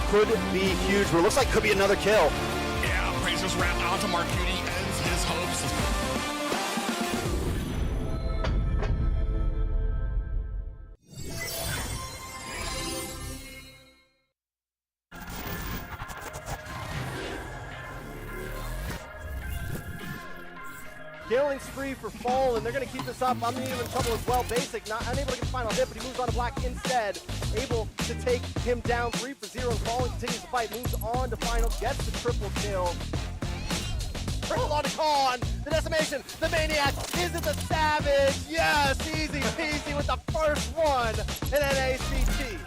could be huge, but it looks like could be another kill. Yeah, Razor's wrapped onto Marcuti, ends his hopes. Killing spree for Fall, and they're going to keep this up. I'm in trouble as well. Basic, not unable to get the final hit, but he moves on to Black instead. Able to take him down 3 for 0, and Fall continues the fight, moves on to final, gets the triple kill. Triple on to Khan, the decimation, the Maniac, is it the Savage? Yes, easy peasy with the first one in NACT.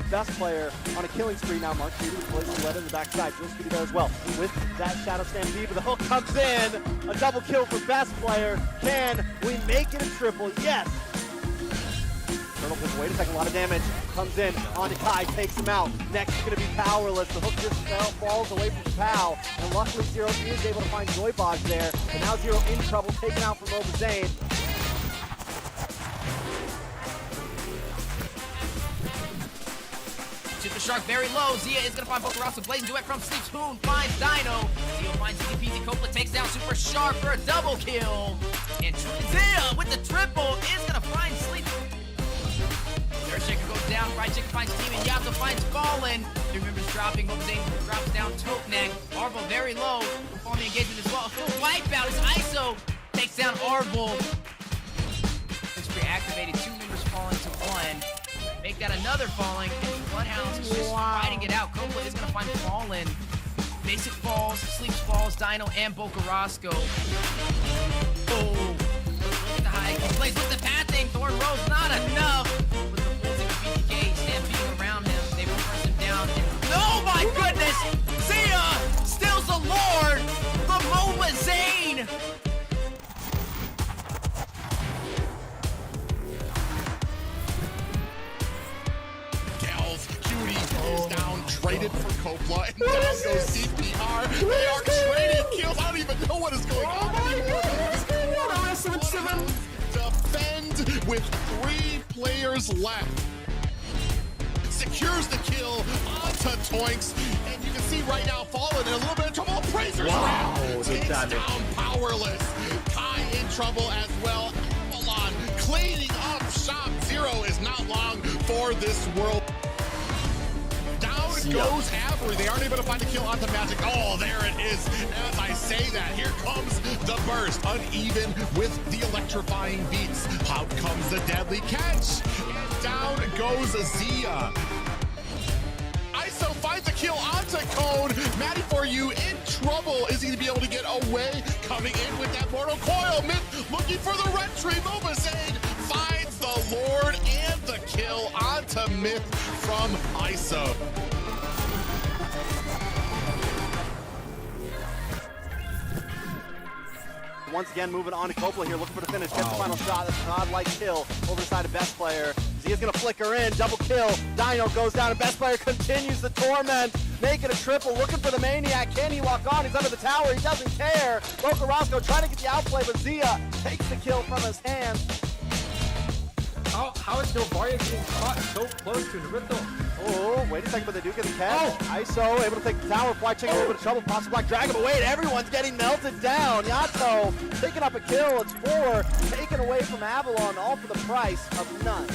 Best player on a killing spree now. Mark Judy plays led in the backside. Jules Judy there as well with that Shadow Stampede, but the hook comes in. A double kill for best player. Can we make it a triple? Yes. Turtle Pip, wait a second, a lot of damage. Comes in onto Kai, takes him out. Next is going to be powerless. The hook just falls away from Pow, and luckily Zero is able to find Joybog there. And now Zero in trouble, taken out from Mobile Zane. Super Shark very low. Zia is going to find Bokarasa. Blazing duet from Sleep Spoon finds Dino. Zio finds Easy Peasy. Coppola takes down Super Shark for a double kill. And Zia with the triple is going to find Sleep. Third Shaker goes down. Fried Chicken finds Team. And Yato finds Fallen. He remembers dropping. Mobazane drops down Tokeneck. Arvo very low. Performing engagement as well. A full wipeout as ISO takes down Arvo. Spree activated. 2 members falling to 1. Make that another falling, and Bloodhounds is just fighting it out. Coppola is going to find Fallen. Basic falls, Sleeps falls, Dino, and Bokarasco. Oh, look at the high. He plays with the pathing. Thorn Rose, not enough. With the full team of BTK stampeding around him, they will press him down. And, oh my goodness! Zia stills the Lord from Mova Zane. Is down, traded for Coppola, and down goes CPR. They are trading kills. I don't even know what is going on anymore. Defend with 3 players left. Secures the kill onto Toinks, and you can see right now Fallen in a little bit of trouble. Razor's wrap takes down Powerless. Kai in trouble as well. Avalon cleaning up shop. Zero is not long for this world. Goes Avery. They aren't able to find a kill onto Magic. Oh, there it is. As I say that, here comes the burst. Uneven with the electrifying beats. Out comes the deadly catch. And down goes Zia. ISO finds a kill onto Cone. Matty for you in trouble. Is he going to be able to get away? Coming in with that Mortal Coil. Myth looking for the red tree. Mobazane finds the Lord and the kill onto Myth from ISO. Once again, moving on to Coppola here, looking for the finish. Gets the final shot. That's a godlike kill over the side of best player. Zia's gonna flicker in, double kill. Dino goes down, and best player continues the torment. Make it a triple, looking for the Maniac. Can he walk on? He's under the tower. He doesn't care. Bokarasco trying to get the outplay, but Zia takes the kill from his hand. How is Novaria getting caught so close to Naruto? Oh, wait a second, but they do get the catch. ISO able to take the tower. Fly Chicken a little bit of trouble. Possible Black Dragon, but wait, everyone's getting melted down. Yato picking up a kill. It's 4 taken away from Avalon, all for the price of none.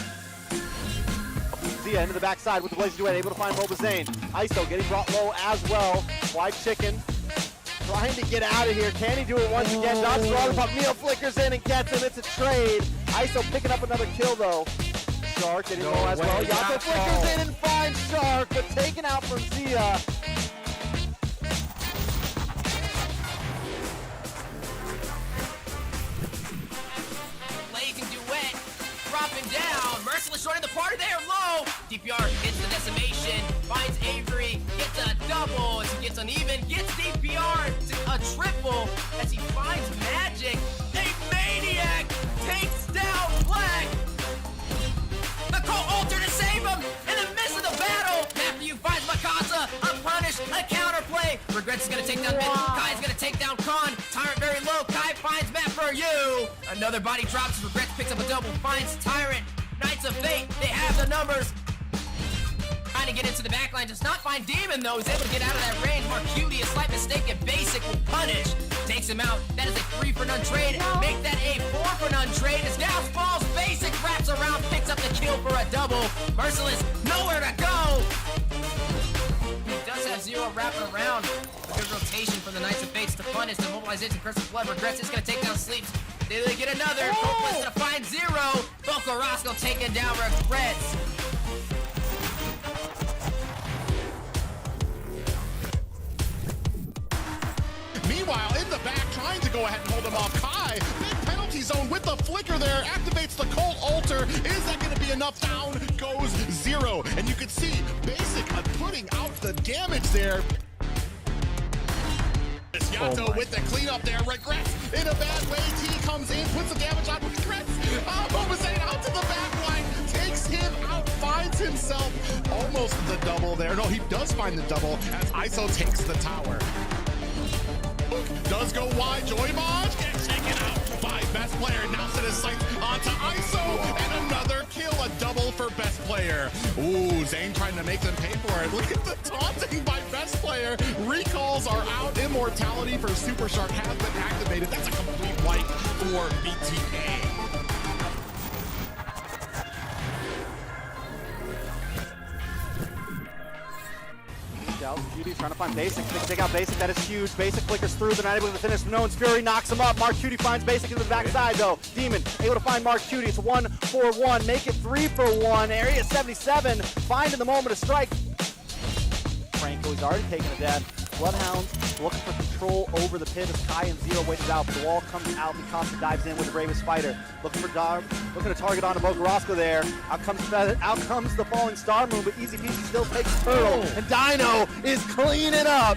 Zia into the backside with the Blazing Duet, able to find Mobazane. ISO getting brought low as well. Fly Chicken trying to get out of here. Can he do it once again? Dodges the water pump. Neil flickers in and gets him. It's a trade. ISO picking up another kill though. Shark getting low as well. Yato flickers in and finds Shark, but taken out from Zia. Blazing Duet dropping down. Merciless joining the party there low. DPR hits the decimation. Finds Avery. Gets a double. As he gets uneven. Gets DPR to a triple. As he finds Magic. A Maniac takes down Black. The co-alter to save him in the midst of the battle. Matthew finds Mikasa, unpunished, a counterplay. Regrets is gonna take down Myth. Kai's gonna take down Khan. Tyrant very low. Kai finds Matt for you. Another body drops. Regrets picks up a double. Finds Tyrant. Knights of Fate. They have the numbers. trying to get into the backline, does not find Demon though. He's able to get out of that range. Marcuti, a slight mistake and Basic will punish. Takes him out. That is a 3-for-none trade. Make that a 4-for-none trade. As down falls, Basic wraps around, picks up the kill for a double. Merciless, nowhere to go. He does have Zero wrapping around. A good rotation from the Knights of Fates to punish. The mobilization, Crystal Flood, Regrets is going to take down Sleeps. They get another. Copeland's going to find Zero. Boca Roscoe taking down Regrets. Meanwhile, in the back, trying to go ahead and hold him off. Kai, big penalty zone with the flicker there, activates the Cold Altar. Is that going to be enough? Down goes Zero. And you can see Basic putting out the damage there. Yato with the cleanup there. Regrets in a bad way. T comes in, puts the damage on Regrets. Mobazane out to the back line, takes him out, finds himself almost the double there. No, he does find the double as ISO takes the tower. Does go wide. Joymaj gets taken out by best player. Now set his sights onto ISO and another kill. A double for best player. Ooh, Zane trying to make them pay for it. Look at the taunting by best player. Recalls are out. Immortality for Super Shark has been activated. That's a complete wipe for BTK. Cutie trying to find Basic. They take out Basic. That is huge. Basic flickers through. They're not able to finish. None's Fury knocks him up. Mark Cutie finds Basic into the backside though. Demon able to find Mark Cutie. It's 1-for-1. Make it 3-for-1. Area 77. Finding the moment of strike. Franco, he's already taken a death. Bloodhounds looking for control over the pit as Kai and Zero waited out. The wall comes out. Mikasa dives in with the bravest fighter. Looking to target onto Boca Roscoe there. Out comes the falling star moon, but Easy Peasy still takes Turtle. And Dino is cleaning up.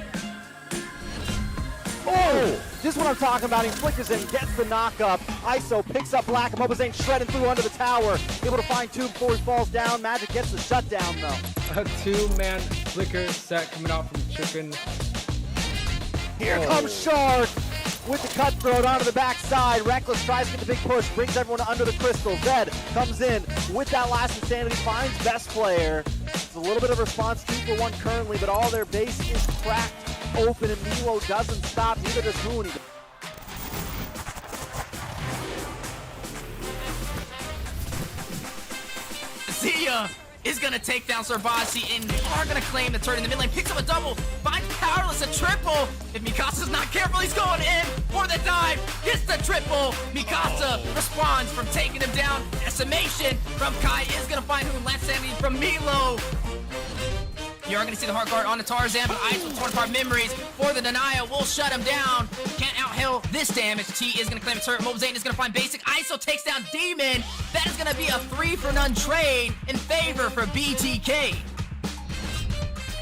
Oh, this is what I'm talking about. He flickers in, gets the knock up. ISO picks up Black. Mobazane shredding through under the tower. Able to find two before he falls down. Magic gets the shutdown though. A 2-man flicker set coming out from Chicken. Here comes Shark with the cutthroat onto the backside. Reckless tries to get the big push, brings everyone under the crystal. Zed comes in with that last insanity, finds best player. It's a little bit of response, 2-for-1 currently, but all their base is cracked open and Milo doesn't stop, neither does Mooney. Zia is gonna take down Sarbazi and are gonna claim the turn in the mid lane. Picks up a double, finds Powerless a triple. If Mikasa's not careful, he's going in for the dive. Gets the triple. Mikasa responds from taking him down. Decimation from Kai is gonna find who last sanity from Milo. You are gonna see the hard guard on the Tarzan, but Ice with torn apart memories for the denial will shut him down. Can't outhell this damage. T is gonna claim a turret. Mobazane is gonna find Basic. ISO takes down Demon. That is gonna be a 3-for-none trade in favor for BTK.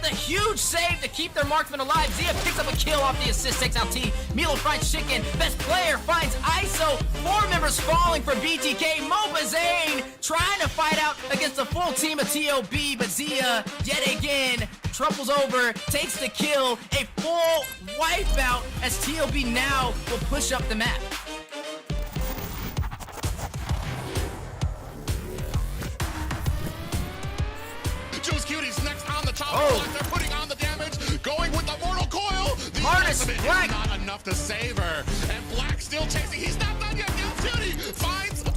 The huge save to keep their marksman alive. Zia picks up a kill off the assist, takes out T. Milo finds Chicken. Best player finds ISO. 4 members falling for BTK. Mobazane trying to fight out against the full team of TOB, but Zia, yet again, trumples over, takes the kill. A full wipeout as TOB now will push up the map. Juice Cutie's next on the top. Oh. They're putting on the damage, going with the Mortal Coil. The Harness Black. Not enough to save her. And Black still chasing. He's not done yet. Juice Cutie finds an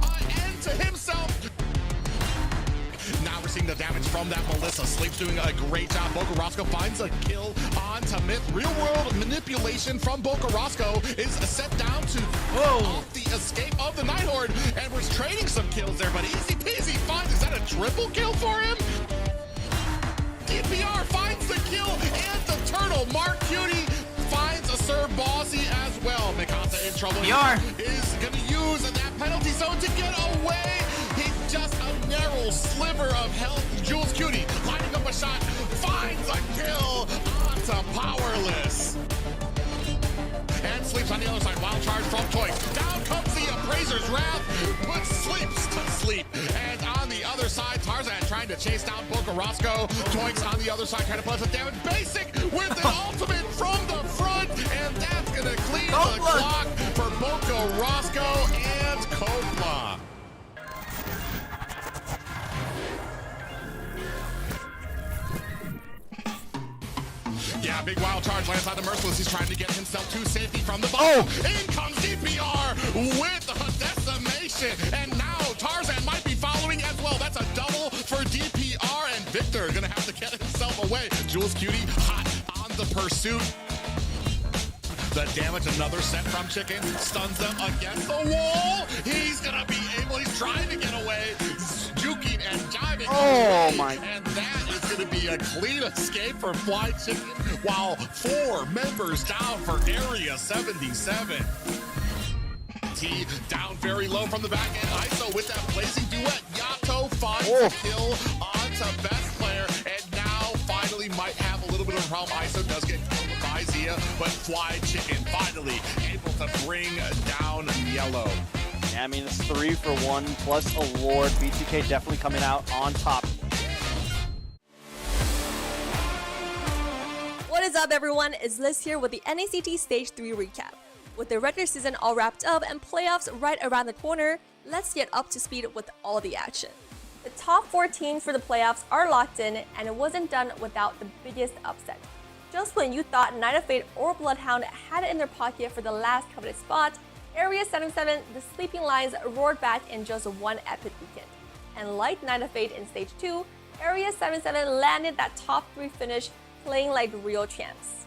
end to himself. Now we're seeing the damage from that Melissa. Sleep's doing a great job. Boca Roscoe finds a kill onto Myth. Real world manipulation from Boca Roscoe is set down to off the escape of the Night Horde. And we're trading some kills there, but Easy Peasy finds, is that a triple kill for him? DPR finds the kill and the turtle. Mark Cutie finds a Sir Bossy as well. Mikasa in trouble. Is going to use that penalty zone to get away. He's just a narrow sliver of health. Jules Cutie lining up a shot, finds a kill onto Powerless. And Sleeps on the other side. Wild charge from Toys. Down comes the Appraiser's Wrath. Puts Sleeps to sleep. And on the other side, Tarzan trying to chase down Boca Roscoe. Toinks on the other side trying to put some damage. Basic with an ultimate from the front. And that's going to clean the clock for Boca Roscoe and Copla. Yeah, big wild charge lands on the Merciless. He's trying to get himself to safety from the bottom. In comes DPR with a decimation. And now Tarzan might be following as well. That's a double for DPR. And Victor gonna have to get himself away. Jules Cutie hot on the pursuit. The damage, another set from Chicken. Stuns them against the wall. He's gonna be able, he's trying to get away. Juking and jiving. Oh my. And that is gonna be a clean escape for Fly Chicken, while 4 members down for Area 77. T down very low from the back end. ISO with that blazing duet. Yato finds a kill onto best player, and now finally might have a little bit of a problem. ISO does get killed by Zia, but Fly Chicken finally able to bring down Yellow. Yeah, I mean, it's 3 for 1 plus a Lord. BTK definitely coming out on top. What is up, everyone? It's Liz here with the NACT Stage 3 recap. With the regular season all wrapped up and playoffs right around the corner, let's get up to speed with all the action. The top 4 teams for the playoffs are locked in, and it wasn't done without the biggest upset. Just when you thought Night of Fate or Bloodhound had it in their pocket for the last coveted spot, Area 77, the Sleeping Lions, roared back in just one epic weekend. And like Night of Fate in Stage 2, Area 77 landed that top 3 finish playing like real champs.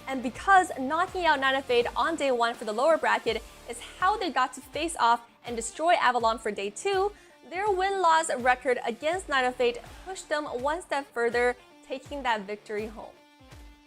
And because knocking out Night of Fate on day 1 for the lower bracket is how they got to face off and destroy Avalon for day 2, their win-loss record against Night of Fate pushed them one step further, taking that victory home.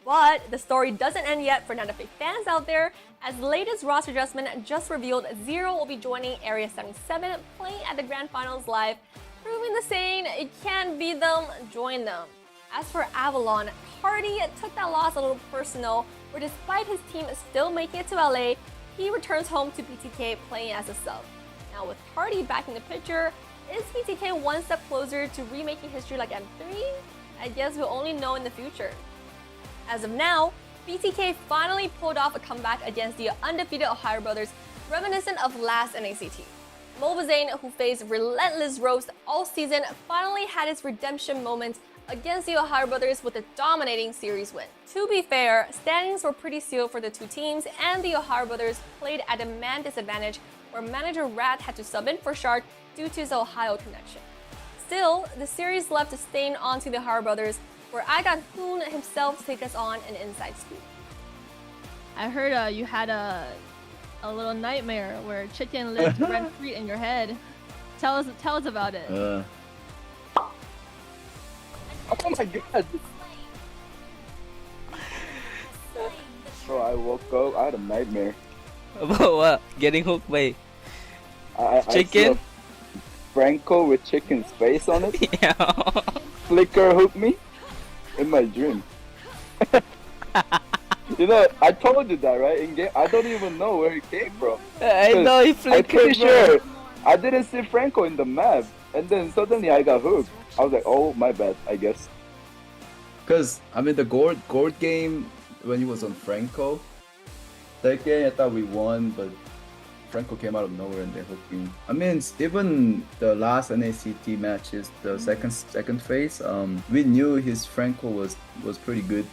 But the story doesn't end yet for Night of Fate fans out there, as the latest roster adjustment just revealed Zero will be joining Area 77, playing at the Grand Finals live, proving the saying, it can't beat them, join them. As for Avalon, Hardy took that loss a little personal, where despite his team still making it to LA, he returns home to BTK playing as a sub. Now with Hardy back in the picture, is BTK one step closer to remaking history like M3? I guess we'll only know in the future. As of now, BTK finally pulled off a comeback against the undefeated OhioBrothers, reminiscent of last NACT. Mobazane, who faced relentless roast all season, finally had his redemption moment against the OhioBrothers with a dominating series win. To be fair, standings were pretty sealed for the two teams, and the OhioBrothers played at a man disadvantage where manager Rat had to sub in for Shark due to his Ohio connection. Still, the series left a stain onto the OhioBrothers, where I got Hoon himself to take us on an inside scoop. I heard you had a little nightmare where Chicken lived rent-free in your head. Tell us about it. Oh my god! Bro, I woke up, I had a nightmare. About what? Getting hooked by Chicken? I saw Franco with Chicken's face on it. Yeah. Flicker hooked me in my dream. You know, I told you that, right? In game, I don't even know where he came from. I know he flickered. I'm pretty sure I didn't see Franco in the map, and then suddenly I got hooked. I was like, oh, my bad, I guess. Because, I mean, the gourd game, when he was on Franco, that game I thought we won, but Franco came out of nowhere and they hooked me. I mean, even the last NACT matches, the second phase, we knew his Franco was pretty good,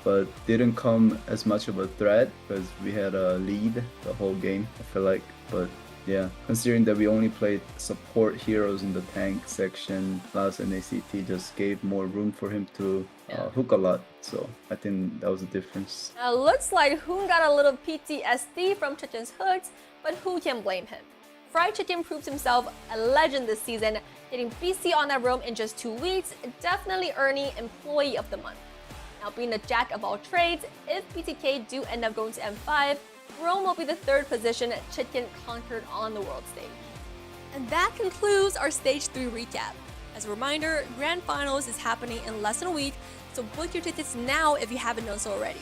but didn't come as much of a threat because we had a lead the whole game, I feel like. But yeah, considering that we only played support heroes in the tank section, last NACT just gave more room for him to hook a lot. So I think that was the difference. Now, looks like Hoon got a little PTSD from Chicken's hooks, but who can blame him? Fried Chicken proves himself a legend this season, getting BC on that roam in just 2 weeks, definitely earning Employee of the Month. Now, being the jack of all trades, if BTK do end up going to M5, Rome will be the 3rd position Chicken conquered on the world stage. And that concludes our Stage 3 recap. As a reminder, Grand Finals is happening in less than a week, so book your tickets now if you haven't done so already.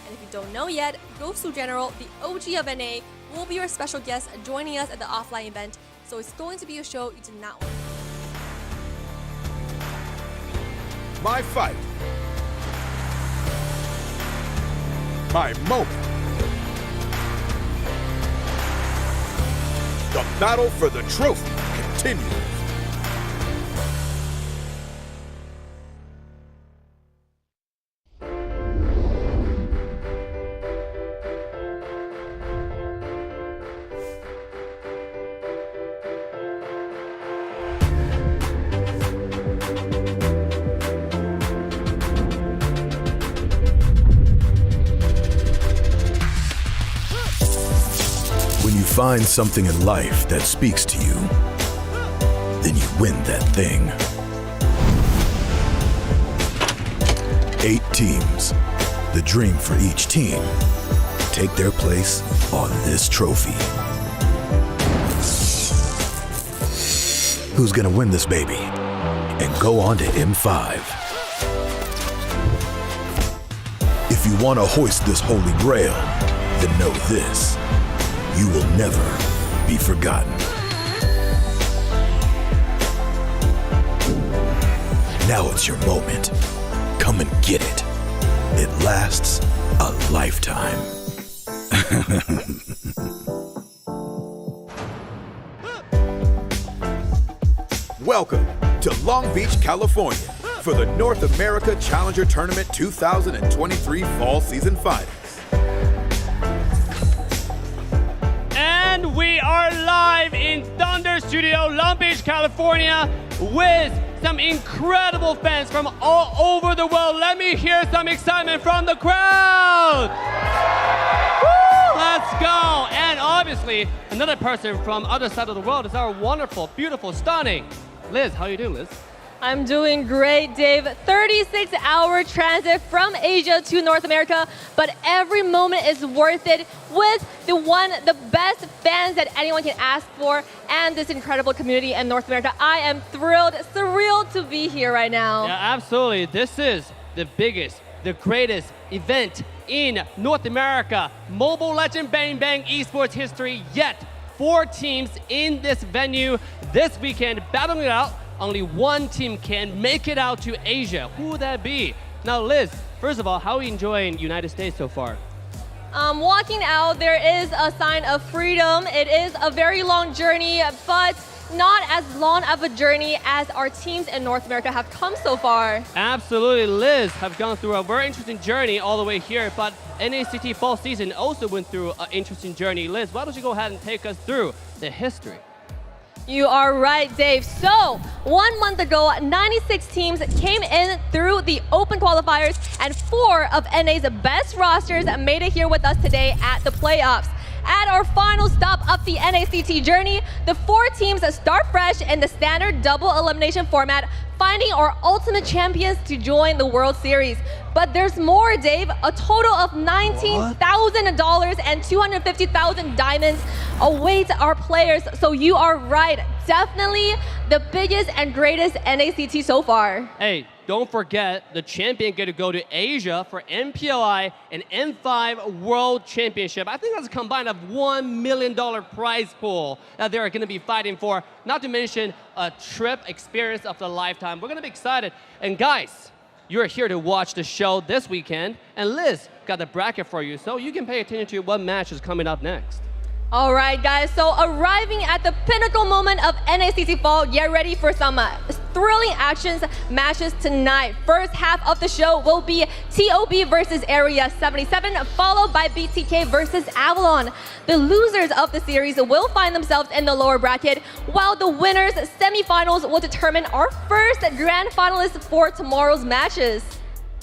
And if you don't know yet, Ghostu General, the OG of NA, will be your special guest joining us at the offline event, so it's going to be a show you do not want to miss. My fight. My moment. The battle for the trophy continues. find something in life that speaks to you, then you win that thing. 8 teams, the dream for each team, take their place on this trophy. Who's gonna win this baby and go on to M5? If you want to hoist this holy grail, then know this: you will never be forgotten. Now it's your moment. Come and get it. It lasts a lifetime. Welcome to Long Beach, California for the North America Challenger Tournament 2023 Fall Season Finals. And we are live in Thunder Studio, Long Beach, California with some incredible fans from all over the world. Let me hear some excitement from the crowd. Woo! Let's go. And obviously, another person from other side of the world is our wonderful, beautiful, stunning Liz. How you doing, Liz? I'm doing great, Dave. 36-hour transit from Asia to North America, but every moment is worth it with the best fans that anyone can ask for and this incredible community in North America. I am thrilled, surreal to be here right now. Yeah, absolutely. This is the biggest, the greatest event in North America, Mobile Legend Bang Bang esports history yet. 4 teams in this venue this weekend battling it out. Only one team can make it out to Asia. Who would that be? Now, Liz, first of all, how are you enjoying United States so far? Walking out, there is a sign of freedom. It is a very long journey, but not as long of a journey as our teams in North America have come so far. Absolutely. Liz have gone through a very interesting journey all the way here, but NACT Fall Season also went through an interesting journey. Liz, why don't you go ahead and take us through the history? You are right, Dave. So, 1 month ago, 96 teams came in through the open qualifiers, and 4 of NA's best rosters made it here with us today at the playoffs. At our final stop of the NACT journey, the 4 teams start fresh in the standard double elimination format, finding our ultimate champions to join the World Series. But there's more, Dave. A total of $19,000 and 250,000 diamonds await our players. So you are right. Definitely the biggest and greatest NACT so far. Hey, don't forget the champion get to go to Asia for MPLI and M5 World Championship. I think that's a combined of $1 million prize pool that they're going to be fighting for. Not to mention a trip experience of the lifetime. We're going to be excited. And guys, you're here to watch the show this weekend, and Liz got the bracket for you, so you can pay attention to what match is coming up next. All right, guys, so arriving at the pinnacle moment of NACT Fall, get ready for some thrilling actions matches tonight. First half of the show will be TOB versus Area 77, followed by BTK versus Avalon. The losers of the series will find themselves in the lower bracket, while the winners' semifinals will determine our first grand finalists for tomorrow's matches.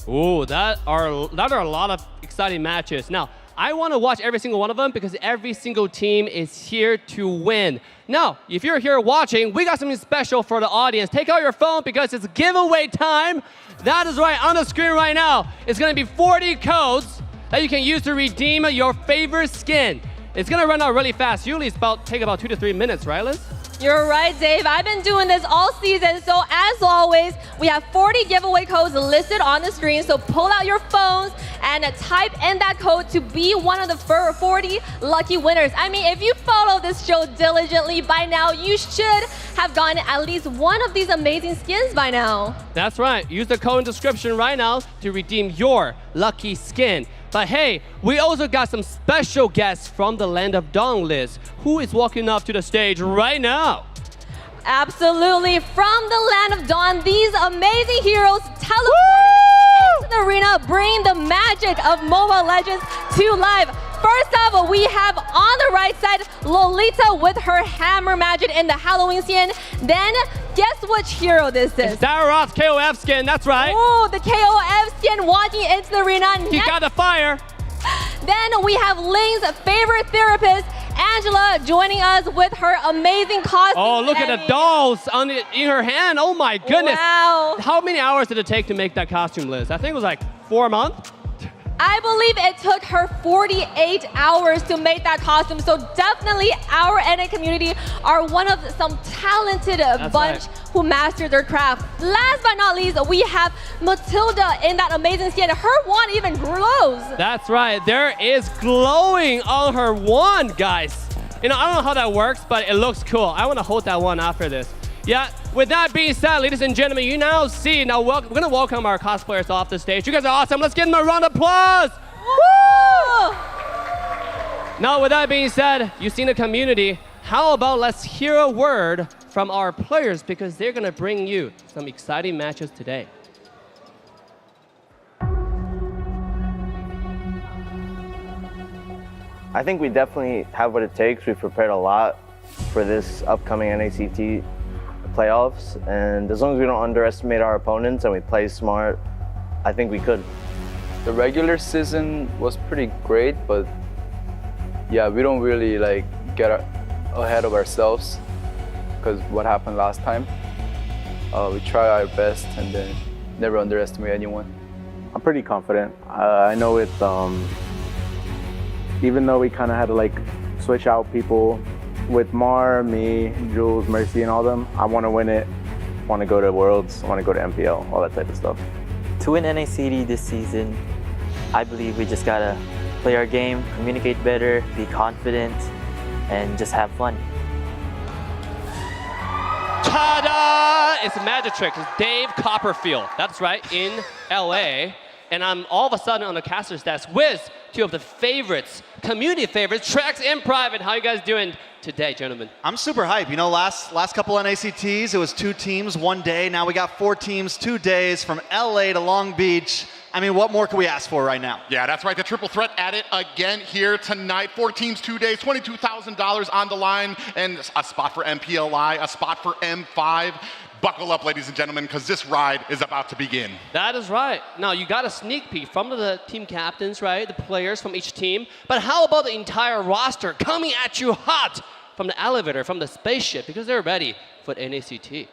Ooh, that are a lot of exciting matches. Now, I want to watch every single one of them because every single team is here to win. Now, if you're here watching, we got something special for the audience. Take out your phone because it's giveaway time. That is right on the screen right now. It's going to be 40 codes that you can use to redeem your favorite skin. It's going to run out really fast. Usually it's take about 2 to 3 minutes, right, Liz? You're right, Dave. I've been doing this all season. So as always, we have 40 giveaway codes listed on the screen. So pull out your phones and type in that code to be one of the 40 lucky winners. I mean, if you follow this show diligently by now, you should have gotten at least one of these amazing skins by now. That's right. Use the code in the description right now to redeem your lucky skin. But hey, we also got some special guests from the Land of Dawn, Liz. Who is walking up to the stage right now? Absolutely. From the Land of Dawn, these amazing heroes teleporting into the arena, bringing the magic of Mobile Legends to life. First up, we have on the right side, Lolita with her hammer magic in the Halloween skin. Then, guess which hero this is? It's Daroth's KOF skin, that's right. Oh, the KOF skin walking into the arena. He got the fire. Then we have Ling's favorite therapist, Angela joining us with her amazing costume. Oh, look at the dolls in her hand. Oh my goodness. Wow. How many hours did it take to make that costume, Liz? I think it was like 4 months. I believe it took her 48 hours to make that costume. So definitely our NA community are one of some talented bunch who mastered their craft. Last but not least, we have Matilda in that amazing skin. Her wand even glows. That's right. There is glowing on her wand, guys. You know, I don't know how that works, but it looks cool. I want to hold that one after this. Yeah, with that being said, ladies and gentlemen, you now see, we're going to welcome our cosplayers off the stage. You guys are awesome. Let's give them a round of applause. Woo! Now, with that being said, you've seen the community. How about let's hear a word from our players because they're going to bring you some exciting matches today. I think we definitely have what it takes. We've prepared a lot for this upcoming NACT playoffs, and as long as we don't underestimate our opponents and we play smart, I think we could. The regular season was pretty great, but yeah, we don't really like get ahead of ourselves because what happened last time. We try our best and then never underestimate anyone. I'm pretty confident. I know it. Even though we kind of had to like switch out people with Mar, me, Jules, Mercy, and all them, I want to win it. Want to go to Worlds. Want to go to MPL. All that type of stuff. To win NACT this season, I believe we just gotta play our game, communicate better, be confident, and just have fun. Ta-da! It's a magic trick. It's Dave Copperfield. That's right, in LA. And I'm all of a sudden on the caster's desk with two of the favorites, community favorites, Trex and Private. How you guys doing today, gentlemen? I'm super hyped. You know, last couple NACTs, it was 2 teams, 1 day. Now we got 4 teams, 2 days from LA to Long Beach. I mean, what more can we ask for right now? Yeah, that's right. The triple threat at it again here tonight. 4 teams, 2 days, $22,000 on the line, and a spot for MPLI, a spot for M5. Buckle up, ladies and gentlemen, because this ride is about to begin. That is right. Now, you got a sneak peek from the team captains, right? The players from each team. But how about the entire roster coming at you hot from the elevator, from the spaceship, because they're ready for NACT.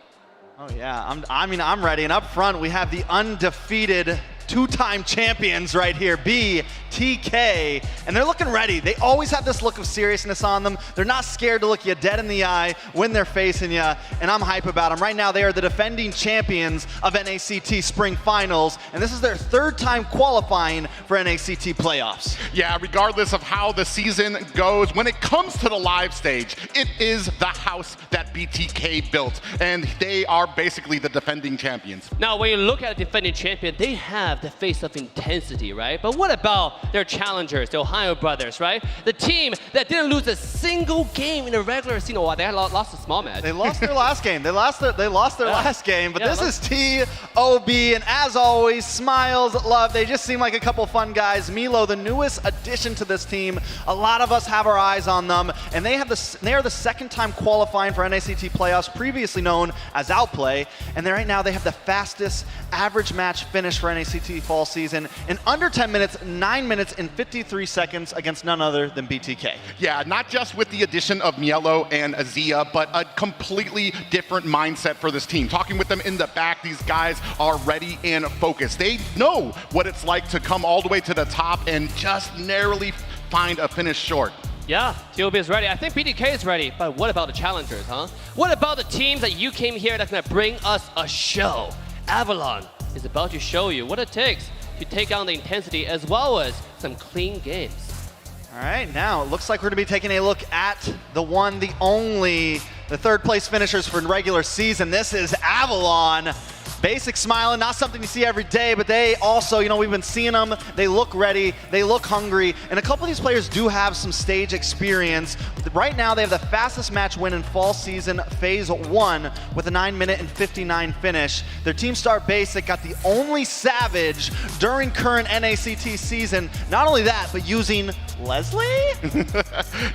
Oh, yeah. I'm ready. And up front, we have the undefeated 2-time champions right here, BTK, and they're looking ready. They always have this look of seriousness on them. They're not scared to look you dead in the eye when they're facing you, and I'm hype about them. Right now, they are the defending champions of NACT Spring Finals, and this is their 3rd time qualifying for NACT playoffs. Yeah, regardless of how the season goes, when it comes to the live stage, it is the house that BTK built, and they are basically the defending champions. Now, when you look at a defending champion, they have the face of intensity, right? But what about their challengers, the Ohio Brothers, right? The team that didn't lose a single game in the regular season. Oh, they had lost a small match. They lost their last game. They lost their last game. But this is TOB, and as always, smiles, love. They just seem like a couple fun guys. Milo, the newest addition to this team. A lot of us have our eyes on them, and they are the 2nd time qualifying for NACT playoffs, previously known as Outplay. And right now, they have the fastest average match finish for NACT fall season in under 10 minutes, 9 minutes and 53 seconds against none other than BTK. Yeah, not just with the addition of Mielo and Azia, but a completely different mindset for this team. Talking with them in the back, these guys are ready and focused. They know what it's like to come all the way to the top and just narrowly find a finish short. Yeah, TOB is ready. I think BTK is ready, but what about the challengers, huh? What about the teams that you came here that's gonna bring us a show? Avalon is about to show you what it takes to take on the intensity as well as some clean games. All right, now it looks like we're going to be taking a look at the one, the only, the 3rd place finishers for regular season. This is Avalon. Basic smiling, not something you see every day, but they also, you know, we've been seeing them. They look ready, they look hungry, and a couple of these players do have some stage experience. Right now, they have the fastest match win in fall season phase 1 with a 9 minute and 59 finish. Their team start basic got the only Savage during current NACT season. Not only that, but using Leslie?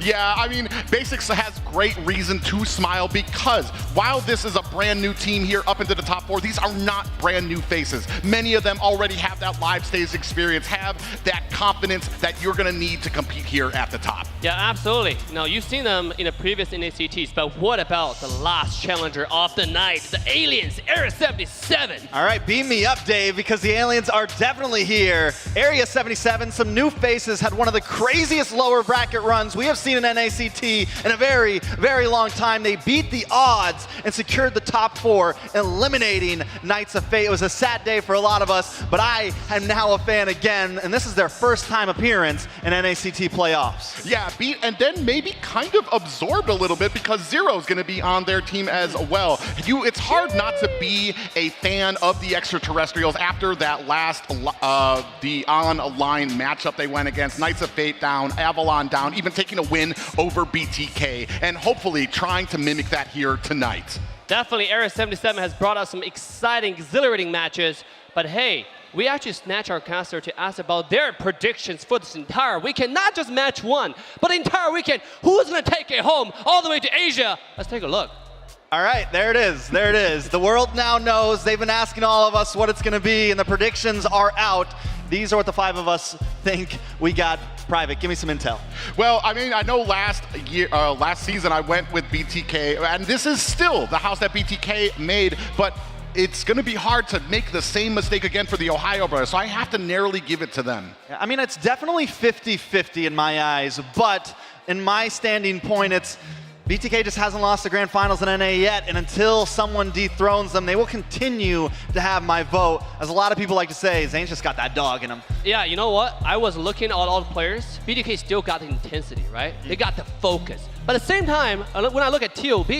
Yeah, I mean, Basics has great reason to smile because while this is a brand new team here up into the top 4, these are not brand new faces. Many of them already have that live stage experience, have that confidence that you're going to need to compete here at the top. Yeah, absolutely. Now, you've seen them in the previous NACTs, but what about the last challenger of the night, the Aliens, Area 77? All right, beam me up, Dave, because the Aliens are definitely here. Area 77, some new faces, had one of the craziest lower bracket runs we have seen in NACT in a very, very long time. They beat the odds and secured the top 4, eliminating Knights of Fate. It was a sad day for a lot of us, but I am now a fan again, and this is their first time appearance in NACT playoffs. Yeah, beat and then maybe kind of absorbed a little bit because Zero's going to be on their team as well. It's hard not to be a fan of the extraterrestrials after that last the online matchup they went against. Knights of Fate down, Avalon down, even taking a win over BTK, and hopefully trying to mimic that here tonight. Definitely, Area 77 has brought us some exciting, exhilarating matches, but hey, we actually snatched our caster to ask about their predictions for this entire weekend. Not just match 1, but the entire weekend. Who's going to take it home all the way to Asia? Let's take a look. All right, there it is. There it is. The world now knows. They've been asking all of us what it's going to be, and the predictions are out. These are what the 5 of us think we got. Private, give me some intel. Well, I mean, I know last season I went with BTK, and this is still the house that BTK made, but it's going to be hard to make the same mistake again for the Ohio Brothers, so I have to narrowly give it to them. I mean, it's definitely 50-50 in my eyes, but in my standing point, it's BTK just hasn't lost the Grand Finals in NA yet, and until someone dethrones them, they will continue to have my vote. As a lot of people like to say, Zane's just got that dog in him. Yeah, you know what? I was looking at all the players. BTK still got the intensity, right? They got the focus. But at the same time, when I look at TOB,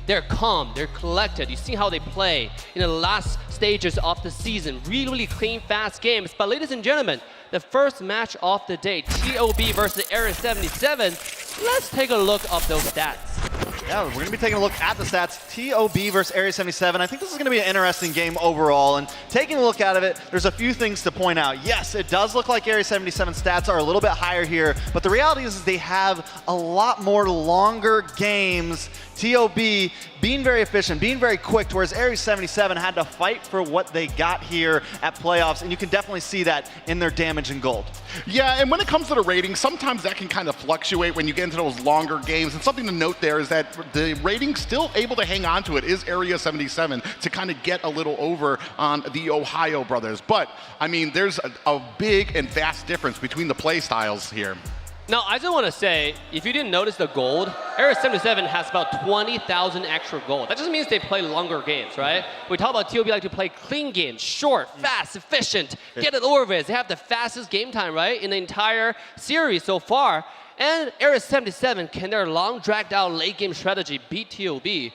they're calm, they're collected. You see how they play in the last stages of the season. Really, really clean, fast games. But ladies and gentlemen, the first match of the day, TOB versus Area 77. Let's take a look at those stats. Yeah, we're going to be taking a look at the stats. TOB versus Area 77. I think this is going to be an interesting game overall. And taking a look at it, there's a few things to point out. Yes, it does look like Area 77 stats are a little bit higher here. But the reality is they have a lot more longer games. TOB being very efficient, being very quick, whereas Area 77 had to fight for what they got here at playoffs. And you can definitely see that in their damage and gold. Yeah, and when it comes to the rating, sometimes that can kind of fluctuate when you get into those longer games. And something to note there is that the rating still able to hang on to it is Area 77 to kind of get a little over on the Ohio Brothers. But, I mean, there's a big and vast difference between the play styles here. Now, I just want to say, if you didn't notice the gold, Area 77 has about 20,000 extra gold. That just means they play longer games, right? We talk about TOB like to play clean games, short, fast, efficient, get it over with. They have the fastest game time, right, in the entire series so far. And Area 77, can their long, dragged-out late game strategy beat TOB?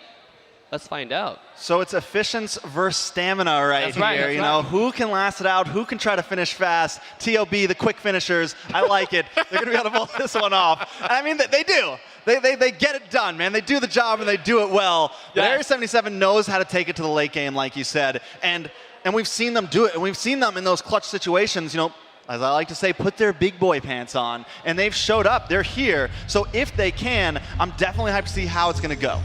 Let's find out. So it's efficiency versus stamina right here. You know, who can last it out? Who can try to finish fast? TOB, the quick finishers. I like it. They're going to be able to pull this one off. And I mean, they do. They get it done, man. They do the job and they do it well. But Area 77 knows how to take it to the late game, like you said. And we've seen them do it. And we've seen them in those clutch situations, you know, as I like to say, put their big boy pants on. And they've showed up. They're here. So if they can, I'm definitely hyped to see how it's going to go.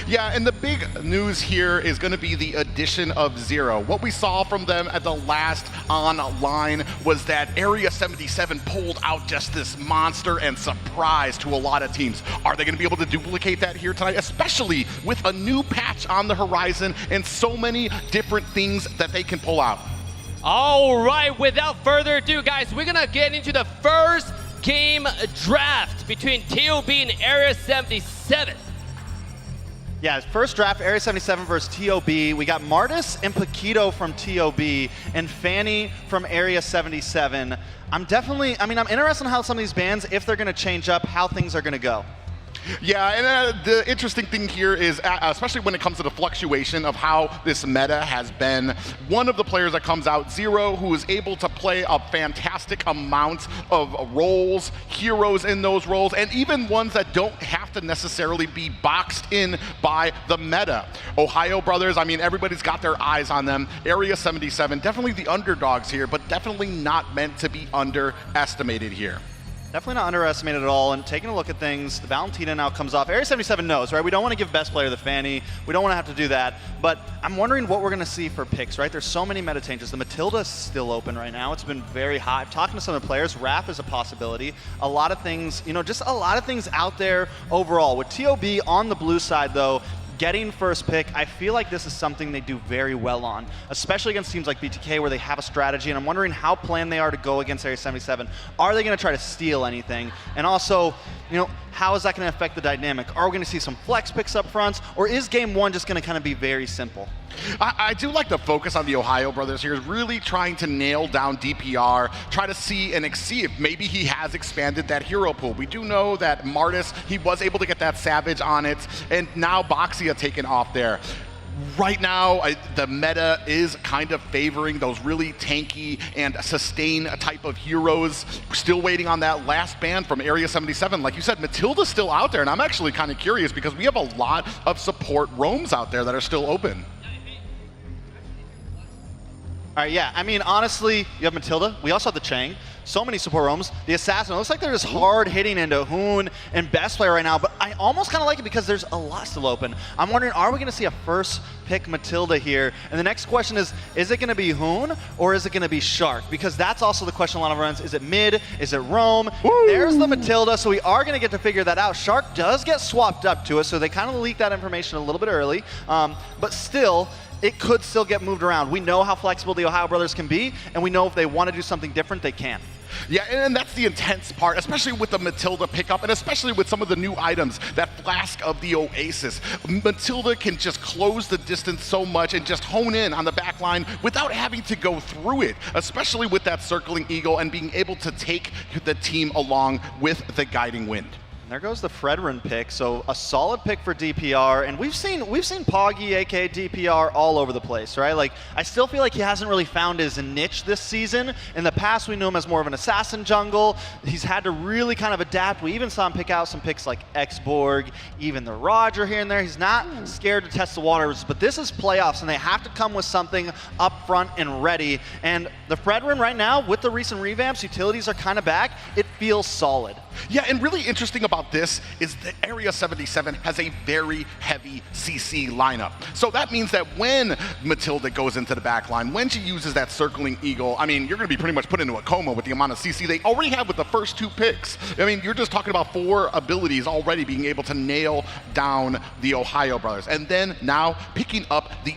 Yeah, and the big news here is going to be the addition of Zero. What we saw from them at the last online was that Area 77 pulled out just this monster and surprise to a lot of teams. Are they going to be able to duplicate that here tonight, especially with a new patch on the horizon and so many different things that they can pull out? All right, without further ado, guys, we're going to get into the first game draft between TOB and Area 77. Yeah, first draft, Area 77 versus TOB. We got Martis and Paquito from TOB and Fanny from Area 77. I'm interested in how some of these bands, if they're going to change up, how things are going to go. Yeah, and the interesting thing here is, especially when it comes to the fluctuation of how this meta has been, one of the players that comes out, Zero, who is able to play a fantastic amount of roles, heroes in those roles, and even ones that don't have to necessarily be boxed in by the meta. Ohio Brothers, I mean, everybody's got their eyes on them. Area 77, definitely the underdogs here, but definitely not meant to be underestimated here. Definitely not underestimated at all, and taking a look at things, the Valentina now comes off. Area 77 knows, right? We don't want to give best player the Fanny. We don't want to have to do that, but I'm wondering what we're going to see for picks, right? There's so many meta changes. The Matilda is still open right now. It's been very hot. I'm talking to some of the players. Raph is a possibility. A lot of things, you know, just a lot of things out there overall. With TOB on the blue side, though, getting first pick, I feel like this is something they do very well on, especially against teams like BTK where they have a strategy, and I'm wondering how planned they are to go against Area 77. Are they going to try to steal anything? And also, you know, how is that going to affect the dynamic? Are we going to see some flex picks up front, or is game one just going to kind of be very simple? I do like the focus on the Ohio brothers here, really trying to nail down DPR, try to see and see if maybe he has expanded that hero pool. We do know that Martis, he was able to get that Savage on it, and now Boxia taken off there. Right now, the meta is kind of favoring those really tanky and sustain type of heroes. We're still waiting on that last ban from Area 77. Like you said, Matilda's still out there, and I'm actually kind of curious because we have a lot of support roams out there that are still open. All right, yeah, I mean, honestly, you have Matilda. We also have the Chang. So many support roams. The Assassin, it looks like they're just hard hitting into Hoon and Best Player right now, but I almost kind of like it because there's a lot still open. I'm wondering, are we going to see a first pick Matilda here? And the next question is it going to be Hoon or is it going to be Shark? Because that's also the question a lot of runs. Is it mid? Is it roam? There's the Matilda, so we are going to get to figure that out. Shark does get swapped up to us, so they kind of leaked that information a little bit early, but still, it could still get moved around. We know how flexible the Ohio brothers can be, and we know if they want to do something different, they can. Yeah, and that's the intense part, especially with the Matilda pickup, and especially with some of the new items, that Flask of the Oasis. Matilda can just close the distance so much and just hone in on the back line without having to go through it, especially with that Circling Eagle and being able to take the team along with the Guiding Wind. There goes the Fredrin pick, so a solid pick for DPR, and we've seen Poggy, aka DPR, all over the place, right? Like, I still feel like he hasn't really found his niche this season. In the past, we knew him as more of an assassin jungle. He's had to really kind of adapt. We even saw him pick out some picks like X-Borg, even the Roger here and there. He's not scared to test the waters, but this is playoffs, and they have to come with something up front and ready. And the Fredrin right now, with the recent revamps, utilities are kind of back. It feels solid. Yeah, and really interesting about this is that Area 77 has a very heavy CC lineup. So that means that when Matilda goes into the back line, when she uses that Circling Eagle, I mean, you're going to be pretty much put into a coma with the amount of CC they already have with the first two picks. I mean, you're just talking about 4 abilities already being able to nail down the Ohio brothers. And then now picking up the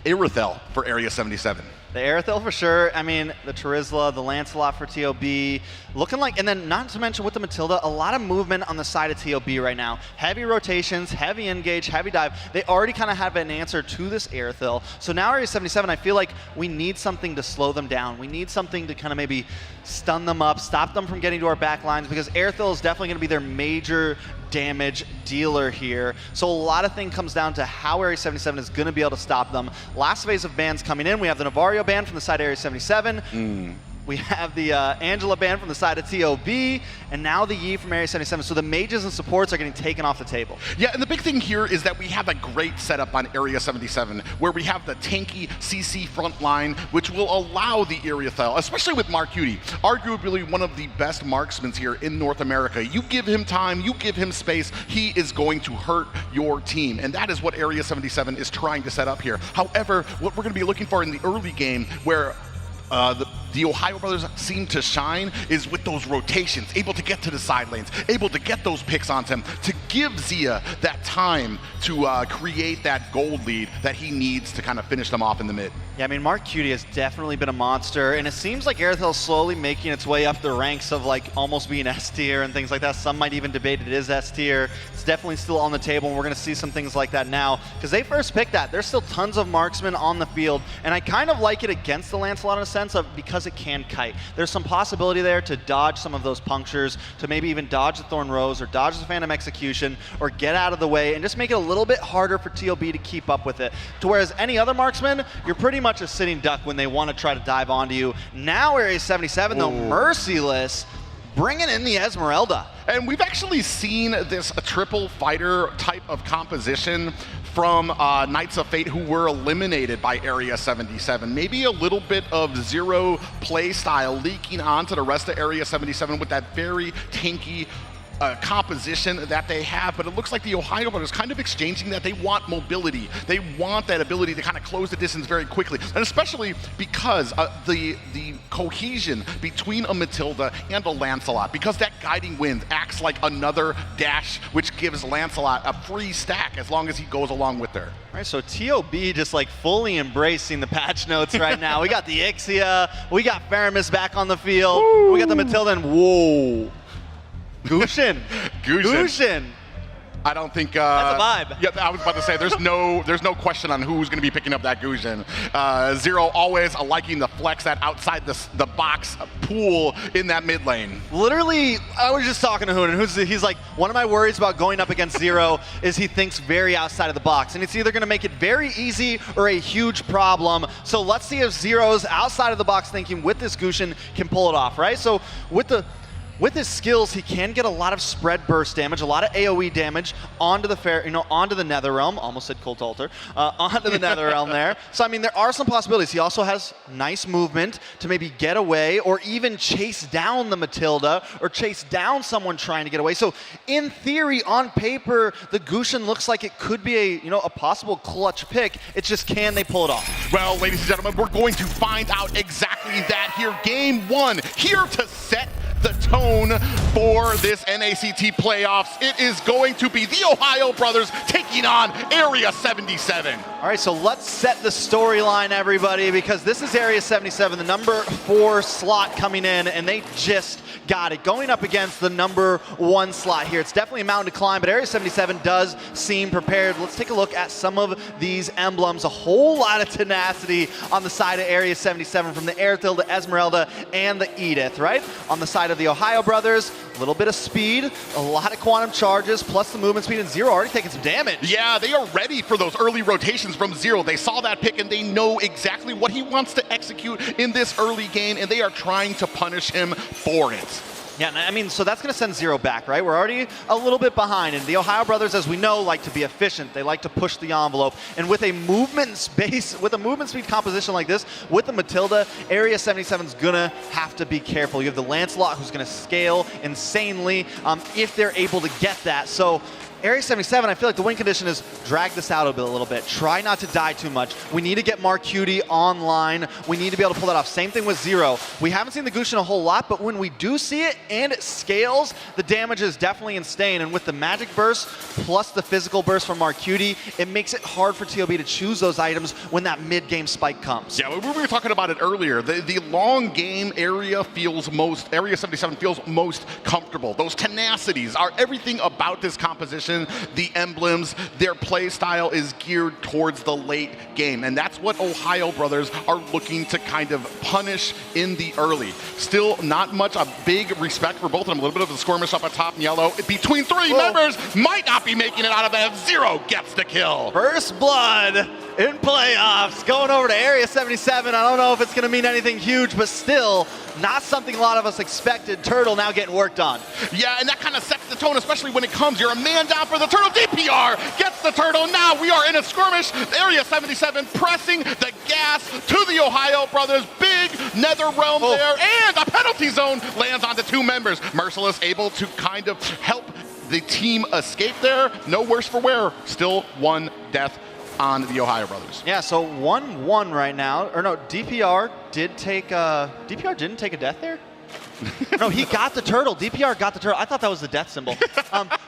Irithel for Area 77. The Aerithel for sure. I mean, the Charizla, the Lancelot for TOB. Looking like, and then not to mention with the Matilda, a lot of movement on the side of TOB right now. Heavy rotations, heavy engage, heavy dive. They already kind of have an answer to this Aerithel. So now Area 77, I feel like we need something to slow them down. We need something to kind of maybe stun them up, stop them from getting to our back lines, because Aerithel is definitely going to be their major damage dealer here. So a lot of things comes down to how Area 77 is going to be able to stop them. Last phase of bans coming in. We have the Navario ban from the side of Area 77. We have the Angela ban from the side of TOB, and now the Yi from Area 77. So the mages and supports are getting taken off the table. Yeah, and the big thing here is that we have a great setup on Area 77, where we have the tanky CC front line, which will allow the Irithel, especially with Mark Cutie, arguably one of the best marksmen here in North America. You give him time, you give him space, he is going to hurt your team, and that is what Area 77 is trying to set up here. However, what we're going to be looking for in the early game, where the Ohio brothers seem to shine, is with those rotations, able to get to the side lanes, able to get those picks onto him, to give Zia that time to create that gold lead that he needs to kind of finish them off in the mid. Yeah, I mean, Mark Cutie has definitely been a monster, and it seems like Aerithel is slowly making its way up the ranks of like almost being S tier and things like that. Some might even debate it is S tier. It's definitely still on the table, and we're going to see some things like that now, because they first picked that. There's still tons of marksmen on the field, and I kind of like it against the Lancelot in a sense of because it can kite. There's some possibility there to dodge some of those punctures, to maybe even dodge the Thorn Rose or dodge the Phantom Execution, or get out of the way and just make it a little bit harder for TOB to keep up with it. To whereas any other marksman, you're pretty much a sitting duck when they want to try to dive onto you. Now Area 77, though, merciless, bringing in the Esmeralda. And we've actually seen this triple fighter type of composition from Knights of Fate, who were eliminated by Area 77. Maybe a little bit of Zero play style leaking onto the rest of Area 77 with that very tanky composition that they have, but it looks like the TheOhioBrothers kind of exchanging that. They want mobility. They want that ability to kind of close the distance very quickly, and especially because the cohesion between a Matilda and a Lancelot, because that guiding wind acts like another dash, which gives Lancelot a free stack as long as he goes along with her. All right, so TOB just like fully embracing the patch notes right now. We got the Ixia, we got Faramis back on the field, we got the Matilda, and whoa. Gushin. I don't think that's a vibe. Yeah, I was about to say there's no question on who's going to be picking up that Gushin. Zero always liking to flex that outside the box pool in that mid lane. Literally, I was just talking to Hoonan. He's like, one of my worries about going up against Zero is he thinks very outside of the box, and it's either going to make it very easy or a huge problem. So let's see if Zero's outside of the box thinking with this Gushin can pull it off, right? So with his skills, he can get a lot of spread burst damage, a lot of AoE damage onto the onto the Netherrealm. Almost said Cult Altar. Onto the Netherrealm there. So I mean, there are some possibilities. He also has nice movement to maybe get away, or even chase down the Matilda, or chase down someone trying to get away. So in theory, on paper, the Gushin looks like it could be a possible clutch pick. It's just, can they pull it off? Well, ladies and gentlemen, we're going to find out exactly that here. Game 1, here to set the tone for this NACT playoffs. It is going to be the TheOhioBrothers taking on Area 77. All right, so let's set the storyline, everybody, because this is Area 77, the number 4 slot coming in, and they just got it, going up against the number 1 slot here. It's definitely a mountain to climb, but Area 77 does seem prepared. Let's take a look at some of these emblems. A whole lot of tenacity on the side of Area 77, from the Airthil, the Esmeralda, and the Edith, right? On the side of the TheOhioBrothers, a little bit of speed, a lot of quantum charges, plus the movement speed, and Zero already taking some damage. Yeah, they are ready for those early rotations from Zero. They saw that pick, and they know exactly what he wants to execute in this early game, and they are trying to punish him for it. Yeah, I mean, so that's going to send Zero back, right? We're already a little bit behind, and the TheOhioBrothers, as we know, like to be efficient. They like to push the envelope, and with a movement speed composition like this, with the Matilda, Area 77's going to have to be careful. You have the Lancelot, who's going to scale insanely if they're able to get that. So Area 77, I feel like the win condition is drag this out a little bit. Try not to die too much. We need to get Marcuti online. We need to be able to pull that off. Same thing with Zero. We haven't seen the Gushin a whole lot, but when we do see it and it scales, the damage is definitely insane. And with the magic burst plus the physical burst from Marcuti, it makes it hard for TOB to choose those items when that mid-game spike comes. Yeah, we were talking about it earlier. The long game Area 77 feels most comfortable. Those tenacities are everything about this composition. The emblems, their play style is geared towards the late game, and that's what TheOhioBrothers are looking to kind of punish in the early. Still not much, a big respect for both of them. A little bit of the skirmish up at top in yellow. Between 3 members, might not be making it out of that. Zero gets the kill. First blood in playoffs, going over to Area 77. I don't know if it's going to mean anything huge, but still not something a lot of us expected. Turtle now getting worked on. Yeah, and that kind of sets the tone, especially when it comes. You're a man down for the Turtle. DPR gets the Turtle. Now we are in a skirmish. Area 77 pressing the gas to the TheOhioBrothers. Big Netherrealm there, and a penalty zone lands on the 2 members. Merciless able to kind of help the team escape there. No worse for wear. Still 1 death on the TheOhioBrothers. Yeah, so 1-1 right now. Or no, DPR didn't take a death there? No, he got the turtle. DPR got the turtle. I thought that was the death symbol.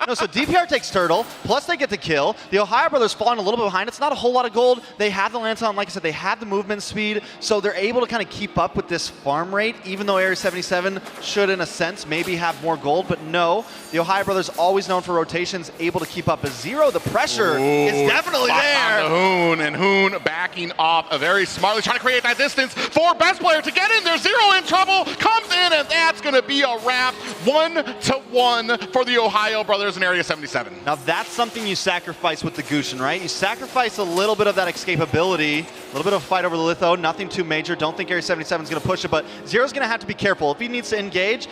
No, so DPR takes turtle, plus they get the kill. The TheOhioBrothers falling a little bit behind. It's not a whole lot of gold. They have the Lancelot, like I said, they have the movement speed, so they're able to kind of keep up with this farm rate, even though Area 77 should, in a sense, maybe have more gold, but no. The TheOhioBrothers, always known for rotations, able to keep up. But Zero, the pressure is definitely there. On the Hoon, and Hoon backing off very smartly, trying to create that distance for best player to get in. There's Zero in trouble, comes in, and that's going to be a wrap. 1-1 for the Ohio Brothers in Area 77. Now that's something you sacrifice with the Gushin, right? You sacrifice a little bit of that escapability, a little bit of a fight over the litho, nothing too major. Don't think Area 77 is going to push it, but Zero's going to have to be careful. If he needs to engage,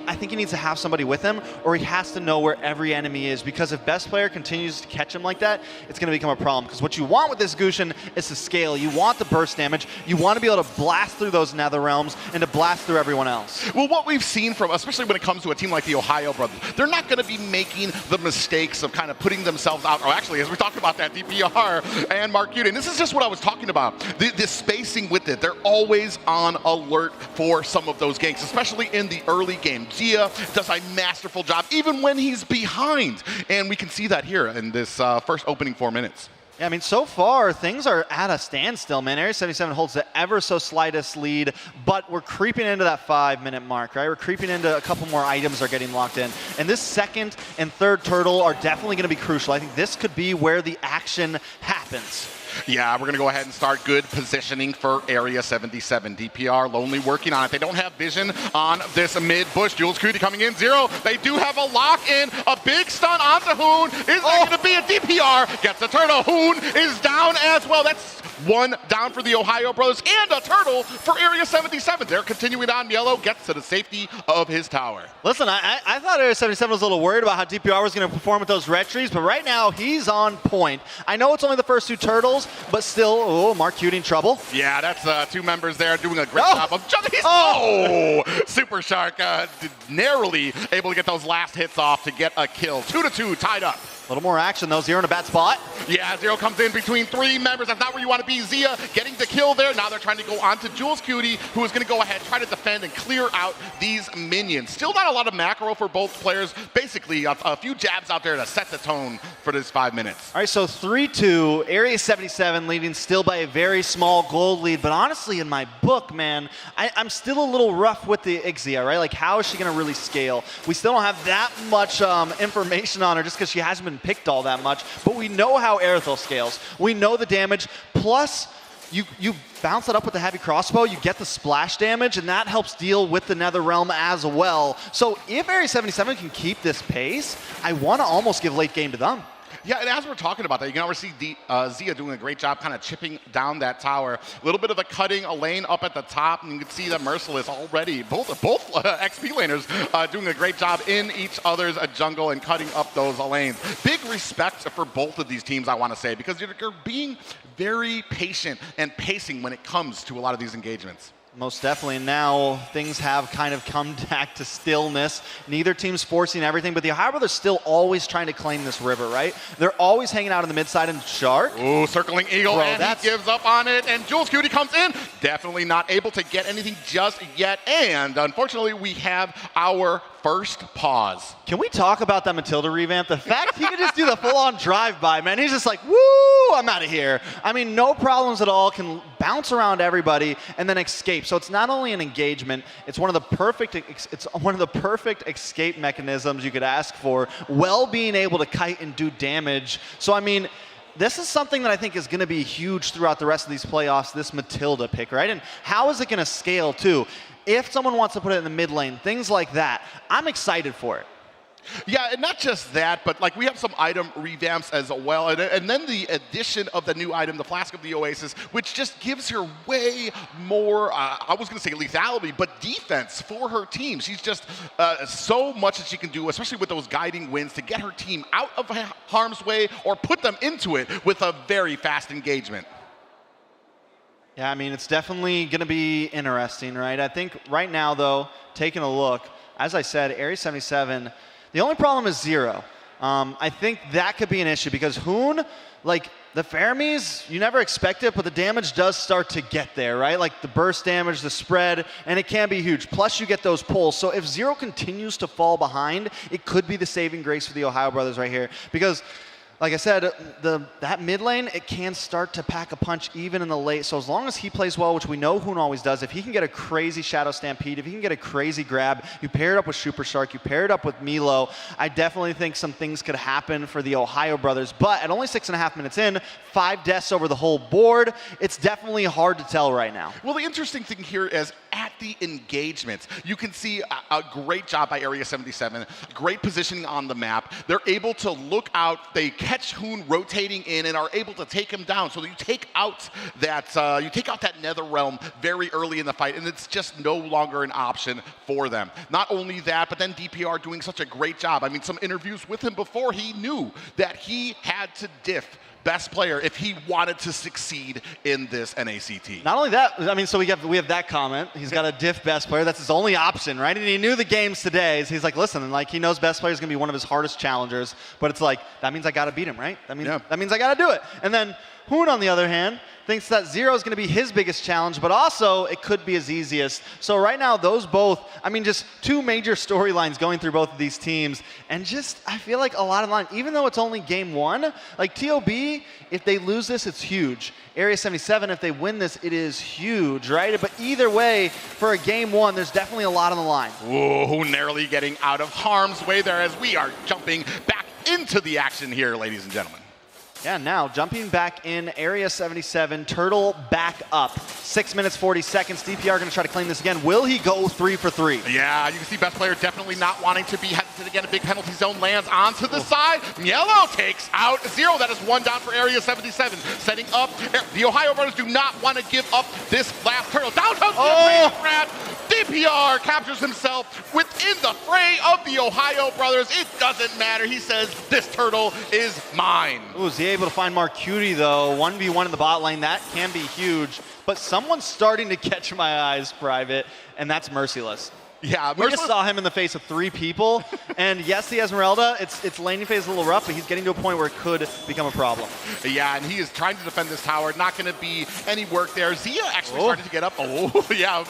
I think he needs to have somebody with him, or he has to know where every enemy is, because if best player continues to catch him like that, it's going to become a problem. Because what you want with this Gushin is to scale. You want the burst damage. You want to be able to blast through those nether realms and to blast through everyone else. Well, what we've seen from, especially when it comes to a team like the Ohio Brothers, they're not going to be making the mistakes of kind of putting themselves out. Or actually, as we talked about that, DPR and Mark Uden, this is just what I was talking about. The spacing with it, they're always on alert for some of those ganks, especially in the early game. Zia does a masterful job, even when he's behind. And we can see that here in this first opening 4 minutes. Yeah, I mean, so far, things are at a standstill, man. Area 77 holds the ever so slightest lead, but we're creeping into that 5-minute mark, right? We're creeping into a couple more items are getting locked in. And this second and third turtle are definitely going to be crucial. I think this could be where the action happens. Yeah, we're going to go ahead and start good positioning for Area 77. DPR lonely working on it. They don't have vision on this mid bush. Jules Cootie coming in, Zero. They do have a lock in. A big stun onto Hoon. Is there going to be a DPR? Gets a turtle. Hoon is down as well. That's one down for the Ohio Brothers and a turtle for Area 77. They're continuing on. Yellow gets to the safety of his tower. Listen, I thought Area 77 was a little worried about how DPR was going to perform with those red trees, but right now he's on point. I know it's only the first two turtles, but still, Mark Uden trouble. Yeah, that's two members there doing a great job of jumping. Super Shark narrowly able to get those last hits off to get a kill. 2-2 tied up. A little more action though. Zero in a bad spot. Yeah, Zero comes in between three members. That's not where you want to be. Zia getting the kill there. Now they're trying to go on to Jules Cootie, who is going to go ahead, try to defend and clear out these minions. Still not a lot of macro for both players. Basically, a few jabs out there to set the tone for this 5 minutes. All right, so 3-2. Area 77 leading still by a very small gold lead. But honestly, in my book, man, I'm still a little rough with the Ixia, right? Like, how is she going to really scale? We still don't have that much information on her just because she hasn't been picked all that much, but we know how Aerithal scales. We know the damage, plus you bounce it up with the heavy crossbow, you get the splash damage, and that helps deal with the Nether Realm as well. So if Area 77 can keep this pace, I want to almost give late game to them. Yeah, and as we're talking about that, you can already see Zia doing a great job kind of chipping down that tower. A little bit of the cutting, a lane up at the top, and you can see that Merciless already, both XP laners doing a great job in each other's jungle and cutting up those lanes. Big respect for both of these teams, I want to say, because you're being very patient and pacing when it comes to a lot of these engagements. Most definitely. Now things have kind of come back to stillness. Neither team's forcing everything, but the Ohio Brothers still always trying to claim this river, right? They're always hanging out on the mid side and Shark. Ooh, circling Eagle, and he gives up on it, and Jules Cootie comes in. Definitely not able to get anything just yet, and unfortunately we have our first pause. Can we talk about that Matilda revamp? The fact he could just do the full-on drive-by, man. He's just like, woo, I'm out of here. I mean, no problems at all, can bounce around everybody and then escape. So it's not only an engagement, it's one of the perfect escape mechanisms you could ask for, while being able to kite and do damage. So I mean, this is something that I think is going to be huge throughout the rest of these playoffs, this Matilda pick, right? And how is it going to scale too? If someone wants to put it in the mid lane, things like that, I'm excited for it. Yeah, and not just that, but like we have some item revamps as well, and then the addition of the new item, the Flask of the Oasis, which just gives her way more, I was going to say lethality, but defense for her team. She's just so much that she can do, especially with those guiding winds, to get her team out of harm's way or put them into it with a very fast engagement. Yeah, I mean, it's definitely going to be interesting, right? I think right now, though, taking a look, as I said, Area 77, the only problem is Zero. I think that could be an issue because Hoon, like the Fermis, you never expect it, but the damage does start to get there, right? Like the burst damage, the spread, and it can be huge. Plus you get those pulls. So if Zero continues to fall behind, it could be the saving grace for the Ohio Brothers right here. Because like I said, that mid lane, it can start to pack a punch even in the late. So as long as he plays well, which we know Hoon always does, if he can get a crazy Shadow Stampede, if he can get a crazy grab, you pair it up with Super Shark, you pair it up with Milo, I definitely think some things could happen for the Ohio Brothers. But at only 6.5 minutes in, 5 deaths over the whole board, it's definitely hard to tell right now. Well, the interesting thing here is at the engagements. You can see a great job by Area 77, great positioning on the map. They're able to look out, they catch Hoon rotating in and are able to take him down. So you take out that Nether Realm very early in the fight, and it's just no longer an option for them. Not only that, but then DPR doing such a great job. I mean, some interviews with him before, he knew that he had to diff best player if he wanted to succeed in this NACT. Not only that, I mean, so we have that comment. He's got a diff best player. That's his only option, right? And he knew the games today. So he's like, listen, like he knows best player is going to be one of his hardest challengers, but it's like, that means I got to beat him, right? That means I got to do it. And then Hoon, on the other hand, thinks that Zero is going to be his biggest challenge, but also it could be his easiest. So right now, those both, I mean, just two major storylines going through both of these teams, and just, I feel like a lot of line, even though it's only game one, like TOB, if they lose this, it's huge. Area 77, if they win this, it is huge, right? But either way, for a game one, there's definitely a lot on the line. Ooh, narrowly getting out of harm's way there as we are jumping back into the action here, ladies and gentlemen. Yeah, now jumping back in Area 77, Turtle back up. 6 minutes, 40 seconds. DPR going to try to claim this again. Will he go 3 for 3? Yeah, you can see best player definitely not wanting to be hesitant again. A big penalty zone lands onto the side. Yellow takes out Zero. That is one down for Area 77. Setting up. The Ohio Brothers do not want to give up this last Turtle. Downtown grab. DPR captures himself within the fray of the Ohio Brothers. It doesn't matter. He says, this Turtle is mine. Ooh, is he able to find Marcuti, though? 1v1 in the bot lane. That can be huge. But someone's starting to catch my eyes, Private, and that's Merciless. Yeah, we just saw him in the face of 3 people, and yes, the Esmeralda, its laning phase is a little rough, but he's getting to a point where it could become a problem. Yeah, and he is trying to defend this tower. Not going to be any work there. Zia actually started to get up. Oh, yeah,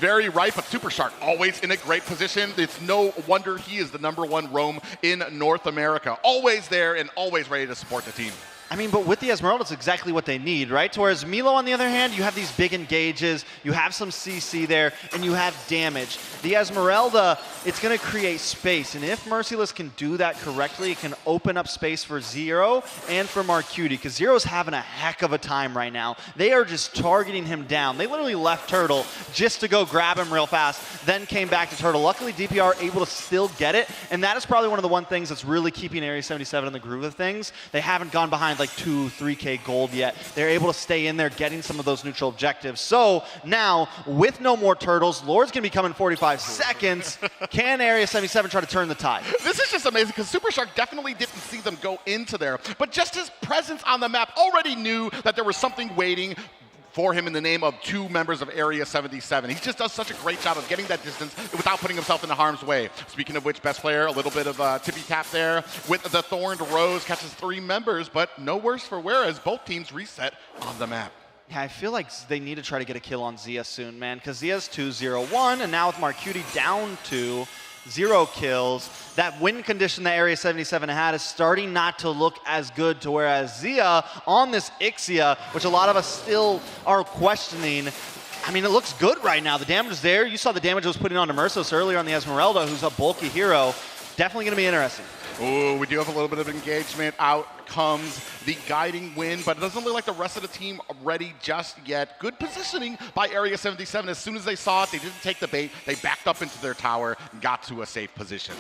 very right, but Super Shark always in a great position. It's no wonder he is the #1 roam in North America. Always there and always ready to support the team. I mean, but with the Esmeralda, it's exactly what they need, right? Whereas Milo, on the other hand, you have these big engages, you have some CC there, and you have damage. The Esmeralda, it's going to create space, and if Merciless can do that correctly, it can open up space for Zero and for Marcuti, because Zero's having a heck of a time right now. They are just targeting him down. They literally left Turtle just to go grab him real fast, then came back to Turtle. Luckily, DPR able to still get it, and that is probably one of the things that's really keeping Area 77 in the groove of things. They haven't gone behind like 2-3K gold yet. They're able to stay in there getting some of those neutral objectives. So now, with no more Turtles, Lord's going to be coming 45 seconds. Can Area 77 try to turn the tide? This is just amazing because Super Shark definitely didn't see them go into there, but just his presence on the map already knew that there was something waiting for him in the name of 2 members of Area 77. He just does such a great job of getting that distance without putting himself into harm's way. Speaking of which, best player, a little bit of tippy tap there with the Thorned Rose, catches 3 members, but no worse for wear as both teams reset on the map. Yeah, I feel like they need to try to get a kill on Zia soon, man, because Zia's 2-0-1, and now with Marcuti down to 0 kills, that win condition that Area 77 had is starting not to look as good, to whereas Zia on this Ixia, which a lot of us still are questioning, I mean, it looks good right now. The damage is there. You saw the damage it was putting on to Merciless earlier on the Esmeralda, who's a bulky hero. Definitely going to be interesting. Ooh, we do have a little bit of engagement. Out comes the guiding win, but it doesn't look like the rest of the team are ready just yet. Good positioning by Area 77. As soon as they saw it, they didn't take the bait. They backed up into their tower and got to a safe position.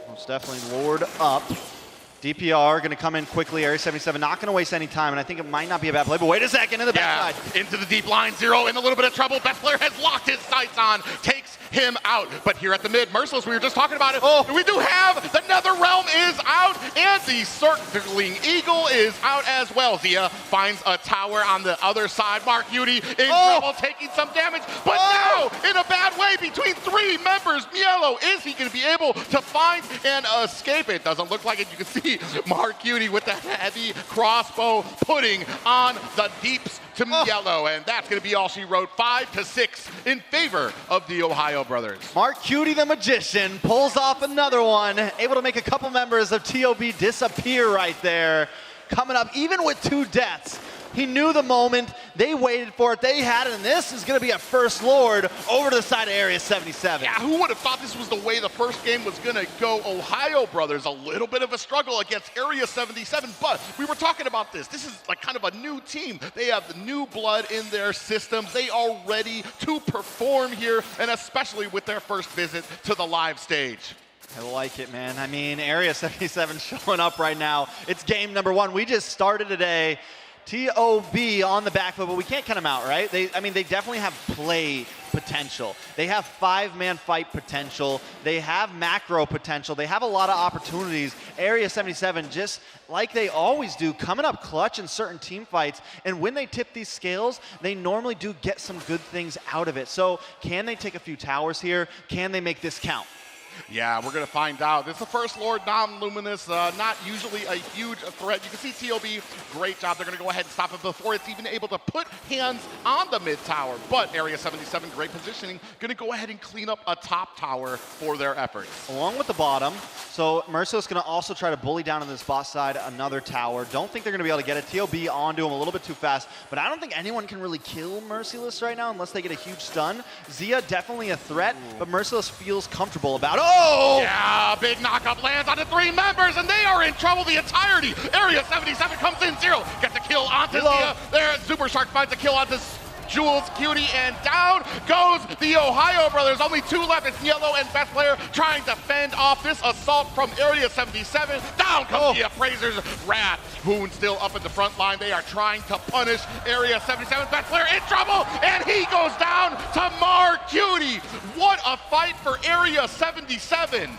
Most definitely Lord up. DPR going to come in quickly. Area 77 not going to waste any time, and I think it might not be a bad play, but wait a second, in the backside. Into the deep line, Zero in a little bit of trouble. Best player has locked his sights on, takes him out. But here at the mid, Merciless, we were just talking about it. Oh, we do have the Nether Realm is out, and the Circling Eagle is out as well. Zia finds a tower on the other side. Marcuti in trouble, taking some damage, but now in a bad way between 3 members. Mielo, is he going to be able to find and escape? It doesn't look like it. You can see Marcuti with the heavy crossbow putting on the deeps to Mielo, and that's going to be all she wrote. 5-6 in favor of the Ohio Brothers. Marcuti the Magician pulls off another one, able to make a couple members of TOB disappear right there. Coming up, even with 2 deaths, He knew the moment. They waited for it. They had it, and this is going to be a first Lord over to the side of Area 77. Yeah, who would have thought this was the way the first game was going to go? Ohio Brothers, a little bit of a struggle against Area 77, but we were talking about this. This is like kind of a new team. They have the new blood in their systems. They are ready to perform here, and especially with their first visit to the live stage. I like it, man. I mean, Area 77 showing up right now. It's game number 1. We just started today. TOB on the back foot, but we can't cut them out, right? They definitely have play potential. They have 5-man fight potential. They have macro potential. They have a lot of opportunities. Area 77, just like they always do, coming up clutch in certain team fights. And when they tip these scales, they normally do get some good things out of it. So can they take a few towers here? Can they make this count? Yeah, we're going to find out. This is the first Lord, non-luminous, not usually a huge threat. You can see TOB, great job. They're going to go ahead and stop it before it's even able to put hands on the mid tower. But Area 77, great positioning, going to go ahead and clean up a top tower for their efforts. Along with the bottom, so Merciless going to also try to bully down on this bot side another tower. Don't think they're going to be able to get it. TOB onto him a little bit too fast, but I don't think anyone can really kill Merciless right now unless they get a huge stun. Zia definitely a threat, but Merciless feels comfortable about it. Oh! Yeah, big knockup lands on the 3 members, and they are in trouble the entirety. Area 77 comes in, 0, gets a kill onto Zia. There, Super Shark finds a kill onto Jules, Cutie, and down goes the Ohio Brothers. Only 2 left. It's Yellow and Best Player trying to fend off this assault from Area 77. Down comes the Appraiser's Wrath. Hoon still up at the front line. They are trying to punish Area 77. Best Player in trouble, and he goes down to Mar Cutie. What a fight for Area 77.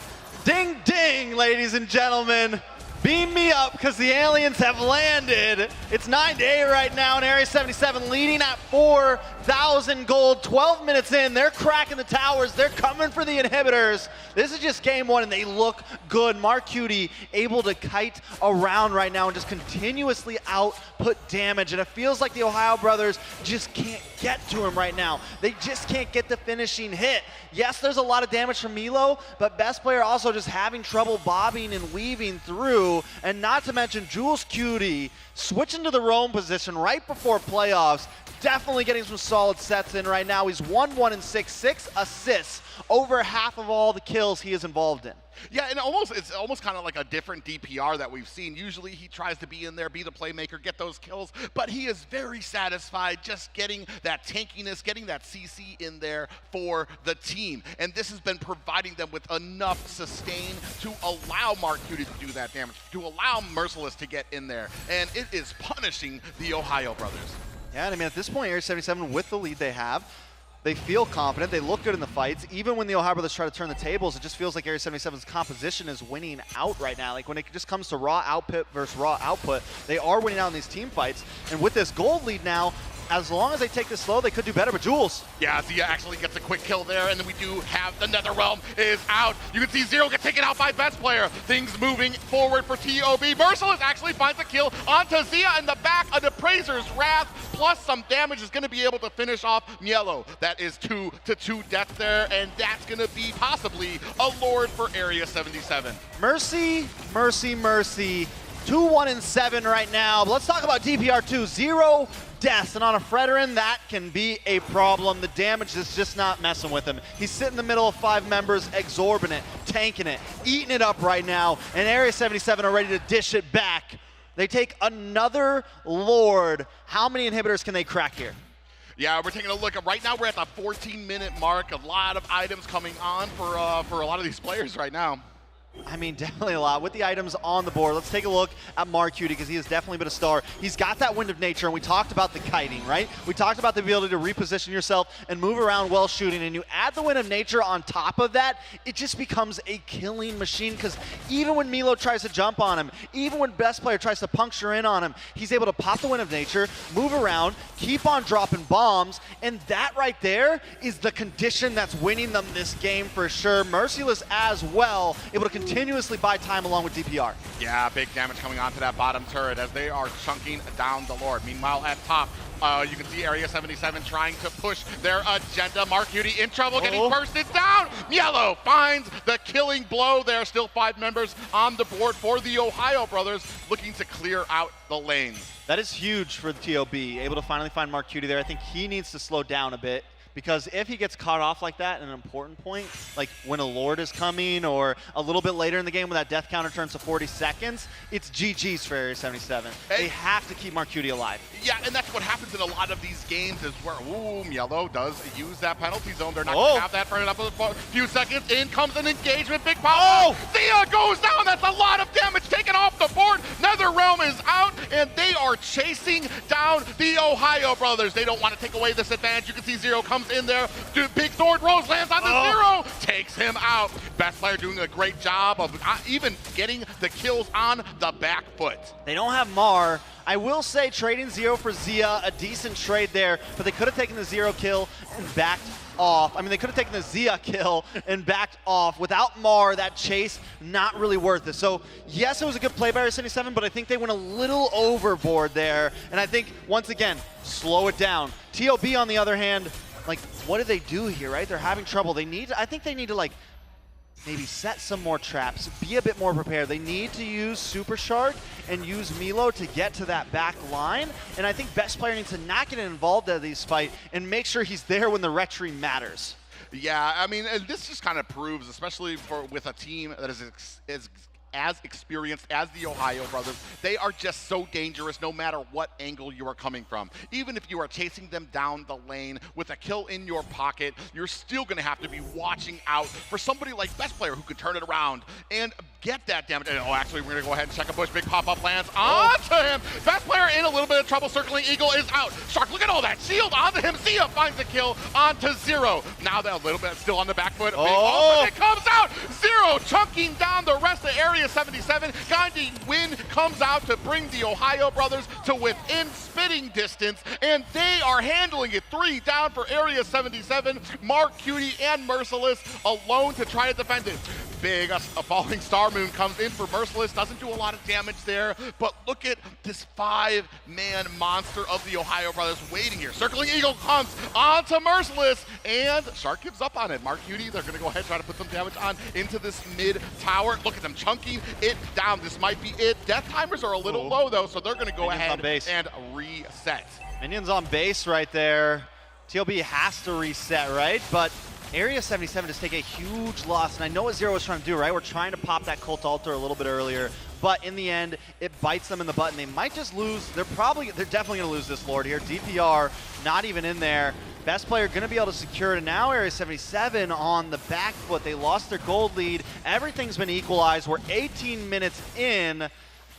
Ding, ding, ladies and gentlemen. Beam me up, because the aliens have landed. It's 9-8 right now, and Area 77 leading at 4,000 gold. 12 minutes in, they're cracking the towers. They're coming for the inhibitors. This is just game 1, and they look good. Mark Cutie able to kite around right now and just continuously output damage. And it feels like the Ohio Brothers just can't get to him right now. They just can't get the finishing hit. Yes, there's a lot of damage from Milo, but Best Player also just having trouble bobbing and weaving through. And not to mention Jules Cutie switching to the roam position right before playoffs. Definitely getting some solid sets in right now. He's 1-1 and 6 assists, over half of all the kills he is involved in. Yeah, and it's almost kind of like a different DPR that we've seen. Usually he tries to be in there, be the playmaker, get those kills, but he is very satisfied just getting that tankiness, getting that CC in there for the team. And this has been providing them with enough sustain to allow Mark Cutie to do that damage, to allow Merciless to get in there. And it is punishing the Ohio Brothers. Yeah, and I mean, at this point, Area 77, with the lead they have, they feel confident. They look good in the fights. Even when the Ohio Brothers try to turn the tables, it just feels like Area 77's composition is winning out right now. Like when it just comes to raw output versus raw output, they are winning out in these team fights. And with this gold lead now, as long as they take this slow, they could do better. But Jules. Yeah, Zia actually gets a quick kill there, and then we do have the Netherrealm is out. You can see Zero get taken out by Best Player. Things moving forward for TOB. Merciless actually finds a kill onto Zia in the back of the Appraiser's Wrath, plus some damage is going to be able to finish off Mielo. That is 2-2 death there, and that's going to be possibly a Lord for Area 77. Mercy, mercy, mercy. 2-1 and 7 right now. But let's talk about DPR2. 0 deaths, and on a Fredrin, that can be a problem. The damage is just not messing with him. He's sitting in the middle of 5 members, exorbitant, tanking it, eating it up right now, and Area 77 are ready to dish it back. They take another Lord. How many inhibitors can they crack here? Yeah, we're taking a look. Right now, we're at the 14-minute mark. A lot of items coming on for a lot of these players right now. I mean, definitely a lot. With the items on the board, let's take a look at Mark Cutie, because he has definitely been a star. He's got that Wind of Nature, and we talked about the kiting, right? We talked about the ability to reposition yourself and move around while shooting, and you add the Wind of Nature on top of that, it just becomes a killing machine, because even when Milo tries to jump on him, even when Best Player tries to puncture in on him, he's able to pop the Wind of Nature, move around, keep on dropping bombs, and that right there is the condition that's winning them this game for sure. Merciless as well, able to continuously buy time along with DPR. Yeah, big damage coming onto that bottom turret as they are chunking down the Lord. Meanwhile, at top, You can see Area 77 trying to push their agenda. Mark Cutie in trouble, getting bursted down. Yellow finds the killing blow. There are still 5 members on the board for the Ohio Brothers, looking to clear out the lanes. That is huge for the TOB, able to finally find Mark Cutie there. I think he needs to slow down a bit, because if he gets caught off like that at an important point, like when a Lord is coming or a little bit later in the game when that death counter turns to 40 seconds, it's GG's for Area 77. They have to keep Mark Cutie alive. Yeah, and that's what happens in a lot of these games is where, Yellow does use that penalty zone. They're not going to have that for a few seconds. In comes an engagement, big pop. Zia goes down. That's a lot of damage taken off the board. NetherRealm is out, and they are chasing down the Ohio Brothers. They don't want to take away this advantage. You can see Zero comes in there. Big sword rose, lands on the Zero, takes him out. Best player doing a great job of even getting the kills on the back foot. They don't have Mar. I will say trading Zero for Zia, a decent trade there, but they could have taken the Zero kill and backed off. I mean, they could have taken the Zia kill and backed off. Without Mar, that chase, not really worth it. So, yes, it was a good play by Area 77, but I think they went a little overboard there. And I think, once again, slow it down. TOB, on the other hand, like, what do they do here, right? They're having trouble. I think they need to, like, maybe set some more traps, be a bit more prepared. They need to use Super Shark and use Milo to get to that back line. And I think Best Player needs to not get involved in these fights and make sure he's there when the retry matters. Yeah, I mean, this just kind of proves, especially with a team that is as experienced as the Ohio Brothers, they are just so dangerous no matter what angle you are coming from. Even if you are chasing them down the lane with a kill in your pocket, you're still going to have to be watching out for somebody like Best Player who could turn it around and get that damage. And, actually, we're going to go ahead and check a bush. Big pop-up lands onto him. Best Player in a little bit of trouble. Circling Eagle is out. Shark, look at all that shield onto him. Zia finds the kill onto Zero. Now that a little bit still on the back foot. It comes out. Zero chunking down the rest of Area 77. Gandhi win comes out to bring the Ohio Brothers to within spitting distance, and they are handling it. 3 down for Area 77. Mark Cutie and Merciless alone to try to defend it. Big, a falling Star Moon comes in for Merciless. Doesn't do a lot of damage there, but look at this 5-man monster of the Ohio Brothers waiting here. Circling Eagle comes onto Merciless, and Shark gives up on it. Mark Cutie, they're going to go ahead and try to put some damage on into this mid tower. Look at them chunking it down. This might be it. Death timers are a little low, though, so they're going to go ahead and reset. Minions on base right there. TLB has to reset, right? But Area 77 just take a huge loss, and I know what Zero was trying to do, right? We're trying to pop that Cult Altar a little bit earlier, but in the end, it bites them in the butt, and they might just lose. They're definitely going to lose this Lord here. DPR not even in there. Best Player going to be able to secure it, and now Area 77 on the back foot. They lost their gold lead. Everything's been equalized. We're 18 minutes in.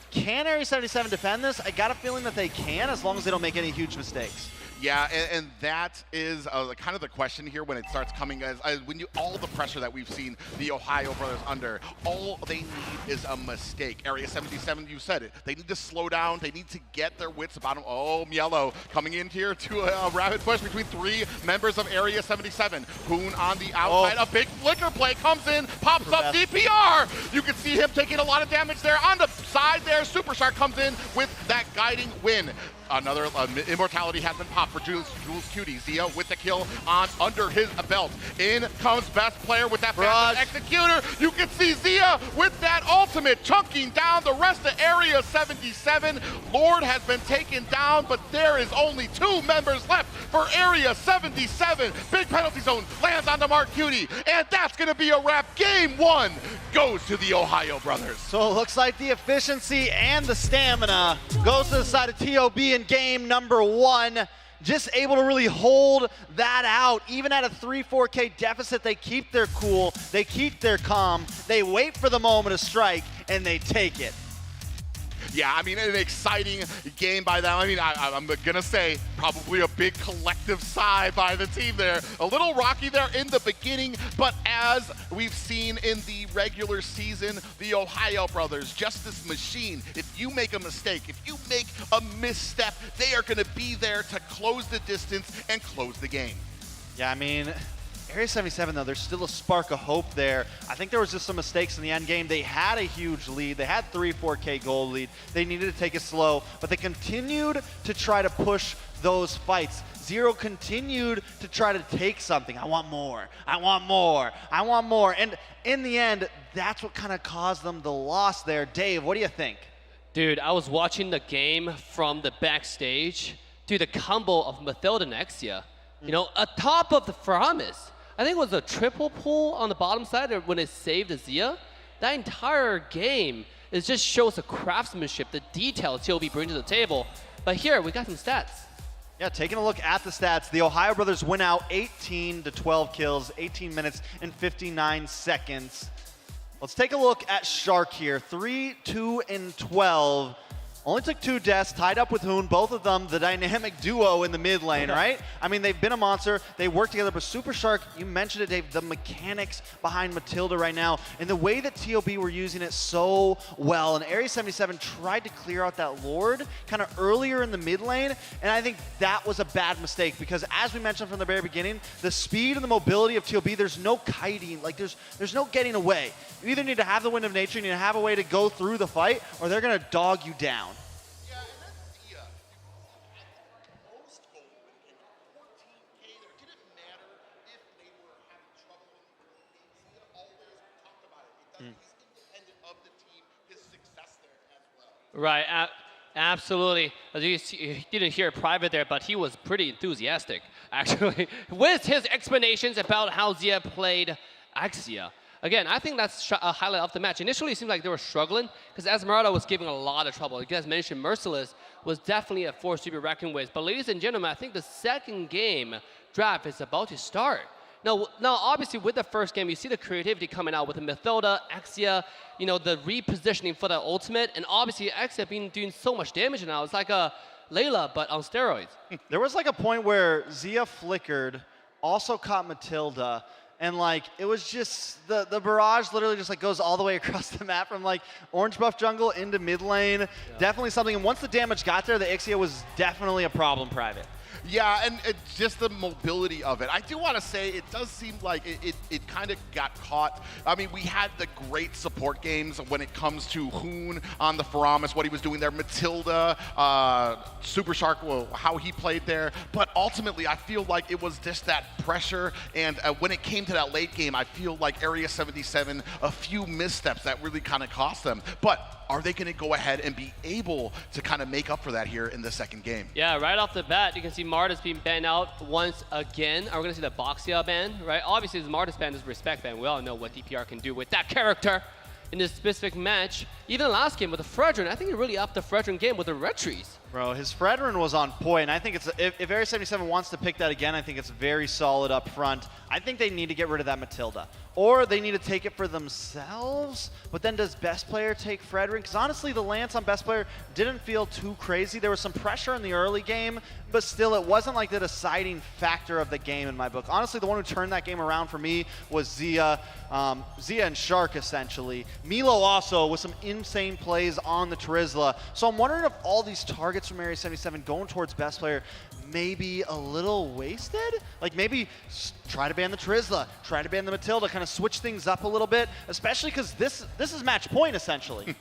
Can Area 77 defend this? I got a feeling that they can, as long as they don't make any huge mistakes. Yeah, and that is kind of the question here when it starts coming as when all the pressure that we've seen the Ohio Brothers under, all they need is a mistake. Area 77, you said it. They need to slow down. They need to get their wits about them. Oh, Mielo coming in here to a rapid push between 3 members of Area 77. Hoon on the outside. A big flicker play comes in, pops up DPR. You can see him taking a lot of damage there. On the side there, Super Shark comes in with that guiding win. Another immortality has been popped for Jules Cutie. Zia with the kill on under his belt. In comes Best Player with that fast executor. You can see Zia with that ultimate chunking down the rest of Area 77. Lord has been taken down, but there is only 2 members left for Area 77. Big penalty zone lands on the Mark Cutie, and that's going to be a wrap. Game 1 goes to the Ohio Brothers. So it looks like the efficiency and the stamina goes to the side of TOB in game number 1. Just able to really hold that out. Even at a 3-4K deficit, they keep their cool, they keep their calm, they wait for the moment to strike, and they take it. Yeah, I mean, an exciting game by them. I mean, I'm going to say probably a big collective sigh by the team there. A little rocky there in the beginning, but as we've seen in the regular season, the Ohio Brothers, just this machine. If you make a mistake, if you make a misstep, they are going to be there to close the distance and close the game. Yeah, I mean, Area 77, though, there's still a spark of hope there. I think there was just some mistakes in the end game. They had a huge lead. They had 3-4K gold lead. They needed to take it slow, but they continued to try to push those fights. Zero continued to try to take something. I want more. I want more. I want more. And in the end, that's what kind of caused them the loss there. Dave, what do you think? Dude, I was watching the game from the backstage. Dude, the combo of Mathilda and Exia, you know, atop of the Faramis. I think it was a triple pull on the bottom side when it saved Azia. That entire game, it just shows the craftsmanship, the details TLB brings to the table. But here, we got some stats. Yeah, taking a look at the stats, the Ohio Brothers win out 18 to 12 kills, 18 minutes and 59 seconds. Let's take a look at Shark here. 3, 2, and 12. Only took 2 deaths, tied up with Hoon, both of them the dynamic duo in the mid lane, right? I mean, they've been a monster. They work together, but Super Shark, you mentioned it, Dave, the mechanics behind Matilda right now, and the way that TLB were using it so well. And Area 77 tried to clear out that Lord kind of earlier in the mid lane, and I think that was a bad mistake because as we mentioned from the very beginning, the speed and the mobility of TLB, there's no kiting, like there's no getting away. You either need to have the Wind of Nature, you need to have a way to go through the fight, or they're gonna dog you down. Right, absolutely. As you see, you didn't hear private there, but he was pretty enthusiastic, actually, with his explanations about how Zia played Axia. Again, I think that's a highlight of the match. Initially, it seemed like they were struggling because Esmeralda was giving a lot of trouble. You guys mentioned Merciless was definitely a force to be reckoned with. But ladies and gentlemen, I think the second game draft is about to start. Now, obviously, with the first game, you see the creativity coming out with the Mathilda, Axia, you know, the repositioning for the ultimate, and obviously Axia been doing so much damage now. It's like a Layla, but on steroids. There was like a point where Zia flickered, also caught Matilda, and like it was just the barrage literally just like goes all the way across the map from like orange buff jungle into mid lane. Yeah. Definitely something. And once the damage got there, the Ixia was definitely a problem private. Yeah, and just the mobility of it. I do want to say it does seem like it kind of got caught. I mean, we had the great support games when it comes to Hoon on the Faramis, what he was doing there, Matilda, Super Shark, well, how he played there. But ultimately, I feel like it was just that pressure. And when it came to that late game, I feel like Area 77, a few missteps that really kind of cost them. But are they going to go ahead and be able to kind of make up for that here in the second game? Yeah, right off the bat, you can see Marta's being banned out once again. Are we going to see the Boxia ban, right? Obviously, the Marta's ban is respect ban. We all know what DPR can do with that character in this specific match. Even the last game with the Fredrin, I think he really upped the Fredrin game with the retries. Bro, his Fredrin was on point, and I think it's if Area 77 wants to pick that again, I think it's very solid up front. I think they need to get rid of that Matilda. Or they need to take it for themselves, but then does best player take Fredrin? Because honestly, the Lance on best player didn't feel too crazy. There was some pressure in the early game, but still it wasn't like the deciding factor of the game in my book. Honestly, the one who turned that game around for me was Zia. Zia and Shark, essentially. Milo also with some insane plays on the Trizla. So I'm wondering if all these targets from Area 77 going towards best player may be a little wasted? Like maybe try to ban the Trizla, try to ban the Matilda, kind of switch things up a little bit, especially because this is match point, essentially.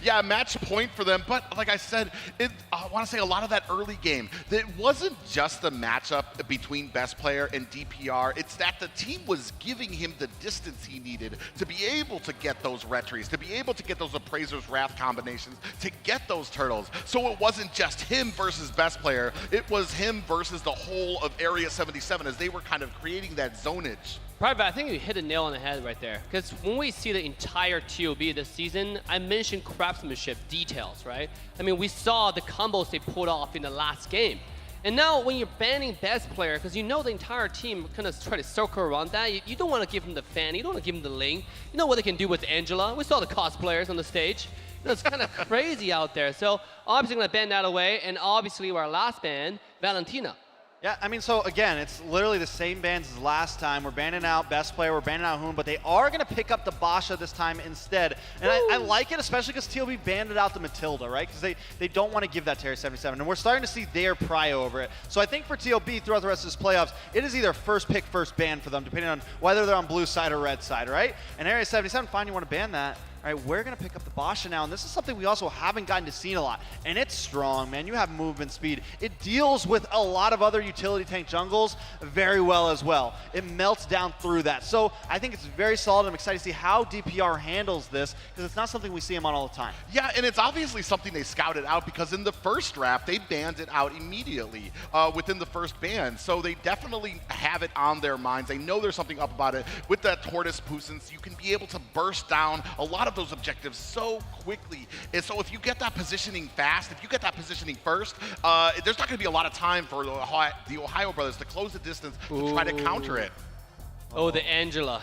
Yeah, match point for them, but like I said, I want to say a lot of that early game, it wasn't just the matchup between best player and DPR, it's that the team was giving him the distance he needed to be able to get those retries, to be able to get those Appraiser's Wrath combinations, to get those turtles. So it wasn't just him versus best player, it was him versus the whole of Area 77 as they were kind of creating that zonage. Private, I think you hit a nail on the head right there. Because when we see the entire TOB this season, I mentioned craftsmanship details, right? I mean, we saw the combos they pulled off in the last game. And now when you're banning best player, because you know the entire team kind of try to circle around that, you don't want to give him the fan, you don't want to give him the Ling. You know what they can do with Angela. We saw the cosplayers on the stage. You know, it's kind of crazy out there. So obviously going to ban that away. And obviously our last ban, Valentina. Yeah, I mean, so again, it's literally the same bans as last time. We're banning out best player, we're banning out Hoon, but they are going to pick up the Basha this time instead. And I like it, especially because TLB banded out the Matilda, right? Because they don't want to give that to Area 77. And we're starting to see their prio over it. So I think for TLB throughout the rest of this playoffs, it is either first pick, first ban for them, depending on whether they're on blue side or red side, right? And Area 77, fine, you want to ban that. All right, we're going to pick up the Basha now, and this is something we also haven't gotten to see a lot, and it's strong, man. You have movement speed. It deals with a lot of other utility tank jungles very well as well. It melts down through that. So I think it's very solid. I'm excited to see how DPR handles this, because it's not something we see him on all the time. Yeah, and it's obviously something they scouted out, because in the first draft, they banned it out immediately within the first ban. So they definitely have it on their minds. They know there's something up about it. With that Tortoise Puissance, you can be able to burst down a lot of those objectives so quickly. And so if you get that positioning fast, if you get that positioning first, there's not going to be a lot of time for the Ohio Brothers to close the distance to try to counter it. Oh, the Angela.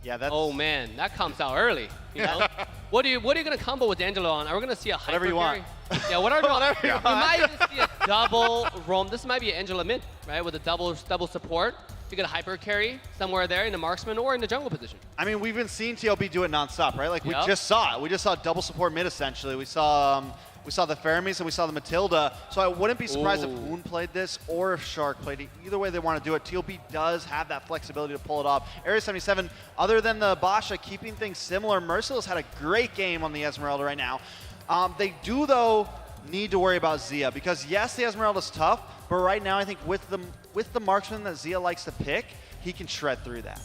Yeah, that's... Oh man, that comes out early. You know, what are you gonna combo with Angela on? Are we gonna see a hyper Whatever you want. Yeah, whatever you want. Whatever you We might even see a double roam. This might be an Angela mid, right, with a double support. You get a hyper carry somewhere there in the marksman or in the jungle position. I mean, we've been seeing TLB do it nonstop, right? Like we just saw it. We just saw double support mid essentially. We saw the Fermis and we saw the Matilda. So I wouldn't be surprised if Hoon played this or if Shark played it. Either way they want to do it, TLB does have that flexibility to pull it off. Area 77, other than the Basha, keeping things similar. Merciless had a great game on the Esmeralda right now. They do, though, need to worry about Zia, because yes, the Esmeralda's tough, but right now I think with the marksman that Zia likes to pick, he can shred through that.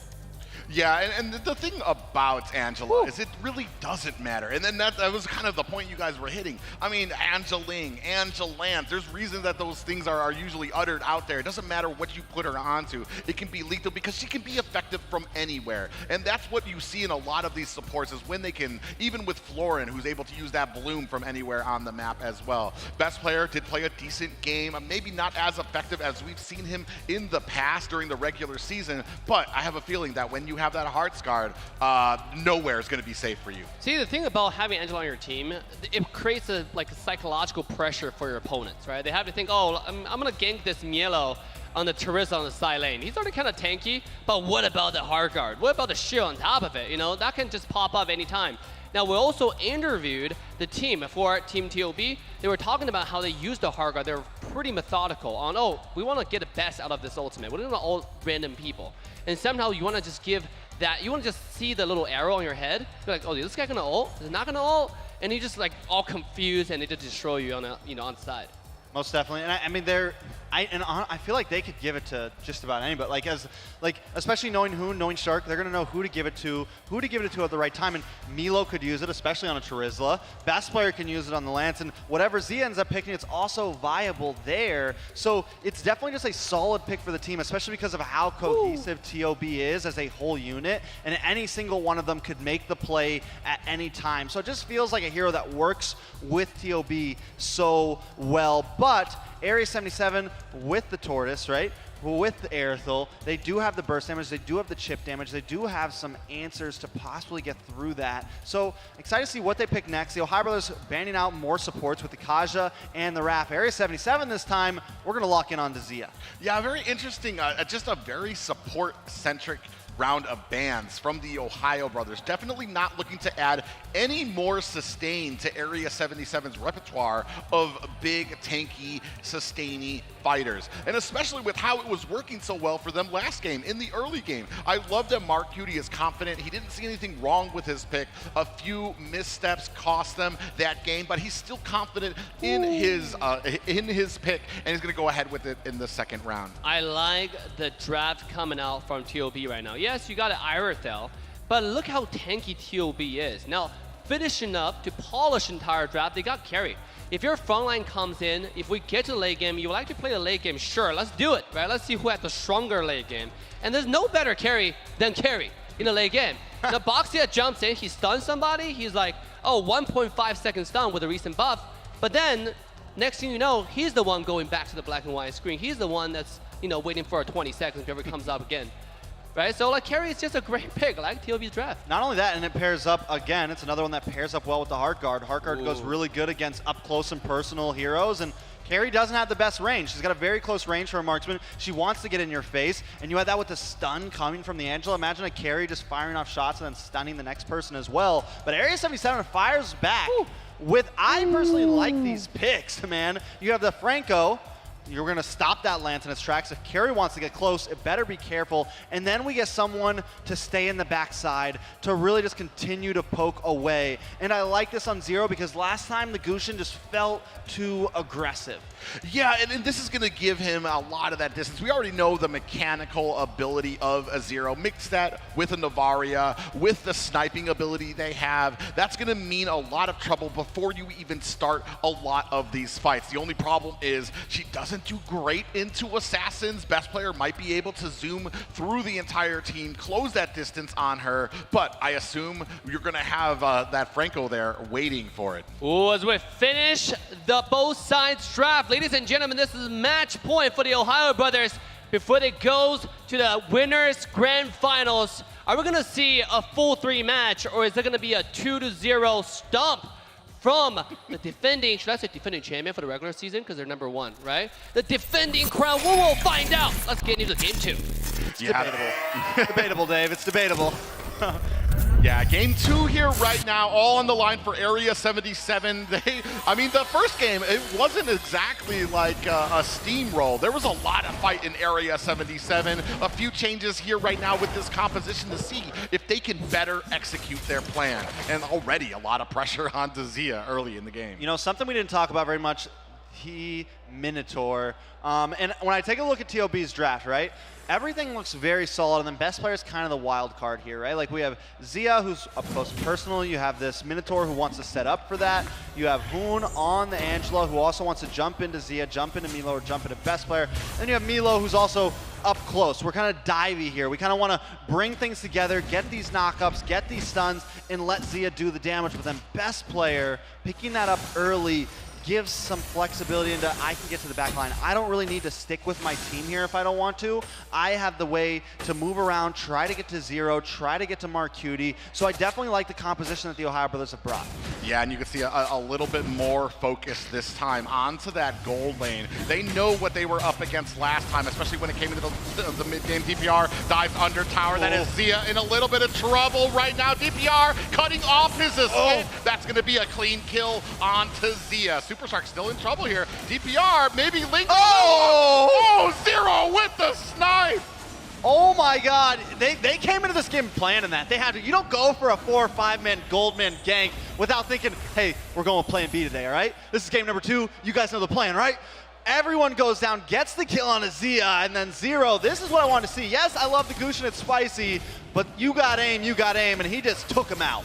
Yeah, and the thing about Angela is it really doesn't matter. And then that was kind of the point you guys were hitting. I mean, Angeling, Angelance, there's reasons that those things are usually uttered out there. It doesn't matter what you put her onto. It can be lethal because she can be effective from anywhere. And that's what you see in a lot of these supports is when they can, even with Florin, who's able to use that bloom from anywhere on the map as well. Best player did play a decent game, maybe not as effective as we've seen him in the past during the regular season, but I have a feeling that when you have that Hearts Guard, nowhere is going to be safe for you. See, the thing about having Angela on your team, it creates a psychological pressure for your opponents, right? They have to think, oh, I'm going to gank this Mielo on the Teresa on the side lane. He's already kind of tanky, but what about the Heart Guard? What about the shield on top of it? You know, that can just pop up anytime. Now, we also interviewed the team for Team TOB. They were talking about how they use the Heart Guard. They're pretty methodical on, oh, we want to get the best out of this ultimate. We don't want to ult random people. And somehow you want to just give that, you want to just see the little arrow on your head. You're like, oh, is this guy going to ult? Is he not going to ult? And you just like all confused and they just destroy you on the side. Most definitely, and I mean I feel like they could give it to just about anybody. Especially knowing Hoon, knowing Shark, they're gonna know who to give it to at the right time. And Milo could use it, especially on a Charizla. Best player can use it on the Lance, and whatever Zia ends up picking, it's also viable there. So it's definitely just a solid pick for the team, especially because of how cohesive TOB is as a whole unit, and any single one of them could make the play at any time. So it just feels like a hero that works with TOB so well. But Area 77 with the Tortoise, right? With the Aerithal, they do have the burst damage, they do have the chip damage, they do have some answers to possibly get through that. So excited to see what they pick next. The Ohio Brothers banding out more supports with the Kaja and the Raph. Area 77 this time, we're going to lock in on Zia. Yeah, very interesting. Just a very support-centric round of bans from the Ohio Brothers. Definitely not looking to add any more sustain to Area 77's repertoire of big, tanky, sustainy fighters. And especially with how it was working so well for them last game, in the early game. I love that Mark Cutie is confident. He didn't see anything wrong with his pick. A few missteps cost them that game, but he's still confident in his pick, and he's going to go ahead with it in the second round. I like the draft coming out from TOB right now. Yes, you got an Irothel, but look how tanky TOB is. Now, finishing up to polish the entire draft, they got carry. If your front line comes in, if we get to the late game, you would like to play the late game, sure, let's do it, right? Let's see who has the stronger late game. And there's no better carry than carry in the late game. The Boxia jumps in, he stuns somebody, he's like, oh, 1.5 second stun with a recent buff, but then, next thing you know, he's the one going back to the black and white screen. He's the one that's, waiting for 20 seconds if it comes up again. Right, so carry is just a great pick, like TOB's draft. Not only that, and it pairs up, again, it's another one that pairs up well with the Heart Guard. Heart Guard goes really good against up close and personal heroes, and Carrie doesn't have the best range. She's got a very close range for a marksman. She wants to get in your face, and you had that with the stun coming from the Angela. Imagine a Carrie just firing off shots and then stunning the next person as well. But Area 77 fires back with, I personally like these picks, man. You have the Franco, You're going to stop that lance in its tracks. If Carry wants to get close, it better be careful. And then we get someone to stay in the backside to really just continue to poke away. And I like this on Zero because last time the Gushin just felt too aggressive. Yeah, and this is going to give him a lot of that distance. We already know the mechanical ability of a Zero. Mix that with a Navaria, with the sniping ability they have. That's going to mean a lot of trouble before you even start a lot of these fights. The only problem is she doesn't do great into assassins. Best player might be able to zoom through the entire team, close that distance on her, but I assume you're going to have that Franco there waiting for it. Ooh, as we finish the both sides draft, ladies and gentlemen, this is match point for the Ohio Brothers before it goes to the winners grand finals. Are we going to see a full 3 match, or is it going to be a 2-0 stomp from the defending, should I say defending champion for the regular season? Because they're #1, right? The defending crown, we will find out. Let's get into game 2. It's debatable. Debatable, Dave. It's debatable. Yeah, game 2 here right now, all on the line for Area 77. I mean, the first game, it wasn't exactly like a steamroll. There was a lot of fight in Area 77. A few changes here right now with this composition to see if they can better execute their plan. And already a lot of pressure onto Zia early in the game. You know, something we didn't talk about very much, Minotaur. And when I take a look at TOB's draft, right? Everything looks very solid, and then best player is kind of the wild card here, right? Like we have Zia, who's up close and personal. You have this Minotaur who wants to set up for that. You have Hoon on the Angela, who also wants to jump into Zia, jump into Milo, or jump into best player. Then you have Milo, who's also up close. We're kind of divey here. We kind of want to bring things together, get these knockups, get these stuns, and let Zia do the damage. But then best player, picking that up early, gives some flexibility into I can get to the back line. I don't really need to stick with my team here if I don't want to. I have the way to move around, try to get to Zero, try to get to Mark Cutie. So I definitely like the composition that the Ohio Brothers have brought. Yeah, and you can see a little bit more focus this time onto that gold lane. They know what they were up against last time, especially when it came into the mid-game. DPR dives under tower. That is Zia in a little bit of trouble right now. DPR cutting off his escape. That's going to be a clean kill onto Zia. Supershark still in trouble here. DPR maybe linked. Zero with the snipe. Oh my God, they came into this game planning that. They had to, you don't go for a 4 or 5 man Goldman gank without thinking, hey, we're going with plan B today, all right? This is game number 2. You guys know the plan, right? Everyone goes down, gets the kill on a Zia, and then Zero. This is what I want to see. Yes, I love the Gushin, it's spicy, but you got aim, and he just took him out.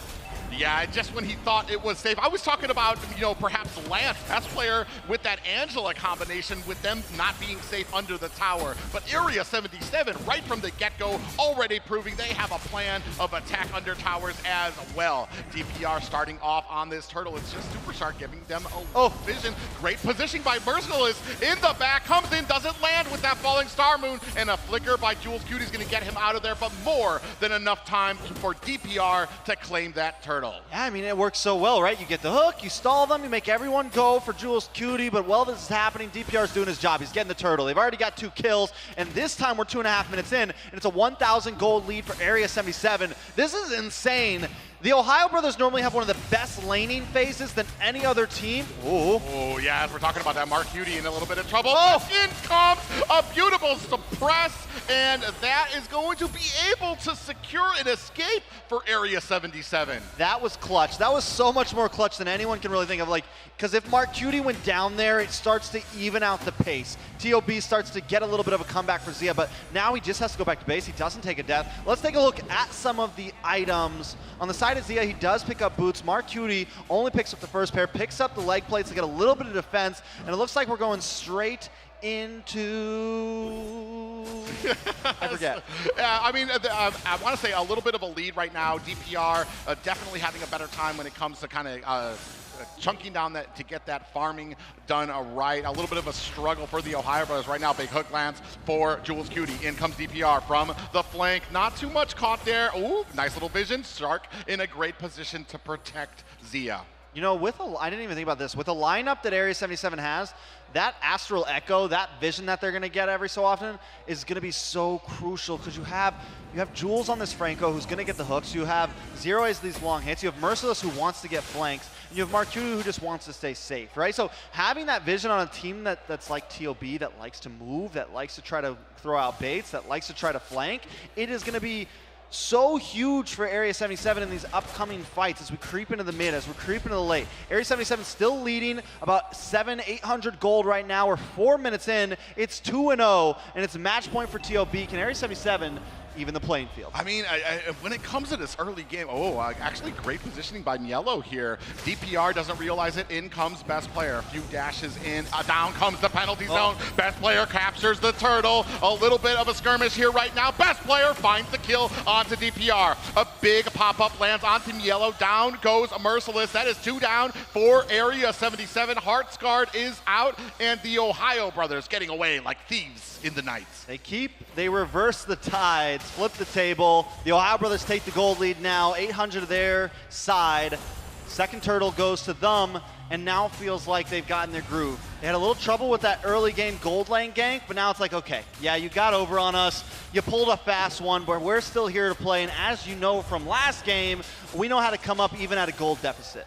Yeah, just when he thought it was safe. I was talking about, you know, perhaps Lance, best player with that Angela combination, with them not being safe under the tower. But Area 77, right from the get-go, already proving they have a plan of attack under towers as well. DPR starting off on this turtle. It's just Supershark giving them a vision. Great positioning by Merciless in the back. Comes in, doesn't land with that falling Star Moon. And a flicker by Jules Cutie is going to get him out of there, but more than enough time for DPR to claim that turtle. Yeah, I mean, it works so well, right? You get the hook, you stall them, you make everyone go for Jules Cutie, but while this is happening, DPR's doing his job. He's getting the turtle. They've already got 2 kills, and this time we're 2.5 minutes in, and it's a 1,000 gold lead for Area 77. This is insane. The Ohio Brothers normally have one of the best laning phases than any other team. Oh, yeah, as we're talking about that, Mark Cutie in a little bit of trouble. In comes a beautiful suppress, and that is going to be able to secure an escape for Area 77. That was clutch. That was so much more clutch than anyone can really think of. Like, because if Mark Cutie went down there, it starts to even out the pace. TOB starts to get a little bit of a comeback for Zia, but now he just has to go back to base. He doesn't take a death. Let's take a look at some of the items. On the side of Zia, he does pick up boots. Mark Cutie only picks up the first pair, picks up the leg plates to get a little bit of defense, and it looks like we're going straight into... I forget. Yeah, I mean, I want to say a little bit of a lead right now. DPR definitely having a better time when it comes to kind of chunking down that to get that farming done right. A little bit of a struggle for the Ohio Brothers right now. Big hook lance for Jules Cutie. In comes DPR from the flank. Not too much caught there. Ooh, nice little vision. Shark in a great position to protect Zia. You know, I didn't even think about this. With the lineup that Area 77 has, that Astral Echo, that vision that they're going to get every so often is going to be so crucial because you have Jules on this Franco who's going to get the hooks. You have Zero as these long hits. You have Merciless who wants to get flanks. And you have Marcuti who just wants to stay safe, right? So having that vision on a team that's like TOB, that likes to move, that likes to try to throw out baits, that likes to try to flank, it is going to be so huge for Area 77 in these upcoming fights as we creep into the mid, as we creep into the late. Area 77 still leading about 800 gold right now. We're 4 minutes in. It's 2-0, and it's a match point for TOB. Can Area 77 even the playing field? I mean, when it comes to this early game, actually great positioning by Niello here. DPR doesn't realize it. In comes best player. A few dashes in. Down comes the penalty zone. Best player captures the turtle. A little bit of a skirmish here right now. Best player finds the kill onto DPR. A big pop-up lands onto Niello. Down goes Merciless. That is 2 down for Area 77. Heartsguard is out, and the TheOhioBrothers getting away like thieves in the night. They reverse the tide. Flip the table. The TheOhioBrothers take the gold lead now, 800 to their side. Second turtle goes to them, and now feels like they've gotten their groove. They had a little trouble with that early game gold lane gank, but now it's like, okay, yeah, you got over on us. You pulled a fast one, but we're still here to play, and as you know from last game, we know how to come up even at a gold deficit.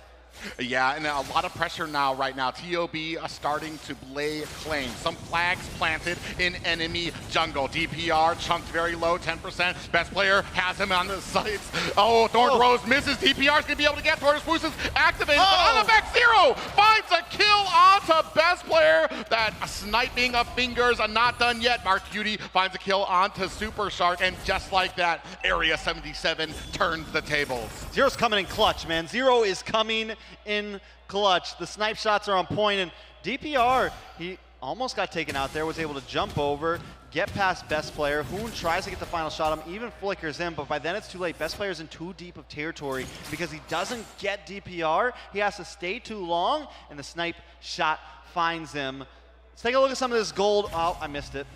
Yeah, and a lot of pressure now right now. TOB starting to lay claim. Some flags planted in enemy jungle. DPR chunked very low, 10%. Best player has him on the sights. Oh, Thorn Rose misses. DPR's gonna be able to get Tortoise Boosters activated. But on the back, Zero finds a kill onto best player. That sniping of fingers are not done yet. Marcuti finds a kill onto Super Shark, and just like that, Area 77 turns the tables. Zero's coming in clutch, man. Zero is coming in clutch. The snipe shots are on point, and DPR, he almost got taken out there, was able to jump over, get past best player. Hoon tries to get the final shot on him, even flickers in, but by then it's too late. Best player's in too deep of territory because he doesn't get DPR. He has to stay too long, and the snipe shot finds him. Let's take a look at some of this gold. Oh, I missed it.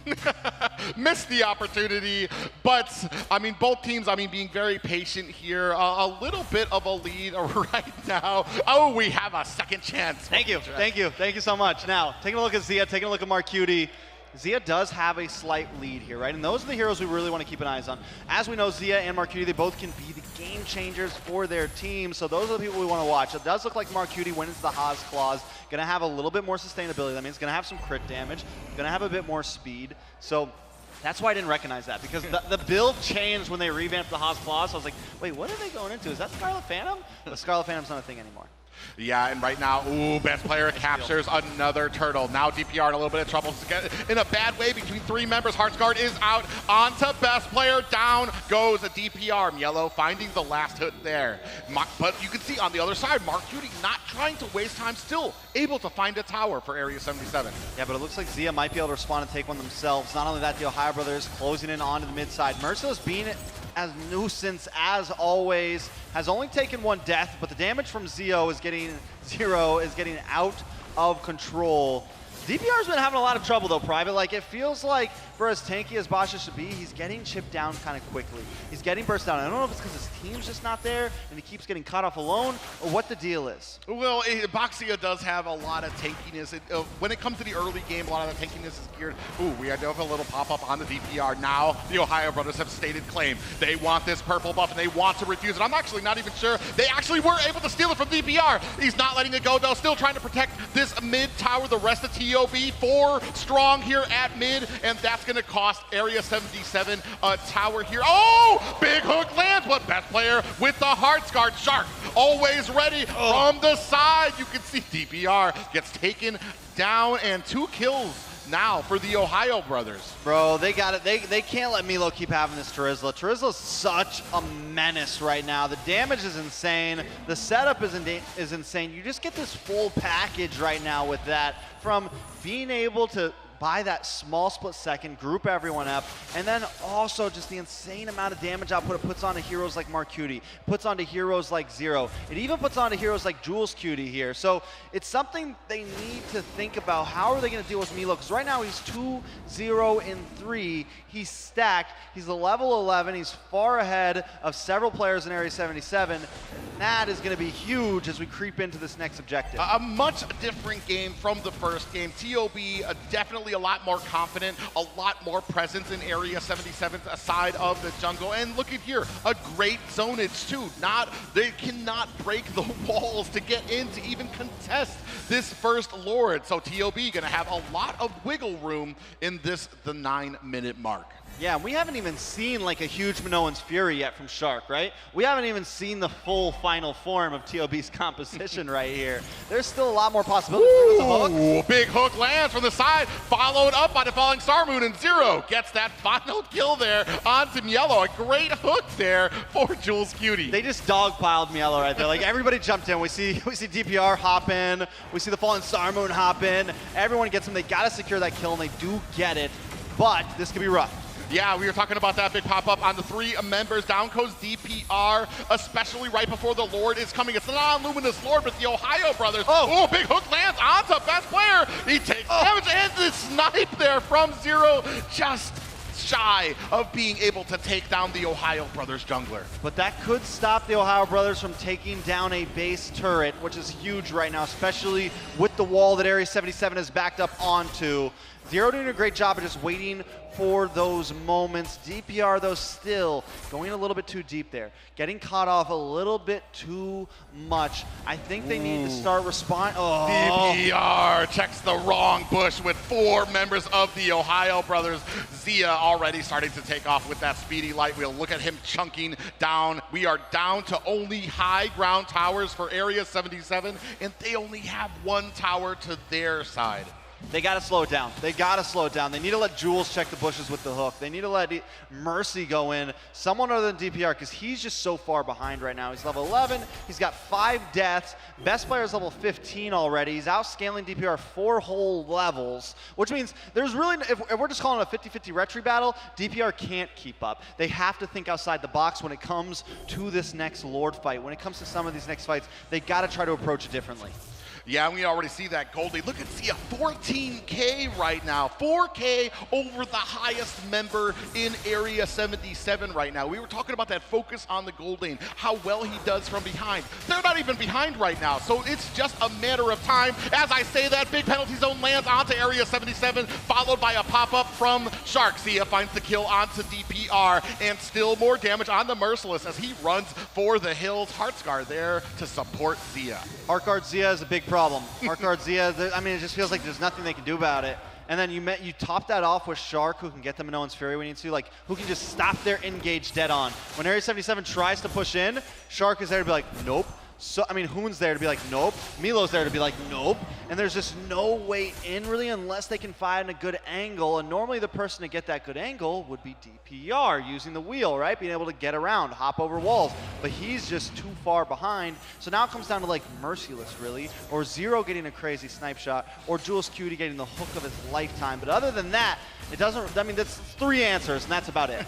Missed the opportunity, but I mean, both teams, being very patient here. A little bit of a lead right now. Oh, we have a second chance. Thank you so much. Now, taking a look at Zia, taking a look at Marcuti. Zia does have a slight lead here, right? And those are the heroes we really want to keep an eye on. As we know, Zia and Marcuti, they both can be the game changers for their team, so those are the people we want to watch. It does look like Marcuti went into the Haas Claws, going to have a little bit more sustainability. That means going to have some crit damage, going to have a bit more speed. So that's why I didn't recognize that, because the build changed when they revamped the Haas Claws. So I was like, wait, what are they going into? Is that Scarlet Phantom? The Scarlet Phantom's not a thing anymore. Yeah, and right now, best player captures another turtle. Now DPR in a little bit of trouble. In a bad way between 3 members. Heartsguard is out onto best player. Down goes a DPR. Yellow finding the last hit there. But you can see on the other side, Marcuti not trying to waste time, still able to find a tower for Area 77. Yeah, but it looks like Zia might be able to respond and take one themselves. Not only that, the TheOhioBrothers closing in onto the mid side. Merciless being as nuisance as always, has only taken 1 death, but the damage from Zero is getting out of control. DPR's been having a lot of trouble though, Private. Like, it feels like for as tanky as Basha should be, he's getting chipped down kind of quickly. He's getting burst down. I don't know if it's because his team's just not there and he keeps getting caught off alone, or what the deal is. Well, Boxia does have a lot of tankiness. When it comes to the early game, a lot of the tankiness is geared. We had to have a little pop-up on the DPR. Now, the TheOhioBrothers have stated claim. They want this purple buff and they want to refuse it. I'm actually not even sure. They actually were able to steal it from DPR. He's not letting it go though, still trying to protect this mid tower. The rest of TOB, 4 strong here at mid, and that's gonna cost Area 77 a tower here. Oh, big hook lands, but best player with the Heartsguard. Shark always ready from the side. You can see DPR gets taken down, and 2 kills now for the TheOhioBrothers. Bro, they got it. They can't let Milo keep having this Terizla. Terizla's such a menace right now. The damage is insane. The setup is insane. You just get this full package right now with that, from being able to buy that small split second, group everyone up, and then also just the insane amount of damage output it puts onto heroes like Marcuti, puts onto heroes like Zero. It even puts onto heroes like Jules Cutie here. So it's something they need to think about. How are they going to deal with Milo? Because right now he's 2-0-3. He's stacked. He's a level 11. He's far ahead of several players in Area 77. that is going to be huge as we creep into this next objective. A much different game from the first game. TOB definitely a lot more confident, a lot more presence in Area 77 aside of the jungle. And look at here, a great zonage too. They cannot break the walls to get in to even contest this first Lord. So TOB gonna have a lot of wiggle room in the 9-minute mark. Yeah, we haven't even seen like a huge Minoan's Fury yet from Shark, right? We haven't even seen the full final form of TOB's composition right here. There's still a lot more possibilities. Ooh, big hook lands from the side, followed up by the Falling Star Moon, and Zero gets that final kill there onto Mielo. A great hook there for Jules Cutie. They just dogpiled Mielo right there. Like everybody jumped in. We see DPR hop in. We see the Fallen Star Moon hop in. Everyone gets them. They gotta secure that kill, and they do get it. But this could be rough. Yeah, we were talking about that big pop-up on the 3 members. Down goes DPR, especially right before the Lord is coming. It's not a Luminous Lord, but the Ohio Brothers. Oh, big hook lands onto best player. He takes damage and the snipe there from Zero, just shy of being able to take down the Ohio Brothers jungler. But that could stop the Ohio Brothers from taking down a base turret, which is huge right now, especially with the wall that Area 77 is backed up onto. Zero doing a great job of just waiting for those moments. DPR, though, still going a little bit too deep there. Getting caught off a little bit too much. I think they need to start responding. Oh. DPR checks the wrong bush with 4 members of the Ohio Brothers. Zia already starting to take off with that speedy light wheel. Look at him chunking down. We are down to only high ground towers for Area 77, and they only have 1 tower to their side. They got to slow it down. They got to slow it down. They need to let Jules check the bushes with the hook. They need to let Mercy go in. Someone other than DPR, because he's just so far behind right now. He's level 11. He's got 5 deaths. Best player is level 15 already. He's outscaling DPR 4 whole levels, which means there's really, if we're just calling it a 50-50 retry battle, DPR can't keep up. They have to think outside the box when it comes to this next Lord fight. When it comes to some of these next fights, they got to try to approach it differently. Yeah, we already see that Goldie. Look at Zia, 14K right now. 4K over the highest member in Area 77 right now. We were talking about that focus on the gold lane, how well he does from behind. They're not even behind right now, so it's just a matter of time. As I say that, big penalty zone lands onto Area 77, followed by a pop-up from Shark. Zia finds the kill onto DPR, and still more damage on the Merciless as he runs for the hills. Heartsguard there to support Zia. Heartguard Zia is a big problem. Heartguard Zia, I mean, it just feels like there's nothing they can do about it. And then you top that off with Shark, who can get them Minoan's Fury when he needs to, like, who can just stop their engage dead on. When Area 77 tries to push in, Shark is there to be like, nope. So, I mean, Hoon's there to be like, nope. Milo's there to be like, nope. And there's just no way in, really, unless they can find a good angle. And normally the person to get that good angle would be DPR, using the wheel, right? Being able to get around, hop over walls. But he's just too far behind. So now it comes down to, like, Merciless, really, or Zero getting a crazy snipe shot, or Jules Cutie getting the hook of his lifetime. But other than that, it doesn't, I mean, that's 3 answers, and that's about it.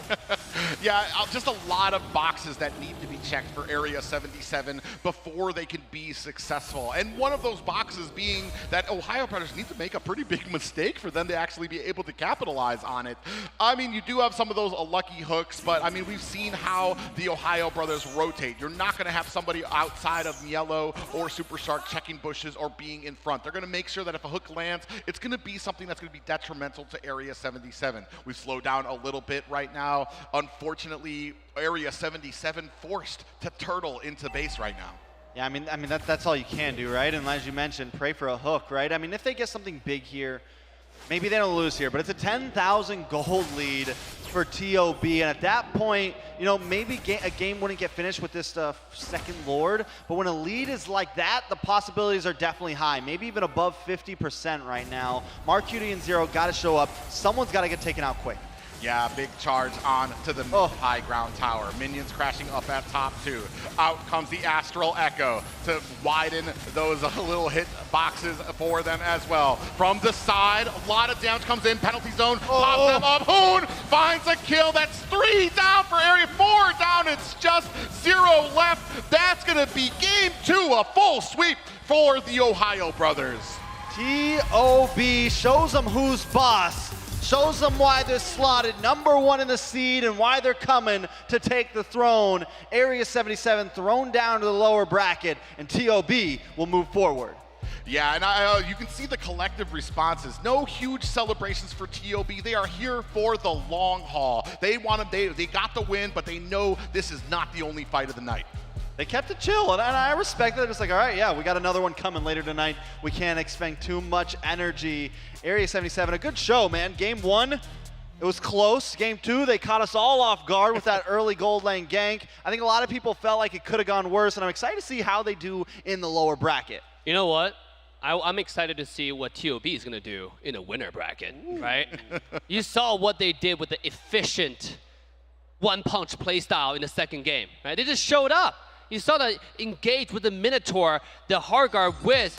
Yeah, just a lot of boxes that need to be checked for Area 77 before they can be successful. And one of those boxes being that Ohio Brothers need to make a pretty big mistake for them to actually be able to capitalize on it. I mean, you do have some of those lucky hooks, but I mean, we've seen how the Ohio Brothers rotate. You're not going to have somebody outside of Mielo or Super Shark checking bushes or being in front. They're going to make sure that if a hook lands, it's going to be something that's going to be detrimental to Area 77. We've slowed down a little bit right now. Unfortunately, Area 77 forced to turtle into base right now. Yeah, I mean that's all you can do, right? And as you mentioned, pray for a hook, right? I mean, if they get something big here, maybe they don't lose here, but it's a 10,000 gold lead for TOB, and at that point, you know, maybe a game wouldn't get finished with this second Lord, but when a lead is like that, the possibilities are definitely high, maybe even above 50% right now. Mark Cutie and Zero got to show up. Someone's got to get taken out quick. Yeah, big charge on to the high ground tower. Minions crashing up at top too. Out comes the Astral Echo to widen those little hit boxes for them as well. From the side, a lot of damage comes in. Penalty zone, pops them up. Hoon finds a kill. That's 3 down for Area, 4 down. It's just 0 left. That's gonna be game 2, a full sweep for the Ohio Brothers. TOB shows them who's boss. shows them why they're slotted #1 in the seed and why they're coming to take the throne. Area 77 thrown down to the lower bracket, and TOB will move forward. Yeah, and you can see the collective responses. No huge celebrations for TOB. They are here for the long haul. They want them. They got the win, but they know this is not the only fight of the night. They kept it chill, and I respect that. It's like, all right, yeah, we got another one coming later tonight. We can't expect too much energy. Area 77, a good show, man. Game 1, it was close. Game 2, they caught us all off guard with that early gold lane gank. I think a lot of people felt like it could have gone worse, and I'm excited to see how they do in the lower bracket. You know what? I'm excited to see what TOB is going to do in the winner bracket, right? You saw what they did with the efficient one-punch playstyle in the second game, right? They just showed up. You saw the engage with the Minotaur, the hard guard with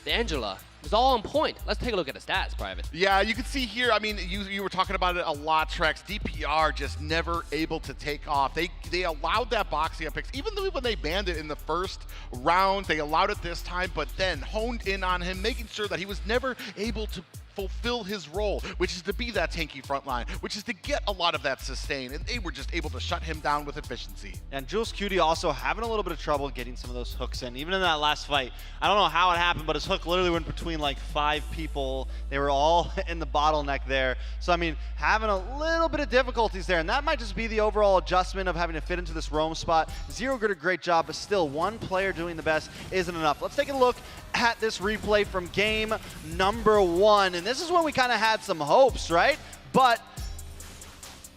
the Angela. It was all on point. Let's take a look at the stats, Private. Yeah, you can see here, I mean, you were talking about it a lot, Trex. DPR just never able to take off. They allowed that boxing up picks. Even though when they banned it in the first round, they allowed it this time, but then honed in on him, making sure that he was never able to fulfill his role, which is to be that tanky front line, which is to get a lot of that sustain, and they were just able to shut him down with efficiency. And Jules Cutie also having a little bit of trouble getting some of those hooks in, even in that last fight. I don't know how it happened, but his hook literally went between like 5 people. They were all in the bottleneck there. So, I mean, having a little bit of difficulties there, and that might just be the overall adjustment of having to fit into this roam spot. Zero did a great job, but still, one player doing the best isn't enough. Let's take a look at this replay from game #1, and this is when we kind of had some hopes, right? But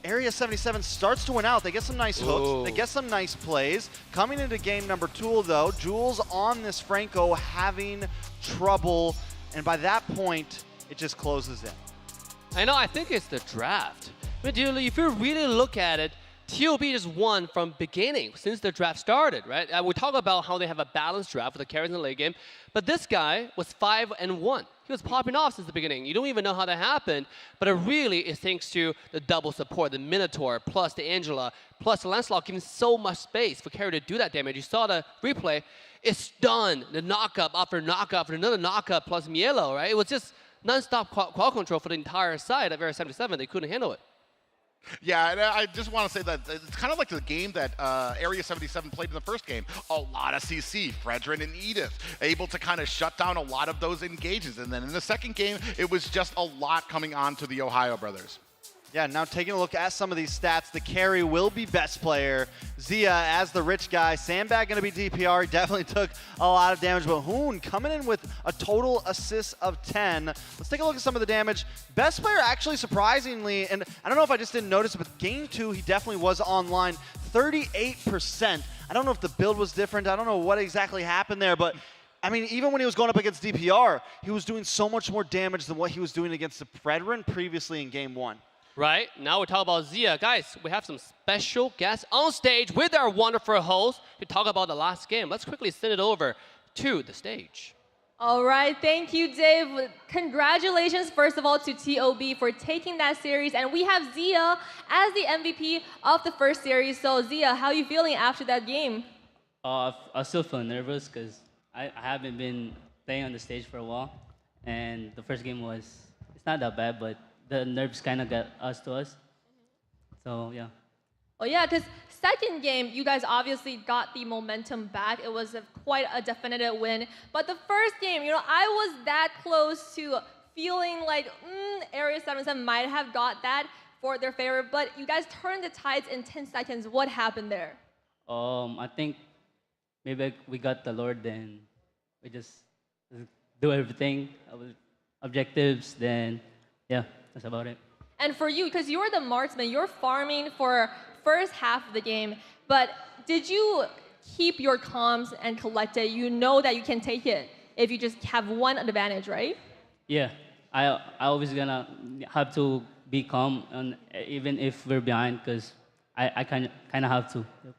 Area 77 starts to win out. They get some nice hooks. Ooh. They get some nice plays. Coming into game #2, though, Jules on this Franco having trouble, and by that point, it just closes in. I know, I think it's the draft. But if you really look at it, TOB just won from beginning since the draft started, right? We talk about how they have a balanced draft with the carries in the late game, but this guy was 5-1. He was popping off since the beginning. You don't even know how that happened, but it really is thanks to the double support, the Minotaur, plus the Angela, plus the Lancelot giving so much space for Carry to do that damage. You saw the replay. It's done. The knockup after knockup after another knockup plus Mielo, right? It was just non-stop qual control for the entire side of Area 77. They couldn't handle it. Yeah, and I just want to say that it's kind of like the game that Area 77 played in the first game. A lot of CC, Fredrin and Edith, able to kind of shut down a lot of those engages. And then in the second game, it was just a lot coming on to the Ohio brothers. Yeah, now taking a look at some of these stats, the carry will be best player. Zia as the rich guy. Sandbag going to be DPR. He definitely took a lot of damage, but Hoon coming in with a total assist of 10. Let's take a look at some of the damage. Best player actually surprisingly, and I don't know if I just didn't notice it, but game 2, he definitely was online. 38%. I don't know if the build was different. I don't know what exactly happened there, but I mean, even when he was going up against DPR, he was doing so much more damage than what he was doing against the Fredrin previously in game 1. Right, now we're talking about Zia. Guys, we have some special guests on stage with our wonderful host to talk about the last game. Let's quickly send it over to the stage. All right, thank you, Dave. Congratulations, first of all, to TOB for taking that series. And we have Zia as the MVP of the first series. So, Zia, how are you feeling after that game? I still feel nervous because I haven't been playing on the stage for a while. And the first game it's not that bad, but the nerves kind of got to us. So, yeah. Oh, yeah, because second game, you guys obviously got the momentum back. It was quite a definitive win. But the first game, I was that close to feeling like Area 77 might have got that for their favor. But you guys turned the tides in 10 seconds. What happened there? I think maybe we got the Lord, then we just do everything, objectives, then, yeah. That's about it. And for you, because you're the marksman, you're farming for first half of the game, but did you keep your comms and collect it? You know that you can take it if you just have one advantage, right? Yeah, I always gonna have to be calm, and even if we're behind, because I kind of have to. Yep.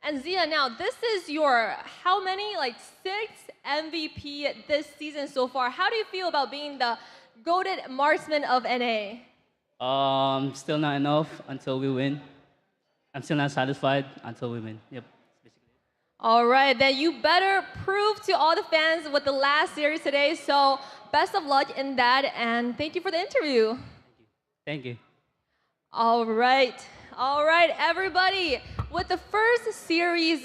And Zia, now this is your how many? Like 6th MVP this season so far. How do you feel about being the goated marksman of NA? Still not enough until we win. I'm still not satisfied until we win. Yep. All right, then you better prove to all the fans with the last series today. So best of luck in that, and thank you for the interview. Thank you. All right, everybody. With the first series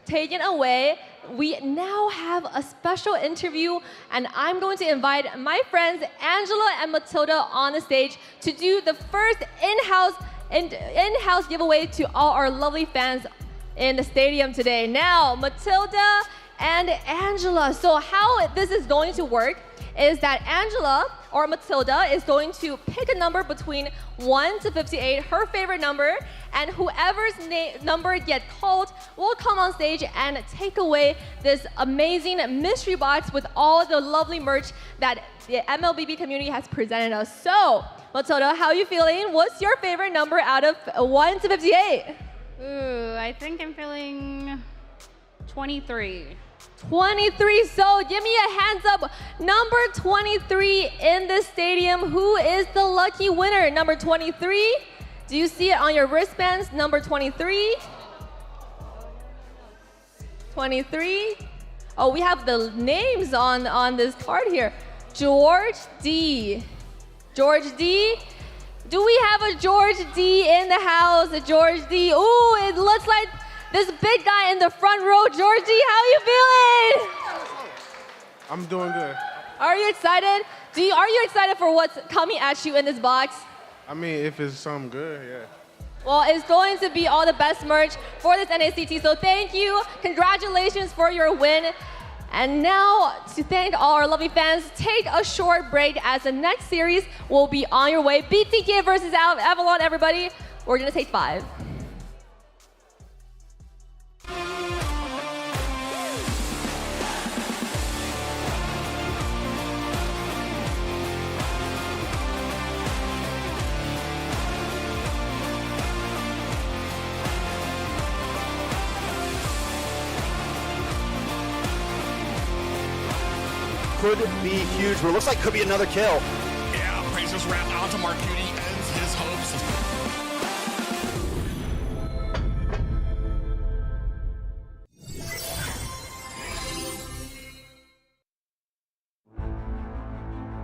taken away, we now have a special interview, and I'm going to invite my friends Angela and Matilda on the stage to do the first in-house giveaway to all our lovely fans in the stadium today. Now, Matilda and Angela. So how this is going to work is that Angela or Matilda is going to pick a number between 1 to 58, her favorite number, and whoever's number gets called will come on stage and take away this amazing mystery box with all the lovely merch that the MLBB community has presented us. So, Matilda, how are you feeling? What's your favorite number out of 1 to 58? Ooh, I think I'm feeling 23. 23, so give me a hands up. Number 23 in the stadium. Who is the lucky winner? Number 23. Do you see it on your wristbands? Number 23. 23. Oh, we have the names on this card here. George D. George D. Do we have a George D in the house? A George D. Ooh, it looks like this big guy in the front row. Georgie, how you feeling? I'm doing good. Are you excited? Are you excited for what's coming at you in this box? I mean, if it's something good, yeah. Well, it's going to be all the best merch for this NACT, so thank you. Congratulations for your win. And now, to thank all our lovely fans, take a short break as the next series will be on your way. BTK versus Avalon, everybody. We're gonna take 5. Could be huge, but it looks like could be another kill. Yeah, Praiser's wrapped onto Marcuti, ends his hopes.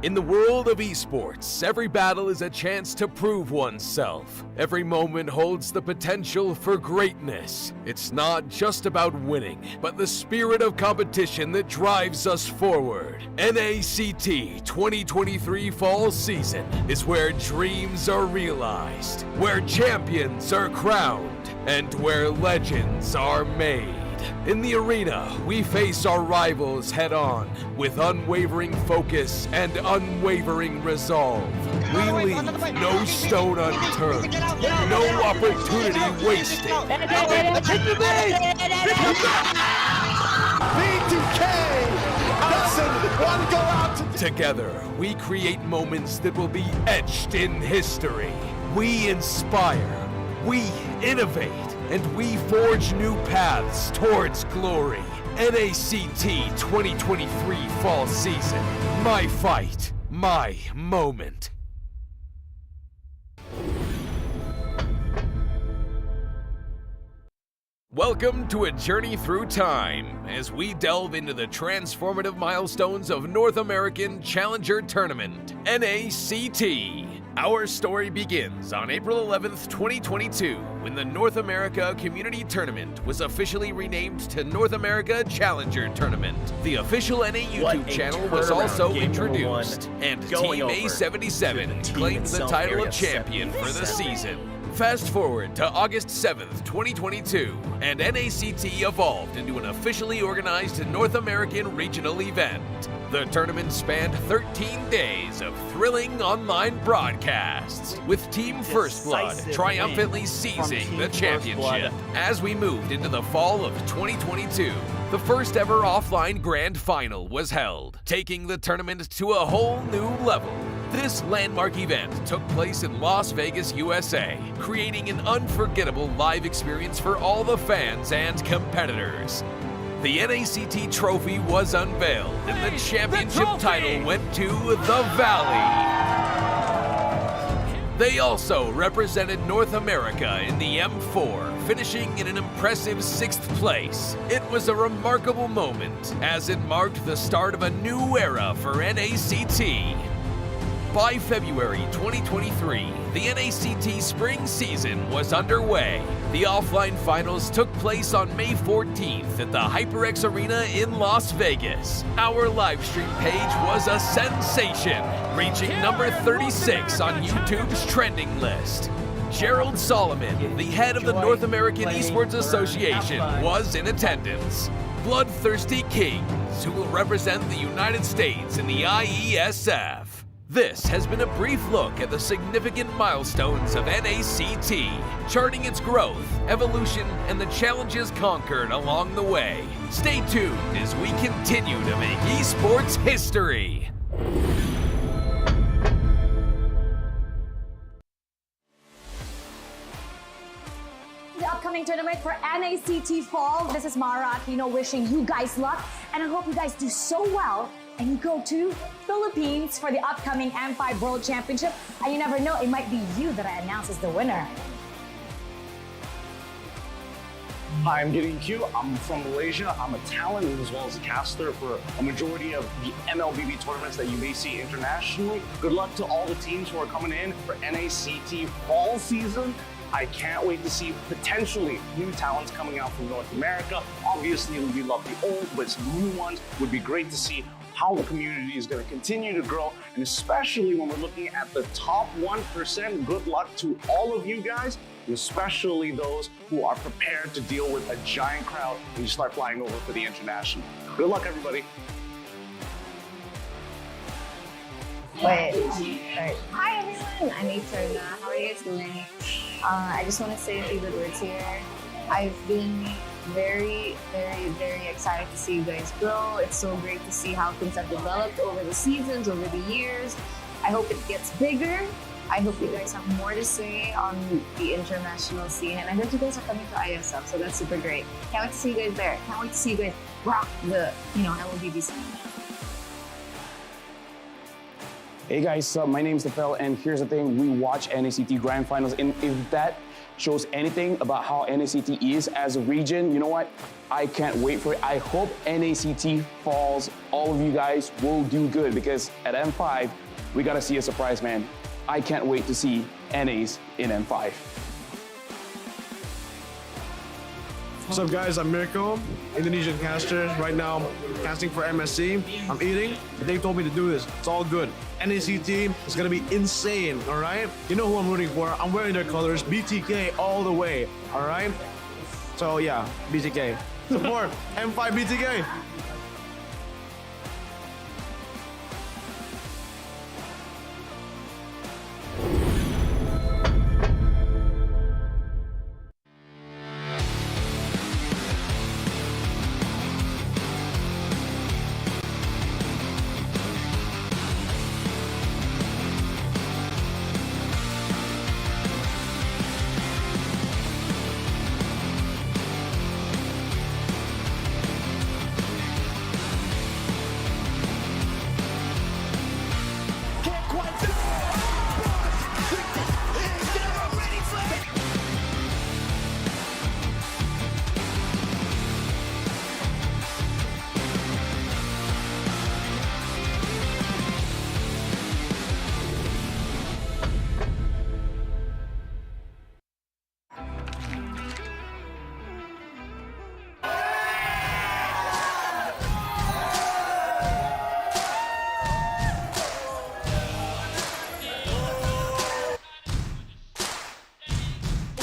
In the world of esports, every battle is a chance to prove oneself. Every moment holds the potential for greatness. It's not just about winning, but the spirit of competition that drives us forward. NACT 2023 Fall Season is where dreams are realized, where champions are crowned, and where legends are made. In the arena, we face our rivals head-on with unwavering focus and unwavering resolve. We leave no stone unturned, no opportunity wasted. BTK doesn't want to go out to... Together, we create moments that will be etched in history. We inspire, we innovate, and we forge new paths towards glory. NACT 2023 Fall Season. My fight, my moment. Welcome to a journey through time as we delve into the transformative milestones of North American Challenger Tournament, NACT. Our story begins on April 11th, 2022, when the North America Community Tournament was officially renamed to North America Challenger Tournament. The official NA YouTube channel was also introduced, and Team A77 claimed the title of champion for the season. Fast forward to August 7th, 2022, and NACT evolved into an officially organized North American regional event. The tournament spanned 13 days of thrilling online broadcasts, with Team First Blood triumphantly seizing the championship. As we moved into the fall of 2022, the first ever offline grand final was held, taking the tournament to a whole new level. This landmark event took place in Las Vegas, USA, creating an unforgettable live experience for all the fans and competitors. The NACT trophy was unveiled, and the championship title went to the Valley. They also represented North America in the M4, finishing in an impressive 6th place. It was a remarkable moment, as it marked the start of a new era for NACT. By February 2023, the NACT spring season was underway. The offline finals took place on May 14th at the HyperX Arena in Las Vegas. Our livestream page was a sensation, reaching number 36 on YouTube's trending list. Gerald Solomon, the head of the North American Esports Association, was in attendance. BloodThirstyKings, who will represent the United States in the IESF. This has been a brief look at the significant milestones of NACT, charting its growth, evolution, and the challenges conquered along the way. Stay tuned as we continue to make esports history. The upcoming tournament for NACT Fall. This is Mara Aquino wishing you guys luck, and I hope you guys do so well and you go to Philippines for the upcoming M5 World Championship. And you never know, it might be you that I announce as the winner. Hi, I'm Gideon Q. I'm from Malaysia. I'm a talent as well as a caster for a majority of the MLBB tournaments that you may see internationally. Good luck to all the teams who are coming in for NACT Fall season. I can't wait to see potentially new talents coming out from North America. Obviously, we love the old, but some new ones would be great to see how the community is going to continue to grow, and especially when we're looking at the top 1%, good luck to all of you guys, and especially those who are prepared to deal with a giant crowd when you start flying over for the international. Good luck, everybody. Wait. Hi everyone, I'm Eterna. How are you guys doing? I just want to say a few good words here. I've been very excited to see you guys grow. It's so great to see how things have developed over the seasons, over the years. I hope it gets bigger. I hope you guys have more to say on the international scene, and I heard you guys are coming to ISF, so that's super great. Can't wait to see you guys there. Can't wait to see you guys rock the, LOBB scene. Hey guys, my name's Tefel, and here's the thing, we watch NACT Grand Finals, and if that shows anything about how NACT is as a region, you know what? I can't wait for it. I hope NACT Falls, all of you guys will do good, because at M5, we gotta see a surprise, man. I can't wait to see NAs in M5. What's up, guys? I'm Mirko, Indonesian caster. Right now, casting for MSC. I'm eating. They told me to do this. It's all good. NACT is gonna be insane, all right? You know who I'm rooting for. I'm wearing their colors. BTK all the way, all right? So yeah, BTK. Support M5 BTK.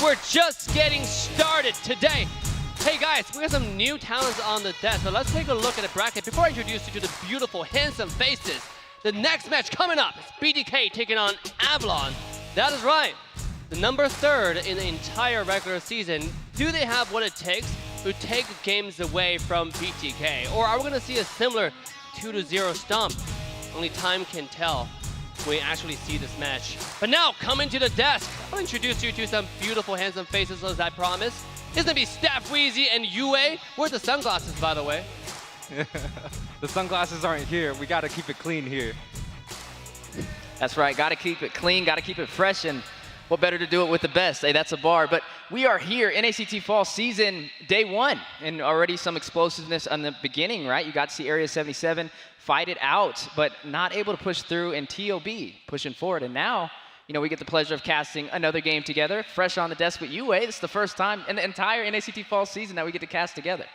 We're just getting started today. Hey guys, we have some new talents on the desk, so let's take a look at the bracket before I introduce you to the beautiful, handsome faces. The next match coming up is BDK taking on Avalon. That is right, the number 3rd in the entire regular season. Do they have what it takes to take games away from BTK? Or are we gonna see a similar 2-0 stomp? Only time can tell when we actually see this match. But now, coming to the desk, I'll introduce you to some beautiful, handsome faces as I promised. It's gonna be Staff Wheezy and Yue. Where's the sunglasses, by the way? The sunglasses aren't here. We gotta keep it clean here. That's right, gotta keep it clean, gotta keep it fresh, and what better to do it with the best? Hey, that's a bar. But we are here, NACT Fall season day 1, and already some explosiveness on the beginning, right? You got to see Area 77 fight it out, but not able to push through, and TOB pushing forward. And now, you know, we get the pleasure of casting another game together, fresh on the desk with UA. This is the first time in the entire NACT Fall season that we get to cast together.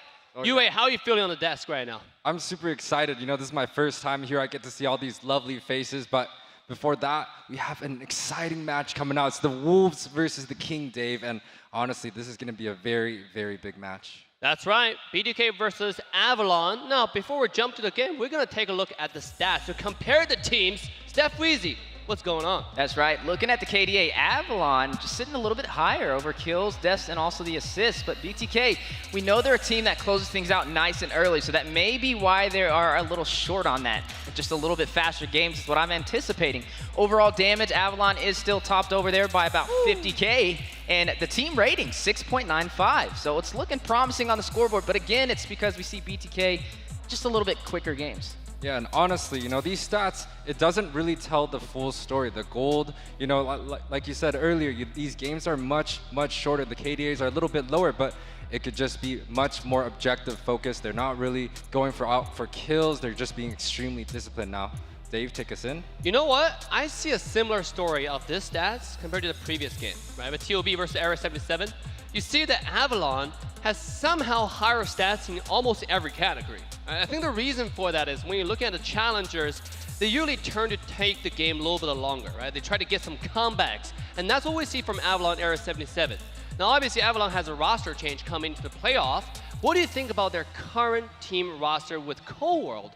UA, how are you feeling on the desk right now? I'm super excited. You know, this is my first time here. I get to see all these lovely faces, but before that, we have an exciting match coming out. It's the Wolves versus the King, Dave, and honestly, this is going to be a very, very big match. That's right, BTK versus Avalon. Now, before we jump to the game, we're going to take a look at the stats to compare the teams. Steph Weezy, what's going on? That's right. Looking at the KDA, Avalon just sitting a little bit higher over kills, deaths, and also the assists. But BTK, we know they're a team that closes things out nice and early, so that may be why they are a little short on that. Just a little bit faster games is what I'm anticipating. Overall damage, Avalon is still topped over there by about 50K. And the team rating, 6.95. So it's looking promising on the scoreboard. But again, it's because we see BTK just a little bit quicker games. Yeah, and honestly, you know, these stats, it doesn't really tell the full story. The gold, you know, like you said earlier, these games are much, much shorter. The KDAs are a little bit lower, but it could just be much more objective focused. They're not really going for kills. They're just being extremely disciplined now. Dave, take us in. You know what? I see a similar story of this stats compared to the previous game, right? With TOB versus Area 77. You see that Avalon has somehow higher stats in almost every category. I think the reason for that is when you look at the challengers, they usually turn to take the game a little bit longer, right? They try to get some comebacks, and that's what we see from Avalon Area 77. Now, obviously, Avalon has a roster change coming into the playoff. What do you think about their current team roster with Cold World?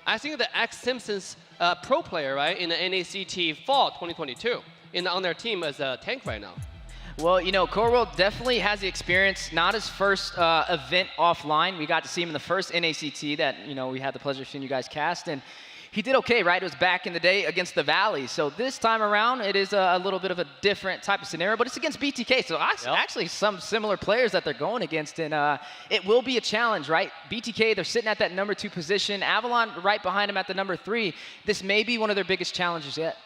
I think the X-Simpsons pro player, right, in the NACT Fall 2022, on their team as a tank right now. Well, you know, Cold World definitely has the experience, not his first event offline. We got to see him in the first NACT that, you know, we had the pleasure of seeing you guys cast, and he did okay, right? It was back in the day against the Valley. So this time around, it is a little bit of a different type of scenario, but it's against BTK. So actually some similar players that they're going against, and it will be a challenge, right? BTK, they're sitting at that number 2 position. Avalon right behind them at the number 3. This may be one of their biggest challenges yet.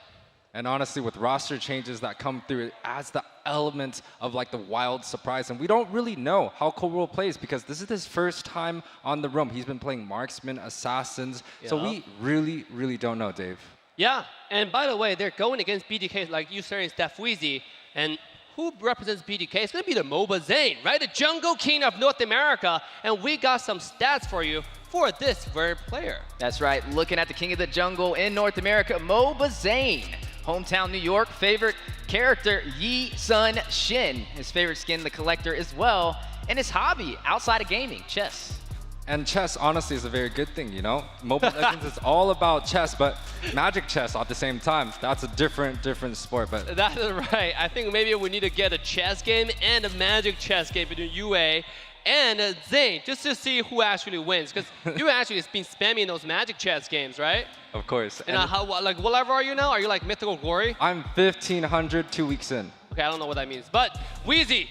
And honestly, with roster changes that come through, it adds the element of like the wild surprise. And we don't really know how Cold World plays because this is his first time on the room. He's been playing marksman, assassins. Yeah. So we really, really don't know, Dave. Yeah, and by the way, they're going against BTK, like you said, Steph Weezy. And who represents BTK? It's going to be the MOBA Zane, right? The Jungle King of North America. And we got some stats for you for this very player. That's right. Looking at the King of the Jungle in North America, MOBA Zane. Hometown New York, favorite character, Yi Sun Shin. His favorite skin, the Collector, as well. And his hobby, outside of gaming, chess. And chess, honestly, is a very good thing, you know? Mobile Legends is all about chess, but Magic chess at the same time. That's a different sport, but... That's right. I think maybe we need to get a chess game and a Magic chess game between UA and Zane, just to see who actually wins. Because you actually has been spamming those Magic chess games, right? Of course. And like, what level are you now? Are you like Mythical Glory? I'm 1500 2 weeks in. Okay, I don't know what that means. But, Weezy.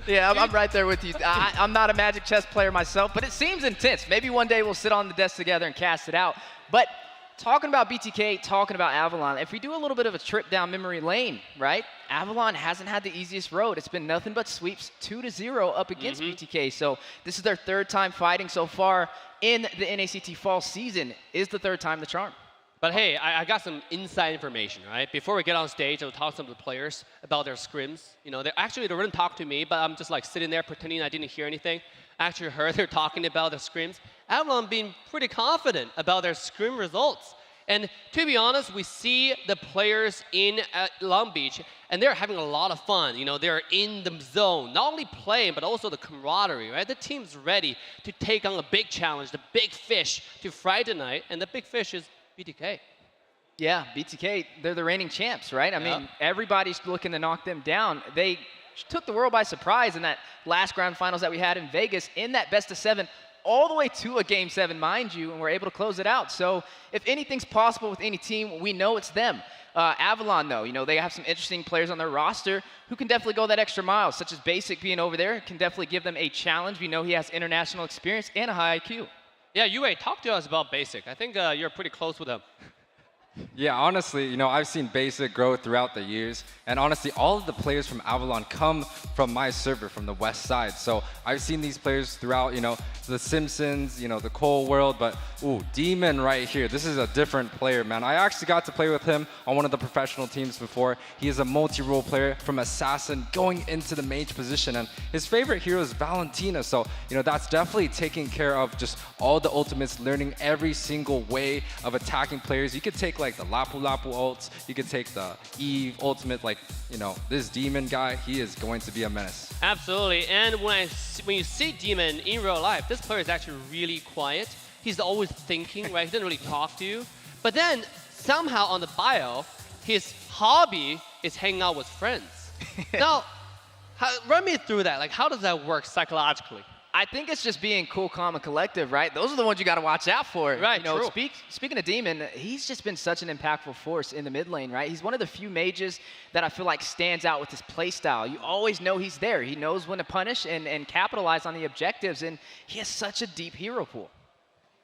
Yeah, I'm right there with you. I'm not a Magic chess player myself, but it seems intense. Maybe one day we'll sit on the desk together and cast it out. But talking about BTK, talking about Avalon, if we do a little bit of a trip down memory lane, right? Avalon hasn't had the easiest road. It's been nothing but sweeps, 2-0 up against BTK. So this is their 3rd time fighting so far in the NACT Fall season. Is the 3rd time the charm. But hey, I got some inside information, right? Before we get on stage, I'll talk to some of the players about their scrims. You know, they wouldn't talk to me, but I'm just like sitting there pretending I didn't hear anything. I actually heard they're talking about their scrims. Avalon being pretty confident about their scrim results. And to be honest, we see the players in Long Beach, and they're having a lot of fun. You know, they're in the zone, not only playing, but also the camaraderie, right? The team's ready to take on a big challenge, the big fish to Friday night, and the big fish is BTK. Yeah, BTK, they're the reigning champs, right? I mean, everybody's looking to knock them down. They took the world by surprise in that last grand finals that we had in Vegas in that best-of-7, all the way to a Game 7, mind you, and we're able to close it out. So if anything's possible with any team, we know it's them. Avalon, though, you know, they have some interesting players on their roster who can definitely go that extra mile, such as Basic being over there, can definitely give them a challenge. We know he has international experience and a high IQ. Yeah, UA, talk to us about Basic. I think you're pretty close with him. Yeah, honestly, you know, I've seen Basic grow throughout the years, and honestly, all of the players from Avalon come from my server, from the west side. So I've seen these players throughout, you know, the Simpsons, you know, the Cole world, but ooh, Demon right here. This is a different player, man. I actually got to play with him on one of the professional teams before. He is a multi-role player from Assassin going into the mage position, and his favorite hero is Valentina. So, you know, that's definitely taking care of just all the ultimates, learning every single way of attacking players. You could take like the Lapu Lapu ults, you could take the Eve ultimate, like, you know, this Demon guy, he is going to be a menace. Absolutely, and when you see Demon in real life, this player is actually really quiet. He's always thinking, right? He doesn't really talk to you. But then somehow on the bio, his hobby is hanging out with friends. Now, run me through that. Like, how does that work psychologically? I think it's just being cool, calm, and collective, right? Those are the ones you got to watch out for. Right, you know, true. Speaking of Demon, he's just been such an impactful force in the mid lane, right? He's one of the few mages that I feel like stands out with his play style. You always know he's there. He knows when to punish and capitalize on the objectives, and he has such a deep hero pool.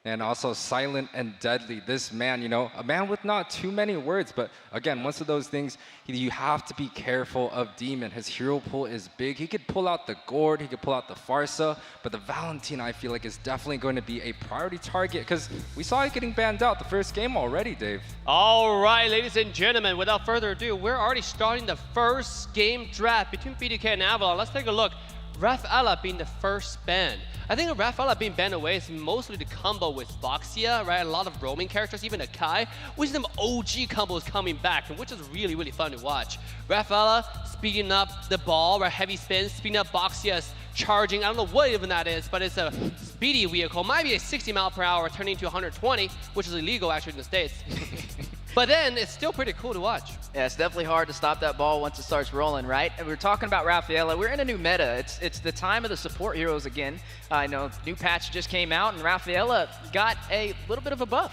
And also silent and deadly. This man, you know, a man with not too many words, but again, one of those things, you have to be careful of Demon. His hero pool is big. He could pull out the Gord, he could pull out the Farsa, but the Valentina, I feel like, is definitely going to be a priority target because we saw it getting banned out the first game already, Dave. All right, ladies and gentlemen, without further ado, we're already starting the first game draft between BTK and Avalon. Let's take a look. Rafaela being the first ban. I think Rafaela being banned away is mostly the combo with Boxia, right? A lot of roaming characters, even Akai, which some OG combos coming back, which is really, really fun to watch. Rafaela speeding up the ball, right? Heavy spin, speeding up Boxia's charging. I don't know what even that is, but it's a speedy vehicle. Might be a 60 mile per hour turning to 120, which is illegal actually in the States. But then it's still pretty cool to watch. Yeah, it's definitely hard to stop that ball once it starts rolling, right? And we're talking about Rafaela. We're in a new meta. It's the time of the support heroes again. I know new patch just came out, and Rafaela got a little bit of a buff.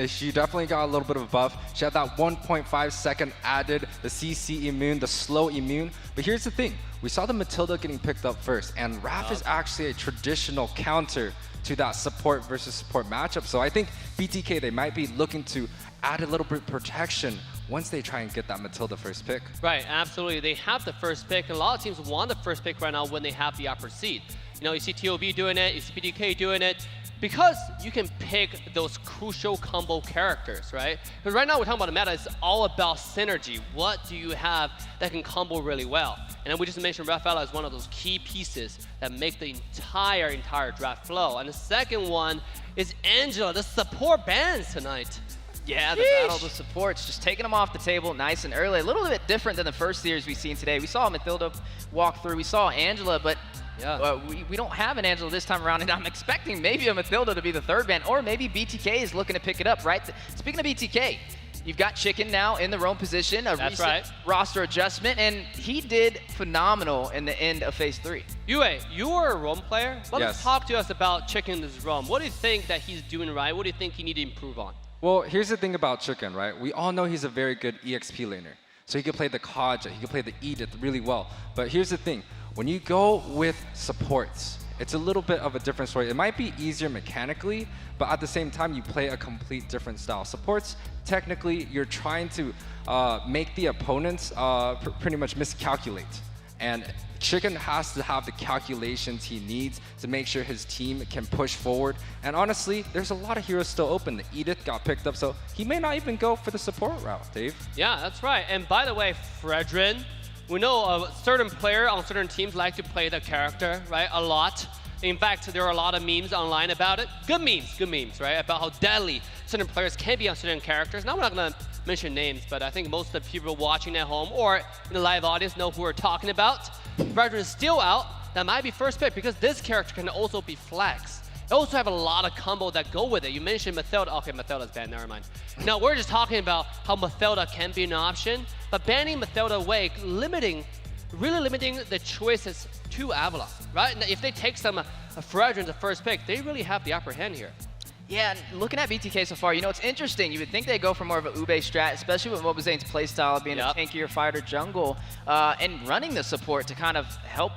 She definitely got a little bit of a buff. She had that 1.5 second added, the CC immune, the slow immune. But here's the thing. We saw the Matilda getting picked up first, and Raph is actually a traditional counter to that support versus support matchup. So I think BTK, they might be looking to add a little bit of protection once they try and get that Matilda first pick. Right, absolutely. They have the first pick, and a lot of teams want the first pick right now when they have the upper seed. You know, you see TOB doing it, you see BTK doing it, because you can pick those crucial combo characters, right? Because right now we're talking about the meta, it's all about synergy. What do you have that can combo really well? And then we just mentioned Rafaela as one of those key pieces that make the entire draft flow. And the second one is Angela, the support bans tonight. Yeah, the battle of the supports, just taking them off the table nice and early. A little bit different than the first series we've seen today. We saw Matilda walk through, we saw Angela, but we don't have an Angela this time around, and I'm expecting maybe a Matilda to be the third ban, or maybe BTK is looking to pick it up, right? Speaking of BTK, you've got Chicken now in the roam position, a recent roster adjustment, and he did phenomenal in the end of Phase 3. Yue, you are a roam player. Let Yes. us talk to us about Chicken this roam. What do you think that he's doing right? What do you think he need to improve on? Well, here's the thing about Chicken, right? We all know he's a very good EXP laner. So he can play the Kaja, he can play the Edith really well. But here's the thing, when you go with supports, it's a little bit of a different story. It might be easier mechanically, but at the same time, you play a complete different style. Supports, technically, you're trying to make the opponents pretty much miscalculate. And Chicken has to have the calculations he needs to make sure his team can push forward. And honestly, there's a lot of heroes still open. The Edith got picked up, so he may not even go for the support route, Dave. Yeah, that's right. And by the way, Fredrin, we know a certain player on certain teams like to play the character, right, a lot. In fact, there are a lot of memes online about it. Good memes, right, about how deadly certain players can be on certain characters. Now, we're not going to mention names, but I think most of the people watching at home or in the live audience know who we're talking about. Fredrin is still out. That might be first pick because this character can also be flex. They also have a lot of combo that go with it. You mentioned Matilda. Okay, Matilda's banned, never mind. Now, we're just talking about how Matilda can be an option, but banning Matilda away, really limiting the choices to Avalon, right? And if they take some Fredrin the first pick, they really have the upper hand here. Yeah, and looking at BTK so far, you know, it's interesting. You would think they'd go for more of a Ube strat, especially with Mobizane's playstyle being a tankier fighter jungle, and running the support to kind of help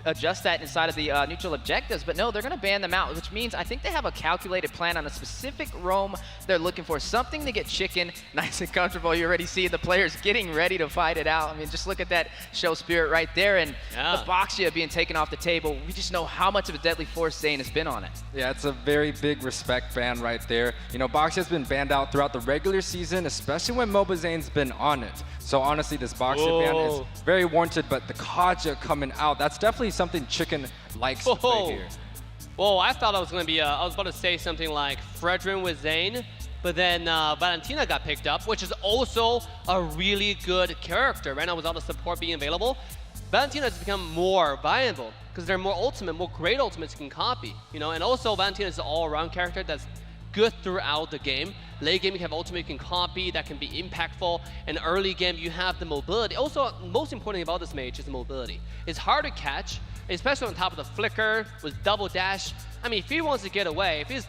adjust that inside of the neutral objectives. But no, they're going to ban them out, which means I think they have a calculated plan on a specific roam they're looking for. Something to get chicken nice and comfortable. You already see the players getting ready to fight it out. I mean, just look at that show spirit right there. And the Boxia being taken off the table, we just know how much of a deadly force Zane has been on it. Yeah, it's a very big respect ban right there. You know, Boxia's been banned out throughout the regular season, especially when Mobizane's been on it. So honestly, this Boxia ban is very warranted, but the Kaja coming out, that's definitely something Chicken likes to play here. Whoa, I thought I was going to be, I was about to say something like Fredrin with Zane, but then Valentina got picked up, which is also a really good character. Right now, with all the support being available, Valentina has become more viable because they're more ultimate, more great ultimates you can copy, you know, and also Valentina is an all-around character that's good throughout the game. Late game, you have ultimate you can copy that can be impactful, and early game, you have the mobility. Also, most important thing about this mage is the mobility. It's hard to catch, especially on top of the flicker with double dash. I mean, if he wants to get away, if he's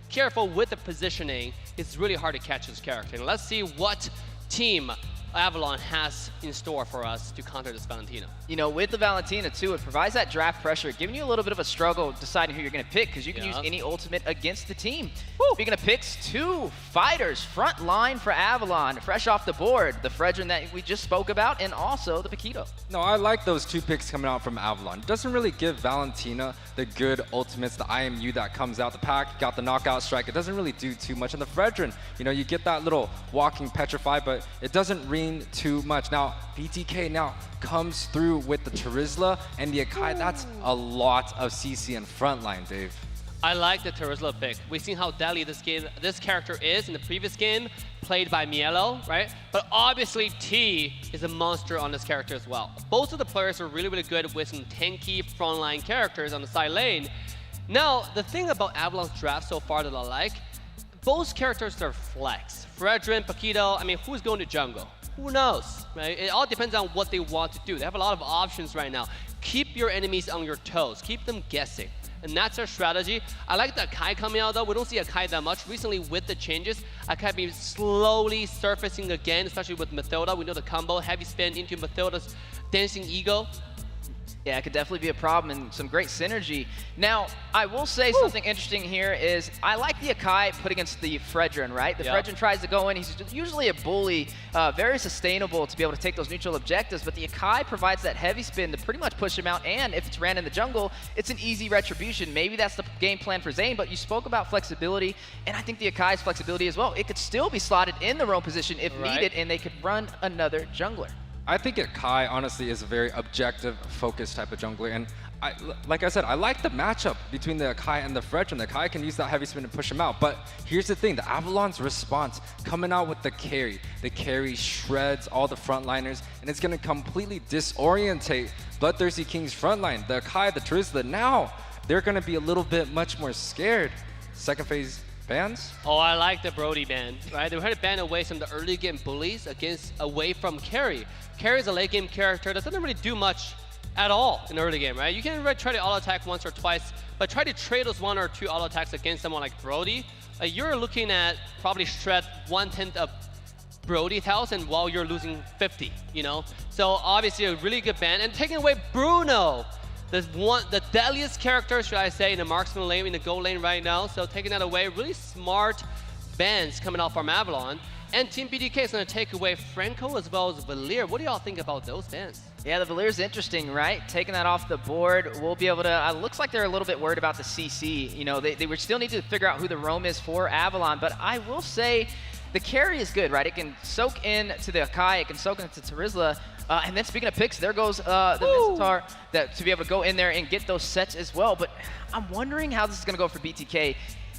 careful with the positioning, it's really hard to catch this character. And let's see what team Avalon has in store for us to counter this Valentina. You know, with the Valentina too, it provides that draft pressure, giving you a little bit of a struggle deciding who you're going to pick, because you can use any ultimate against the team. Speaking of picks, 2 fighters front line for Avalon, fresh off the board. The Fredrin that we just spoke about, and also the Paquito. No, I like those 2 picks coming out from Avalon. It doesn't really give Valentina the good ultimates, the IMU that comes out. The pack got the knockout strike. It doesn't really do too much. And the Fredrin, you know, you get that little walking petrify, but it doesn't ring too much. Now, BTK now comes through with the Terizla and the Akai. That's a lot of CC and frontline, Dave. I like the Terizla pick. We've seen how deadly this character is in the previous game, played by Mielo, right? But obviously T is a monster on this character as well. Both of the players are really, really good with some tanky frontline characters on the side lane. Now, the thing about Avalon's draft so far that I like, both characters are flex. Fredrin, Paquito, I mean, who's going to jungle? Who knows, right? It all depends on what they want to do. They have a lot of options right now. Keep your enemies on your toes. Keep them guessing. And that's our strategy. I like the Akai coming out though. We don't see Akai that much. Recently with the changes, Akai being slowly surfacing again, especially with Mathilda. We know the combo, heavy spin into Mathilda's Dancing Ego. Yeah, it could definitely be a problem and some great synergy. Now, I will say something interesting here is I like the Akai put against the Fredrin, right? The Fredrin tries to go in. He's usually a bully, very sustainable to be able to take those neutral objectives, but the Akai provides that heavy spin to pretty much push him out, and if it's ran in the jungle, it's an easy retribution. Maybe that's the game plan for Zane, but you spoke about flexibility, and I think the Akai's flexibility as well. It could still be slotted in the roam position if needed, and they could run another jungler. I think Akai, honestly, is a very objective, focused type of jungler. And like I said, I like the matchup between the Akai and the Fredrin. The Akai can use that heavy spin to push him out. But here's the thing, the Avalon's response coming out with the carry. The carry shreds all the frontliners, and it's going to completely disorientate BloodThirstyKings frontline. The Akai, the Terizla, now they're going to be a little bit much more scared. Second phase bans? Oh, I like the Brody ban, right? They were trying to ban away some of the early game bullies away from Carry. Carry is a late game character that doesn't really do much at all in the early game, right? You can try to auto attack once or twice, but try to trade those 1 or 2 auto attacks against someone like Brody. You're looking at probably shred 1/10 of Brody's health, and while you're losing 50, you know? So obviously a really good ban, and taking away Bruno, the deadliest character, should I say, in the marksman lane, in the gold lane right now. So taking that away, really smart bans coming out from Avalon. And Team BTK is going to take away Franco as well as Valir. What do y'all think about those bans? Yeah, the Valir's interesting, right? Taking that off the board, we'll be able to, looks like they're a little bit worried about the CC. You know, they would still need to figure out who the roam is for Avalon, but I will say the carry is good, right? It can soak in to the Akai, it can soak into Terizla, and then speaking of picks, there goes the Minotaur to be able to go in there and get those sets as well. But I'm wondering how this is going to go for BTK.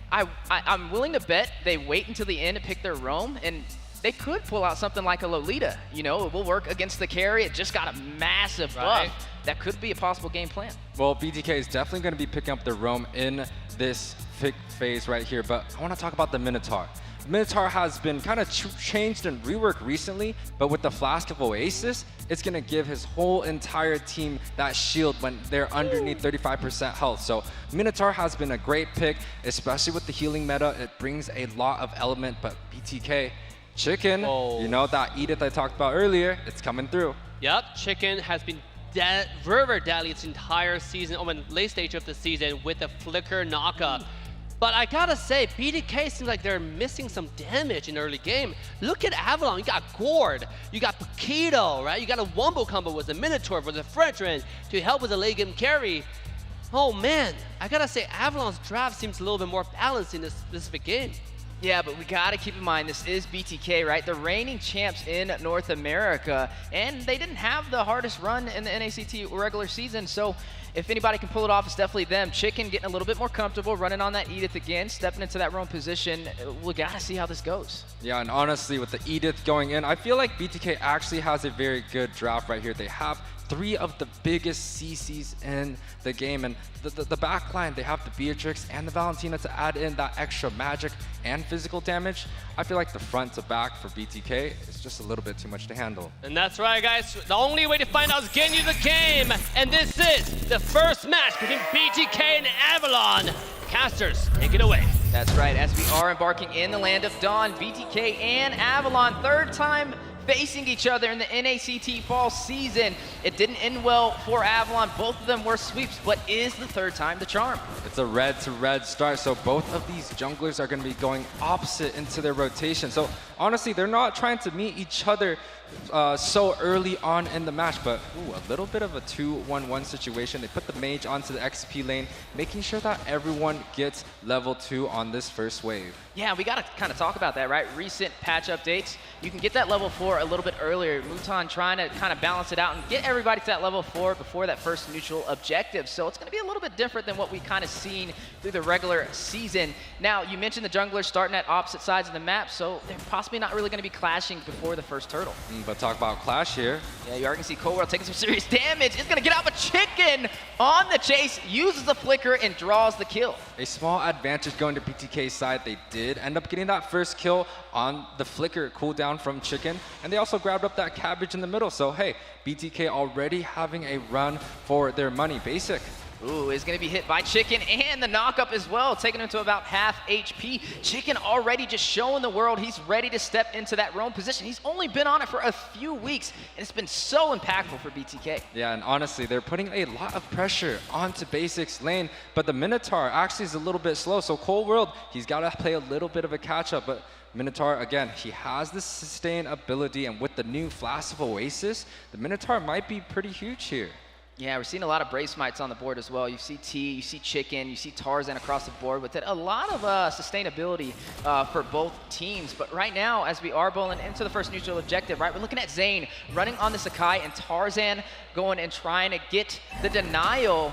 I'm willing to bet they wait until the end to pick their roam, and they could pull out something like a Lolita. You know, it will work against the carry. It just got a massive buff. That could be a possible game plan. Well, BTK is definitely going to be picking up the roam in this phase right here, but I want to talk about the Minotaur. Minotaur has been kind of changed and reworked recently, but with the Flask of Oasis, it's going to give his whole entire team that shield when they're underneath 35% health. So Minotaur has been a great pick, especially with the healing meta. It brings a lot of element, but BTK, Chicken, you know that Edith I talked about earlier, it's coming through. Yep, Chicken has been very deadly its entire season, or in late stage of the season with the Flicker knockup. But I gotta say, BTK seems like they're missing some damage in the early game. Look at Avalon, you got Gord, you got Paquito, right? You got a Wombo combo with the Minotaur, with the Fredrin to help with the late game carry. Oh man, I gotta say Avalon's draft seems a little bit more balanced in this specific game. Yeah, but we gotta keep in mind, this is BTK, right? The reigning champs in North America, and they didn't have the hardest run in the NACT regular season, so if anybody can pull it off, it's definitely them. Chicken getting a little bit more comfortable, running on that Edith again, stepping into that roam position. We gotta see how this goes. Yeah, and honestly, with the Edith going in, I feel like BTK actually has a very good draft right here. They have 3 of the biggest CCs in the game, and the back line, they have the Beatrix and the Valentina to add in that extra magic and physical damage. I feel like the front to back for BTK is just a little bit too much to handle. And that's right, guys. The only way to find out is getting you the game. And this is the first match between BTK and Avalon. Casters, take it away. That's right, as we are embarking in the land of Dawn, BTK and Avalon, third time facing each other in the NACT fall season. It didn't end well for Avalon. Both of them were sweeps, but is the third time the charm. It's a red to red start, so both of these junglers are going to be going opposite into their rotation. So honestly, they're not trying to meet each other so early on in the match, but a little bit of a 2-1-1 situation. They put the mage onto the XP lane, making sure that everyone gets level 2 on this first wave. Yeah, we got to kind of talk about that, right? Recent patch updates. You can get that level 4 a little bit earlier. Muton trying to kind of balance it out and get everybody to that level 4 before that first neutral objective. So it's going to be a little bit different than what we kind of seen through the regular season. Now, you mentioned the junglers starting at opposite sides of the map, so they're possibly not really going to be clashing before the first turtle. But talk about clash here. Yeah, you are going to see Coldworld taking some serious damage. It's going to get out, but Chicken on the chase, uses the flicker and draws the kill. A small advantage going to BTK's side. They did end up getting that first kill on the flicker cooldown from Chicken, and they also grabbed up that cabbage in the middle. So hey, BTK already having a run for their money. Basic. Ooh, is going to be hit by Chicken and the knockup as well, taking him to about half HP. Chicken already just showing the world he's ready to step into that roam position. He's only been on it for a few weeks, and it's been so impactful for BTK. Yeah, and honestly, they're putting a lot of pressure onto Basic's lane, but the Minotaur actually is a little bit slow. So Cold World, he's got to play a little bit of a catch-up, but Minotaur, again, he has the sustain ability, and with the new Flask of Oasis, the Minotaur might be pretty huge here. Yeah, we're seeing a lot of Brave Smites on the board as well. You see T, you see Chicken, you see Tarzan across the board with it. A lot of sustainability for both teams. But right now, as we are bowling into the first neutral objective, right, we're looking at Zane running on the Sakai and Tarzan going and trying to get the denial.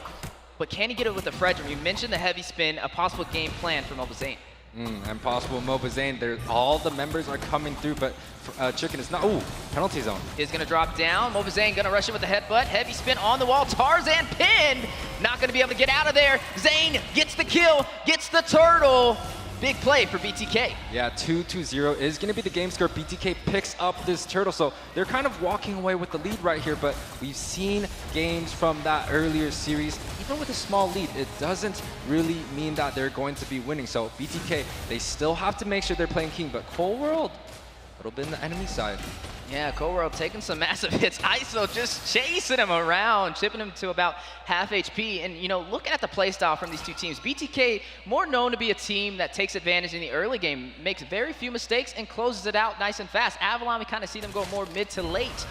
But can he get it with the Fredrin? You mentioned the heavy spin, a possible game plan for Mobile Zane. And possible Mobile Zane. All the members are coming through, but Chicken is not. Ooh, penalty zone. Is going to drop down. Mobile Zane going to rush in with the headbutt. Heavy spin on the wall. Tarzan pinned. Not going to be able to get out of there. Zane gets the kill, gets the turtle. Big play for BTK. Yeah, 2-2-0 is going to be the game score. BTK picks up this turtle, so they're kind of walking away with the lead right here, but we've seen games from that earlier series. Even with a small lead, it doesn't really mean that they're going to be winning. So BTK, they still have to make sure they're playing King, but Cold World, a little bit in the enemy side. Yeah, Cold World taking some massive hits. ISO just chasing him around, chipping him to about half HP. And, you know, looking at the playstyle from these two teams, BTK, more known to be a team that takes advantage in the early game, makes very few mistakes and closes it out nice and fast. Avalon, we kind of see them go more mid to late.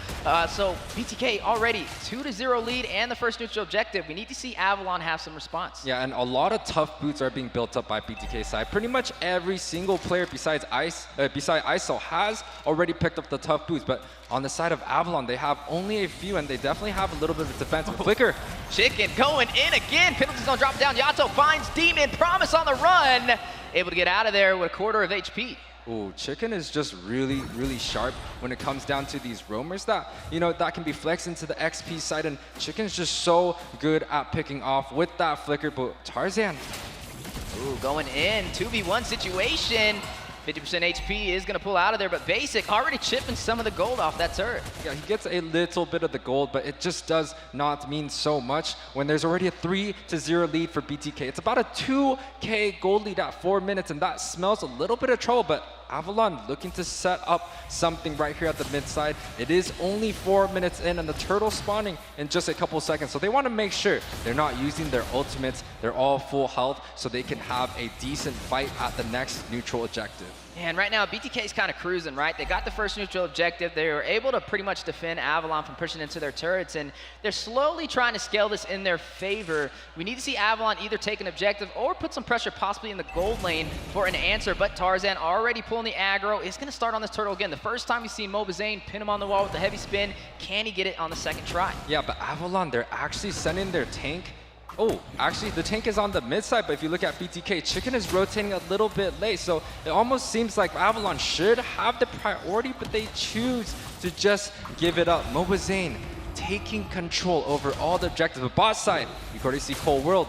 So BTK already 2-0 lead and the first neutral objective. We need to see Avalon have some response. Yeah, and a lot of tough boots are being built up by BTK's side. Pretty much every single player besides ISO has already picked up the tough boots. But on the side of Avalon, they have only a few, and they definitely have a little bit of defense. Flicker. Chicken going in again. Penalty's gonna drop down. Yato finds Demon. Promise on the run. Able to get out of there with a quarter of HP. Ooh, Chicken is just really, really sharp when it comes down to these roamers that, you know, that can be flexed into the XP side, and Chicken's just so good at picking off with that flicker. But Tarzan, Ooh, going in, 2v1 situation. 50% HP is going to pull out of there, but Basic already chipping some of the gold off that turret. Yeah, he gets a little bit of the gold, but it just does not mean so much when there's already a 3-0 lead for BTK. It's about a 2K gold lead at 4 minutes, and that smells a little bit of trouble, but Avalon looking to set up something right here at the mid side. It is only 4 minutes in, and the turtle spawning in just a couple seconds. So they want to make sure they're not using their ultimates. They're all full health, so they can have a decent fight at the next neutral objective. And right now, BTK is kind of cruising, right? They got the first neutral objective. They were able to pretty much defend Avalon from pushing into their turrets, and they're slowly trying to scale this in their favor. We need to see Avalon either take an objective or put some pressure possibly in the gold lane for an answer, but Tarzan already pulling the aggro. Is going to start on this turtle again. The first time we've seen Mobazane pin him on the wall with the heavy spin. Can he get it on the second try? Yeah, but Avalon, they're actually sending their tank. Oh, actually, the tank is on the mid side, but if you look at BTK, Chicken is rotating a little bit late, so it almost seems like Avalon should have the priority, but they choose to just give it up. Mobazane taking control over all the objectives. But bot side, you can already see Cold World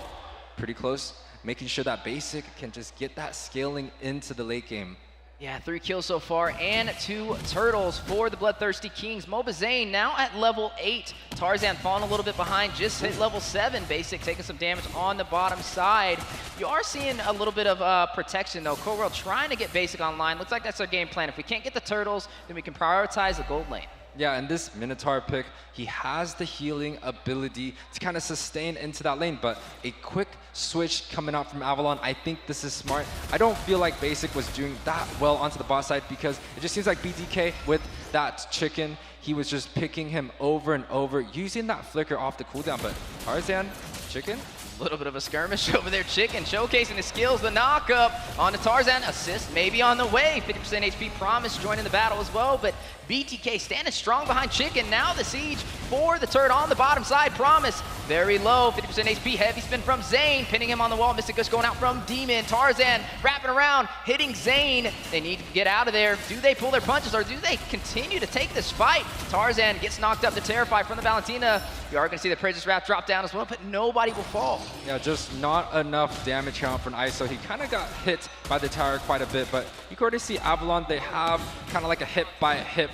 pretty close, making sure that Basic can just get that scaling into the late game. Yeah, 3 kills so far and 2 turtles for the BloodThirstyKings. Mobazane now at level 8. Tarzan falling a little bit behind, just hit level 7. Basic taking some damage on the bottom side. You are seeing a little bit of protection though. Cold World trying to get Basic online. Looks like that's their game plan. If we can't get the turtles, then we can prioritize the gold lane. Yeah, and this Minotaur pick, he has the healing ability to kind of sustain into that lane, but a quick switch coming out from Avalon, I think this is smart. I don't feel like Basic was doing that well onto the bot side because it just seems like BTK with that Chicken, he was just picking him over and over, using that flicker off the cooldown, but Tarzan, Chicken? A little bit of a skirmish over there. Chicken showcasing his skills. The knock-up on the Tarzan. Assist maybe on the way. 50% HP Promise joining the battle as well, but BTK standing strong behind Chicken. Now the siege for the turret on the bottom side. Promise very low. 50% HP. Heavy spin from Zane. Pinning him on the wall. Mystic Gush going out from Demon. Tarzan wrapping around. Hitting Zane. They need to get out of there. Do they pull their punches or do they continue to take this fight? Tarzan gets knocked up to Terrify from the Valentina. You are going to see the Praises Wrap drop down as well, but nobody will fall. Yeah, just not enough damage count from ISO. He kind of got hit by the tower quite a bit, but you can already see Avalon, they have kind of like a hip by hip,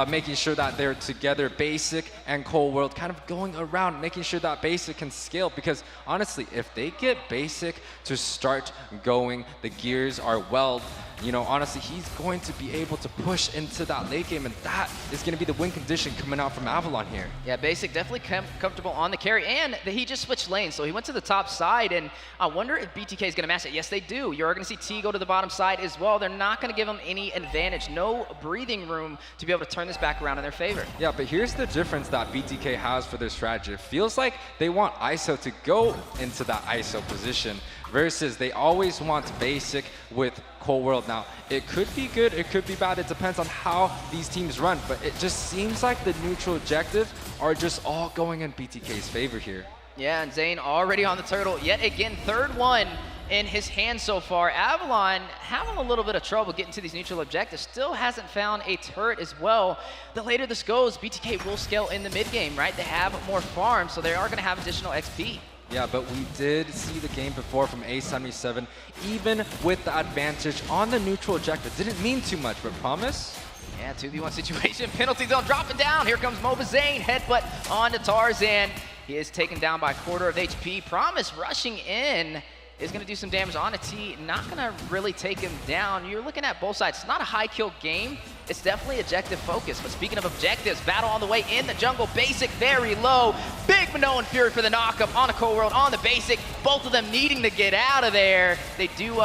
making sure that they're together. Basic and Cold World kind of going around, making sure that Basic can scale, because honestly, if they get Basic to start going, the gears are well, you know, honestly, he's going to be able to push into that late game, and that is going to be the win condition coming out from Avalon here. Yeah, Basic definitely comfortable on the carry, and he just switched lanes, so he went to the top side, and I wonder if BTK is going to match it. Yes, they do. You're going to see T go to the bottom side as well. They're not going to give him any advantage, no breathing room to be able to turn this back around in their favor. Yeah, but here's the difference that BTK has for their strategy. It feels like they want ISO to go into that ISO position, versus they always want Basic with Cold World. Now, it could be good, it could be bad, it depends on how these teams run, but it just seems like the neutral objectives are just all going in BTK's favor here. Yeah, and Zane already on the turtle. Yet again, third one in his hand so far. Avalon having a little bit of trouble getting to these neutral objectives. Still hasn't found a turret as well. The later this goes, BTK will scale in the mid game, right? They have more farms, so they are going to have additional XP. Yeah, but we did see the game before from A77, even with the advantage on the neutral objective. Didn't mean too much, but Promise? Yeah, 2v1 situation, penalty zone dropping down. Here comes Mobazane, headbutt onto Tarzan. He is taken down by a quarter of HP. Promise rushing in is going to do some damage on a T. Not going to really take him down. You're looking at both sides. It's not a high kill game. It's definitely objective focus. But speaking of objectives, battle on the way in the jungle. Basic very low. Big Minoan Fury for the knockup on a Cold World on the Basic. Both of them needing to get out of there. They do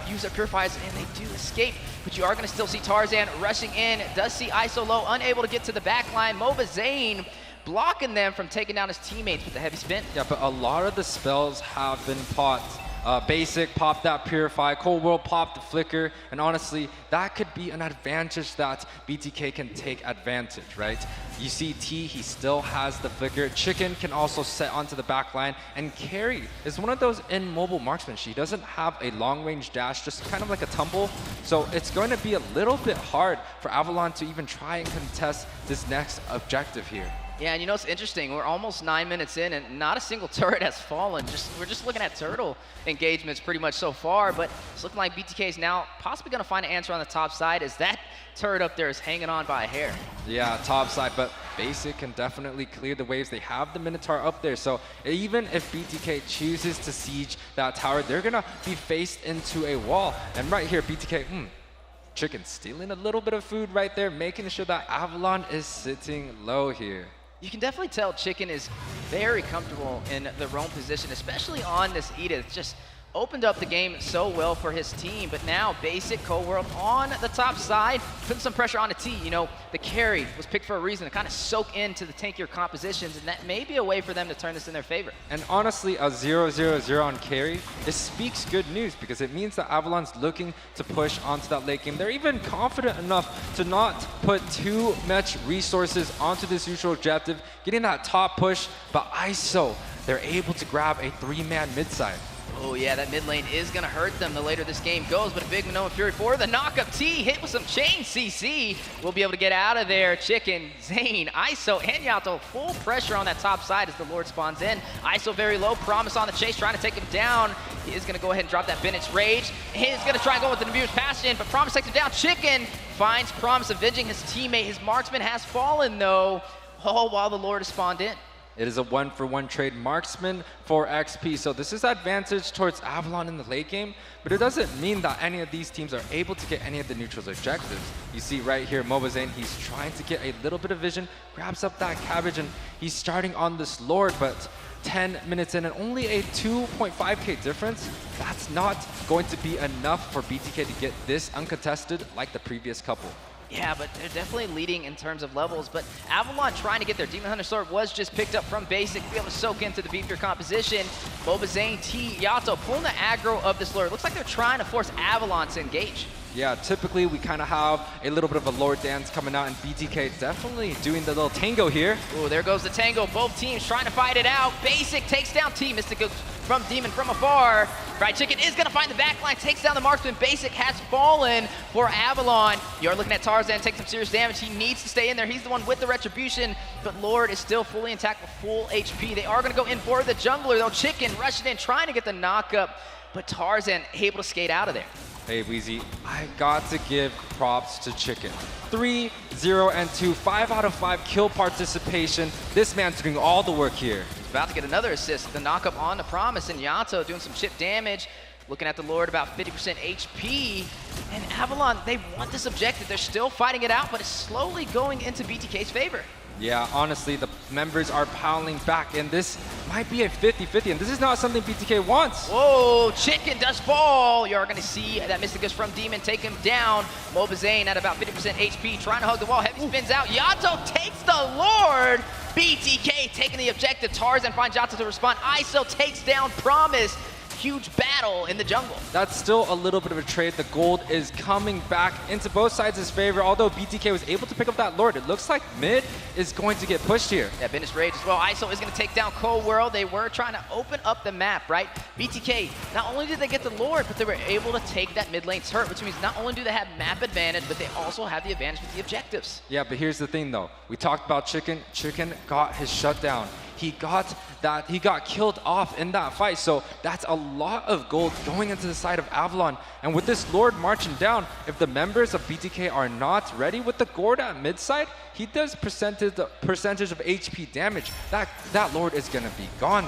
use their purifiers and they do escape. But you are going to still see Tarzan rushing in. Does see ISO low, unable to get to the back line. Mobazane blocking them from taking down his teammates with the heavy spin. Yeah, but a lot of the spells have been popped. Basic popped that Purify, Cold World popped the Flicker, and honestly, that could be an advantage that BTK can take advantage, right? You see T, he still has the Flicker. Chicken can also set onto the back line, and Carry is one of those immobile marksmen. She doesn't have a long-range dash, just kind of like a tumble, so it's going to be a little bit hard for Avalon to even try and contest this next objective here. Yeah, and you know what's interesting? We're almost 9 minutes in, and not a single turret has fallen. We're just looking at turtle engagements pretty much so far, but it's looking like BTK is now possibly going to find an answer on the top side, as that turret up there is hanging on by a hair. Yeah, top side, but Basic can definitely clear the waves. They have the Minotaur up there, so even if BTK chooses to siege that tower, they're going to be faced into a wall. And right here, BTK, Chicken stealing a little bit of food right there, making sure that Avalon is sitting low here. You can definitely tell Chicken is very comfortable in the roam position, especially on this Edith. Just opened up the game so well for his team, but now Basic, Coworld on the top side, putting some pressure on the T. You know, the carry was picked for a reason to kind of soak into the tankier compositions, and that may be a way for them to turn this in their favor. And honestly, a 0-0-0 on carry, it speaks good news because it means that Avalon's looking to push onto that late game. They're even confident enough to not put too much resources onto this neutral objective, getting that top push, but ISO, they're able to grab a 3-man mid side. Oh yeah, that mid lane is gonna hurt them the later this game goes, but a big Minoan Fury for the knock-up T, hit with some chain CC. We'll be able to get out of there. Chicken, Zane, ISO, and Yato, full pressure on that top side as the Lord spawns in. ISO very low, Promise on the chase, trying to take him down. He is gonna go ahead and drop that Bennett's Rage. He's gonna try and go with the Nibiru's Bastion, but Promise takes him down. Chicken finds Promise, avenging his teammate. His marksman has fallen though, all while the Lord is spawned in. It is a 1-for-1 trade, marksman for XP. So this is advantage towards Avalon in the late game, but it doesn't mean that any of these teams are able to get any of the neutrals objectives. You see right here, Mobazane, he's trying to get a little bit of vision, grabs up that cabbage, and he's starting on this Lord, but 10 minutes in and only a 2.5k difference, that's not going to be enough for BTK to get this uncontested like the previous couple. Yeah, but they're definitely leading in terms of levels, but Avalon trying to get their Demon Hunter Sword was just picked up from Basic to be able to soak into the beefier composition. Mobazane, T, Yato pulling the aggro of this Lord. Looks like they're trying to force Avalon to engage. Yeah, typically we kind of have a little bit of a Lord dance coming out, and BTK definitely doing the little tango here. Oh, there goes the tango. Both teams trying to fight it out. Basic takes down T. Mystic goes from Demon from afar. Fried Chicken is going to find the backline, takes down the marksman. Basic has fallen for Avalon. You're looking at Tarzan take some serious damage. He needs to stay in there. He's the one with the retribution, but Lord is still fully intact with full HP. They are going to go in for the jungler, though. Chicken rushing in, trying to get the knock-up, but Tarzan able to skate out of there. Hey, Weezy, I got to give props to Chicken. 3, 0, and 2, 5 out of 5 kill participation. This man's doing all the work here. He's about to get another assist. The knock-up on the Promise, and Yato doing some chip damage. Looking at the Lord, about 50% HP. And Avalon, they want this objective. They're still fighting it out, but it's slowly going into BTK's favor. Yeah, honestly, the members are piling back, and this might be a 50-50, and this is not something BTK wants. Whoa, Chicken does fall. You're going to see that Mystic Ghost from Demon take him down. Mobazane at about 50% HP, trying to hug the wall. Heavy spins out. Yato takes the Lord. BTK taking the objective. Tarzan finds Yato to respond. ISO takes down Promise. Huge battle in the jungle. That's still a little bit of a trade. The gold is coming back into both sides' favor, although BTK was able to pick up that Lord. It looks like mid is going to get pushed here. Yeah, Bennett's Rage as well. ISO is going to take down Coworld. They were trying to open up the map, right? BTK, not only did they get the Lord, but they were able to take that mid lane turret, which means not only do they have map advantage, but they also have the advantage with the objectives. Yeah, but here's the thing though. We talked about Chicken. Chicken got his shutdown. He got killed off in that fight, so that's a lot of gold going into the side of Avalon. And with this Lord marching down, if the members of BTK are not ready with the Gord at mid side, he does percentage of HP damage. That Lord is gonna be gone.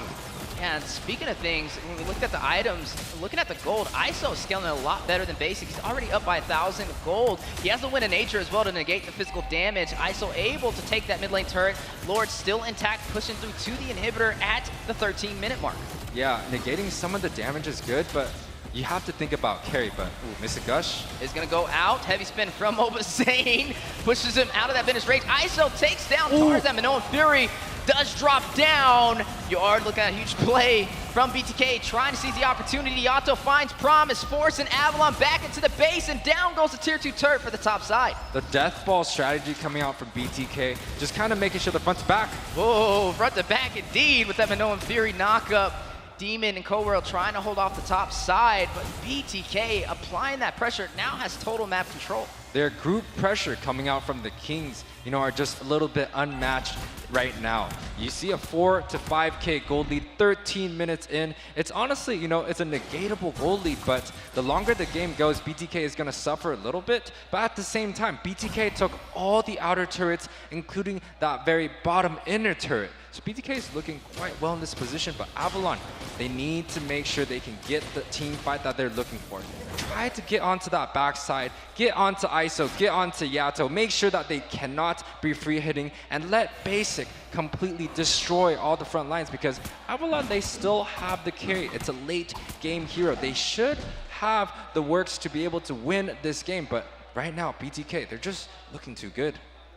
Yeah, and speaking of things, when we looked at the items, looking at the gold, ISO is scaling a lot better than Basic. He's already up by 1,000 gold. He has the Wind of Nature as well to negate the physical damage. ISO able to take that mid lane turret. Lord still intact, pushing through to the inhibitor at the 13-minute mark. Yeah, negating some of the damage is good, but you have to think about carry, but Mystic Gush is going to go out. Heavy spin from Mobazane, pushes him out of that Bennett's Rage. ISO takes down Tarzan. Minoan Fury does drop down. You are looking at a huge play from BTK, trying to seize the opportunity. Yato finds Promise, forcing Avalon back into the base, and down goes the tier 2 turret for the top side. The death ball strategy coming out from BTK, just kind of making sure the front's back. Whoa, front to back indeed with that Minoan Fury knockup. Demon and Coworld trying to hold off the top side, but BTK applying that pressure now has total map control. Their group pressure coming out from the Kings, you know, are just a little bit unmatched right now. You see a 4 to 5K gold lead 13 minutes in. It's honestly, you know, it's a negatable gold lead, but the longer the game goes, BTK is going to suffer a little bit. But at the same time, BTK took all the outer turrets, including that very bottom inner turret. So BTK is looking quite well in this position, but Avalon, they need to make sure they can get the team fight that they're looking for. Try to get onto that backside, get onto ISO, get onto Yato, make sure that they cannot be free hitting, and let Basic completely destroy all the front lines, because Avalon, they still have the carry. It's a late game hero. They should have the works to be able to win this game, but right now, BTK, they're just looking too good.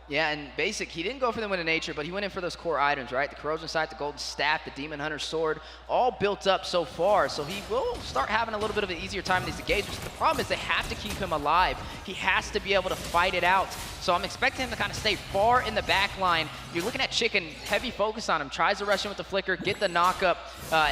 Yeah, and Basic, he didn't go for the Wind of Nature, but he went in for those core items, right? The Corrosion Sight, the Golden Staff, the Demon Hunter Sword, all built up so far. So he will start having a little bit of an easier time in these engagements. The problem is they have to keep him alive. He has to be able to fight it out. So I'm expecting him to kind of stay far in the back line. You're looking at Chicken, heavy focus on him, tries to rush in with the flicker, get the knockup.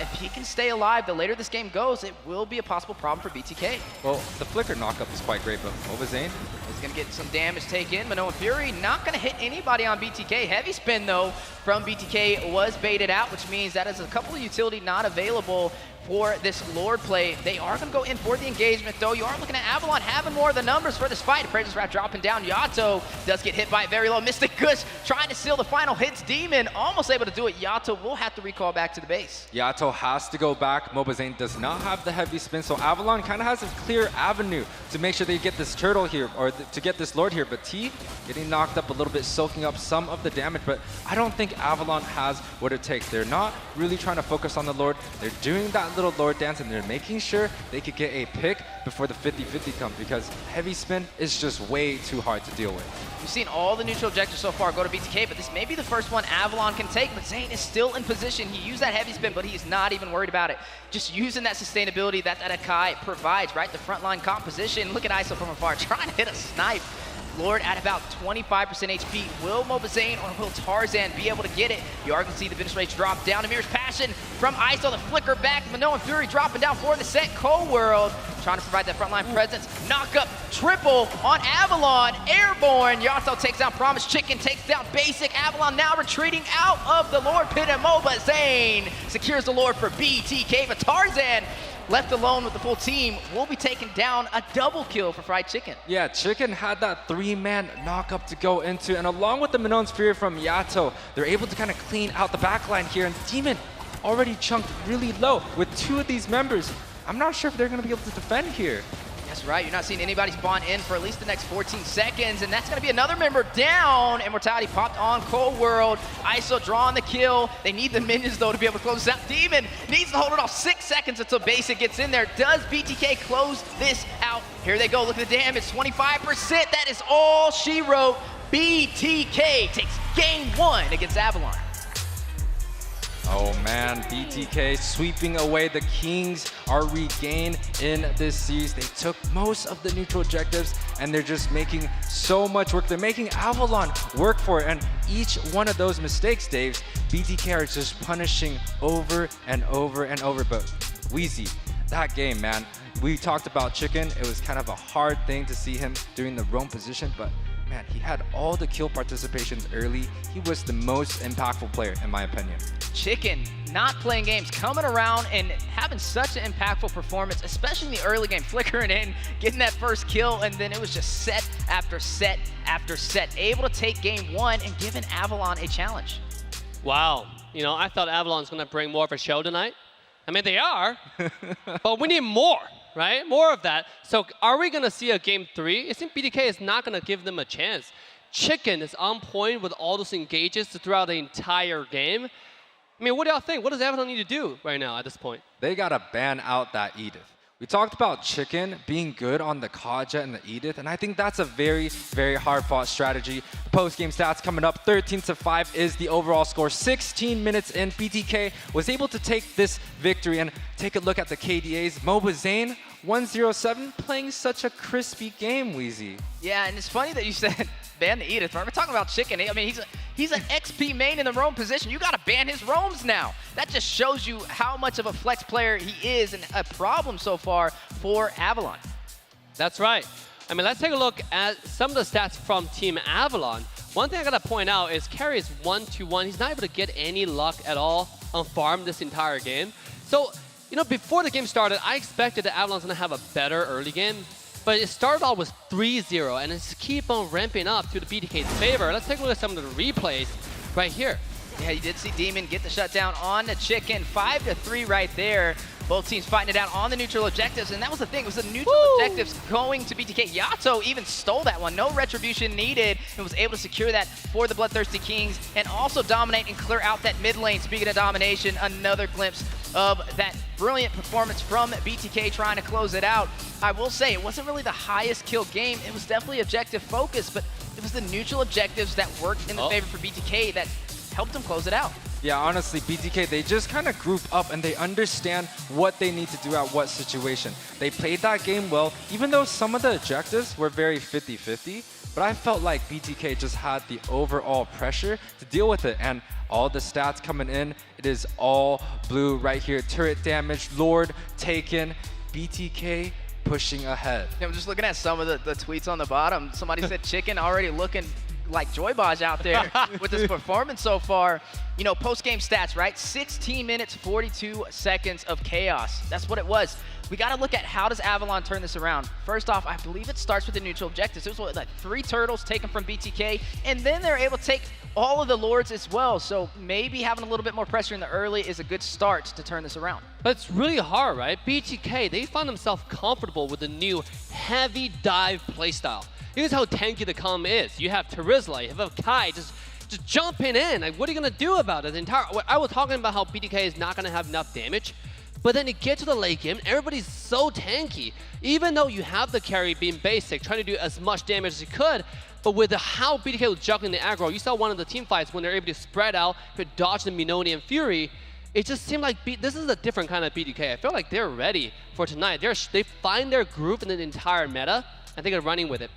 If he can stay alive, the later this game goes, it will be a possible problem for BTK. Well, the flicker knockup is quite great, but Mobazane is going to get some damage taken. Manoa Fury not going to hit anybody on BTK. Heavy spin, though, from BTK was baited out, which means that is a couple of utility not available for this Lord play. They are going to go in for the engagement, though. You are looking at Avalon having more of the numbers for this fight. Apprentice Wrap dropping down. Yato does get hit by it very low. Mystic Gush trying to seal the final hits. Demon almost able to do it. Yato will have to recall back to the base. Yato has to go back. Mobazane does not have the heavy spin, so Avalon kind of has a clear avenue to make sure they get this turtle here, or to get this Lord here. But T getting knocked up a little bit, soaking up some of the damage, but I don't think Avalon has what it takes. They're not really trying to focus on the Lord. They're doing that little Lord dance, and they're making sure they could get a pick before the 50-50 comes, because heavy spin is just way too hard to deal with. We've seen all the neutral objectives so far go to BTK, but this may be the first one Avalon can take, but Zane is still in position. He used that heavy spin, but he's not even worried about it. Just using that sustainability that Akai provides, right? The frontline composition. Look at ISO from afar, trying to hit a snipe. Lord at about 25% HP. Will Mobazane or will Tarzan be able to get it? You are going to see the finish rates drop down. Amir's Passion from ISO, the flicker back. Manoa and Fury dropping down for the set. Cold World trying to provide that frontline presence. Knock up triple on Avalon. Airborne. Yato takes down Promise. Chicken takes down Basic. Avalon now retreating out of the Lord pit, and Mobazane secures the Lord for BTK. But Tarzan, left alone with the full team, will be taking down a double kill for Fried Chicken. Yeah, Chicken had that 3-man knockup to go into, and along with the Minoan Fury from Yato, they're able to kind of clean out the backline here, and Demon already chunked really low with 2 of these members. I'm not sure if they're going to be able to defend here. That's right, you're not seeing anybody spawn in for at least the next 14 seconds, and that's going to be another member down. Immortality popped on Cold World. ISO drawing the kill. They need the minions, though, to be able to close this out. Demon needs to hold it off 6 seconds until Basic gets in there. Does BTK close this out? Here they go. Look at the damage, 25%. That is all she wrote. BTK takes game 1 against Avalon. Oh man, BTK sweeping away. The Kings are regained in this series. They took most of the neutral objectives, and they're just making so much work. They're making Avalon work for it, and each one of those mistakes, Dave, BTK are just punishing over and over and over. But Wheezy, that game, man, we talked about Chicken. It was kind of a hard thing to see him doing the roam position, but man, he had all the kill participations early. He was the most impactful player, in my opinion. Chicken not playing games, coming around and having such an impactful performance, especially in the early game, flickering in, getting that first kill, and then it was just set after set after set, able to take game 1 and giving Avalon a challenge. Wow, you know, I thought Avalon's going to bring more of a show tonight. I mean, they are, but we need more, right? More of that. So are we going to see a game 3? I think BTK is not going to give them a chance. Chicken is on point with all those engages throughout the entire game. I mean, what do y'all think? What does Avalon need to do right now at this point? They got to ban out that Edith. We talked about Chicken being good on the Kaja and the Edith, and I think that's a very, very hard-fought strategy. The post-game stats coming up, 13-5 is the overall score. 16 minutes in, BTK was able to take this victory, and take a look at the KDAs. Mobazane, 107, playing such a crispy game, Wheezy. Yeah, and it's funny that you said ban the Edith. We're talking about Chicken. I mean, he's an XP main in the roam position. You got to ban his roams now. That just shows you how much of a flex player he is, and a problem so far for Avalon. That's right. I mean, let's take a look at some of the stats from Team Avalon. One thing I gotta point out is Carry is 1-1. He's not able to get any luck at all on farm this entire game. So, you know, before the game started, I expected that Avalon's gonna have a better early game, but it started off with 3-0, and it's keep on ramping up to the BTK's favor. Let's take a look at some of the replays right here. Yeah, you did see Demon get the shutdown on the Chicken. 5-3 right there. Both teams fighting it out on the neutral objectives, and that was the thing. It was the neutral objectives going to BTK. Yato even stole that one. No retribution needed, and was able to secure that for the BloodThirstyKings, and also dominate and clear out that mid lane. Speaking of domination, another glimpse of that brilliant performance from BTK trying to close it out. I will say, it wasn't really the highest kill game. It was definitely objective focused, but it was the neutral objectives that worked in the favor for BTK that helped them close it out. Yeah, honestly, BTK, they just kind of group up and they understand what they need to do at what situation. They played that game well, even though some of the objectives were very 50-50, but I felt like BTK just had the overall pressure to deal with it. And all the stats coming in, it is all blue right here. Turret damage, Lord taken, BTK pushing ahead. Yeah, I'm just looking at some of the tweets on the bottom. Somebody said Chicken already looking like Joy Baj out there with his performance so far. You know, post-game stats, right? 16 minutes, 42 seconds of chaos. That's what it was. We got to look at how does Avalon turn this around. First off, I believe it starts with the neutral objectives. It was what, like 3 turtles taken from BTK, and then they're able to take all of the Lords as well. So maybe having a little bit more pressure in the early is a good start to turn this around. But it's really hard, right? BTK, they found themselves comfortable with the new heavy dive playstyle. Here's how tanky the comp is. You have Terizla, you have Kai just jumping in. Like, what are you gonna do about it? I was talking about how BTK is not gonna have enough damage, but then you get to the late game, everybody's so tanky. Even though you have the carry being basic, trying to do as much damage as you could, but with how BTK was juggling the aggro, you saw one of the team fights when they're able to spread out, could dodge the Minoni and Fury. It just seemed like this is a different kind of BTK. I feel like they're ready for tonight. They find their groove in the entire meta, and they're running with it.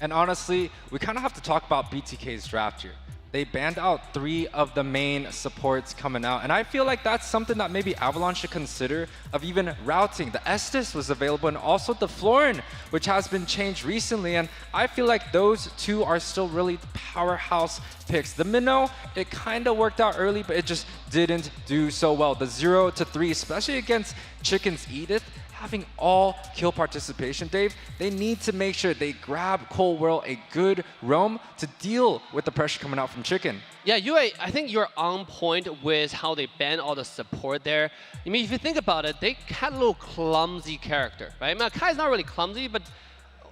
And honestly, we kind of have to talk about BTK's draft here. They banned out 3 of the main supports coming out, and I feel like that's something that maybe Avalon should consider of even routing. The Estes was available, and also the Florin, which has been changed recently, and I feel like those 2 are still really powerhouse picks. The Minnow, it kind of worked out early, but it just didn't do so well. The 0-3, especially against Chicken's Edith, having all kill participation, Dave, they need to make sure they grab Cold Whirl a good roam to deal with the pressure coming out from Chicken. Yeah, I think you're on point with how they ban all the support there. I mean, if you think about it, they had a little clumsy character, right? I mean, Kai's not really clumsy, but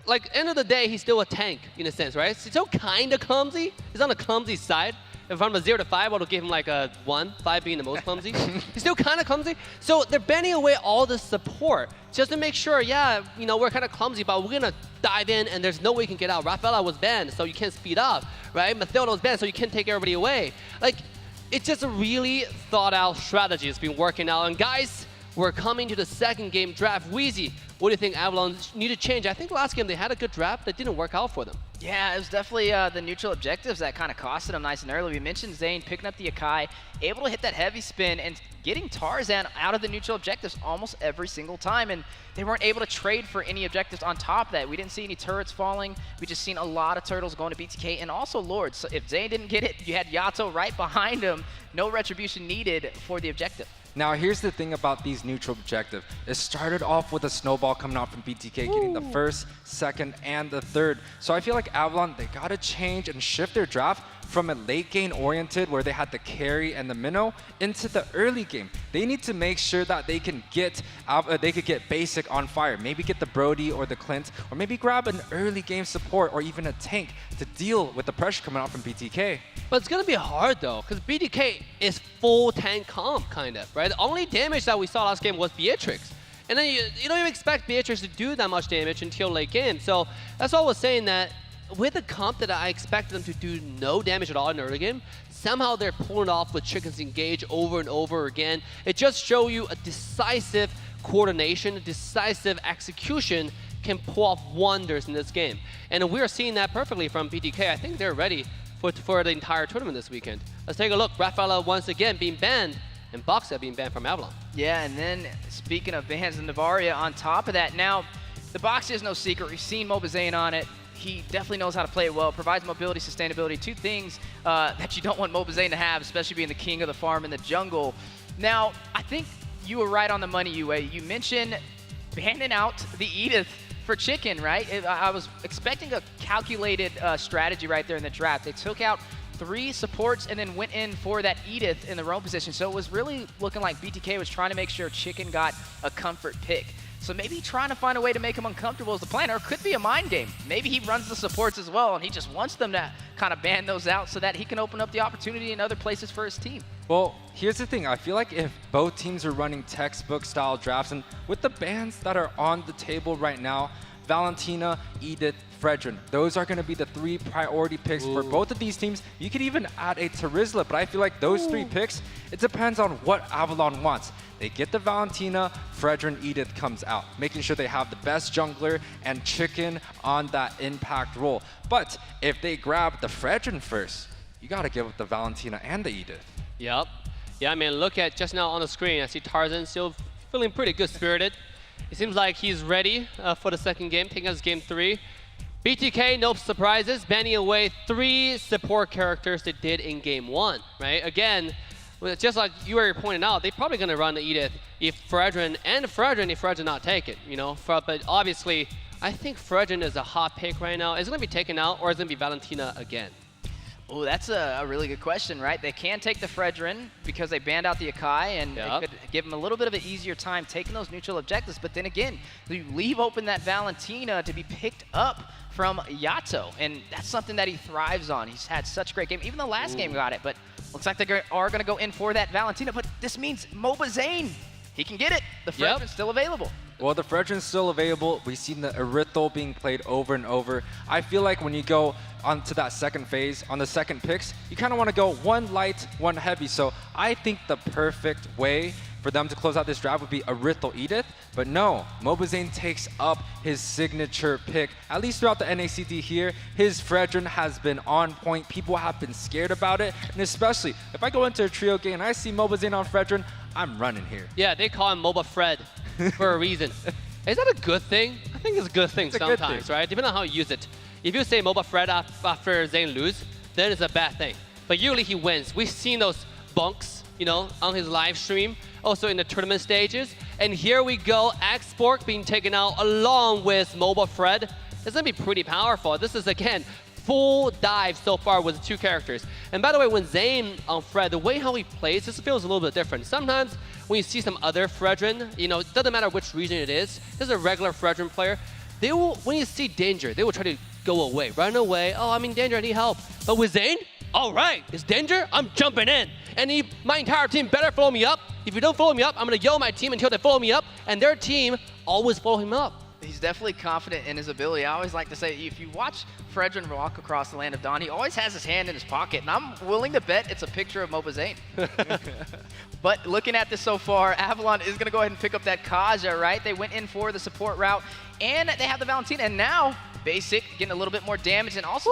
like, end of the day, he's still a tank in a sense, right? He's still kind of clumsy. He's on the clumsy side. If I'm a 0 to 5, I would give him like a 1, 5 being the most clumsy. He's still kind of clumsy. So they're banning away all the support just to make sure, yeah, you know, we're kind of clumsy, but we're going to dive in and there's no way you can get out. Rafaela was banned, so you can't speed up, right? Mathilda was banned, so you can't take everybody away. Like, it's just a really thought out strategy. It's been working out. And guys, we're coming to the second game draft. Wheezy, what do you think Avalon need to change? I think last game they had a good draft that didn't work out for them. Yeah, it was definitely the neutral objectives that kind of costed them nice and early. We mentioned Zane picking up the Akai, able to hit that heavy spin and getting Tarzan out of the neutral objectives almost every single time. And they weren't able to trade for any objectives on top of that. We didn't see any turrets falling. We just seen a lot of turtles going to BTK and also Lords. So if Zane didn't get it, you had Yato right behind him. No retribution needed for the objective. Now, here's the thing about these neutral objectives. It started off with a snowball coming out from BTK, getting the first, second, and the third. So I feel like Avalon, they got to change and shift their draft from a late game oriented where they had the carry and the minnow into the early game. They need to make sure that they can get they could get basic on fire, maybe get the Brody or the Clint, or maybe grab an early game support or even a tank to deal with the pressure coming out from BTK. But it's gonna be hard though, because BTK is full tank comp kind of, right? The only damage that we saw last game was Beatrix. And then you don't even expect Beatrix to do that much damage until late game. So that's why I was saying that with a comp that I expected them to do no damage at all in the early game, somehow they're pulling off with Chickens Engage over and over again. It just shows you a decisive coordination, decisive execution can pull off wonders in this game. And we are seeing that perfectly from BTK. I think they're ready for the entire tournament this weekend. Let's take a look. Rafaela once again being banned, and Boxa being banned from Avalon. Yeah, and then speaking of bans, and Navaria on top of that. Now, the box is no secret. We've seen Mobazane on it. He definitely knows how to play it well. Provides mobility, sustainability, two things that you don't want Mobazane to have, especially being the king of the farm in the jungle. Now, I think you were right on the money, Yue. You mentioned banning out the Edith for Chicken, right? I was expecting a calculated strategy right there in the draft. They took out 3 supports and then went in for that Edith in the roam position. So it was really looking like BTK was trying to make sure Chicken got a comfort pick. So maybe trying to find a way to make him uncomfortable is the plan, or it could be a mind game. Maybe he runs the supports as well, and he just wants them to kind of ban those out so that he can open up the opportunity in other places for his team. Well, here's the thing. I feel like if both teams are running textbook-style drafts, and with the bans that are on the table right now, Valentina, Edith, Fredrin. Those are going to be the 3 priority picks for both of these teams. You could even add a Terizla, but I feel like those 3 picks, it depends on what Avalon wants. They get the Valentina, Fredrin, Edith comes out, making sure they have the best jungler and Chicken on that impact role. But if they grab the Fredrin first, you got to give up the Valentina and the Edith. Yep. Yeah, I mean, look at just now on the screen. I see Tarzan still feeling pretty good-spirited. It seems like he's ready for the second game, taking us game 3. BTK, no surprises, banning away 3 support characters they did in game 1, right? Again, just like you were pointing out, they're probably going to run the Edith if Fredrin not take it, you know? But obviously, I think Fredrin is a hot pick right now. Is it going to be taken out, or is it going to be Valentina again? Oh, that's a really good question, right? They can take the Fredrin because they banned out the Akai, and it could give them a little bit of an easier time taking those neutral objectives. But then again, you leave open that Valentina to be picked up from Yato, and that's something that he thrives on. He's had such a great game. Even the last game got it, but looks like they are going to go in for that Valentina. But this means Mobazane, he can get it. The Fredrin's still available. Well, the Fredrin's still available. We've seen the Erythal being played over and over. I feel like when you go onto that second phase, on the second picks, you kind of want to go 1 light, 1 heavy. So I think the perfect way for them to close out this draft would be Erythal Edith. But no, Mobazane takes up his signature pick. At least throughout the NACT here, his Fredrin has been on point. People have been scared about it. And especially, if I go into a trio game and I see Mobazane on Fredrin, I'm running here. Yeah, they call him Moba Fred for a reason. Is that a good thing? I think it's a good thing sometimes, right? Depending on how you use it. If you say Moba Fred after Zane lose, then it's a bad thing. But usually he wins. We've seen those bunks, you know, on his live stream, also in the tournament stages. And here we go, X-Spork being taken out along with Moba Fred. It's gonna be pretty powerful. This is, again, full dive so far with the 2 characters. And by the way, when Zane on Fred, the way how he plays, this feels a little bit different. Sometimes when you see some other Fredrin, you know, it doesn't matter which region it is, this is a regular Fredrin player, they will, when you see danger, they will try to go away, run away. Oh, I'm in danger, I need help. But with Zane, all right, it's danger, I'm jumping in. And my entire team better follow me up. If you don't follow me up, I'm gonna yell my team until they follow me up, and their team always follow him up. He's definitely confident in his ability. I always like to say, if you watch Fredrin walk across the land of Dawn, he always has his hand in his pocket, and I'm willing to bet it's a picture of Mobazane. But looking at this so far, Avalon is going to go ahead and pick up that Kaja, right? They went in for the support route, and they have the Valentina, and now Basic getting a little bit more damage, and also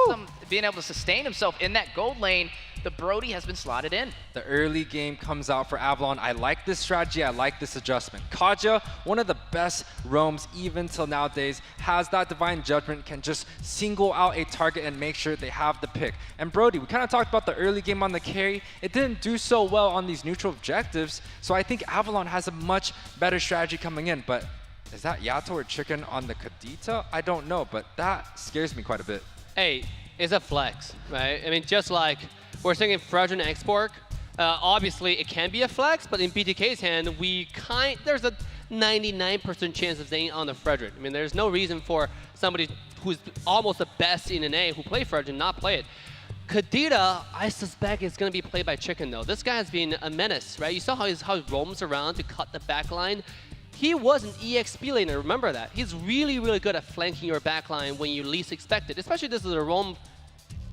being able to sustain himself in that gold lane. The Brody has been slotted in. The early game comes out for Avalon. I like this strategy. I like this adjustment. Kaja, one of the best roams even till nowadays, has that divine judgment, can just single out a target and make sure they have the pick. And Brody, we kind of talked about the early game on the carry. It didn't do so well on these neutral objectives. So I think Avalon has a much better strategy coming in. But is that Yato or Chicken on the Kadita? I don't know, but that scares me quite a bit. Hey, it's a flex, right? I mean, just like we're thinking Fredrin X-Spork, obviously it can be a flex, but in BTK's hand, there's a 99% chance of staying on the Fredrin. I mean, there's no reason for somebody who's almost the best in NA who play Fredrin not play it. Kadita, I suspect is going to be played by Chicken though. This guy has been a menace, right? You saw how he roams around to cut the back line. He was an EXP laner, remember that. He's really, really good at flanking your backline when you least expect it, especially this is a roam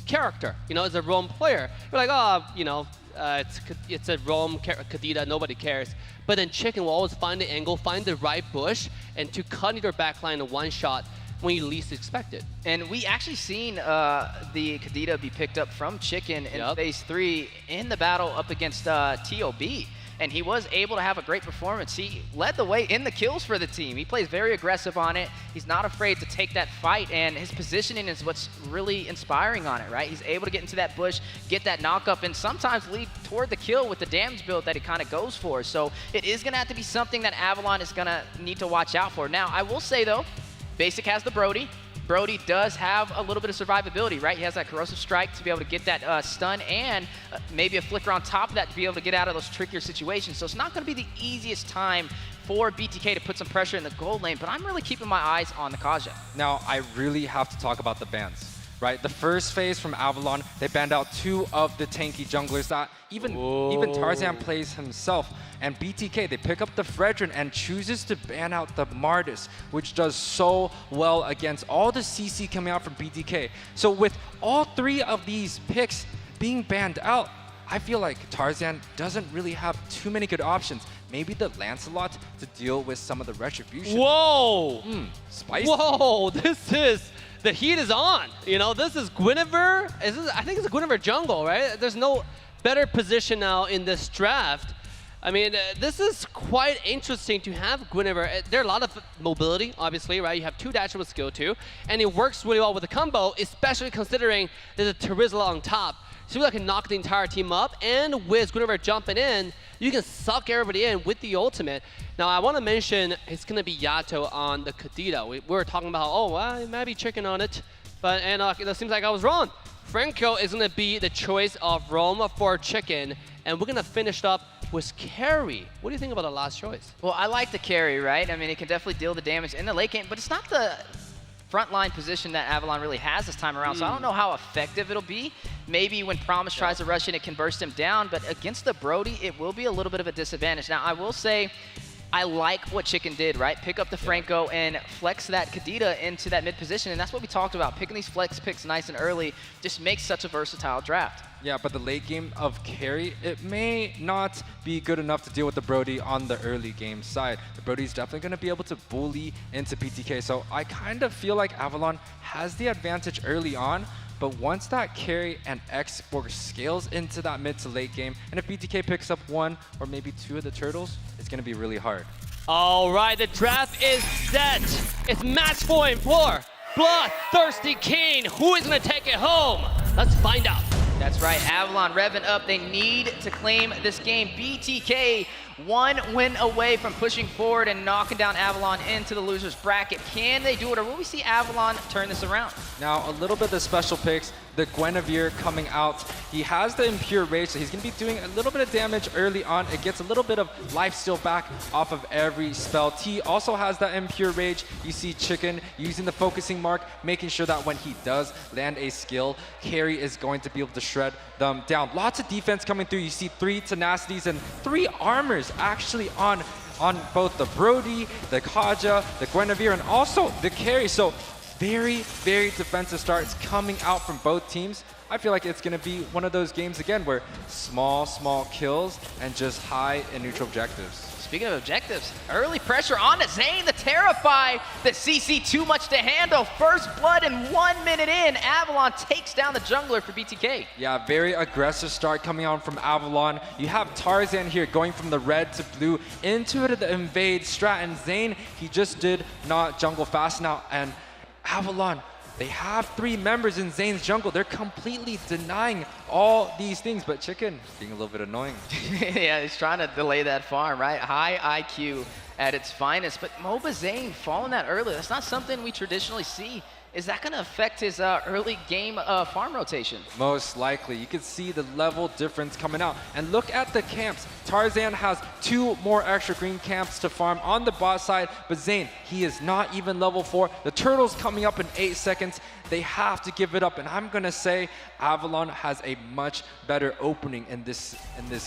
character, you know, as a roam player. You're like, oh, you know, it's a roam Kadita, nobody cares. But then Chicken will always find the angle, find the right bush, and to cut your backline in one shot when you least expect it. And we actually seen the Kadita be picked up from Chicken in phase 3 in the battle up against TOB. and he was able to have a great performance. He led the way in the kills for the team. He plays very aggressive on it. He's not afraid to take that fight, and his positioning is what's really inspiring on it, right? He's able to get into that bush, get that knock up, and sometimes lead toward the kill with the damage build that he kind of goes for. So it is going to have to be something that Avalon is going to need to watch out for. Now, I will say, though, Basic has the Brody. Brody does have a little bit of survivability, right? He has that corrosive strike to be able to get that stun and maybe a flicker on top of that to be able to get out of those trickier situations. So it's not going to be the easiest time for BTK to put some pressure in the gold lane, but I'm really keeping my eyes on the Kaja. Now, I really have to talk about the bans. Right, the first phase from Avalon, they banned out 2 of the tanky junglers that even Tarzan plays himself. And BTK, they pick up the Fredrin and chooses to ban out the Martis, which does so well against all the CC coming out from BTK. So with all 3 of these picks being banned out, I feel like Tarzan doesn't really have too many good options. Maybe the Lancelot to deal with some of the retribution. Whoa! Spicy. Whoa, the heat is on. You know, this is Guinevere. I think it's a Guinevere jungle, right? There's no better position now in this draft. I mean, this is quite interesting to have Guinevere. There are a lot of mobility, obviously, right? You have 2 dashes with skill 2, and it works really well with the combo, especially considering there's a Terizla on top. So you can knock the entire team up, and with Guinevere jumping in, you can suck everybody in with the ultimate. Now, I want to mention it's going to be Yato on the Kadita. We were talking about, oh, well, it might be chicken on it, but it seems like I was wrong. Franco is going to be the choice of Rome for chicken, and we're going to finish up with carry. What do you think about the last choice? Well, I like the carry, right? I mean, it can definitely deal the damage in the late game, but it's not the frontline position that Avalon really has this time around, so I don't know how effective it'll be. Maybe when Promise tries to rush in, it can burst him down, but against the Brody, it will be a little bit of a disadvantage. Now, I will say, I like what Chicken did, right? Pick up the Franco and flex that Kadita into that mid position, and that's what we talked about. Picking these flex picks nice and early just makes such a versatile draft. Yeah, but the late game of carry, it may not be good enough to deal with the Brody on the early game side. The Brody's definitely going to be able to bully into BTK, so I kind of feel like Avalon has the advantage early on, but once that carry and export scales into that mid to late game, and if BTK picks up 1 or maybe 2 of the turtles, it's going to be really hard. All right, the draft is set. It's match point for Bloodthirsty King. Who is going to take it home? Let's find out. That's right, Avalon revving up. They need to claim this game. BTK 1 win away from pushing forward and knocking down Avalon into the loser's bracket. Can they do it, or will we see Avalon turn this around? Now, a little bit of the special picks. The Guinevere coming out. He has the Impure Rage, so he's going to be doing a little bit of damage early on. It gets a little bit of life steal back off of every spell. T also has that Impure Rage. You see Chicken using the focusing mark, making sure that when he does land a skill, Carry is going to be able to shred them down. Lots of defense coming through. You see 3 tenacities and 3 armors actually on both the Brody, the Kaja, the Guinevere, and also the Carry. So very, very defensive starts coming out from both teams. I feel like it's going to be one of those games again where small kills and just high and neutral objectives. Speaking of objectives, early pressure onto Zane, the Terrify, the CC too much to handle. First blood in 1 minute in. Avalon takes down the jungler for BTK. Yeah, very aggressive start coming on from Avalon. You have Tarzan here going from the red to blue into the invade strat, and Zane, he just did not jungle fast enough, and Avalon, they have 3 members in Zane's jungle. They're completely denying all these things, but Chicken being a little bit annoying. Yeah, he's trying to delay that farm, right? High IQ at its finest, but MOBA Zane falling that early, that's not something we traditionally see. Is that going to affect his early game farm rotation? Most likely. You can see the level difference coming out. And look at the camps. Tarzan has 2 more extra green camps to farm on the bot side, but Zane, he is not even level 4. The turtle's coming up in 8 seconds. They have to give it up, and I'm going to say Avalon has a much better opening in this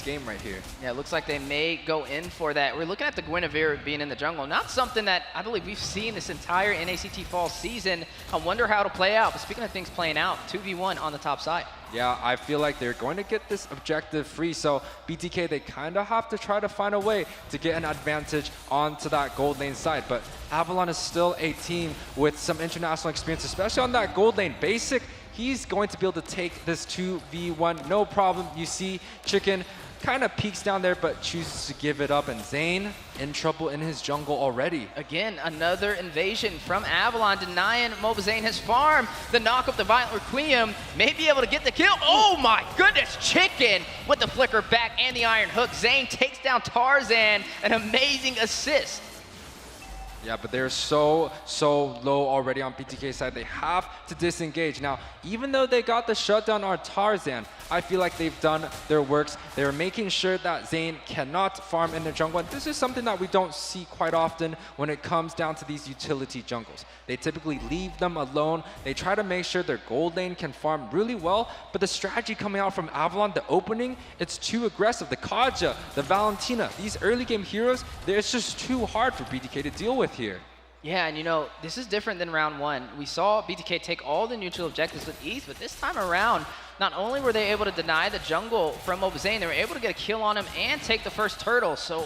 game right here. Yeah, it looks like they may go in for that. We're looking at the Guinevere being in the jungle. Not something that I believe we've seen this entire NACT Fall season. I wonder how it'll play out. But speaking of things playing out, 2v1 on the top side. Yeah, I feel like they're going to get this objective free, so BTK, they kind of have to try to find a way to get an advantage onto that gold lane side. But Avalon is still a team with some international experience, especially on that gold lane. Basic, he's going to be able to take this 2v1, no problem. You see Chicken kind of peeks down there, but chooses to give it up. And Zane in trouble in his jungle already. Again, another invasion from Avalon, denying Mobazane his farm. The knock up the Violent Requiem, may be able to get the kill. Oh my goodness, Chicken with the flicker back and the iron hook. Zane takes down Tarzan, an amazing assist. Yeah, but they're so low already on BTK's side. They have to disengage. Now, even though they got the shutdown on Tarzan, I feel like they've done their works. They're making sure that Zane cannot farm in the jungle. And this is something that we don't see quite often when it comes down to these utility jungles. They typically leave them alone. They try to make sure their gold lane can farm really well. But the strategy coming out from Avalon, the opening, it's too aggressive. The Kaja, the Valentina, these early game heroes, it's just too hard for BTK to deal with here. Yeah, and you know, this is different than round one. We saw BTK take all the neutral objectives with ease, but this time around, not only were they able to deny the jungle from Mobazane, they were able to get a kill on him and take the first turtle. So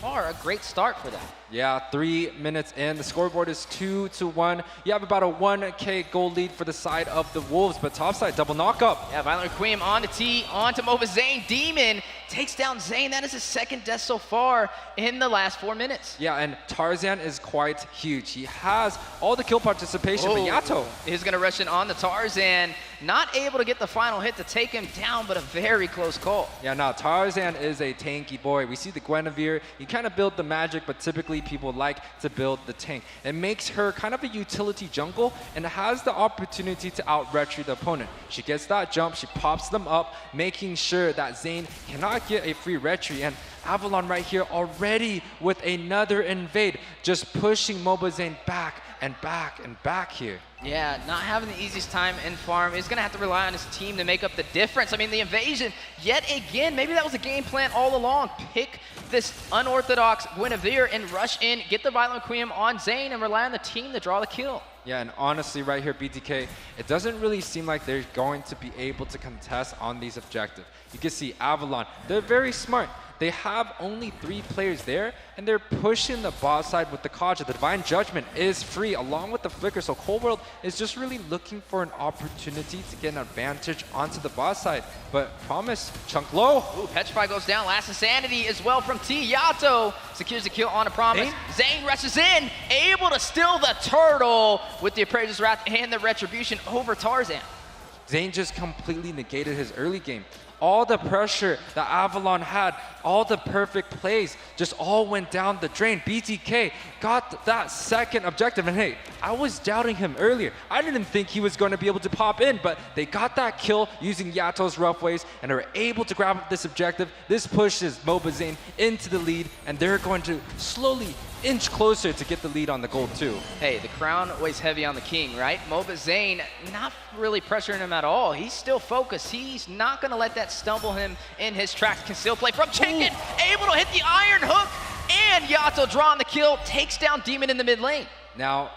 far, a great start for them. Yeah, 3 minutes in. The scoreboard is 2-1. You have about a 1K gold lead for the side of the Wolves, but topside, double knock up. Yeah, Violent Requiem on to T, on to Mobazane. Demon takes down Zane. That is his second death so far in the last 4 minutes. Yeah, and Tarzan is quite huge. He has all the kill participation, but Yato is going to rush in on the Tarzan. Not able to get the final hit to take him down, but a very close call. Yeah, no, Tarzan is a tanky boy. We see the Guinevere. You kind of build the magic, but typically people like to build the tank. It makes her kind of a utility jungle and has the opportunity to out-retry the opponent. She gets that jump, she pops them up, making sure that Zane cannot get a free retry. And Avalon right here already with another invade, just pushing Mobazane back and back and back here. Yeah, not having the easiest time in farm. He's going to have to rely on his team to make up the difference. I mean, the invasion, yet again, maybe that was a game plan all along. Pick this unorthodox Guinevere and rush in, get the Violent Requiem on Zane, and rely on the team to draw the kill. Yeah, and honestly, right here, BTK, it doesn't really seem like they're going to be able to contest on these objectives. You can see Avalon, they're very smart. They have only 3 players there, and they're pushing the bot side with the Kaja. The Divine Judgment is free along with the Flicker, so Cold World is just really looking for an opportunity to get an advantage onto the bot side. But Promise, chunk low. Ooh, Petrify goes down. Last Insanity as well from T. Yato secures the kill on a Promise. Zane rushes in, able to steal the turtle with the Appraiser's Wrath and the Retribution over Tarzan. Zane just completely negated his early game. All the pressure that Avalon had, all the perfect plays, just all went down the drain. BTK got that second objective, and hey, I was doubting him earlier. I didn't think he was going to be able to pop in, but they got that kill using Yato's rough ways, and are able to grab this objective. This pushes Mobazane into the lead, and they're going to slowly inch closer to get the lead on the gold too. Hey, the crown weighs heavy on the king, right? Mobazane not really pressuring him at all. He's still focused. He's not going to let that stumble him in his tracks. Concealed play from Chicken, able to hit the iron hook, and Yato drawing the kill, takes down Demon in the mid lane. Now,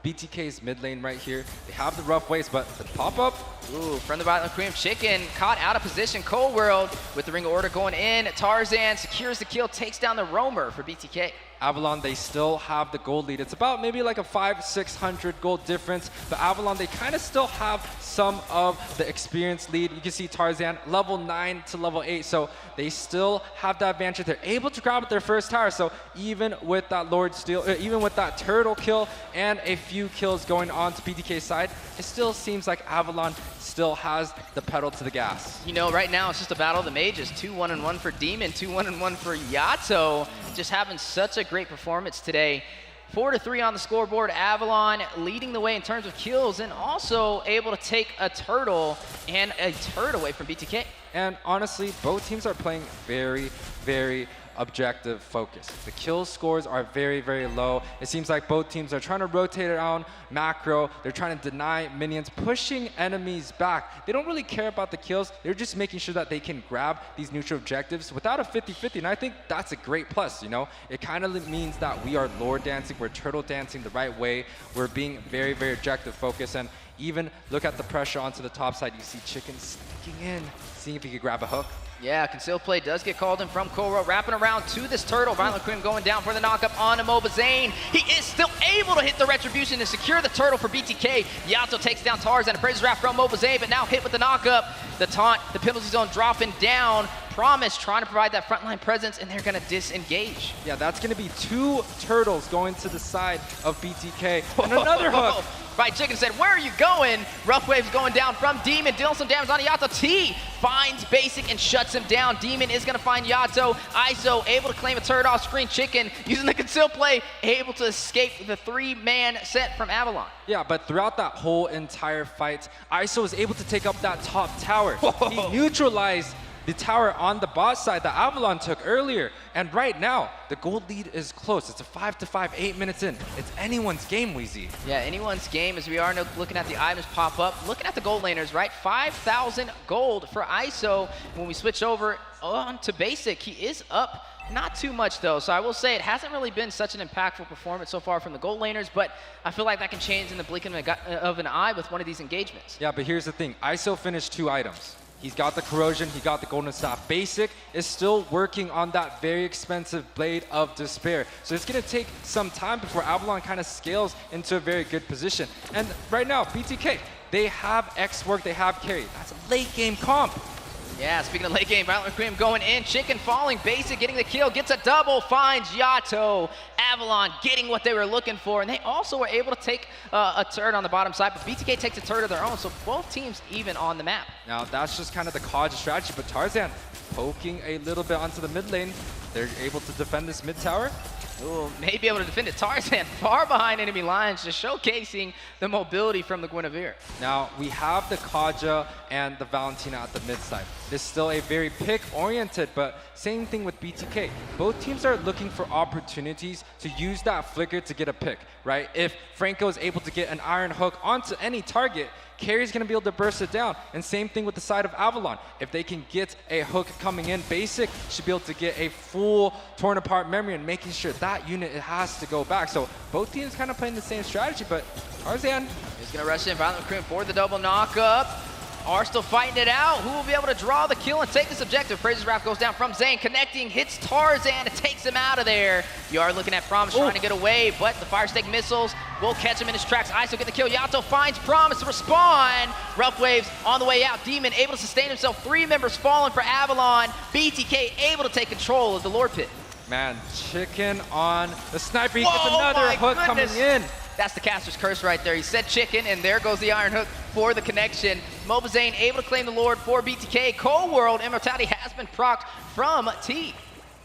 BTK's mid lane right here, they have the rough ways, but the pop-up. Ooh, from the Violent Requiem, Chicken caught out of position. Cold World with the Ring of Order going in. Tarzan secures the kill, takes down the Roamer for BTK. Avalon, they still have the gold lead. It's about maybe like a 500-600 gold difference, but Avalon, they kind of still have some of the experience lead. You can see Tarzan level 9 to level 8, so they still have that advantage. They're able to grab their first tower, so even with that Lord Steel, even with that turtle kill and a few kills going on to BTK's side, it still seems like Avalon still has the pedal to the gas. You know, right now it's just a battle of the mages. 2-1-1 for Demon, 2-1-1 for Yato. Just having such a great performance today. 4-3 on the scoreboard. Avalon leading the way in terms of kills, and also able to take a turtle and a turret away from BTK. And honestly, both teams are playing very, very objective focus. The kill scores are very, very low. It seems like both teams are trying to rotate around macro. They're trying to deny minions, pushing enemies back. They don't really care about the kills. They're just making sure that they can grab these neutral objectives without a 50-50, and I think that's a great plus, you know? It kind of means that we are lore dancing, we're turtle dancing the right way. We're being very, very objective focused, and even look at the pressure onto the top side. You see Chicken sneaking in, seeing if he could grab a hook. Yeah, concealed play does get called in from Koro, wrapping around to this turtle. Violent Queen going down for the knockup on Mobazane. He is still able to hit the retribution to secure the turtle for BTK. Yato takes down Tarzan, a Appraiser's Wrath from Mobazane, but now hit with the knockup. The taunt, the penalty zone dropping down. Promise trying to provide that frontline presence, and they're going to disengage. Yeah, that's going to be 2 turtles going to the side of BTK. And another hook. Right, Chicken said, where are you going? Rough Waves going down from Demon, dealing some damage on Yato. T finds Basic and shuts him down. Demon is going to find Yato. ISO able to claim a turret off screen. Chicken using the conceal play, able to escape the 3-man set from Avalon. Yeah, but throughout that whole entire fight, ISO was able to take up that top tower. He neutralized the tower on the bot side that Avalon took earlier. And right now, the gold lead is close. It's a 5-5, 8 minutes in. It's anyone's game, Weezy. Yeah, anyone's game as we are looking at the items pop up. Looking at the gold laners, right? 5,000 gold for ISO. When we switch over on to Basic, he is up. Not too much though, so I will say it hasn't really been such an impactful performance so far from the gold laners, but I feel like that can change in the blink of an eye with one of these engagements. Yeah, but here's the thing. ISO finished 2 items. He's got the corrosion, he got the golden staff. Basic is still working on that very expensive Blade of Despair. So it's gonna take some time before Avalon kind of scales into a very good position. And right now, BTK, they have X work, they have carry. That's a late game comp. Yeah, speaking of late game, Violent Queen going in, Chicken falling, Basic getting the kill, gets a double, finds Yato. Avalon getting what they were looking for, and they also were able to take a turret on the bottom side, but BTK takes a turret of their own, so both teams even on the map. Now that's just kind of the COD strategy, but Tarzan poking a little bit onto the mid lane. They're able to defend this mid tower. Ooh, may be able to defend it. Tarzan far behind enemy lines, just showcasing the mobility from the Guinevere. Now, we have the Kaja and the Valentina at the mid side. It's still a very pick-oriented, but same thing with BTK. Both teams are looking for opportunities to use that flicker to get a pick, right? If Franco is able to get an iron hook onto any target, Carry's gonna be able to burst it down. And same thing with the side of Avalon. If they can get a hook coming in, Basic should be able to get a full torn apart memory and making sure that unit it has to go back. So both teams kind of playing the same strategy, but Tarzan is gonna rush in, Violent Recruit for the double knock up. Are still fighting it out. Who will be able to draw the kill and take this objective? Praise's Wrath goes down from Zane, connecting, hits Tarzan, and takes him out of there. You are looking at Promise trying to get away, but the Fire Stake missiles will catch him in his tracks. ISO get the kill. Yato finds Promise to respawn. Rough Waves on the way out. Demon able to sustain himself. 3 members fallen for Avalon. BTK able to take control of the Lord Pit. Man, Chicken on the sniper. He gets another hook coming in. That's the caster's curse right there. He said chicken, and there goes the iron hook for the connection. Mobazane able to claim the Lord for BTK. Cold World Immortality has been procced from T.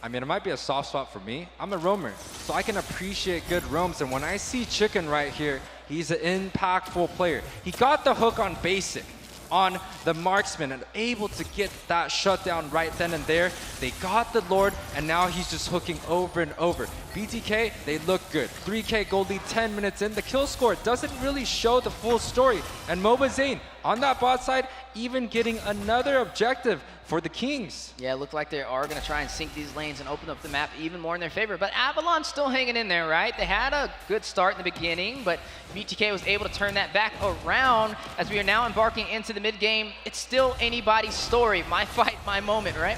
I mean, it might be a soft spot for me. I'm a roamer, so I can appreciate good roams. And when I see Chicken right here, he's an impactful player. He got the hook on Basic, on the marksman, and able to get that shutdown right then and there. They got the Lord, and now he's just hooking over and over. BTK, they look good. 3K gold lead 10 minutes in. The kill score doesn't really show the full story. And Mobazane on that bot side, even getting another objective for the Kings. Yeah, it looked like they are going to try and sink these lanes and open up the map even more in their favor. But Avalon's still hanging in there, right? They had a good start in the beginning, but BTK was able to turn that back around as we are now embarking into the mid-game. It's still anybody's story. My fight, my moment, right?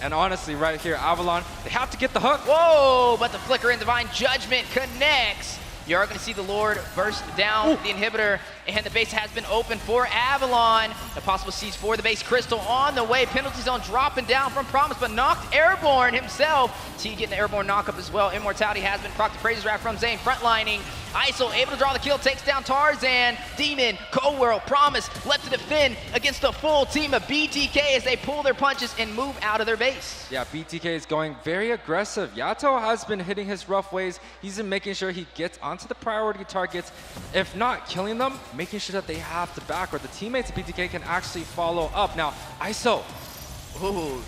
And honestly, right here, Avalon, they have to get the hook. Whoa, but the flicker in Divine Judgment connects. You are going to see the Lord burst down the inhibitor, and the base has been open for Avalon. The possible siege for the base. Crystal on the way. Penalty zone dropping down from Promise, but knocked airborne himself. T getting the airborne knockup as well. Immortality has been procced. Praise's Wrath from Zane. Frontlining. ISO able to draw the kill. Takes down Tarzan. Demon, Cold World, Promise left to defend against the full team of BTK as they pull their punches and move out of their base. Yeah, BTK is going very aggressive. Yato has been hitting his rough ways. He's been making sure he gets onto the priority targets. If not killing them, making sure that they have to back, or the teammates of BTK can actually follow up. Now, ISO. Ooh,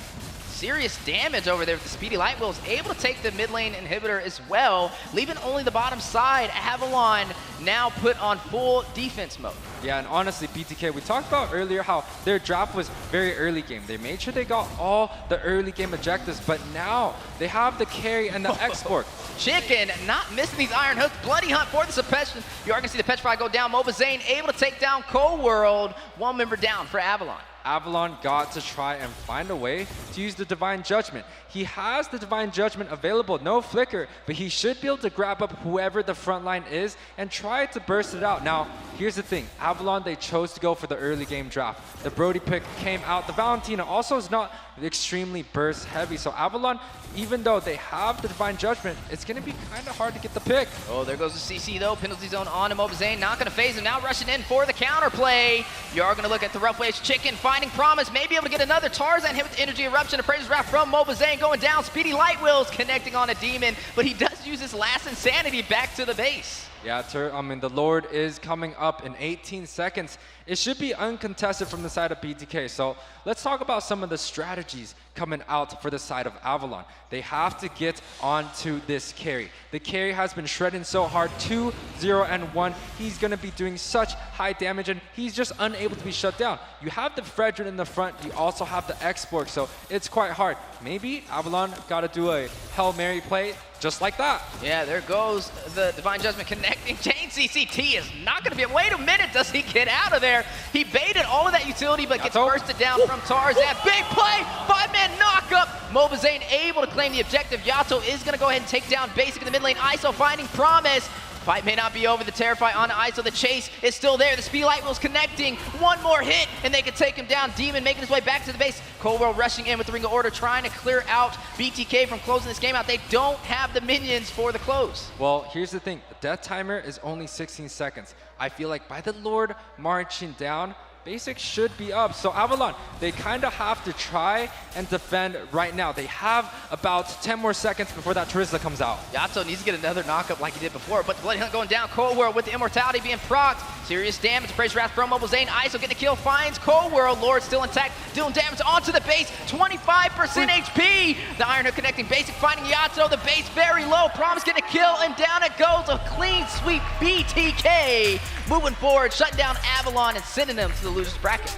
serious damage over there with the Speedy Light Wheels. Able to take the mid lane inhibitor as well, leaving only the bottom side. Avalon now put on full defense mode. Yeah, and honestly, BTK, we talked about earlier how their draft was very early game. They made sure they got all the early game objectives, but now they have the carry and the export. Chicken not missing these iron hooks. Bloody hunt for the suppression. You are going to see the Petrify go down. Mobazane able to take down Cold World. 1 member down for Avalon. Avalon got to try and find a way to use the Divine Judgment. He has the Divine Judgment available, no flicker, but he should be able to grab up whoever the front line is and try to burst it out. Now, here's the thing. Avalon, they chose to go for the early game draft. The Brody pick came out. The Valentina also is not extremely burst heavy. So Avalon, even though they have the Divine Judgment, it's going to be kind of hard to get the pick. Oh, there goes the CC though. Penalty zone on to Mobazane. Not going to phase him. Now rushing in for the counterplay. You are going to look at the Rough Waves Chicken, finding Promise. Maybe able to get another Tarzan hit with the Energy Eruption. Appraiser's Wrath from Mobazane going down. Speedy Light Wheels connecting on a Demon, but he does use his last Insanity back to the base. Yeah, the Lord is coming up in 18 seconds. It should be uncontested from the side of BTK. So let's talk about some of the strategies coming out for the side of Avalon. They have to get onto this carry. The carry has been shredding so hard, 2, 0, and 1. He's going to be doing such high damage, and he's just unable to be shut down. You have the Fredrin in the front. You also have the X-Borg, so it's quite hard. Maybe Avalon got to do a Hail Mary play just like that. Yeah, there goes the Divine Judgment connecting. Chain CCT is not going to be. Wait a minute, does he get out of there? He baited all of that utility, but gets bursted down from Tarzan. Big play, 5-man knockup. Mobazane able to claim the objective. Yato is going to go ahead and take down Basic in the mid lane. ISO finding Promise. Fight may not be over. The Terrify on ISO. The chase is still there. The Speed Light Wheel's connecting. One more hit, and they can take him down. Demon making his way back to the base. Cold World rushing in with the Ring of Order, trying to clear out BTK from closing this game out. They don't have the minions for the close. Well, here's the thing. The death timer is only 16 seconds. I feel like by the Lord marching down, Basic should be up. So Avalon, they kind of have to try and defend right now. They have about 10 more seconds before that Charisma comes out. Yato needs to get another knockup like he did before, but the Bloody Hunt going down. Cold World with the Immortality being procced. Serious damage. Praise Wrath from Mobazane. ISO getting the kill, finds Cold World. Lord still intact, dealing damage onto the base. 25% HP. The Iron Hook connecting. Basic finding Yato. The base very low. Promise getting a kill, and down it goes. A clean sweep. BTK moving forward, shutting down Avalon and sending them to the loser's bracket.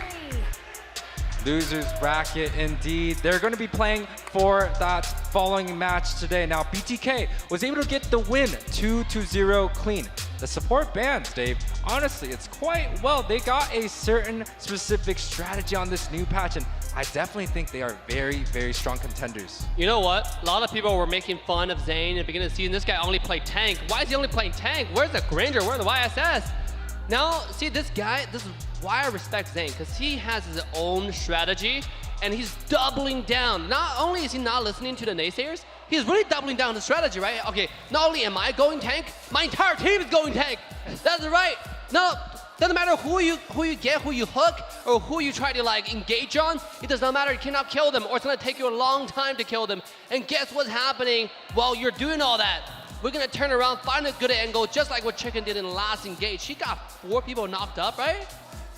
Losers bracket indeed. They're going to be playing for that following match today. Now, BTK was able to get the win, 2-0 clean. The support bands, Dave, honestly, it's quite well. They got a certain specific strategy on this new patch, and I definitely think they are very, very strong contenders. You know what? A lot of people were making fun of Zane at the beginning of the season. This guy only played tank. Why is he only playing tank? Where's the Granger? Where's the YSS? Now, see, this guy, this is why I respect Zane, because he has his own strategy, and he's doubling down. Not only is he not listening to the naysayers, he's really doubling down the strategy, right? Okay, not only am I going tank, my entire team is going tank. That's right. No, doesn't matter who you get, who you hook, or who you try to like engage on. It does not matter. You cannot kill them, or it's gonna take you a long time to kill them. And guess what's happening while you're doing all that? We're gonna turn around, find a good angle, just like what Chicken did in the last engage. She got 4 people knocked up, right?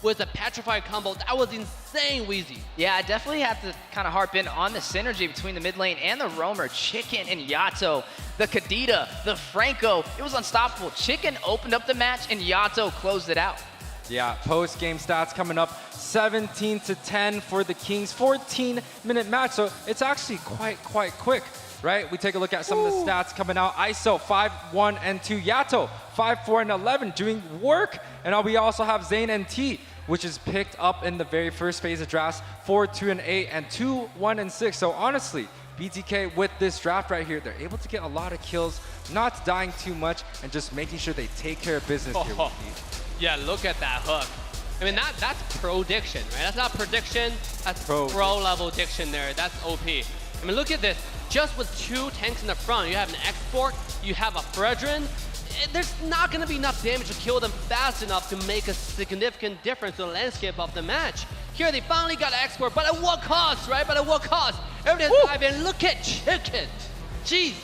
With a Petrified combo. That was insane, Wheezy. Yeah, I definitely have to kind of harp in on the synergy between the mid lane and the roamer. Chicken and Yato, the Kadita, the Franco. It was unstoppable. Chicken opened up the match, and Yato closed it out. Yeah, post-game stats coming up, 17-10 for the Kings, 14-minute match, so it's actually quite quick, right? We take a look at some of the stats coming out. ISO 5-1 and 2, Yato 5-4 and 11, doing work, and we also have Zane and T, which is picked up in the very first phase of drafts, 4-2 and 8 and 2-1 and 6. So honestly, BTK with this draft right here, they're able to get a lot of kills, not dying too much, and just making sure they take care of business here. Yeah, look at that hook. I mean, that's pro diction, right? That's not prediction, that's pro level diction there. That's OP. I mean, look at this. Just with 2 tanks in the front, you have an X-Borg, you have a Fredrin. There's not going to be enough damage to kill them fast enough to make a significant difference in the landscape of the match. Here, they finally got an X-Borg, but at what cost, right? But at what cost? Everything's diving. Look at Chicken. Jeez.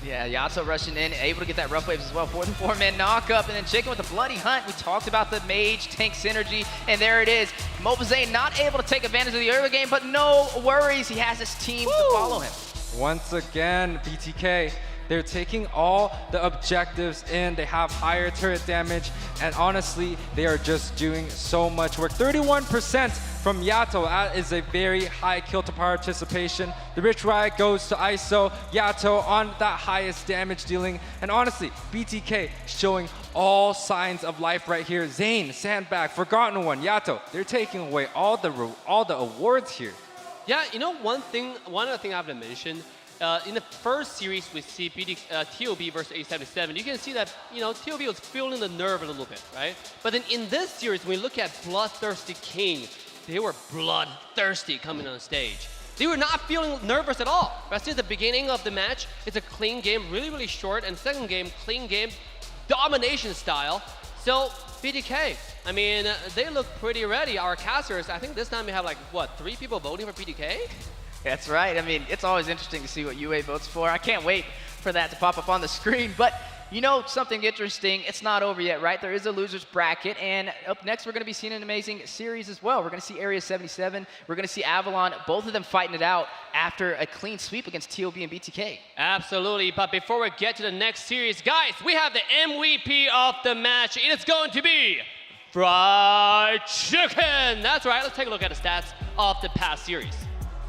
Yeah, Yato rushing in, able to get that Rough Waves as well for the 4-man knockup, and then Chicken with the Bloody Hunt. We talked about the Mage tank synergy, and there it is. Mobazane not able to take advantage of the early game, but no worries. He has his team to follow him. Once again, BTK They're taking all the objectives in. They have higher turret damage, and honestly, they are just doing so much work. 31% from Yato. That is a very high kill to participation. The Rich Riot goes to ISO. Yato on that highest damage dealing. And honestly, BTK showing all signs of life right here. Zane, Sandbag, Forgotten One, Yato. They're taking away all the awards here. Yeah, you know, one other thing I have to mention. In the first series we see TOB versus A77, you can see that, you know, TOB was feeling the nerve a little bit, right? But then in this series, when we look at BloodThirstyKings, they were bloodthirsty coming on stage. They were not feeling nervous at all. Right? Since the beginning of the match, it's a clean game, really, really short, and second game, clean game, domination style. So BTK, I mean, they look pretty ready. Our casters, I think this time we have like, what, 3 people voting for BTK? That's right. I mean, it's always interesting to see what UA votes for. I can't wait for that to pop up on the screen. But you know something interesting, it's not over yet, right? There is a loser's bracket, and up next we're going to be seeing an amazing series as well. We're going to see Area 77, we're going to see Avalon, both of them fighting it out after a clean sweep against TOB and BTK. Absolutely, but before we get to the next series, guys, we have the MVP of the match. It is going to be Fried Chicken. That's right, let's take a look at the stats of the past series.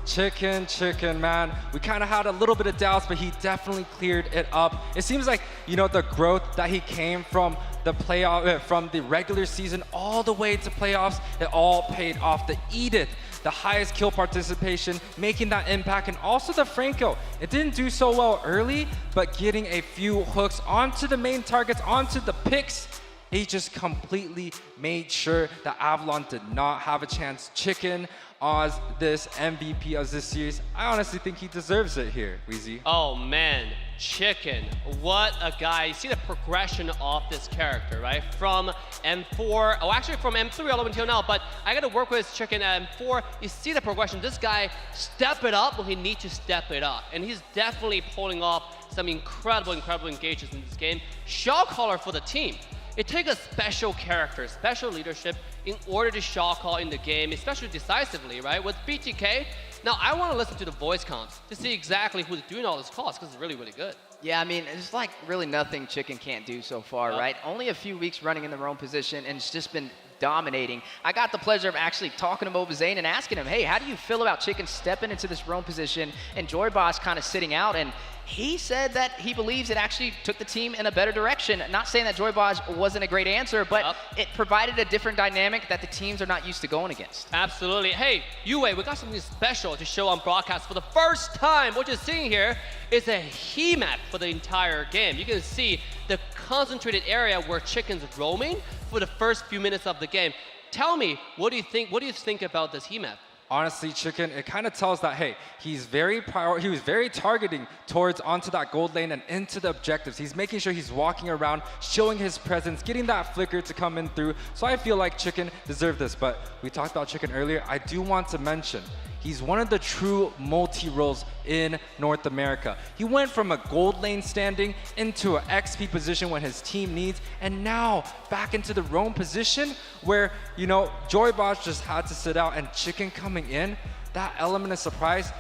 Chicken, man. We kind of had a little bit of doubts, but he definitely cleared it up. It seems like, you know, the growth that he came from the playoff, from the regular season all the way to playoffs, it all paid off. The Edith, the highest kill participation, making that impact, and also the Franco. It didn't do so well early, but getting a few hooks onto the main targets, onto the picks, he just completely made sure that Avalon did not have a chance. Chicken as this MVP of this series. I honestly think he deserves it here, Weezy. Oh man, Chicken, what a guy. You see the progression of this character, right? From M4, oh actually from M3 all the way until now, but I gotta work with Chicken at M4. You see the progression. This guy step it up when he needs to step it up. And he's definitely pulling off some incredible engagements in this game. Shot caller for the team. It takes a special character, special leadership in order to shot call in the game, especially decisively, right? With BTK, now I want to listen to the voice comps to see exactly who's doing all this calls because it's really, really good. Yeah, I mean, it's like really nothing Chicken can't do so far, right? Only a few weeks running in the roam position, and it's just been dominating. I got the pleasure of actually talking to Mobile Zane and asking him, hey, how do you feel about Chicken stepping into this roam position and Joy Boss kind of sitting out? And he said that he believes it actually took the team in a better direction. Not saying that Joy Boss wasn't a great answer, but it provided a different dynamic that the teams are not used to going against. Absolutely. Hey, UA, we got something special to show on broadcast for the first time. What you're seeing here is a heat map for the entire game. You can see the concentrated area where Chicken's roaming for the first few minutes of the game. Tell me, what do you think about this heat map? Honestly, Chicken, it kind of tells that, hey, he was very targeting towards onto that gold lane and into the objectives. He's making sure he's walking around, showing his presence, getting that flicker to come in through. So I feel like Chicken deserved this. But we talked about Chicken earlier. I do want to mention, he's one of the true multi-roles in North America. He went from a gold lane standing into an XP position when his team needs, and now back into the roam position where, you know, Joy Boss just had to sit out and Chicken coming in. That element of surprise,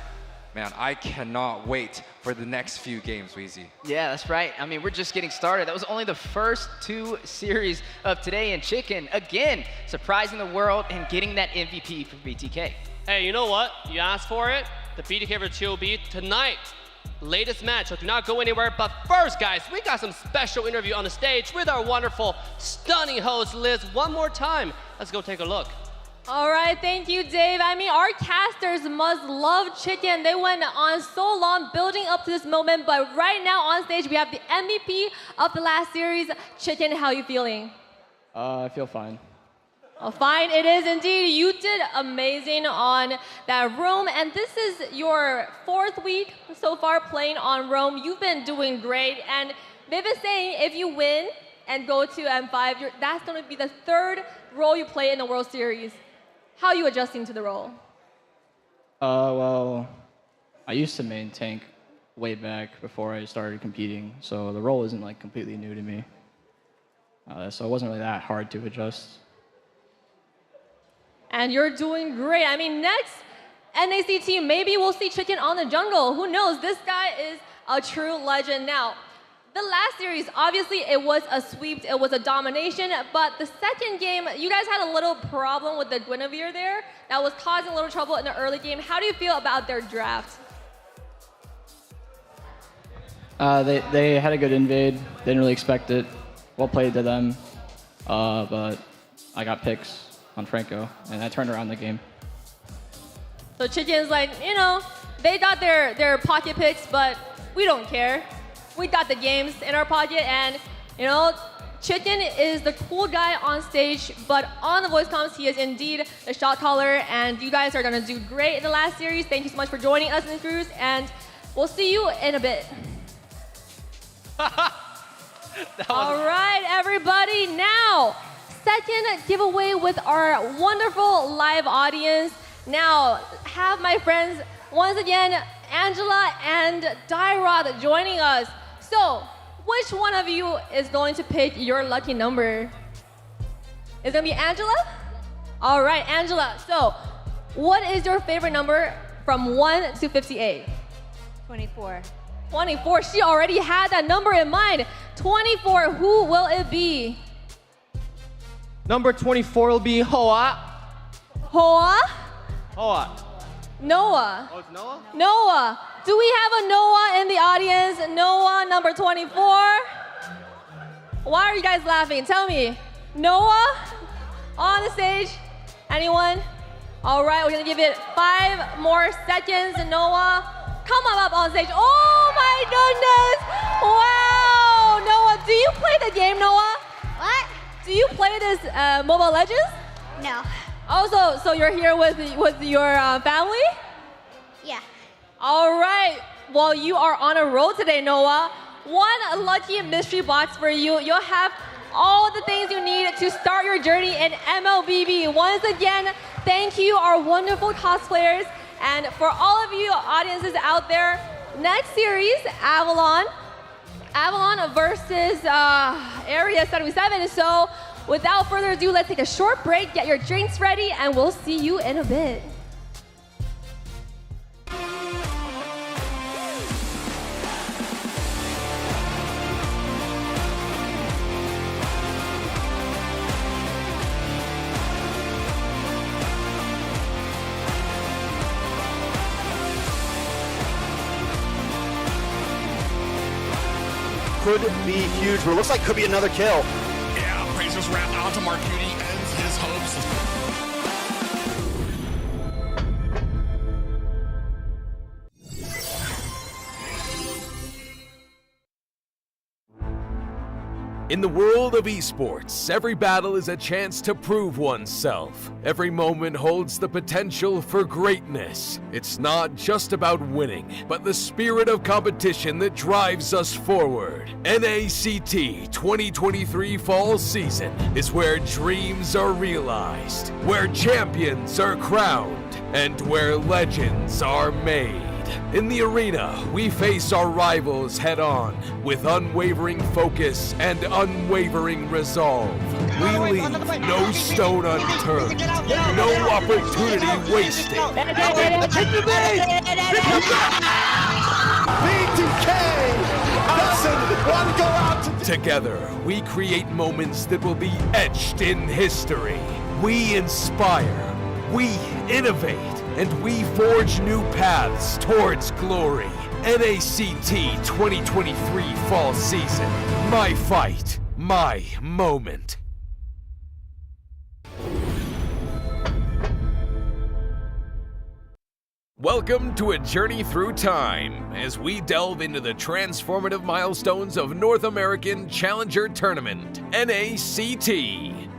man, I cannot wait for the next few games, Weezy. Yeah, that's right. I mean, we're just getting started. That was only the first 2 series of today, and Chicken, again, surprising the world and getting that MVP for BTK. Hey, you know what? You asked for it. The BTK for TOB tonight. Latest match, so do not go anywhere. But first, guys, we got some special interview on the stage with our wonderful, stunning host, Liz. One more time. Let's go take a look. All right, thank you, Dave. I mean, our casters must love Chicken. They went on so long building up to this moment, but right now on stage, we have the MVP of the last series. Chicken, how are you feeling? I feel fine. Oh, fine, it is indeed. You did amazing on that roam, and this is your 4th week so far playing on roam. You've been doing great, and Viv is saying if you win and go to M5, that's going to be the 3rd role you play in the World Series. How are you adjusting to the role? Well, I used to main tank way back before I started competing, so the role isn't like completely new to me. So it wasn't really that hard to adjust. And you're doing great. I mean, next NACT, maybe we'll see Chicken on the jungle. Who knows? This guy is a true legend. Now, the last series, obviously, it was a sweep, it was a domination, but the second game, you guys had a little problem with the Guinevere there that was causing a little trouble in the early game. How do you feel about their draft? They had a good invade, didn't really expect it. Well played to them, but I got picks on Franco, and I turned around the game. So Chicken's like, you know, they got their pocket picks, but we don't care. We got the games in our pocket, and you know, Chicken is the cool guy on stage, but on the voice comms, he is indeed the shot caller, and you guys are gonna do great in the last series. Thank you so much for joining us in this cruise, and we'll see you in a bit. All right, everybody, now, second giveaway with our wonderful live audience. Now, have my friends, once again, Angela and Dyrod joining us. So, which one of you is going to pick your lucky number? Is it gonna be Angela? All right, Angela. So, what is your favorite number from 1 to 58? 24. 24. She already had that number in mind. 24. Who will it be? Number 24 will be Hoa. Hoa? Hoa. Noah. Oh, it's Noah? Noah. Do we have a Noah in the audience? Noah, number 24. Why are you guys laughing? Tell me. Noah on the stage. Anyone? All right, we're gonna give it 5 more seconds. Noah, come on up on stage. Oh my goodness! Wow, Noah, do you play the game, Noah? What? Do you play this Mobile Legends? No. Also, so you're here with your family? Yeah. All right. Well, you are on a roll today, Noah. One lucky mystery box for you. You'll have all the things you need to start your journey in MLBB. Once again, thank you, our wonderful cosplayers. And for all of you audiences out there, next series, Avalon versus Area 77. So without further ado, let's take a short break, get your drinks ready, and we'll see you in a bit. Could be huge, but it looks like could be another kill. Yeah, Razor's wrap onto Marcuti ends his hopes. In the world of esports, every battle is a chance to prove oneself. Every moment holds the potential for greatness. It's not just about winning, but the spirit of competition that drives us forward. NACT 2023 Fall Season is where dreams are realized, where champions are crowned, and where legends are made. In the arena, we face our rivals head-on with unwavering focus and unwavering resolve. We leave no stone unturned, no opportunity wasted. Together, we create moments that will be etched in history. We inspire, we innovate, and we forge new paths towards glory. NACT 2023 Fall Season. My fight, my moment. Welcome to a journey through time as we delve into the transformative milestones of North American Challenger Tournament, NACT.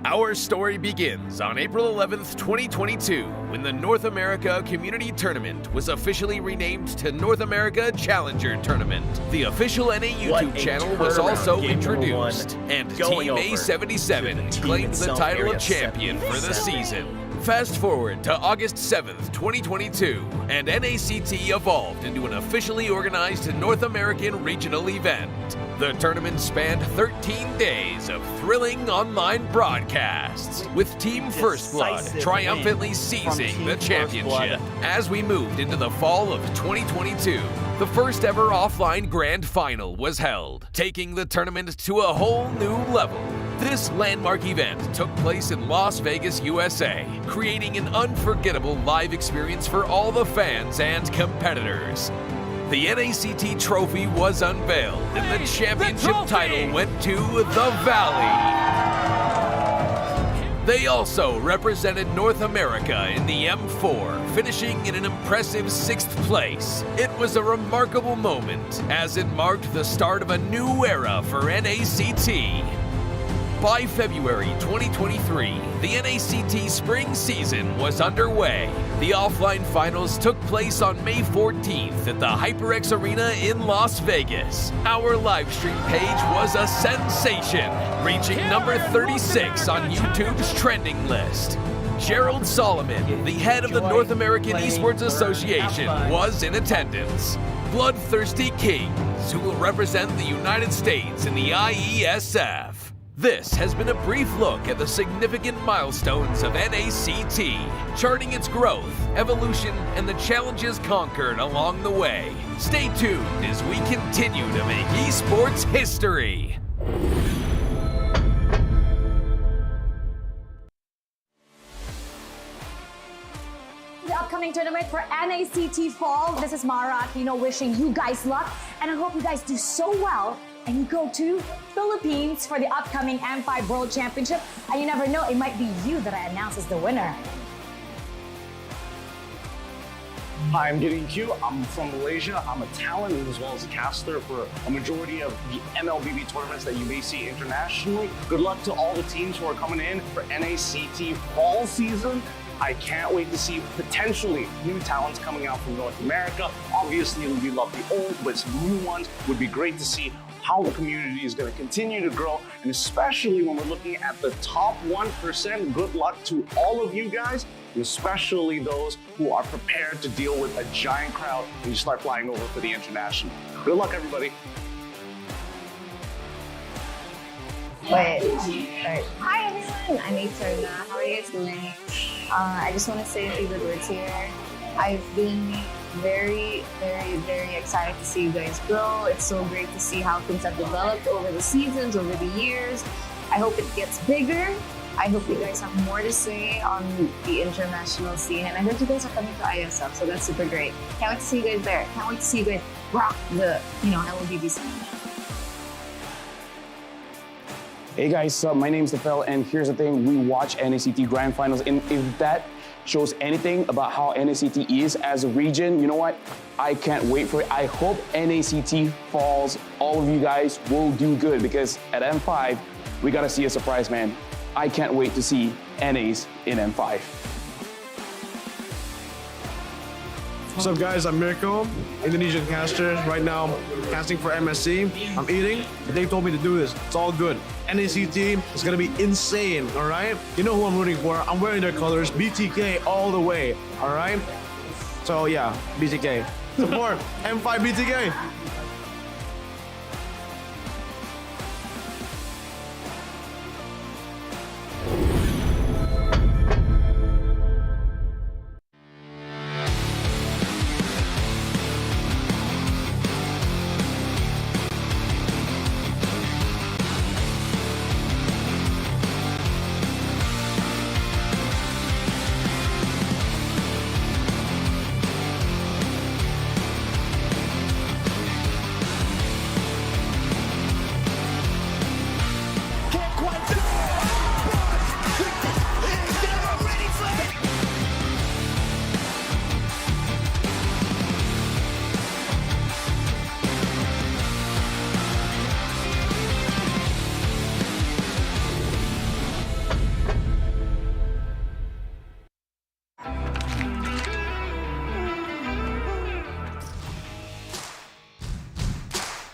Our story begins on April 11th, 2022, when the North America Community Tournament was officially renamed to North America Challenger Tournament. The official NA YouTube channel was also introduced, and Team A77 claimed the title of champion for the season. Fast forward to August 7th, 2022, and NACT evolved into an officially organized North American regional event. The tournament spanned 13 days of thrilling online broadcasts, with Team First Blood triumphantly seizing the championship. As we moved into the fall of 2022, the first ever offline grand final was held, taking the tournament to a whole new level. This landmark event took place in Las Vegas, USA, creating an unforgettable live experience for all the fans and competitors. The NACT trophy was unveiled, and the championship title went to the Valley. They also represented North America in the M4, finishing in an impressive 6th place. It was a remarkable moment, as it marked the start of a new era for NACT. By February 2023, the NACT spring season was underway. The offline finals took place on May 14th at the HyperX Arena in Las Vegas. Our livestream page was a sensation, reaching number 36 on YouTube's trending list. Gerald Solomon, the head of the North American Esports Association, was in attendance. BloodThirstyKings, who will represent the United States in the IESF. This has been a brief look at the significant milestones of NACT, charting its growth, evolution, and the challenges conquered along the way. Stay tuned as we continue to make esports history. The upcoming tournament for NACT Fall. This is Mara, wishing you guys luck, and I hope you guys do so well and you go to Philippines for the upcoming M5 World Championship. And you never know, it might be you that I announce as the winner. Hi, I'm Gideon Q. I'm from Malaysia. I'm a talent as well as a caster for a majority of the MLBB tournaments that you may see internationally. Good luck to all the teams who are coming in for NACT Fall season. I can't wait to see potentially new talents coming out from North America. Obviously, we love the old, but some new ones would be great to see how the community is going to continue to grow, and especially when we're looking at the top 1%, good luck to all of you guys, especially those who are prepared to deal with a giant crowd when you start flying over for the international. Good luck, everybody. Wait. Hi, everyone. I'm Aturna. How are you guys doing? I just want to say a few good words here. I've been very excited to see you guys grow. It's so great to see how things have developed over the seasons, over the years. I hope it gets bigger. I hope you guys have more to say on the international scene. And I heard you guys are coming to ISF, so that's super great. Can't wait to see you guys there. Can't wait to see you guys rock the, LLBB scene. Hey guys, my name's TheOhioBrothers, and here's the thing, we watch NACT Grand Finals, and if that shows anything about how NACT is as a region, you know what? I can't wait for it. I hope NACT Falls, all of you guys will do good, because at M5, we gotta see a surprise, man. I can't wait to see NAs in M5. What's up, guys? I'm Mirko, Indonesian caster. Right now, casting for MSC. I'm eating. They told me to do this. It's all good. NACT is gonna be insane, all right? You know who I'm rooting for. I'm wearing their colors. BTK all the way, all right? So yeah, BTK. Support M5 BTK.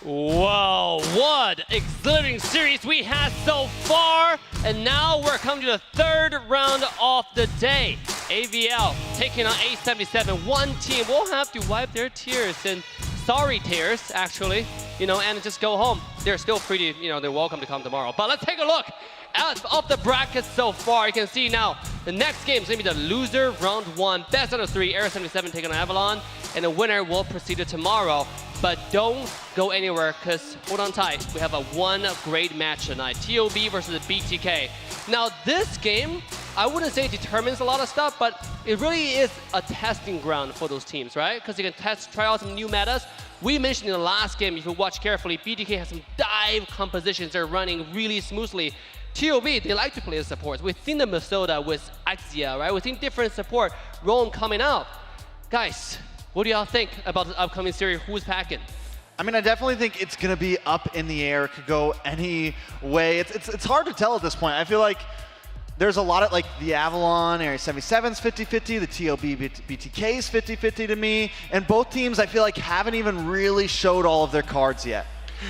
Wow, what exhilarating series we had so far. And now we're coming to the third round of the day. AVL taking on A77. One team will have to wipe their tears, and sorry tears, actually, and just go home. They're still free to, they're welcome to come tomorrow. But let's take a look at of the bracket so far. You can see now the next game is going to be the loser round 1, best out of 3. Area77 taking on Avalon, and the winner will proceed to tomorrow. But don't go anywhere, because hold on tight. We have one great match tonight. TOB versus the BTK. Now this game, I wouldn't say it determines a lot of stuff, but it really is a testing ground for those teams, right? Because you can try out some new metas. We mentioned in the last game, if you watch carefully, BTK has some dive compositions that are running really smoothly. TOB, they like to play the supports. We've seen the Minnesota with Axia, right? We've seen different support Rome coming out. Guys, what do y'all think about the upcoming series? Who's packing? I mean, I definitely think it's going to be up in the air. It could go any way. It's hard to tell at this point. I feel like there's a lot of, like, the Avalon, Area 77's 50-50, the TOB BTK's 50-50 to me, and both teams I feel like haven't even really showed all of their cards yet.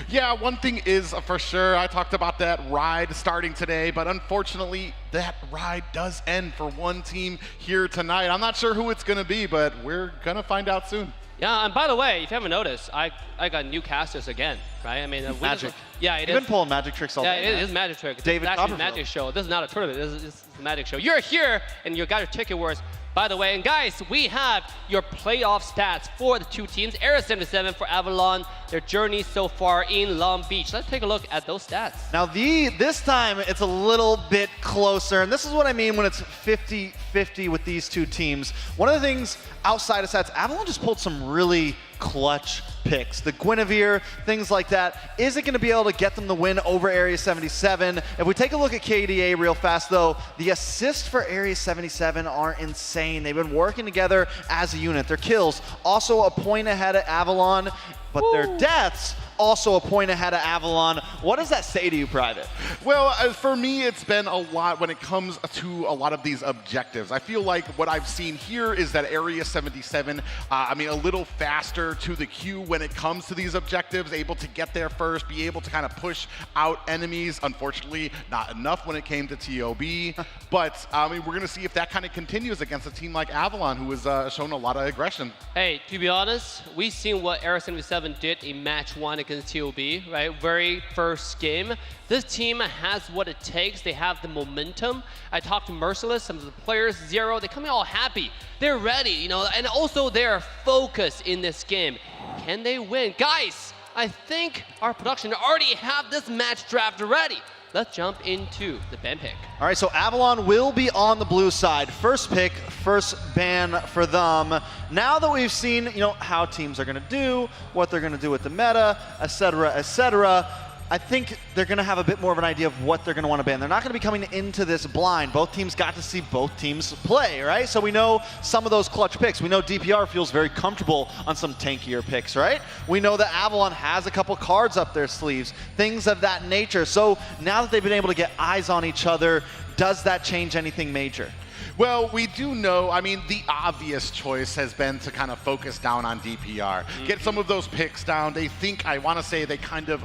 Yeah, one thing is for sure, I talked about that ride starting today, but unfortunately, that ride does end for one team here tonight. I'm not sure who it's going to be, but we're going to find out soon. Yeah, and by the way, if you haven't noticed, I got new casters again, right? I mean, Magic. Yeah, it is. You've been pulling magic tricks all day. Yeah, it is magic trick. It's David actually a Copperfield. magic show. This is not a tournament. This is a magic show. You're here, and you got your ticket worth. By the way, and guys, we have your playoff stats for the two teams. Area 77 for Avalon, their journey so far in Long Beach. Let's take a look at those stats. Now this time it's a little bit closer, and this is what I mean when it's 50-50 with these two teams. One of the things outside of stats, Avalon just pulled some really clutch picks. The Guinevere, things like that. Is it going to be able to get them the win over Area 77? If we take a look at KDA real fast, though, the assists for Area 77 are insane. They've been working together as a unit. Their kills also a point ahead of Avalon, but their deaths also a point ahead of Avalon. What does that say to you, Private? Well, for me, it's been a lot when it comes to a lot of these objectives. I feel like what I've seen here is that Area 77, a little faster to the queue when it comes to these objectives, able to get there first, be able to kind of push out enemies. Unfortunately, not enough when it came to TOB. But, we're going to see if that kind of continues against a team like Avalon, who has shown a lot of aggression. Hey, to be honest, we've seen what Area 77 did in match 1 against TOB, right? Very first game. This team has what it takes. They have the momentum. I talked to Merciless, some of the players, Zero. They come in all happy. They're ready, and also they're focused in this game. Can they win? Guys, I think our production already have this match draft ready. Let's jump into the ban pick. All right, so Avalon will be on the blue side. First pick, first ban for them. Now that we've seen, how teams are going to do, what they're going to do with the meta, etc., I think they're going to have a bit more of an idea of what they're going to want to ban. They're not going to be coming into this blind. Both teams got to see both teams play, right? So we know some of those clutch picks. We know DPR feels very comfortable on some tankier picks, right? We know that Avalon has a couple cards up their sleeves, things of that nature. So now that they've been able to get eyes on each other, does that change anything major? Well, we do know, the obvious choice has been to kind of focus down on DPR. Get some of those picks down. They think, I want to say they kind of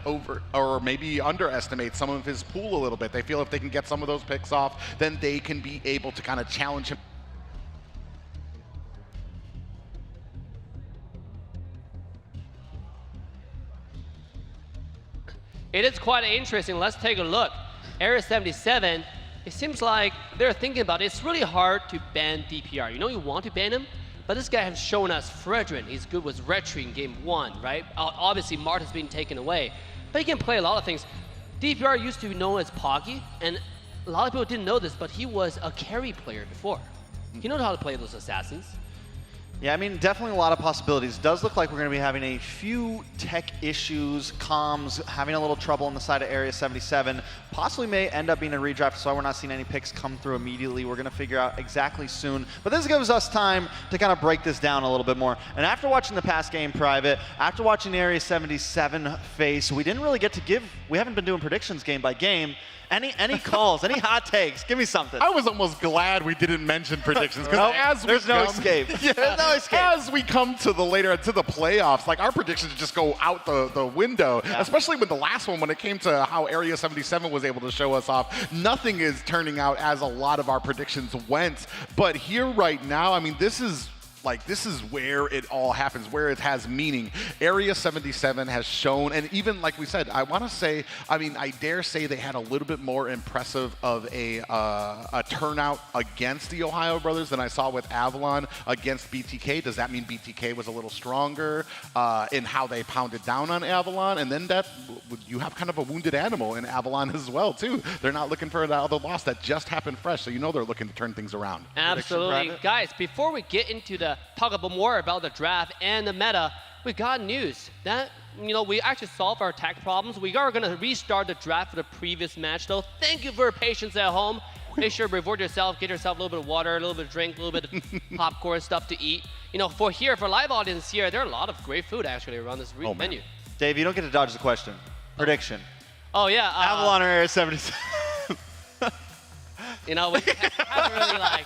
or maybe underestimate some of his pool a little bit. They feel if they can get some of those picks off, then they can be able to kind of challenge him. It is quite interesting. Let's take a look. Area 77, it seems like they're thinking about it. It's really hard to ban DPR. You want to ban him, but this guy has shown us Fredrin. He's good with Retri in game 1, right? Obviously, Mart has been taken away, but he can play a lot of things. DPR used to be known as Poggy, and a lot of people didn't know this, but he was a carry player before. He knows how to play those assassins. Yeah, definitely a lot of possibilities. It does look like we're going to be having a few tech issues, comms, having a little trouble on the side of Area 77. Possibly may end up being a redraft, so we're not seeing any picks come through immediately. We're going to figure out exactly soon. But this gives us time to kind of break this down a little bit more. And after watching the past game Private, after watching Area 77 face, we didn't really get to we haven't been doing predictions game by game. Any calls, any hot takes? Give me something. I was almost glad we didn't mention predictions because there's no escape. Yeah, as we come to the playoffs, like our predictions just go out the window, especially with the last one when it came to how Area 77 was able to show us off. Nothing is turning out as a lot of our predictions went. But here right now, I mean, this is where it all happens, where it has meaning. Area 77 has shown, and even like we said, I want to say, I mean, I dare say they had a little bit more impressive of a turnout against the Ohio Brothers than I saw with Avalon against BTK. Does that mean BTK was a little stronger in how they pounded down on Avalon? And then that you have kind of a wounded animal in Avalon as well, too. They're not looking for the other loss that just happened fresh, so you know they're looking to turn things around. Absolutely. Guys, before we get into the talk about more about the draft and the meta, we got news that, we actually solved our tech problems. We are going to restart the draft for the previous match, though. Thank you for your patience at home. Make sure to reward yourself, get yourself a little bit of water, a little bit of drink, a little bit of popcorn, stuff to eat. For live audience here, there are a lot of great food actually around this menu. Dave, you don't get to dodge the question. Prediction. Oh, yeah. Avalon or Area 77? We haven't really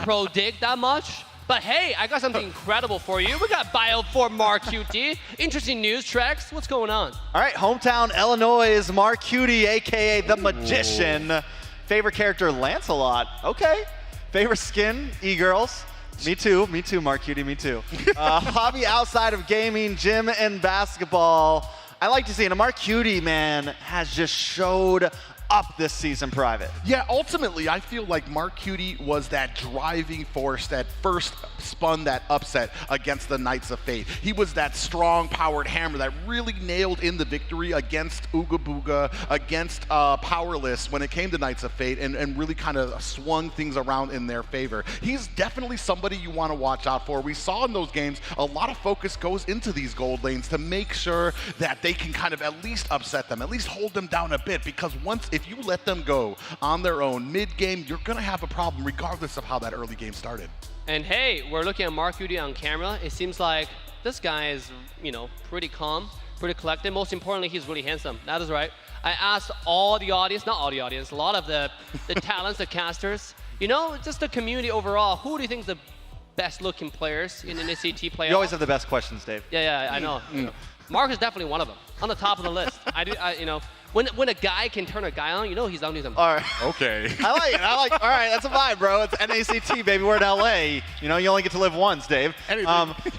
predict that much. But hey, I got something incredible for you. We got bio for Mark QT. Interesting news, Trex. What's going on? All right, hometown Illinois' Mark QT, a.k.a. The Magician. Favorite character, Lancelot. Okay. Favorite skin, E-Girls. Me too, Mark QT, me too. Hobby outside of gaming, gym, and basketball. I like to see it. And Mark QT, man, has just showed up this season private. Yeah, ultimately, I feel like Mark QT was that driving force that first spun that upset against the Knights of Fate. He was that strong-powered hammer that really nailed in the victory against Ooga Booga, against Powerless when it came to Knights of Fate, and really kind of swung things around in their favor. He's definitely somebody you want to watch out for. We saw in those games a lot of focus goes into these gold lanes to make sure that they can kind of at least upset them, at least hold them down a bit, because if you let them go on their own mid-game, you're going to have a problem regardless of how that early game started. And hey, we're looking at Mark QT on camera. It seems like this guy is, pretty calm, pretty collected. Most importantly, he's really handsome. That is right. I asked all the audience, not all the audience, a lot of the talents, the casters, just the community overall, who do you think is the best looking players in an NACT playoff? You always have the best questions, Dave. Yeah, I know. Mark is definitely one of them, on the top of the list. When a guy can turn a guy on, he's on to something. All right. Okay. I like. All right, that's a vibe, bro. It's NACT, baby. We're in LA. You only get to live once, Dave.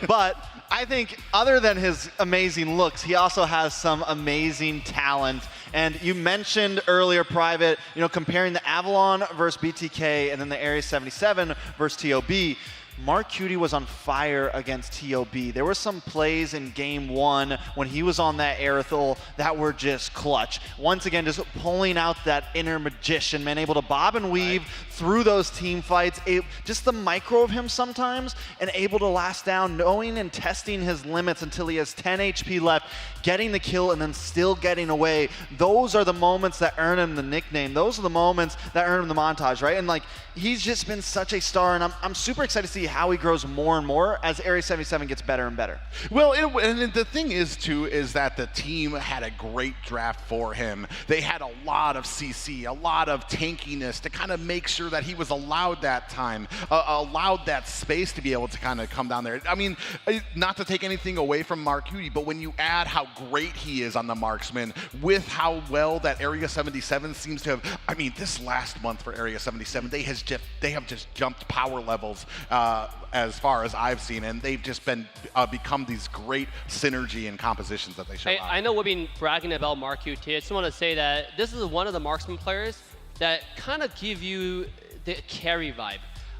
But I think other than his amazing looks, he also has some amazing talent. And you mentioned earlier, Private, comparing the Avalon versus BTK and then the Area 77 versus TOB. Mark QT was on fire against TOB. There were some plays in game one when he was on that Aerithal that were just clutch. Once again, just pulling out that inner magician, man, able to bob and weave through those team fights. Just the micro of him sometimes, and able to last down, knowing and testing his limits until he has 10 HP left, getting the kill and then still getting away. Those are the moments that earn him the nickname. Those are the moments that earn him the montage, right? And he's just been such a star, and I'm super excited to see how he grows more and more as Area 77 gets better and better. Well, and the thing is that the team had a great draft for him. They had a lot of CC, a lot of tankiness to kind of make sure that he was allowed that time, allowed that space to be able to kind of come down there. I mean, not to take anything away from Mark QT, but when you add how great he is on the marksman with how well that Area 77 seems to have, I mean, this last month for Area 77, they have just jumped power levels as far as I've seen, and they've just become these great synergy and compositions that they show out. I know we've been bragging about Mark QT. I just want to say that this is one of the marksman players that kind of give you the carry vibe.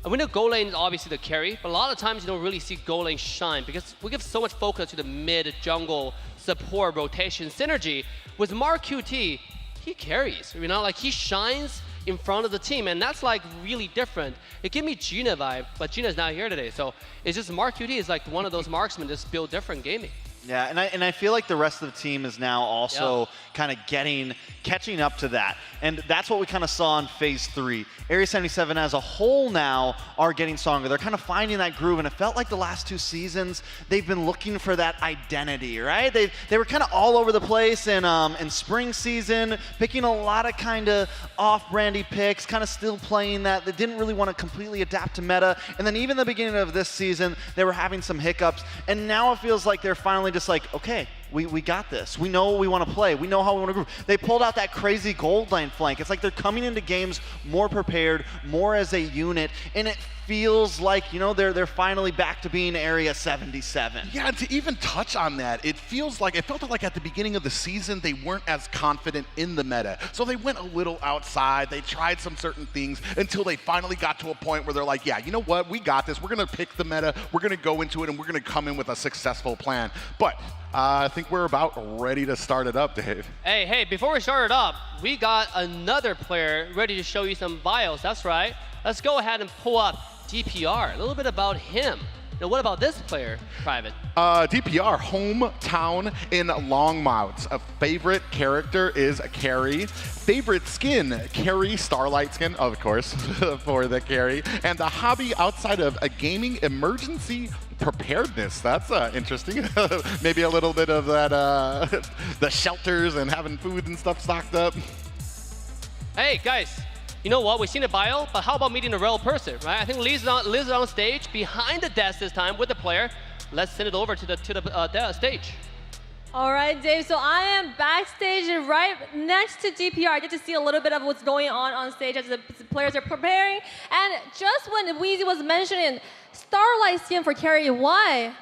We know goal lane is obviously the carry, but a lot of times you don't really see goal lane shine because we give so much focus to the mid, jungle, support, rotation, synergy. With Mark QT, he carries, he shines in front of the team, and that's really different. It gave me Gina vibe, but Gina's not here today, so it's just Mark QT is one of those marksmen just built different gaming. Yeah, and I feel like the rest of the team is now also kind of catching up to that. And that's what we kind of saw in Phase 3. Area 77 as a whole now are getting stronger. They're kind of finding that groove, and it felt like the last 2 seasons, they've been looking for that identity, right? They were kind of all over the place in spring season, picking a lot of kind of off-brandy picks, kind of still playing that. They didn't really want to completely adapt to meta. And then even the beginning of this season, they were having some hiccups. And now it feels like they're finally just like, okay, we got this. We know what we want to play. We know how we want to groove. They pulled out that crazy gold line flank. It's like they're coming into games more prepared, more as a unit, and it feels like, you know, they're finally back to being Area 77. Yeah, and to even touch on that, it felt like at the beginning of the season, they weren't as confident in the meta. So they went a little outside, they tried some certain things until they finally got to a point where they're like, yeah, you know what, we got this. We're gonna pick the meta, we're gonna go into it, and we're gonna come in with a successful plan. But I think we're about ready to start it up, Dave. Hey, before we start it up, we got another player ready to show you some bios. That's right. Let's go ahead and pull up DPR, a little bit about him. Now, what about this player, Private? DPR, hometown in Longmount. A favorite character is Carrie. Favorite skin, Carrie Starlight skin, of course, for the Carrie. And the hobby outside of a gaming emergency preparedness. That's interesting. Maybe a little bit of that, the shelters and having food and stuff stocked up. Hey, guys. You know what? We've seen a bio, but how about meeting a real person, right? I think Liz is on stage behind the desk this time with the player. Let's send it over to the stage. All right, Dave. So I am backstage right next to DPR. I get to see a little bit of what's going on stage as the players are preparing. And just when Weezy was mentioning Starlight skin for Carrie, why?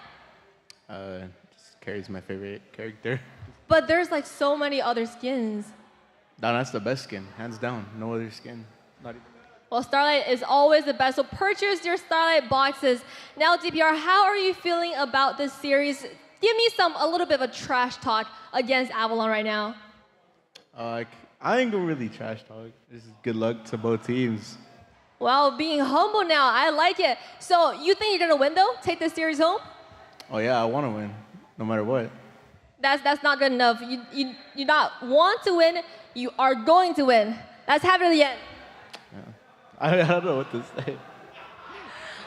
Just Carrie's my favorite character. But there's like so many other skins. No, that's the best skin, hands down. No other skin. Not even. Well, Starlight is always the best, so purchase your Starlight boxes. Now, DPR, how are you feeling about this series? Give me a little bit of a trash talk against Avalon right now. I ain't gonna really trash talk. This is good luck to both teams. Well, being humble now, I like it. So, you think you're gonna win though? Take this series home? Oh yeah, I wanna win, no matter what. That's not good enough. You not want to win, you are going to win. Let's have it at the end. Yeah. I don't know what to say.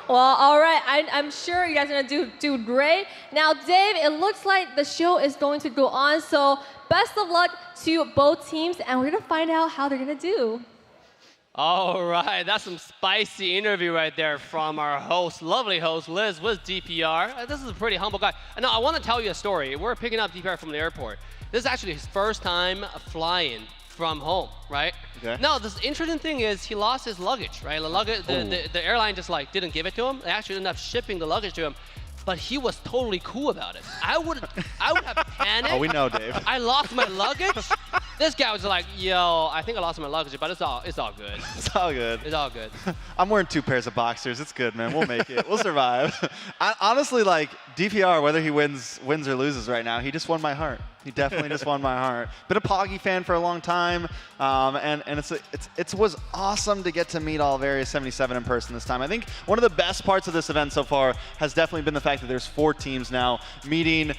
Well, all right. I'm sure you guys are gonna do great. Now, Dave, it looks like the show is going to go on, so best of luck to both teams, and we're gonna find out how they're gonna do. All right, that's some spicy interview right there from our host, lovely host, Liz with DPR. This is a pretty humble guy. Now, I want to tell you a story. We're picking up DPR from the airport. This is actually his first time flying from home, right? Okay. Now, this interesting thing is he lost his luggage, right? The airline just like didn't give it to him. They actually ended up shipping the luggage to him. But he was totally cool about it. I would have panicked. Oh, we know, Dave. I lost my luggage. This guy was like, yo, I think I lost my luggage, but it's all good. It's all good. It's all good. I'm wearing 2 pairs of boxers. It's good, man. We'll make it. We'll survive. Honestly, like, DPR, whether he wins or loses right now, he just won my heart. He definitely just won my heart. Been a Poggy fan for a long time, and it was awesome to get to meet all of Area 77 in person this time. I think one of the best parts of this event so far has definitely been the fact that there's 4 teams now meeting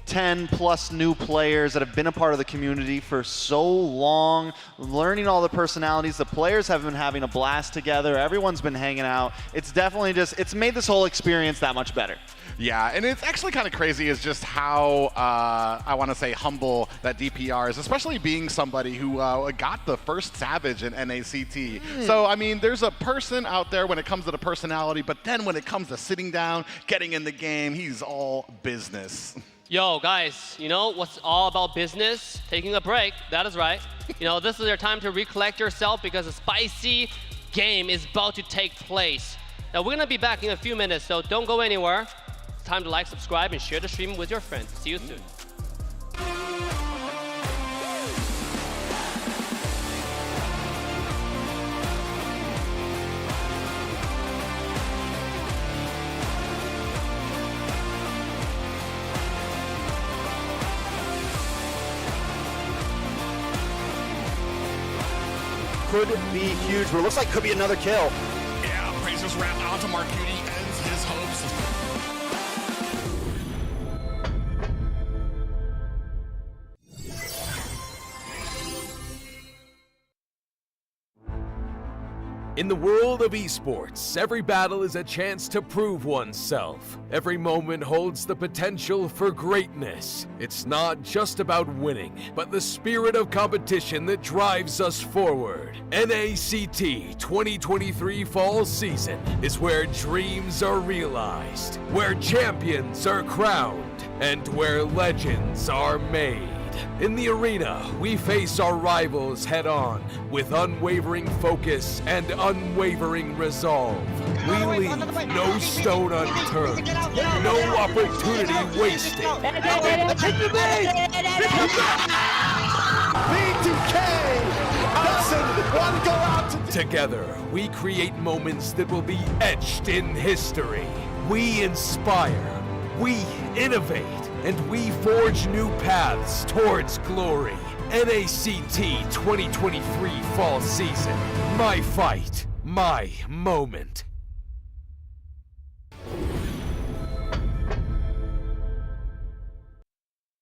10 plus new players that have been a part of the community for so long, learning all the personalities. The players have been having a blast together. Everyone's been hanging out. It's definitely it's made this whole experience that much better. Yeah, and it's actually kind of crazy is just how, I want to say, humble that DPR is, especially being somebody who got the first Savage in NACT. So, I mean, there's a person out there when it comes to the personality, but then when it comes to sitting down, getting in the game, he's all business. Yo, guys, you know what's all about business? Taking a break. That is right. You know, this is your time to recollect yourself because a spicy game is about to take place. Now, we're going to be back in a few minutes, so don't go anywhere. It's time to like, subscribe, and share the stream with your friends. See you soon. Could be huge, but it looks like could be another kill. Yeah, Praisers wrap onto Marcuti, ends his hopes. In the world of esports, every battle is a chance to prove oneself. Every moment holds the potential for greatness. It's not just about winning, but the spirit of competition that drives us forward. NACT 2023 Fall Season is where dreams are realized, where champions are crowned, and where legends are made. In the arena, we face our rivals head-on with unwavering focus and unwavering resolve. We leave no stone unturned, no opportunity wasted. Together, we create moments that will be etched in history. We inspire, we innovate, and we forge new paths towards glory. NACT 2023 Fall Season. My fight, my moment.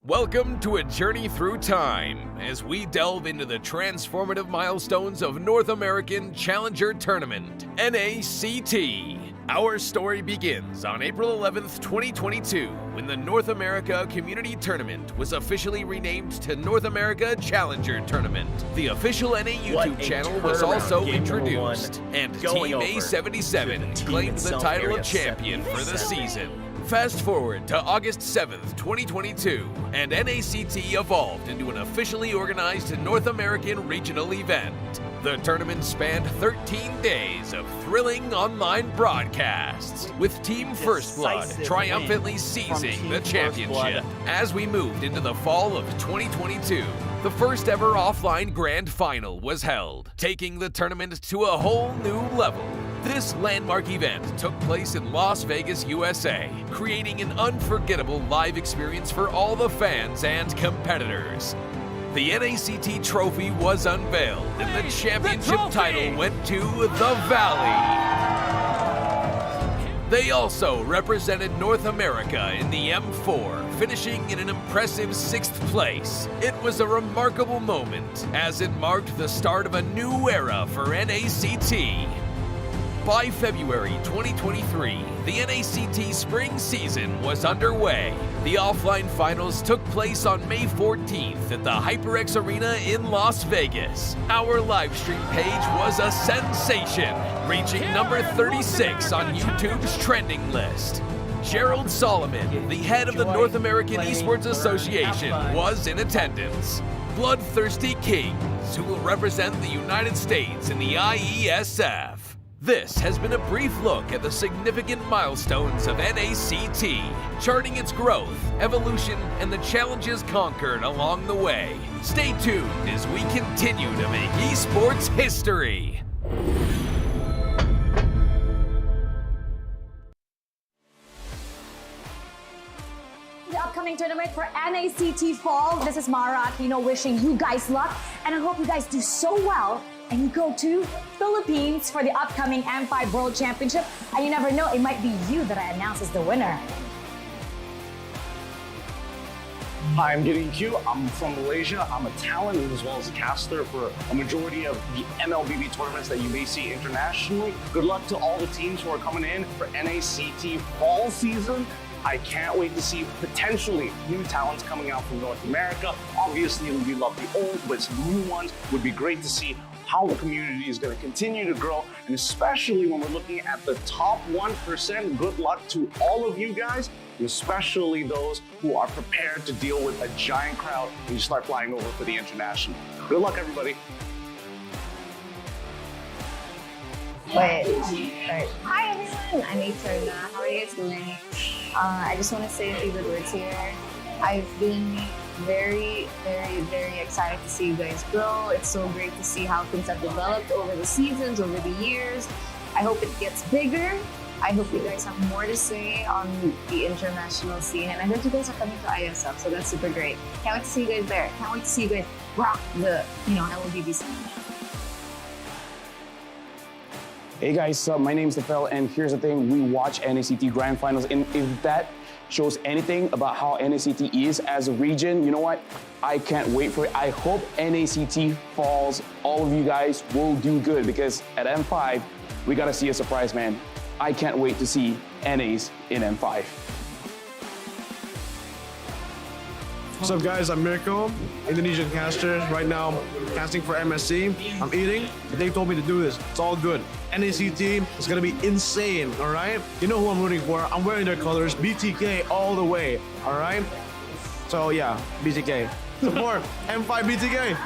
Welcome to a journey through time as we delve into the transformative milestones of North American Challenger Tournament, NACT. Our story begins on April 11th, 2022, when the North America Community Tournament was officially renamed to North America Challenger Tournament. The official NA YouTube channel was also introduced, and Team A77 claimed the title of champion for the season. Fast forward to August 7th, 2022, and NACT evolved into an officially organized North American regional event. The tournament spanned 13 days of thrilling online broadcasts, with Team First Blood triumphantly seizing the championship. As we moved into the fall of 2022, the first ever offline grand final was held, taking the tournament to a whole new level. This landmark event took place in Las Vegas, USA, creating an unforgettable live experience for all the fans and competitors. The NACT trophy was unveiled, and the championship title went to the Valley. They also represented North America in the M4, finishing in an impressive 6th place. It was a remarkable moment, as it marked the start of a new era for NACT. By February 2023, the NACT spring season was underway. The offline finals took place on May 14th at the HyperX Arena in Las Vegas. Our Livestream page was a sensation, reaching number 36 on YouTube's trending list. Gerald Solomon, the head of the North American Esports Association, was in attendance. BloodThirstyKings, who will represent the United States in the IESF. This has been a brief look at the significant milestones of NACT, charting its growth, evolution, and the challenges conquered along the way. Stay tuned as we continue to make esports history. The upcoming tournament for NACT Fall. This is Mara Aquino wishing you guys luck, and I hope you guys do so well and you go to Philippines for the upcoming M5 World Championship. And you never know, it might be you that I announce as the winner. Hi, I'm Gideon Q. I'm from Malaysia. I'm a talent as well as a caster for a majority of the MLBB tournaments that you may see internationally. Good luck to all the teams who are coming in for NACT Fall Season. I can't wait to see potentially new talents coming out from North America. Obviously, we love the old, but some new ones would be great to see how the community is going to continue to grow, and especially when we're looking at the top 1%, good luck to all of you guys, and especially those who are prepared to deal with a giant crowd when you start flying over for the international. Good luck, everybody. Wait. Right. Hi everyone, I'm Eterna. How are you guys doing? I just want to say a few good words here. I've been very excited to see you guys grow. It's so great to see how things have developed over the seasons, over the years. I hope it gets bigger. I hope you guys have more to say on the international scene. And I heard you guys are coming to ISF, so that's super great. Can't wait to see you guys there. Can't wait to see you guys rock the, LBB scene. Hey guys, my name's TheOhio, and here's the thing, we watch NACT Grand Finals, and if that shows anything about how NACT is as a region, you know what? I can't wait for it. I hope NACT falls. All of you guys will do good, because at M5, we gotta see a surprise, man. I can't wait to see NAs in M5. What's up guys, I'm Mirko, Indonesian caster. Right now, casting for MSC. I'm eating, but they told me to do this. It's all good. NACT is gonna be insane, all right? You know who I'm rooting for. I'm wearing their colors, BTK all the way, all right? So yeah, BTK. Support M5 BTK.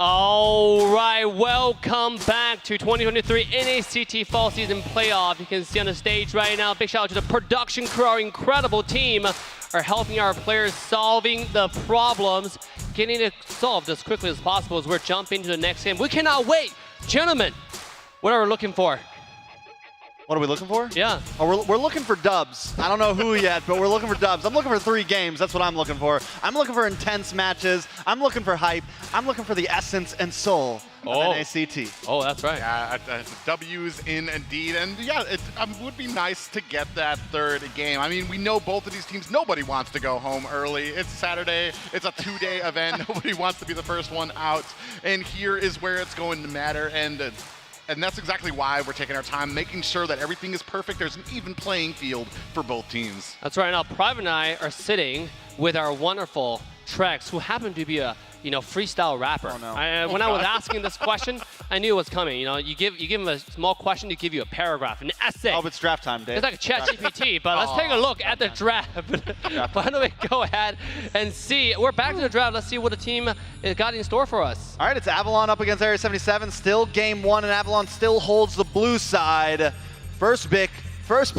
All right, welcome back to 2023 NACT Fall Season Playoff. You can see on the stage right now, big shout out to the production crew, our incredible team, are helping our players solving the problems, getting it solved as quickly as possible as we're jumping to the next game. We cannot wait. Gentlemen, what are we looking for? What are we looking for? Yeah. Oh, we're looking for dubs. I don't know who yet, but we're looking for dubs. I'm looking for 3 games. That's what I'm looking for. I'm looking for intense matches. I'm looking for hype. I'm looking for the essence and soul of NACT. Oh, that's right. Yeah, W's in indeed. And yeah, it would be nice to get that 3rd game. I mean, we know both of these teams, nobody wants to go home early. It's Saturday. It's a 2-day event. Nobody wants to be the first one out. And here is where it's going to matter. And that's exactly why we're taking our time, making sure that everything is perfect. There's an even playing field for both teams. That's right. Now, Private and I are sitting with our wonderful Trex, who happen to be a freestyle rapper. Oh, no. When I was asking this question, I knew it was coming. You know, you give him a small question, to give you a paragraph, an essay. Oh, it's draft time, Dave. It's like a chat GPT, but let's take a look at the draft. By the way, go ahead and see. We're back to the draft. Let's see what the team got in store for us. All right, it's Avalon up against Area 77. Still game 1, and Avalon still holds the blue side. First pick, first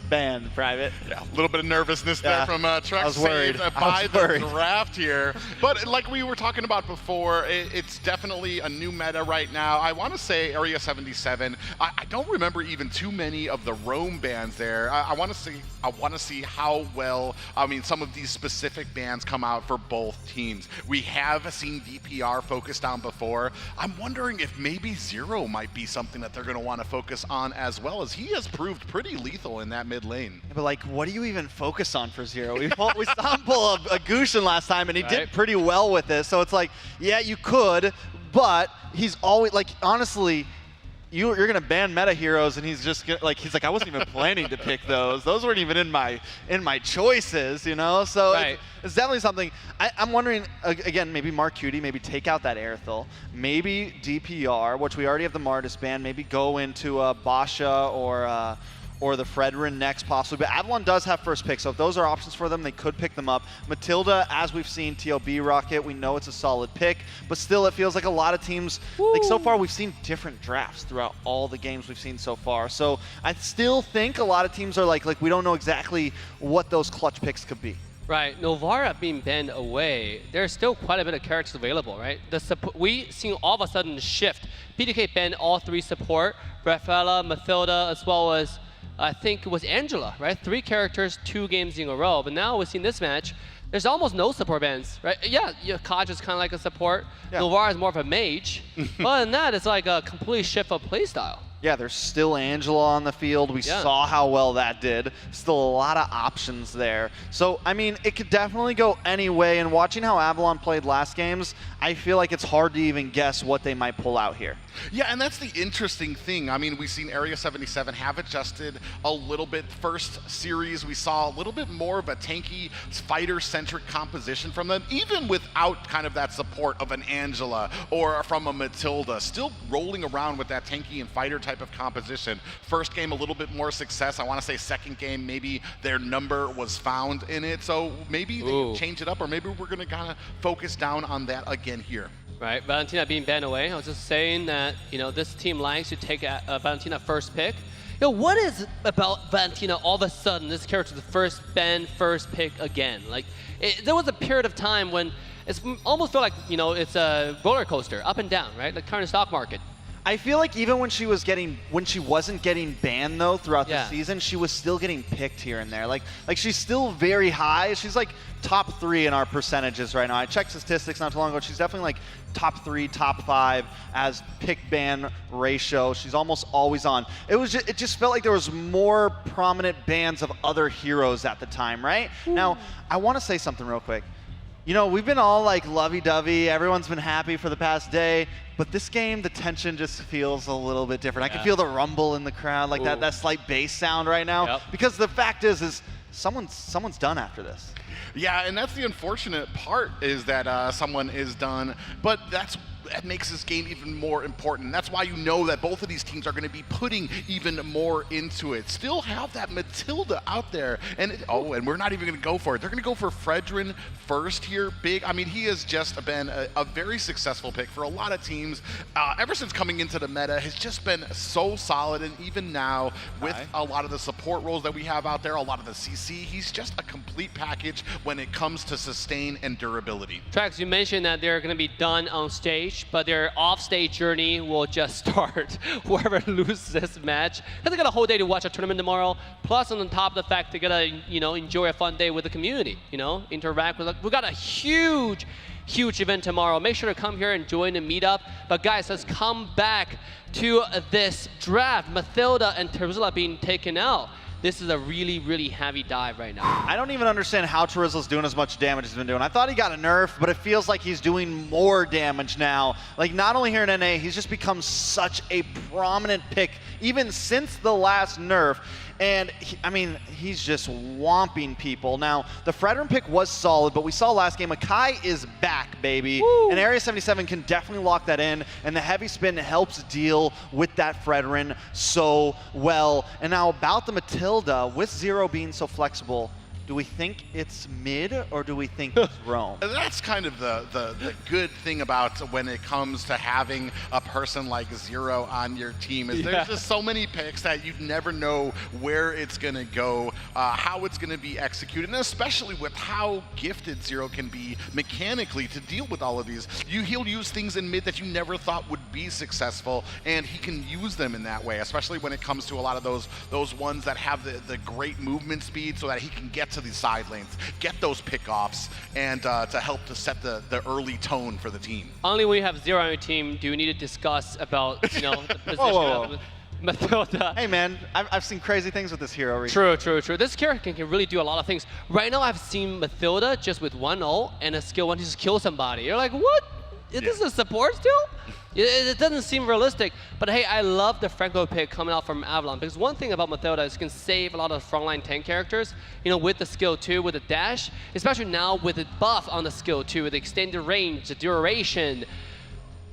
ban, Private. Yeah, a little bit of nervousness there from Trex. I was worried. By the draft here. But like we were talking about before, it's definitely a new meta right now. I want to say Area 77. I don't remember even too many of the roam bans there. I want to see how well, some of these specific bans come out for both teams. We have seen DPR focused on before. I'm wondering if maybe Zero might be something that they're going to want to focus on as well, as he has proved pretty lethal in that mid lane. Yeah, but like, what do you even focus on for Zero? We saw him pull a Gushin last time, and he did pretty well with this. So it's like, yeah, you could, but he's always like, honestly, you're gonna ban meta heroes, and he's just gonna, he's like, I wasn't even planning to pick those. Those weren't even in my choices, you know. So it's definitely something. I'm wondering again, maybe Mark Cutie, maybe take out that Airthel, maybe DPR, which we already have the Martis ban. Maybe go into Basha or the Fredrin next possibly, but Avalon does have first pick, so if those are options for them, they could pick them up. Matilda, as we've seen, TLB Rocket, we know it's a solid pick, but still it feels like a lot of teams, like so far we've seen different drafts throughout all the games we've seen so far, so I still think a lot of teams are like we don't know exactly what those clutch picks could be. Right, Novara being banned away, there's still quite a bit of characters available, right? We seen all of a sudden shift. PDK banned all 3 support, Rafaela, Matilda, as well as I think it was Angela, right? 3 characters, 2 games in a row. But now we've seen this match, there's almost no support bans, right? Yeah, Kaj is kind of like a support. Yeah. Novara is more of a mage. Other than that, it's like a complete shift of playstyle. Yeah, there's still Angela on the field. We saw how well that did. Still a lot of options there. So, I mean, it could definitely go any way. And watching how Avalon played last games, I feel like it's hard to even guess what they might pull out here. Yeah, and that's the interesting thing. I mean, we've seen Area 77 have adjusted a little bit. First series, we saw a little bit more of a tanky, fighter-centric composition from them, even without kind of that support of an Angela or from a Matilda. Still rolling around with that tanky and fighter type of composition. First game, a little bit more success. I want to say second game, maybe their number was found in it. So maybe they change it up, or maybe we're going to kind of focus down on that again here. Right, Valentina being banned away. I was just saying that, you know, this team likes to take Valentina first pick. You know, what is about Valentina all of a sudden this character the first ban, first pick again? Like, there was a period of time when it's almost felt like, you know, it's a roller coaster, up and down, right? Like current stock market. I feel like even when she wasn't getting banned though throughout the season, she was still getting picked here and there. Like she's still very high. She's like top 3 in our percentages right now. I checked statistics not too long ago. She's definitely like top 3, top 5 as pick ban ratio. She's almost always on. It just felt like there was more prominent bans of other heroes at the time, right? Now, I want to say something real quick. You know, we've been all like lovey-dovey. Everyone's been happy for the past day. But this game, the tension just feels a little bit different. I can feel the rumble in the crowd, like that slight bass sound right now. Because the fact is someone's done after this. Yeah, and that's the unfortunate part, is that someone is done. But that makes this game even more important. That's why you know that both of these teams are going to be putting even more into it. Still have that Matilda out there. And and we're not even going to go for it. They're going to go for Fredrin first here. Big. I mean, he has just been a very successful pick for a lot of teams. Ever since coming into the meta, has just been so solid. And even now, with a lot of the support roles that we have out there, a lot of the CC, he's just a complete package when it comes to sustain and durability. Trax, you mentioned that they're going to be done on stage, but their off-stage journey will just start whoever loses this match. Because they got a whole day to watch a tournament tomorrow. Plus, on top of the fact, they gotta, you know, enjoy a fun day with the community. You know, interact with. We got a huge event tomorrow. Make sure to come here and join the meetup. But guys, let's come back to this draft. Matilda and Terzilla being taken out. This is a really heavy dive right now. I don't even understand how Terizzle's doing as much damage as he's been doing. I thought he got a nerf, but it feels like he's doing more damage now. Like, not only here in NA, he's just become such a prominent pick, even since the last nerf. And, I mean, he's just whomping people. Now, the Fredrin pick was solid, but we saw last game, Akai is back, baby. Woo! And Area 77 can definitely lock that in, and the heavy spin helps deal with that Fredrin so well. And now about the Matilda, with Zero being so flexible, do we think it's mid, or do we think it's roam? That's kind of the good thing about when it comes to having a person like Zero on your team, is there's just so many picks that you never know where it's going to go, how it's going to be executed, and especially with how gifted Zero can be mechanically to deal with all of these. He'll use things in mid that you never thought would be successful, and he can use them in that way, especially when it comes to a lot of those ones that have the great movement speed, so that he can get to these side lanes, get those pickoffs, and to help to set the early tone for the team. Only when you have Zero on your team do you need to discuss about, you know, the position of Matilda. Hey man, I've seen crazy things with this hero recently. True. This character can really do a lot of things. Right now I've seen Matilda just with one ult and a skill 1 to just kill somebody. You're like, what? Is this a support still? It doesn't seem realistic, but hey, I love the Franco pick coming out from Avalon, because one thing about Matilda is it can save a lot of frontline tank characters, you know, with the skill 2, with the dash, especially now with the buff on the skill 2, with the extended range, the duration.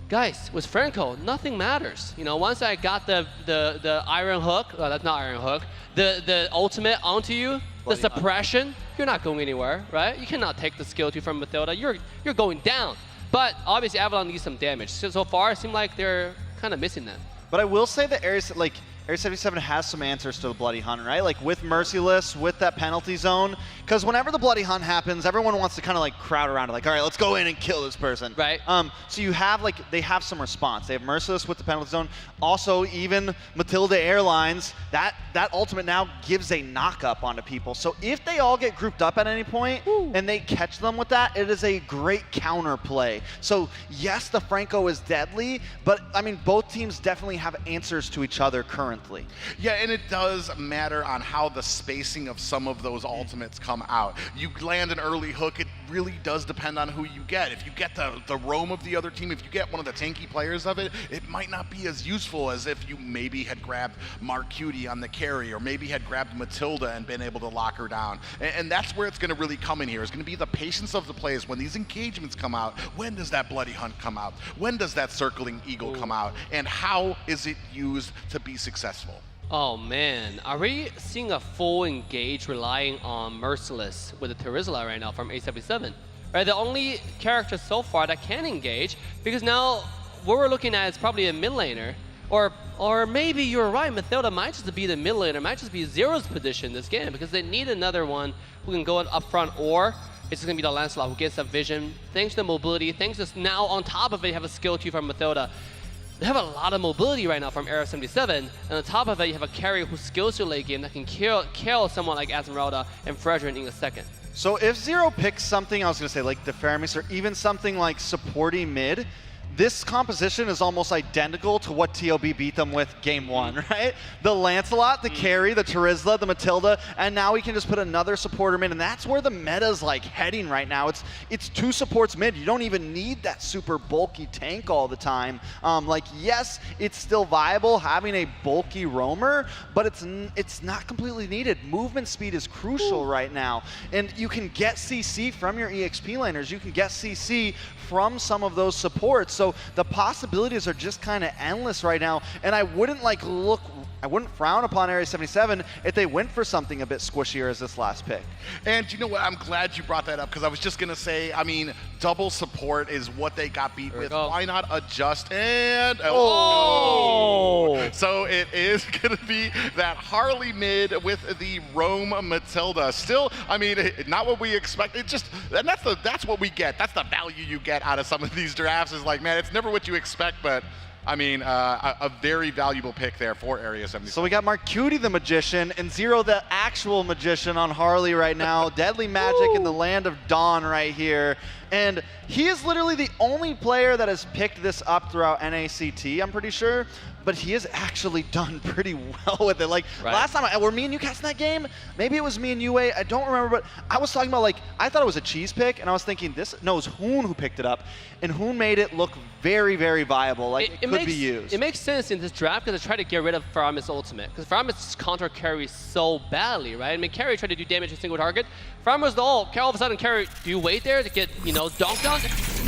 Guys, with Franco, nothing matters. You know, once I got the iron hook, that's not iron hook, the ultimate onto you, the suppression, you're not going anywhere, right? You cannot take the skill 2 from Matilda, you're going down. But obviously Avalon needs some damage. So far, it seems like they're kind of missing that. But I will say that Ares, like, Area 77 has some answers to the Bloody Hunt, right? Like with Merciless, with that penalty zone. Because whenever the Bloody Hunt happens, everyone wants to kind of like crowd around it. Like, all right, let's go in and kill this person. Right. So you have like, they have some response. They have Merciless with the penalty zone. Also, even Matilda Airlines, that ultimate now gives a knock-up onto people. So if they all get grouped up at any point and they catch them with that, it is a great counter play. So yes, the Franco is deadly, but I mean, both teams definitely have answers to each other currently. Yeah, and it does matter on how the spacing of some of those ultimates come out. You land an early hook, it really does depend on who you get. If you get the roam of the other team, if you get one of the tanky players of it, it might not be as useful as if you maybe had grabbed Mark Cutie on the carry, or maybe had grabbed Matilda and been able to lock her down. And that's where it's going to really come in here. It's going to be the patience of the players when these engagements come out. When does that Bloody Hunt come out? When does that Circling Eagle come out? And how is it used to be successful? Oh man, are we seeing a full engage relying on Merciless with the Terizla right now from A77? Right, the only character so far that can engage, because now what we're looking at is probably a mid laner, or maybe you're right, Mathilda might just be the mid laner, might just be Zero's position this game, because they need another one who can go up front, or it's going to be the Lancelot who gets that vision, thanks to the mobility, thanks to now on top of it you have a skill too from Mathilda. They have a lot of mobility right now from Area 77, and on top of it, you have a carry who skills your late game that can kill someone like Esmeralda and Fredrin in a second. So if Zero picks something, I was going to say like the Faramis, or even something like supporting mid, this composition is almost identical to what TOB beat them with game 1, right? The Lancelot, the carry, the Terizla, the Matilda, and now we can just put another supporter mid, and that's where the meta's like heading right now. It's 2 supports mid. You don't even need that super bulky tank all the time. Like, yes, it's still viable having a bulky roamer, but it's not completely needed. Movement speed is crucial right now, and you can get CC from your EXP laners. You can get CC from some of those supports. So the possibilities are just kind of endless right now, and I wouldn't frown upon Area 77 if they went for something a bit squishier as this last pick. And you know what? I'm glad you brought that up, because I was just going to say, I mean, double support is what they got beat with. Why not adjust and... Oh! So it is going to be that Harley mid with the Roam Matilda. Still, I mean, not what we expect. It just, and that's what we get. That's the value you get out of some of these drafts, is like, man, it's never what you expect, but I mean, a very valuable pick there for Area 77. So we got Mark Cutie, the Magician, and Zero, the actual Magician, on Harley right now. Deadly magic in the Land of Dawn right here. And he is literally the only player that has picked this up throughout NACT, I'm pretty sure. But he has actually done pretty well with it. Like, last time, were me and you casting that game? Maybe it was me and you, I don't remember, but I was talking about, like, I thought it was a cheese pick, and I was thinking, it was Hoon who picked it up, and Hoon made it look very, very viable. Like, it could be used. It makes sense in this draft because they try to get rid of Faramis' ultimate, because Faramis counter carries so badly, right? I mean, carry tried to do damage to a single target. Faramis, all of a sudden, carry, do you wait there to get, dunked on?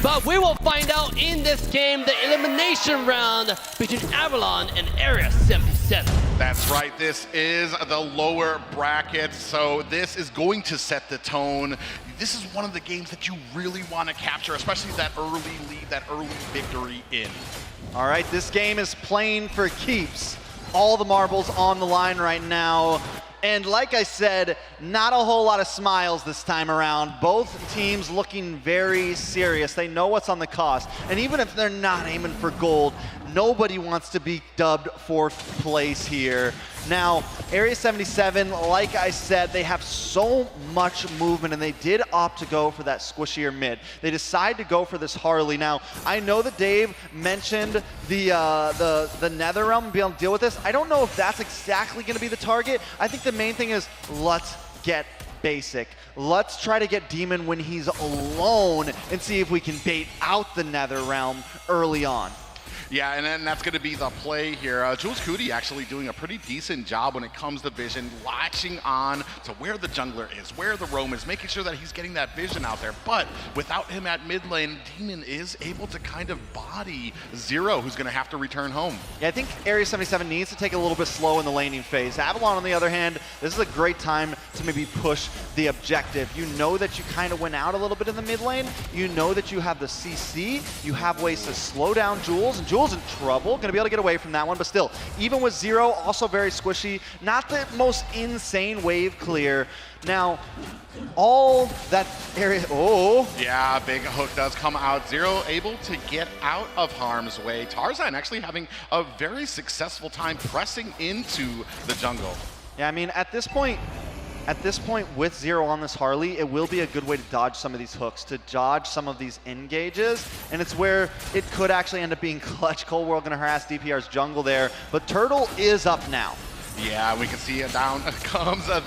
But we will find out in this game, the elimination round between Avalon and Area 77. That's right, this is the lower bracket, so this is going to set the tone. This is one of the games that you really want to capture, especially that early lead, that early victory in. All right, this game is playing for keeps. All the marbles on the line right now. And like I said, not a whole lot of smiles this time around. Both teams looking very serious. They know what's on the cost. And even if they're not aiming for gold, nobody wants to be dubbed 4th place here. Now, Area 77, like I said, they have so much movement, and they did opt to go for that squishier mid. They decide to go for this Harley. Now, I know that Dave mentioned the Netherrealm and being able to deal with this. I don't know if that's exactly going to be the target. I think the main thing is, let's get basic. Let's try to get Demon when he's alone and see if we can bait out the Netherrealm early on. Yeah, and then that's going to be the play here. Jules Cootie actually doing a pretty decent job when it comes to vision, latching on to where the jungler is, where the roam is, making sure that he's getting that vision out there. But without him at mid lane, Demon is able to kind of body Zero, who's going to have to return home. Yeah, I think Area 77 needs to take a little bit slow in the laning phase. Avalon, on the other hand, this is a great time to maybe push the objective. You know that you kind of went out a little bit in the mid lane. You know that you have the CC. You have ways to slow down Jules, and Jules Jules in trouble, gonna be able to get away from that one, but still, even with 0, also very squishy, not the most insane wave clear. Now, all that area, Yeah, big hook does come out. 0 able to get out of harm's way. Tarzan actually having a very successful time pressing into the jungle. Yeah, I mean, at this point with 0 on this Harley, it will be a good way to dodge some of these hooks, to dodge some of these engages, and it's where it could actually end up being clutch. Cold World gonna harass DPR's jungle there, but Turtle is up now. Yeah, we can see it down comes the,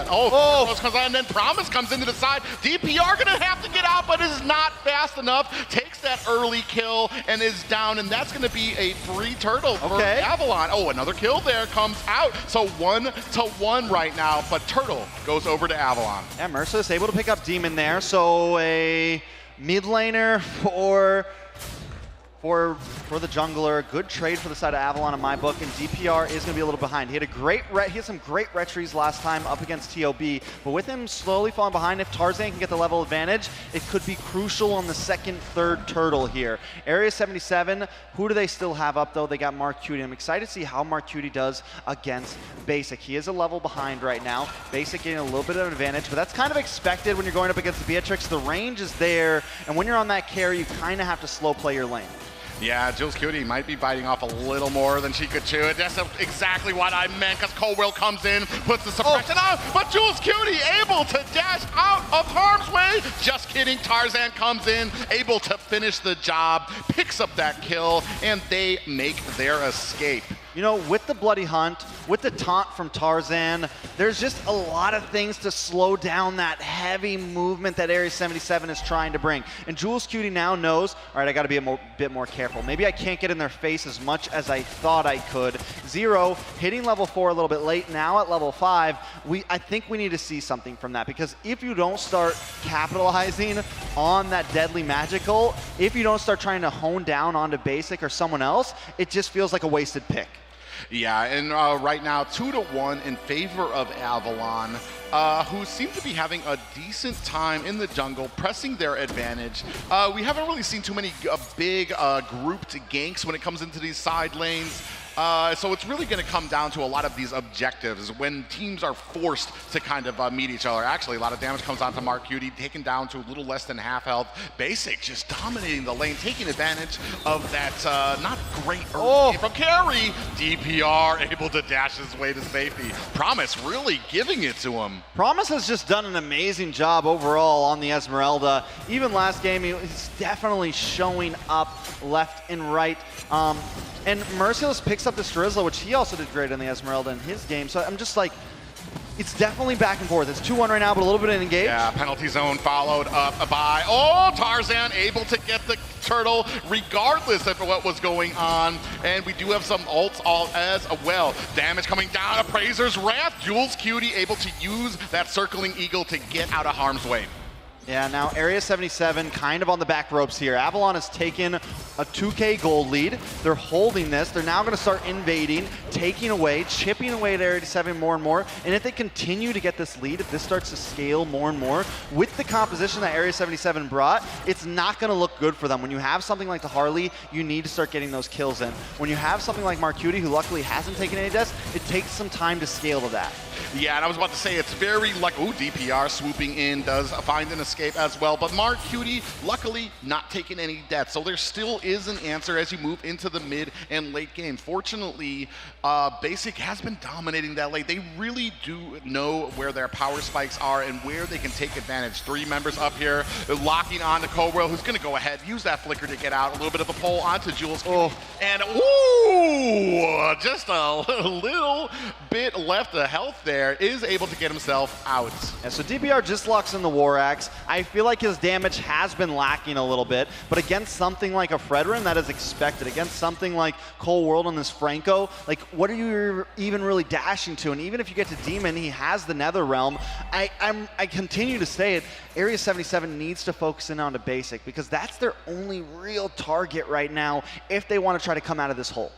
comes out, and then Promise comes into the side. DPR gonna have to get out, but is not fast enough. Takes that early kill and is down, and that's gonna be a free Turtle for Avalon. Oh, another kill there comes out. So 1-1 right now, but Turtle goes over to Avalon. Yeah, Merciless able to pick up Demon there, so a mid laner for the jungler. Good trade for the side of Avalon in my book, and DPR is going to be a little behind. He had some great retries last time up against TOB, but with him slowly falling behind, if Tarzan can get the level advantage, it could be crucial on the second, third Turtle here. Area 77, who do they still have up though? They got Mark Cutie. I'm excited to see how Mark Cutie does against Basic. He is a level behind right now. Basic getting a little bit of an advantage, but that's kind of expected when you're going up against the Beatrix. The range is there, and when you're on that carry, you kind of have to slow play your lane. Yeah, Jules Cutie might be biting off a little more than she could chew. That's exactly what I meant, because Coldwell comes in, puts the suppression on, but Jules Cutie able to dash out of harm's way. Just kidding, Tarzan comes in, able to finish the job, picks up that kill, and they make their escape. You know, with the Bloody Hunt, with the taunt from Tarzan, there's just a lot of things to slow down that heavy movement that Area 77 is trying to bring. And Jules Cutie now knows, all right, I gotta be a bit more careful. Maybe I can't get in their face as much as I thought I could. 0, hitting level 4 a little bit late, now at level 5, I think we need to see something from that, because if you don't start capitalizing on that deadly magical, if you don't start trying to hone down onto Basic or someone else, it just feels like a wasted pick. Yeah, and right now 2-1 in favor of Avalon, who seem to be having a decent time in the jungle, pressing their advantage. We haven't really seen too many big grouped ganks when it comes into these side lanes. So it's really going to come down to a lot of these objectives when teams are forced to kind of meet each other. Actually, a lot of damage comes onto Mark Cutie, taken down to a little less than half health. Basic just dominating the lane, taking advantage of that not great early game from carry. DPR able to dash his way to safety. Promise really giving it to him. Promise has just done an amazing job overall on the Esmeralda. Even last game, he's definitely showing up left and right. And Merciless picks up the Strizzler, which he also did great on the Esmeralda in his game. So I'm just like, it's definitely back and forth. It's 2-1 right now, but a little bit of engage. Yeah, penalty zone followed up by, Tarzan able to get the turtle regardless of what was going on. And we do have some ults all as well. Damage coming down, Appraiser's Wrath. Jules Cutie able to use that circling eagle to get out of harm's way. Yeah, now Area 77 kind of on the back ropes here. Avalon has taken a 2K gold lead. They're holding this. They're now going to start invading, taking away, chipping away at Area 7 more and more. And if they continue to get this lead, if this starts to scale more and more, with the composition that Area 77 brought, it's not going to look good for them. When you have something like the Harley, you need to start getting those kills in. When you have something like Mark Cutie, who luckily hasn't taken any deaths, it takes some time to scale to that. Yeah, and I was about to say, it's very like, DPR swooping in, does find an escape as well, but Mark Cutie, luckily, not taking any deaths. So there still is an answer as you move into the mid and late game. Fortunately, Basic has been dominating that late. They really do know where their power spikes are and where they can take advantage. 3 members up here, locking on to Cobwell, who's going to go ahead, use that flicker to get out. A little bit of a pull onto Jules Cutie. And, just a little bit left of health there, is able to get himself out. Yeah, so DPR just locks in the War Axe. I feel like his damage has been lacking a little bit, but against something like a Fredrin, that is expected. Against something like Cold World on this Franco, like, what are you even really dashing to? And even if you get to Demon, he has the Nether Realm. I continue to say it, Area 77 needs to focus in on the Basic, because that's their only real target right now if they want to try to come out of this hole.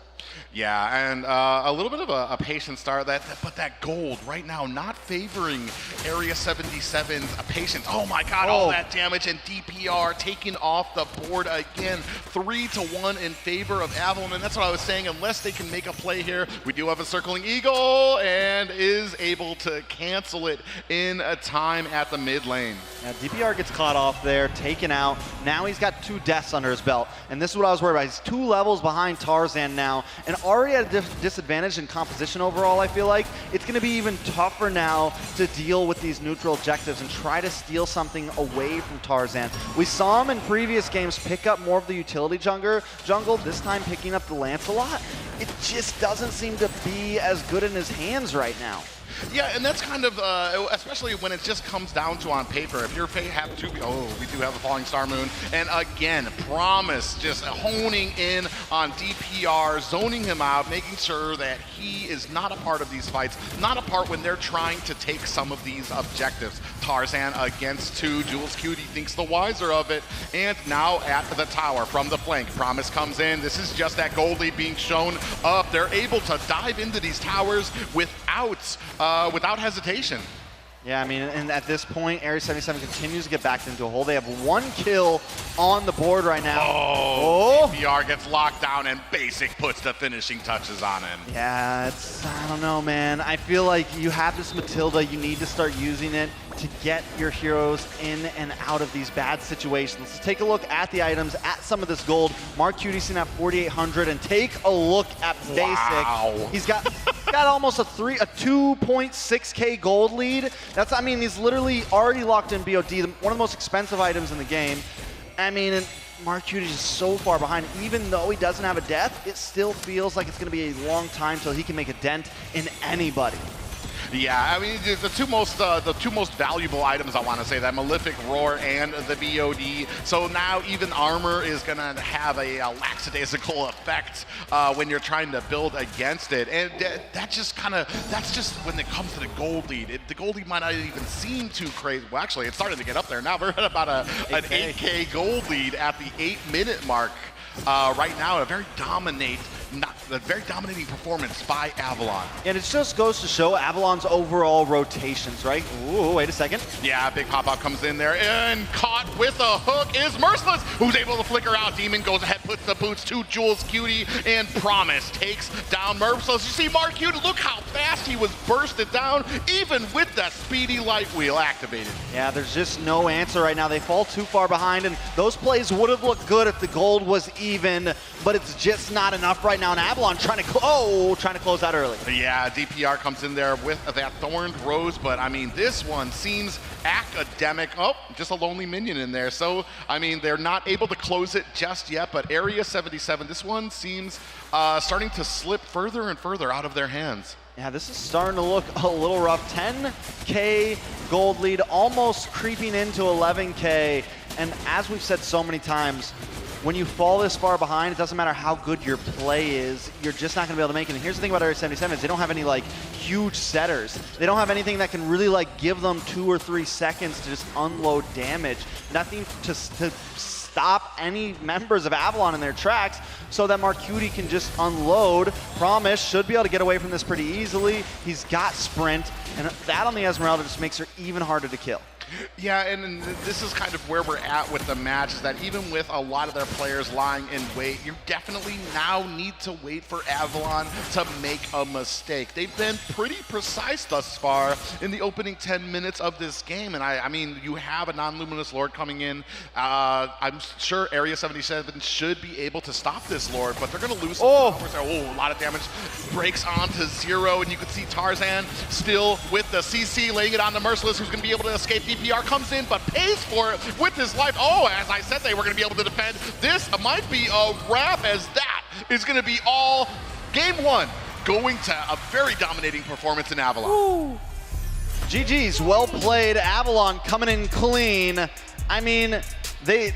Yeah, and a little bit of a patient start, but that gold right now not favoring Area 77's patience. Oh my god, all that damage, and DPR taking off the board again. 3-1 in favor of Avalon, and that's what I was saying. Unless they can make a play here, we do have a circling eagle, and is able to cancel it in a time at the mid lane. Yeah, DPR gets caught off there, taken out. Now he's got 2 deaths under his belt, and this is what I was worried about. He's 2 levels behind Tarzan now, and already at a disadvantage in composition overall. I feel like it's going to be even tougher now to deal with these neutral objectives and try to steal something away from Tarzan. We saw him in previous games pick up more of the utility jungle, this time picking up the Lance a lot. It just doesn't seem to be as good in his hands right now. Yeah, and that's kind of, especially when it just comes down to on paper. If you're have to be, we do have a falling star moon. And again, Promise just honing in on DPR, zoning him out, making sure that he is not a part of these fights, not a part when they're trying to take some of these objectives. Tarzan against 2, Jules Cutie thinks the wiser of it, and now at the tower from the flank. Promise comes in. This is just that gold lead being shown up. They're able to dive into these towers without hesitation. Yeah, I mean, and at this point, Area 77 continues to get backed into a hole. They have 1 kill on the board right now. DPR gets locked down, and Basic puts the finishing touches on him. Yeah, I don't know, man. I feel like you have this Matilda. You need to start using it to get your heroes in and out of these bad situations. Let's take a look at the items, at some of this gold. Mark Cutie sitting at 4,800, and take a look at Basic. Wow. He's got almost a 2.6k gold lead. I mean, he's literally already locked in BOD, one of the most expensive items in the game. I mean, and Mark Cutie is so far behind. Even though he doesn't have a death, it still feels like it's going to be a long time till he can make a dent in anybody. Yeah, I mean, the two most valuable items, I want to say, that Malefic Roar and the BOD. So now even armor is going to have a lackadaisical effect when you're trying to build against it. And that's just when it comes to the gold lead. The gold lead might not even seem too crazy. Well, actually, it's starting to get up there. Now we're at about an 8K gold lead at the 8-minute mark. Right now, a very dominating performance by Avalon. And it just goes to show Avalon's overall rotations, right? Ooh, wait a second. Yeah, big pop-out comes in there, and caught with a hook is Merciless, who's able to flicker out. Demon goes ahead, puts the boots to Jules Cutie, and Promise takes down Merciless. You see Mark Cutie, look how fast he was bursted down, even with the speedy light wheel activated. Yeah, there's just no answer right now. They fall too far behind, and those plays would have looked good if the gold was even, but it's just not enough right now. And Avalon trying to close out early. Yeah, DPR comes in there with that Thorned Rose, but I mean, this one seems academic. Oh, just a lonely minion in there. So, I mean, they're not able to close it just yet, but Area 77, this one seems starting to slip further and further out of their hands. Yeah, this is starting to look a little rough. 10K gold lead, almost creeping into 11K. And as we've said so many times, when you fall this far behind, it doesn't matter how good your play is, you're just not going to be able to make it. And here's the thing about Area 77 is they don't have any like huge setters. They don't have anything that can really like give them 2 or 3 seconds to just unload damage. Nothing to stop any members of Avalon in their tracks so that Mark Cutie can just unload. Promise should be able to get away from this pretty easily. He's got sprint, and that on the Esmeralda just makes her even harder to kill. Yeah, and this is kind of where we're at with the match, is that even with a lot of their players lying in wait, you definitely now need to wait for Avalon to make a mistake. They've been pretty precise thus far in the opening 10 minutes of this game, and I mean, you have a non-luminous Lord coming in. I'm sure Area 77 should be able to stop this Lord, but they're going to lose some powers there. Oh, a lot of damage breaks onto 0, and you can see Tarzan still with the CC, laying it on the Merciless, who's going to be able to escape. DPR comes in, but pays for it with his life. Oh, as I said, they were going to be able to defend. This might be a wrap, as that is going to be all game 1, going to a very dominating performance in Avalon. Ooh. GG's, well played. Avalon coming in clean. I mean, they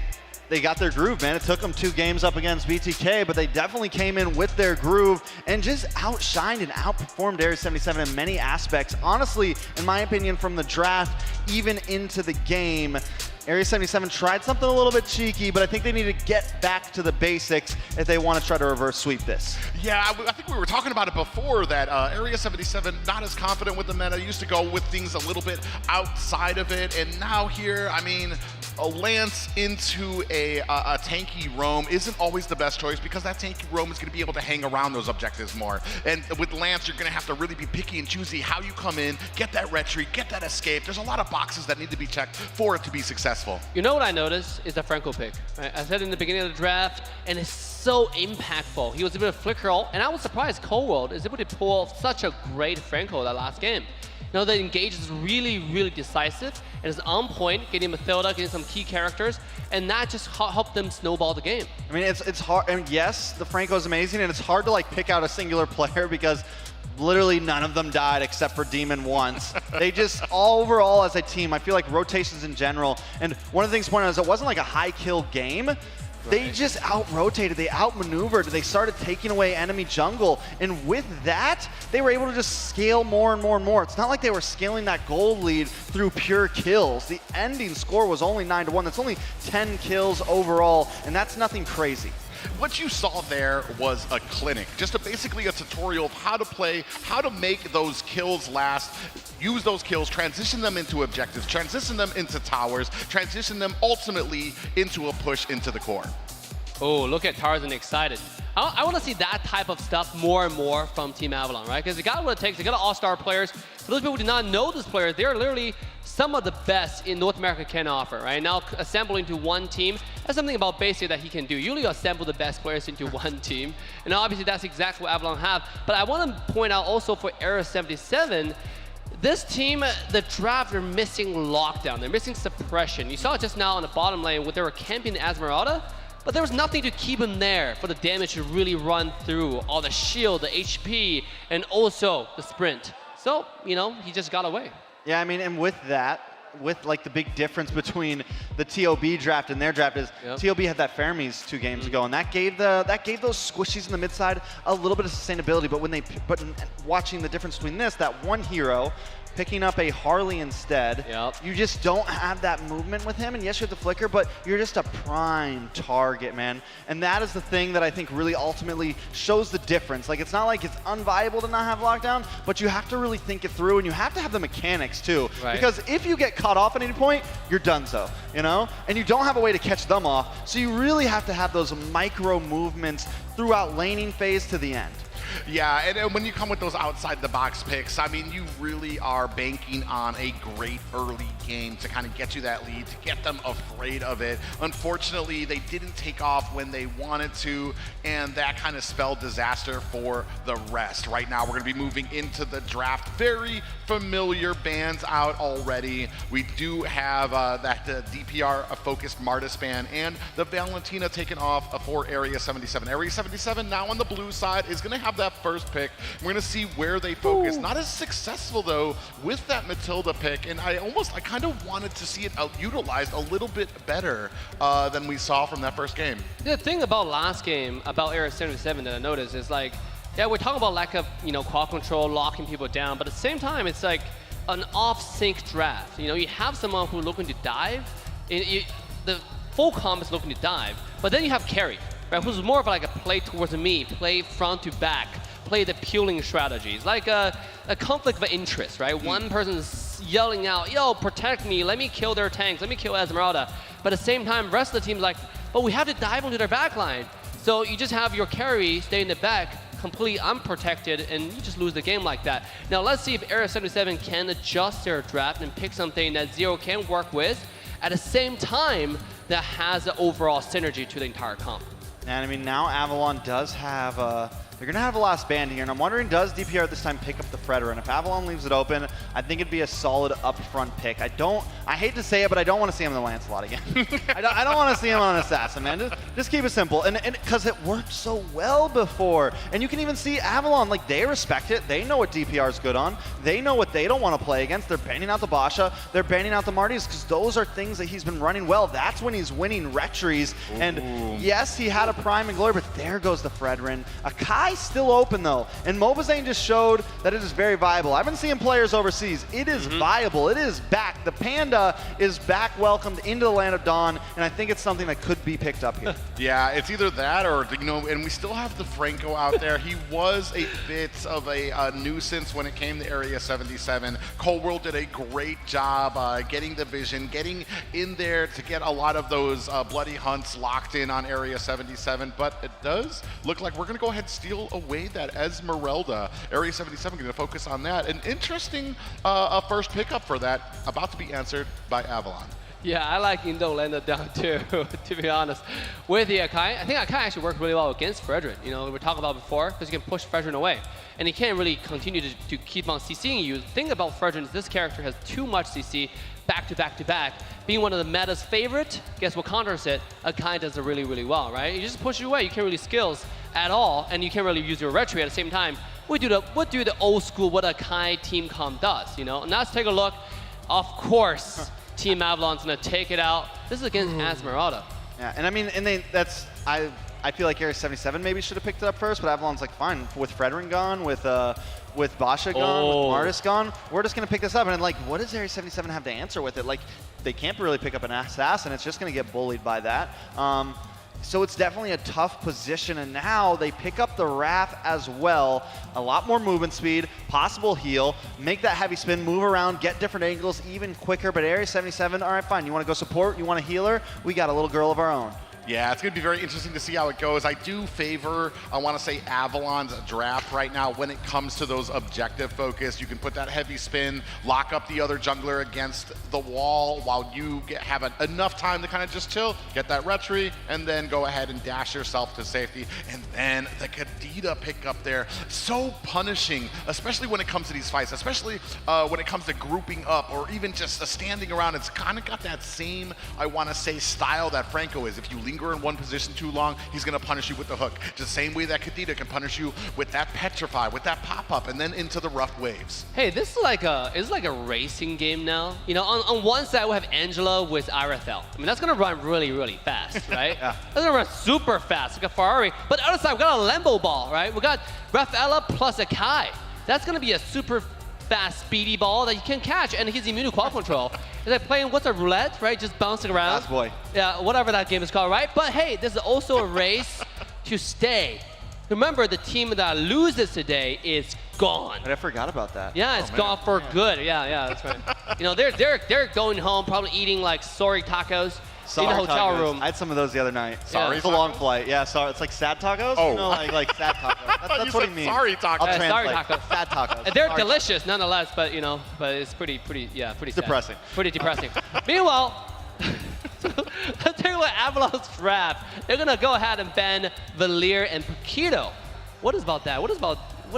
got their groove, man. It took them 2 games up against BTK, but they definitely came in with their groove and just outshined and outperformed Area 77 in many aspects. Honestly, in my opinion, from the draft, even into the game. Area 77 tried something a little bit cheeky, but I think they need to get back to the basics if they want to try to reverse sweep this. Yeah, I think we were talking about it before that Area 77 not as confident with the meta, used to go with things a little bit outside of it, and now here, I mean, a Lance into a tanky roam isn't always the best choice because that tanky roam is going to be able to hang around those objectives more. And with Lance, you're going to have to really be picky and choosy how you come in, get that retreat, get that escape. There's a lot of boxes that need to be checked for it to be successful. You know what I noticed is the Franco pick. Right? I said in the beginning of the draft, and it's so impactful. He was able to flicker ult, and I was surprised Cold is able to pull such a great Franco that last game. You know, the engage is really, really decisive, and it's on point, getting Mathilda, getting some key characters, and that just helped them snowball the game. I mean, it's hard, and yes, the Franco is amazing, and it's hard to like pick out a singular player because literally none of them died except for Demon once. They just, overall as a team, I feel like rotations in general, and one of the things pointed out is it wasn't like a high kill game. They just out-rotated, they outmaneuvered, they started taking away enemy jungle, and with that, they were able to just scale more and more and more. It's not like they were scaling that gold lead through pure kills. The ending score was only 9-1. That's only 10 kills overall, and that's nothing crazy. What you saw there was a clinic, just basically a tutorial of how to play, how to make those kills last, use those kills, transition them into objectives, transition them into towers, transition them ultimately into a push into the core. Oh, look at Tarzan excited. I want to see that type of stuff more and more from Team Avalon, right? Because they got what it takes. They got all-star players. For those people who do not know this player, they're literally some of the best in North America can offer, right? Now assembling into one team, that's something about Basic that he can do. Usually assemble the best players into one team. And obviously that's exactly what Avalon have. But I want to point out also for Area 77, this team, the draft, they're missing lockdown. They're missing suppression. You saw it just now on the bottom lane where they were camping the Esmeralda, but there was nothing to keep him there for the damage to really run through. All the shield, the HP, and also the sprint. So, you know, he just got away. Yeah, I mean, and with that, with like the big difference between the TOB draft and their draft is TOB had that Fermis 2 games ago, and that gave those squishies in the mid side a little bit of sustainability. But watching the difference between this, that one hero picking up a Harley instead, you just don't have that movement with him. And yes, you have the flicker, but you're just a prime target, man. And that is the thing that I think really ultimately shows the difference. Like, it's not like it's unviable to not have lockdown, but you have to really think it through, and you have to have the mechanics too. Right. Because if you get caught off at any point, you're done so, you know? And you don't have a way to catch them off, so you really have to have those micro movements throughout laning phase to the end. Yeah, and when you come with those outside-the-box picks, I mean, you really are banking on a great early game to kind of get you that lead, to get them afraid of it. Unfortunately, they didn't take off when they wanted to, and that kind of spelled disaster for the rest. Right now, we're going to be moving into the draft. Very familiar bands out already. We do have that DPR-focused Marta span and the Valentina taken off for Area 77. Area 77 now on the blue side is going to have that first pick. We're going to see where they focus. Not as successful, though, with that Matilda pick, and I kind of wanted to see it utilized a little bit better than we saw from that first game. The thing about last game, about Area 77 that I noticed is like, yeah, we're talking about lack of, you know, quad control, locking people down, but at the same time, it's like an off-sync draft. You know, you have someone who's looking to dive, the full comp is looking to dive, but then you have carry, right, who's more of like a play towards me, play front to back, play the peeling strategies, like a conflict of interest, right? One person's yelling out, yo, protect me, let me kill their tanks, let me kill Esmeralda. But at the same time, the rest of the team's like, but we have to dive into their backline. So you just have your carry stay in the back, completely unprotected, and you just lose the game like that. Now let's see if Area 77 can adjust their draft and pick something that Zero can work with, at the same time that has the overall synergy to the entire comp. And I mean, now Avalon does have they're going to have a last band here, and I'm wondering, does DPR this time pick up the Fredder? And if Avalon leaves it open, I think it'd be a solid upfront pick. I hate to say it, but I don't want to see him in the Lancelot again. I don't want to see him on an Assassin, man. Just keep it simple. And because it worked so well before. And you can even see Avalon, like, they respect it. They know what DPR is good on. They know what they don't want to play against. They're banning out the Basha. They're banning out the Martys, because those are things that he's been running well. That's when he's winning retries. And yes, he had a Prime and Glory, but there goes the Fredrin. Akai still open though, and Mobazane just showed that it is very viable. I've been seeing players over overseas. It is viable. It is back. The Panda is back, welcomed into the land of Dawn, and I think it's something that could be picked up here. Yeah, it's either that or, you know, and we still have the Franco out there. He was a bit of a nuisance when it came to Area 77. Cold World did a great job getting the vision, getting in there to get a lot of those bloody hunts locked in on Area 77, but it does look like we're going to go ahead and steal away that Esmeralda. Area 77 going to focus on that. An interesting first pickup for that, about to be answered by Avalon. Yeah, I like Indo landed down too, to be honest. With the Akai, I think Akai actually worked really well against Fredrin. You know, we were talking about before, because you can push Fredrin away. And he can't really continue to keep on CCing you. The thing about Fredrin is this character has too much CC back to back to back. Being one of the meta's favorite, guess what counters it? Akai does it really, really well, right? You just push it away, you can't really skills at all, and you can't really use your retry at the same time. What do the old school, what Akai team comp does, you know? And let's take a look. Of course, Team Avalon's gonna take it out. This is against Esmeralda. Yeah, and I mean, I feel like Area 77 maybe should have picked it up first, but Avalon's like, fine, with Fredrin gone, with Basha gone, with Martis gone, we're just gonna pick this up. And like, what does Area 77 have to answer with it? Like, they can't really pick up an assassin. It's just gonna get bullied by that. So it's definitely a tough position, and now they pick up the Wrath as well. A lot more movement speed, possible heal, make that heavy spin, move around, get different angles even quicker. But Area 77, all right, fine. You want to go support? You want a healer? We got a little girl of our own. Yeah, it's going to be very interesting to see how it goes. I do favor, I want to say, Avalon's draft right now when it comes to those objective focus. You can put that heavy spin, lock up the other jungler against the wall while you have enough time to kind of just chill, get that retry, and then go ahead and dash yourself to safety. And then the Kadita pickup there, so punishing, especially when it comes to these fights, especially when it comes to grouping up or even just standing around. It's kind of got that same, I want to say, style that Franco is. If you linger in one position too long, he's going to punish you with the hook. Just the same way that Kadita can punish you with that petrify, with that pop-up, and then into the rough waves. Hey, this is like a racing game now. You know, on one side we have Angela with Arathel. I mean, that's going to run really, really fast, right? Yeah. That's going to run super fast, like a Ferrari. But the other side, we got a Lambo ball, right? We got Rafaela plus Akai. That's going to be a super fast, speedy ball that you can catch, and he's immune to quad control. It's like playing, what's a roulette, right? Just bouncing around. Fast boy. Yeah, whatever that game is called, right? But hey, this is also a race to stay. Remember, the team that loses today is gone. But I forgot about that. Yeah, it's gone for good. Yeah, that's right. You know, they're going home, probably eating like sorry tacos in the hotel room. I had some of those the other night. Sorry It's a long flight. Yeah, sorry. It's like sad tacos. Oh. You know, like sad tacos. That's what he means. Sorry tacos. I'll Sorry translate. tacos. Sad tacos. And they're Sorry delicious nonetheless, but you know, but it's pretty sad. depressing. Pretty depressing. Meanwhile, let's take a look at Avalon's draft. They're gonna go ahead and ban Valir and Paquito. What is about that? What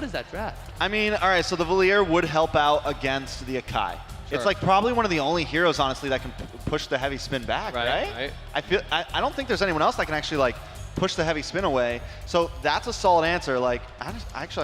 is that draft? I mean, all right, so the Valir would help out against the Akai. Sure. It's like probably one of the only heroes, honestly, that can push the heavy spin back, right? I don't think there's anyone else that can actually like push the heavy spin away. So that's a solid answer. Like, I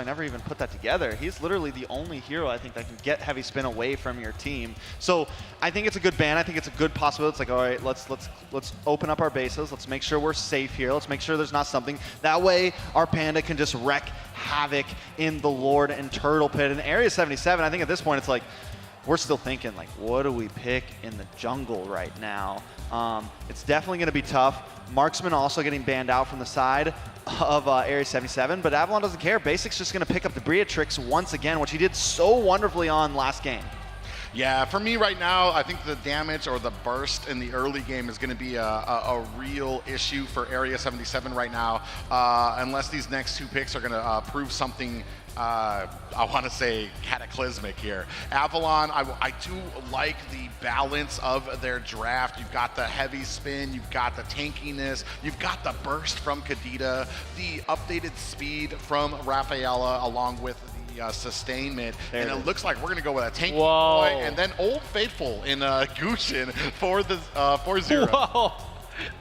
never even put that together. He's literally the only hero I think that can get heavy spin away from your team. So I think it's a good ban. I think it's a good possibility. It's like, all right, let's open up our bases. Let's make sure we're safe here. Let's make sure there's not something. That way, our Panda can just wreak havoc in the Lord and Turtle Pit. In Area 77, I think at this point it's like, we're still thinking, like, what do we pick in the jungle right now? It's definitely going to be tough. Marksman also getting banned out from the side of Area 77, but Avalon doesn't care. Basic's just going to pick up the Briatrix once again, which he did so wonderfully on last game. Yeah, for me right now, I think the damage or the burst in the early game is going to be a real issue for Area 77 right now, unless these next two picks are going to prove something I want to say cataclysmic here. Avalon, I do like the balance of their draft. You've got the heavy spin, you've got the tankiness, you've got the burst from Kadita, the updated speed from Rafaela, along with the sustainment, and it looks like we're going to go with a tanky boy, and then Old Faithful in Gushin for the 4-0. Whoa.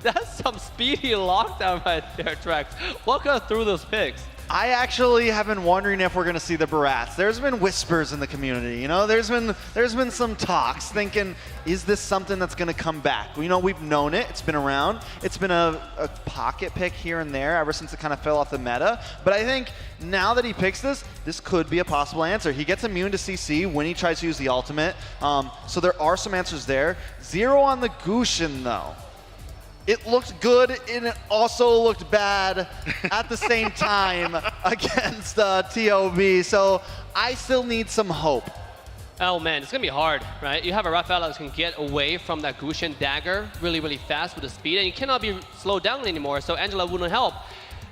That's some speedy lockdown right there, Trex. Walk us through those picks. I actually have been wondering if we're going to see the Barats. There's been whispers in the community, you know. There's been some talks thinking, is this something that's going to come back? You know, we've known it. It's been around. It's been a pocket pick here and there ever since it kind of fell off the meta. But I think now that he picks this could be a possible answer. He gets immune to CC when he tries to use the ultimate. So there are some answers there. 0 on the Gushin, though. It looked good, and it also looked bad at the same time against TOB. So I still need some hope. Oh man, it's gonna be hard, right? You have a Raphael that can get away from that Gushin dagger really, really fast with the speed, and you cannot be slowed down anymore, so Angela wouldn't help.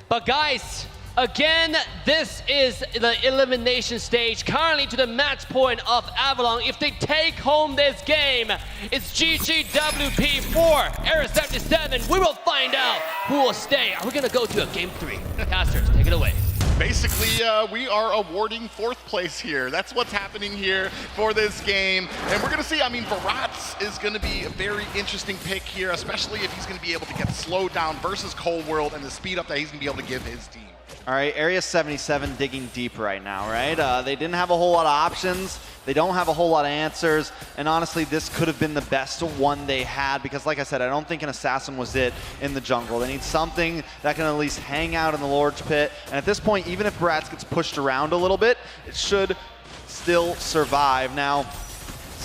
But guys, again, this is the elimination stage, currently to the match point of Avalon. If they take home this game, it's GGWP 4, Area 77. We will find out who will stay. Are we gonna go to a game 3? Casters, take it away. Basically, we are awarding 4th place here. That's what's happening here for this game. And we're going to see, I mean, Barats is going to be a very interesting pick here, especially if he's going to be able to get slowed down versus Cold World and the speed up that he's going to be able to give his team. All right, Area 77 digging deep right now, right? They didn't have a whole lot of options. They don't have a whole lot of answers. And honestly, this could have been the best one they had because, like I said, I don't think an assassin was it in the jungle. They need something that can at least hang out in the Lord's Pit. And at this point, even if Barats gets pushed around a little bit, it should still survive. Now,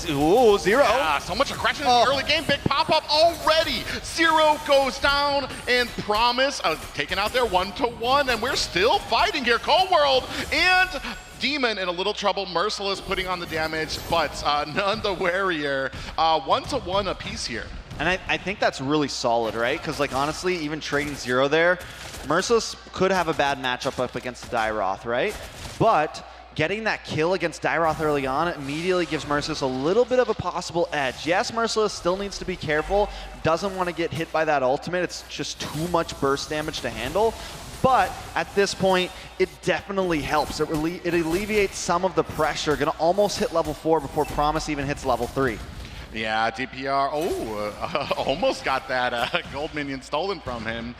ooh, 0. Yeah, so much aggression in the early game. Big pop-up already. 0 goes down, and Promise taken out there 1-1, and we're still fighting here. Cold World and Demon in a little trouble. Merciless putting on the damage, but none the warier. 1-1 apiece here. And I think that's really solid, right? Because, like, honestly, even trading 0 there, Merciless could have a bad matchup up against Dairoth, right? But getting that kill against Dairoth early on immediately gives Merciless a little bit of a possible edge. Yes, Merciless still needs to be careful, doesn't want to get hit by that ultimate. It's just too much burst damage to handle. But at this point, it definitely helps. It alleviates some of the pressure. Gonna almost hit level 4 before Promise even hits level 3. Yeah, DPR, almost got that gold minion stolen from him.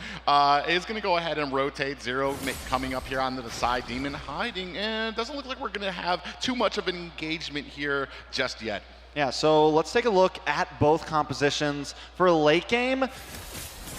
Is going to go ahead and rotate. 0 coming up here onto the side. Demon hiding, and doesn't look like we're going to have too much of an engagement here just yet. Yeah, so let's take a look at both compositions. For a late game,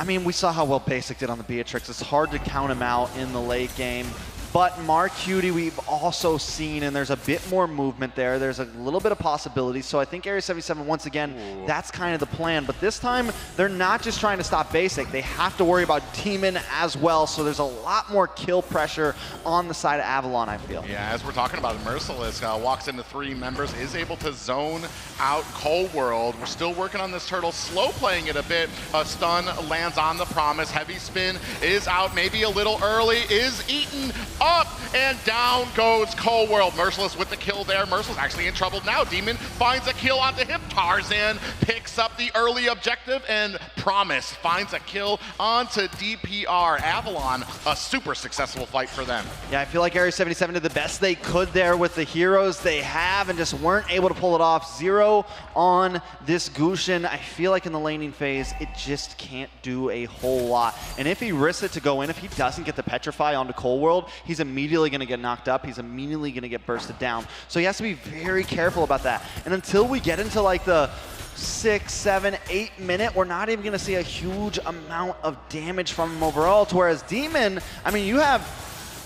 I mean, we saw how well Basic did on the Beatrix. It's hard to count him out in the late game. But Marcutie we've also seen, and there's a bit more movement there. There's a little bit of possibility. So I think Area 77, once again, that's kind of the plan. But this time, they're not just trying to stop Basic. They have to worry about Demon as well. So there's a lot more kill pressure on the side of Avalon, I feel. Yeah, as we're talking about it, Merciless walks into 3 members, is able to zone out Cold World. We're still working on this turtle, slow playing it a bit. A stun lands on the Promise. Heavy spin is out, maybe a little early, is eaten up, and down goes Cold World. Merciless with the kill there. Merciless actually in trouble now. Demon finds a kill onto him. Tarzan picks up the early objective, and Promise finds a kill onto DPR. Avalon, a super successful fight for them. Yeah, I feel like Area 77 did the best they could there with the heroes they have and just weren't able to pull it off. 0 on this Gushin. I feel like in the laning phase, it just can't do a whole lot. And if he risks it to go in, if he doesn't get the Petrify onto Cold World, he's immediately going to get knocked up. He's immediately going to get bursted down. So he has to be very careful about that. And until we get into like the 6, 7, 8 minute, we're not even going to see a huge amount of damage from him overall. To whereas Demon, I mean, you have,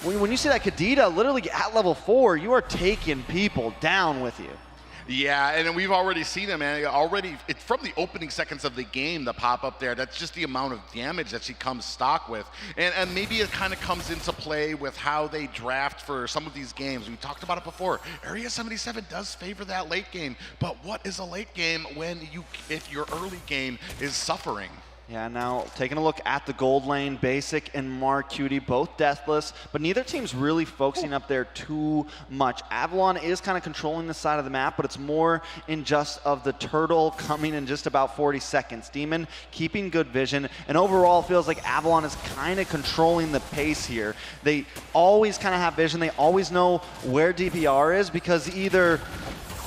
when you see that Kadita literally at level 4, you are taking people down with you. Yeah, and we've already seen it, man. It's from the opening seconds of the game, the pop-up there. That's just the amount of damage that she comes stock with. And maybe it kind of comes into play with how they draft for some of these games. We talked about it before. Area 77 does favor that late game. But what is a late game if your early game is suffering? Yeah, now taking a look at the gold lane, Basic and Marcutie, both deathless, but neither team's really focusing up there too much. Avalon is kind of controlling the side of the map, but it's more in just of the turtle coming in just about 40 seconds. Demon keeping good vision, and overall feels like Avalon is kind of controlling the pace here. They always kind of have vision. They always know where DPR is because either...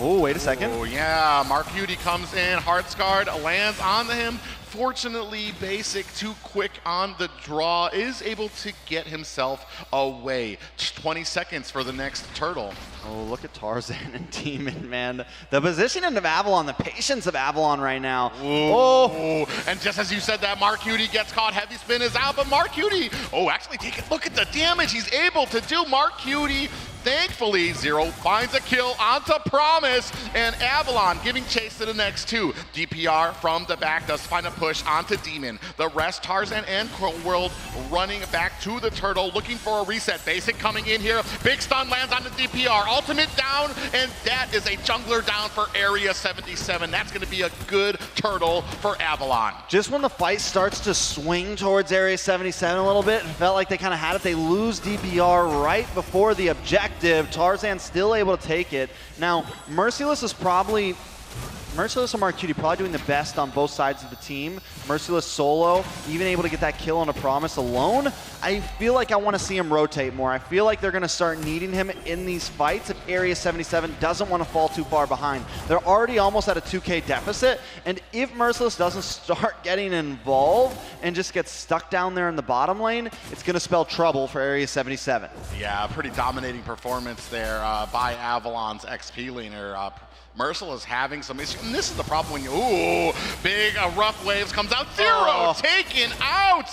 Oh, wait a second. Oh, yeah. Marcutie comes in. Heartsguard lands onto him. Unfortunately, Basic, too quick on the draw, is able to get himself away. 20 seconds for the next turtle. Oh, look at Tarzan and Demon, man. The positioning of Avalon, the patience of Avalon right now. Ooh. Oh, and just as you said that, Mark Cutie gets caught. Heavy spin is out, but Mark Cutie, oh, actually take a look at the damage he's able to do. Mark Cutie, thankfully, Zero finds a kill onto Promise, and Avalon giving chase to the next two. DPR from the back does find a push onto Demon. The rest, Tarzan and World running back to the turtle, looking for a reset. Basic coming in here. Big stun lands on the DPR. Ultimate down, and that is a jungler down for Area 77. That's going to be a good turtle for Avalon. Just when the fight starts to swing towards Area 77 a little bit, it felt like they kind of had it. They lose DPR right before the objective. Tarzan still able to take it. Now, Merciless and Mark Cutie probably doing the best on both sides of the team. Merciless solo, even able to get that kill on a Promise alone. I feel like I want to see him rotate more. I feel like they're going to start needing him in these fights if Area 77 doesn't want to fall too far behind. They're already almost at a 2K deficit, and if Merciless doesn't start getting involved and just gets stuck down there in the bottom lane, it's going to spell trouble for Area 77. Yeah, pretty dominating performance there by Avalon's XP laner. Merciless having some issues, and this is the problem when you, ooh, big rough waves comes out. Zero taken out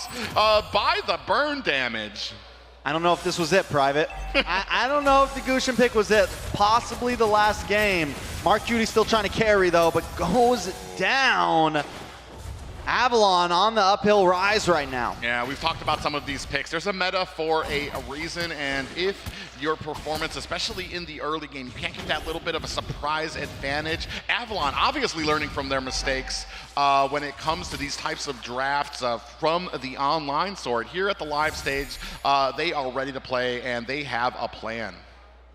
by the burn damage. I don't know if this was it, Private. I don't know if the Gushin pick was it. Possibly the last game. Mark Cutie still trying to carry though, but goes down. Avalon on the uphill rise right now. Yeah, we've talked about some of these picks. There's a meta for a reason, and if your performance, especially in the early game, you can't get that little bit of a surprise advantage. Avalon obviously learning from their mistakes when it comes to these types of drafts from the online sort. Here at the live stage, they are ready to play, and they have a plan.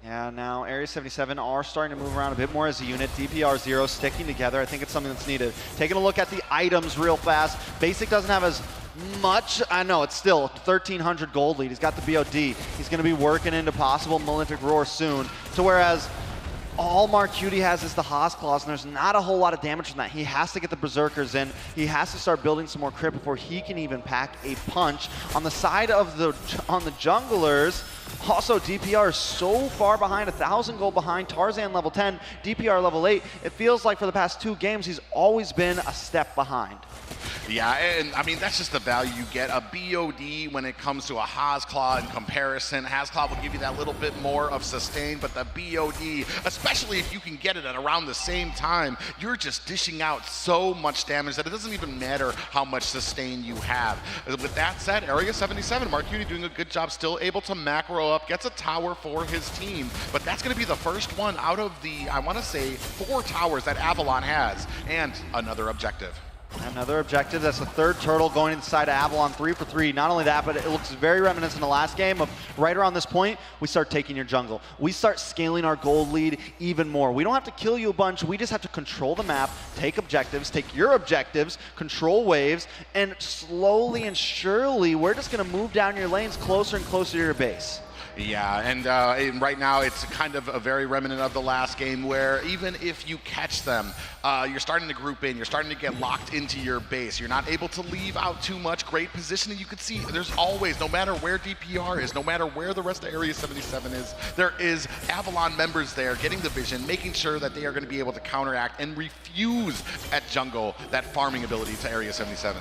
Yeah, now Area 77 are starting to move around a bit more as a unit. DPR 0 sticking together. I think it's something that's needed. Taking a look at the items real fast. Basic doesn't have as much. I know it's still 1,300 gold lead. He's got the BOD. He's going to be working into possible Malefic Roar soon. To whereas all Mark Cutie has is the Haas Claws, and there's not a whole lot of damage from that. He has to get the Berserkers in. He has to start building some more crit before he can even pack a punch. On the side of the junglers, also DPR is so far behind, 1,000 gold behind. Tarzan level 10, DPR level 8. It feels like for the past 2 games, he's always been a step behind. Yeah, and I mean, that's just the value you get. A BOD when it comes to a Hazclaw in comparison. Hazclaw will give you that little bit more of sustain, but the BOD, especially if you can get it at around the same time, you're just dishing out so much damage that it doesn't even matter how much sustain you have. With that said, Area 77, Mark Cutie doing a good job, still able to macro up, gets a tower for his team, but that's going to be the first one out of the, I want to say, 4 towers that Avalon has, and another objective. Another objective. That's the 3rd turtle going inside of Avalon, 3 for 3. Not only that, but it looks very reminiscent of the last game of right around this point, we start taking your jungle. We start scaling our gold lead even more. We don't have to kill you a bunch. We just have to control the map, take objectives, take your objectives, control waves, and slowly and surely, we're just going to move down your lanes closer and closer to your base. Yeah, and right now it's kind of a very remnant of the last game where even if you catch them, you're starting to group in, you're starting to get locked into your base. You're not able to leave out too much. Great positioning. You can see there's always, no matter where DPR is, no matter where the rest of Area 77 is, there is Avalon members there getting the vision, making sure that they are going to be able to counteract and refuse at jungle that farming ability to Area 77.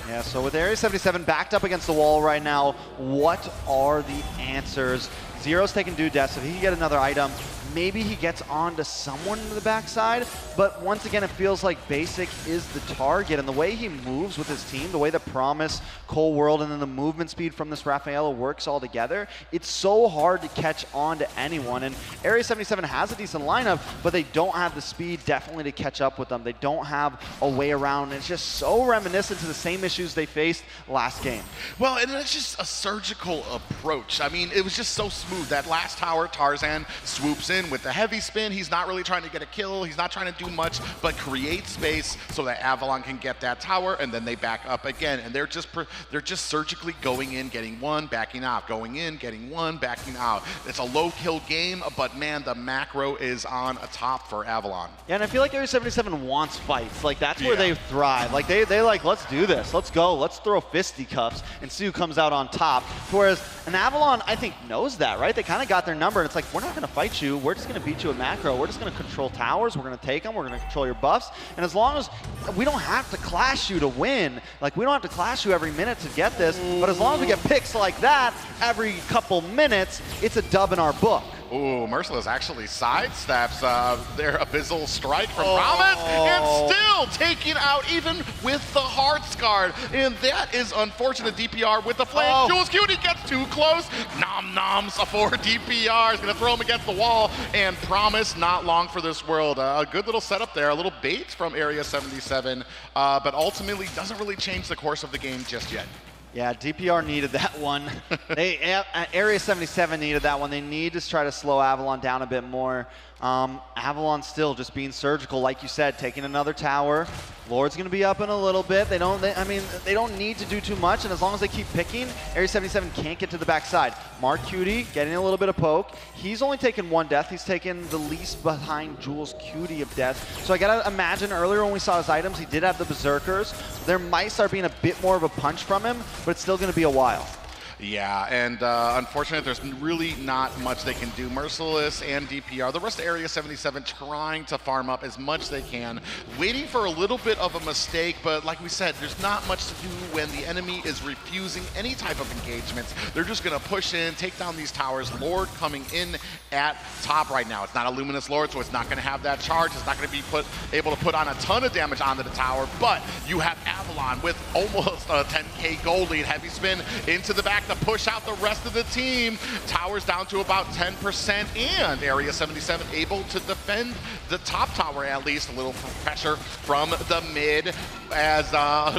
Yeah, so with Area 77 backed up against the wall right now, what are the answers? Zero's taking Dude Death, so he can get another item. Maybe he gets onto someone to the backside, but once again, it feels like Basic is the target, and the way he moves with his team, the way the Promise, Cold World, and then the movement speed from this Rafaela works all together, it's so hard to catch on to anyone, and Area 77 has a decent lineup, but they don't have the speed definitely to catch up with them. They don't have a way around, and it's just so reminiscent to the same issues they faced last game. Well, and it's just a surgical approach. I mean, it was just so smooth. That last tower, Tarzan swoops in, in with the heavy spin. He's not really trying to get a kill. He's not trying to do much, but create space so that Avalon can get that tower, and then they back up again. And they're just surgically going in, getting one, backing out, going in, getting one, backing out. It's a low kill game, but man, the macro is on a top for Avalon. Yeah, and I feel like Area 77 wants fights. Like, that's where they thrive. Like, they like, let's do this. Let's go. Let's throw fisticuffs and see who comes out on top. Whereas an Avalon, I think, knows that, right? They kind of got their number, and it's like, we're not going to fight you. We're just going to beat you at macro. We're just going to control towers. We're going to take them. We're going to control your buffs. And as long as we don't have to clash you to win, like, we don't have to clash you every minute to get this, but as long as we get picks like that every couple minutes, it's a dub in our book. Ooh, Merciless actually sidesteps their Abyssal Strike from Promise, and still taking out even with the Hearts Guard. And that is unfortunate. DPR with the flame. Jules Cutie gets too close. Nom noms for DPR. Is going to throw him against the wall. And Promise, not long for this world. A good little setup there. A little bait from Area 77, but ultimately doesn't really change the course of the game just yet. Yeah, DPR needed that one. Area 77 needed that one. They need to try to slow Avalon down a bit more. Avalon still just being surgical, like you said, taking another tower. Lord's going to be up in a little bit. They don't need to do too much, and as long as they keep picking, Area 77 can't get to the backside. Mark Cutie getting a little bit of poke. He's only taken one death. He's taken the least behind Jules Cutie of death. So I got to imagine earlier when we saw his items, he did have the Berserkers. There might start being a bit more of a punch from him, but it's still going to be a while. Yeah, and unfortunately, there's really not much they can do. Merciless and DPR, the rest of Area 77 trying to farm up as much as they can, waiting for a little bit of a mistake, but like we said, there's not much to do when the enemy is refusing any type of engagements. They're just going to push in, take down these towers. Lord coming in at top right now. It's not a Luminous Lord, so it's not going to have that charge. It's not going to be able to put on a ton of damage onto the tower, but you have Avalon with almost a 10k gold lead. Heavy spin into the back to push out the rest of the team. Towers down to about 10%, and Area 77 able to defend the top tower at least. A little pressure from the mid as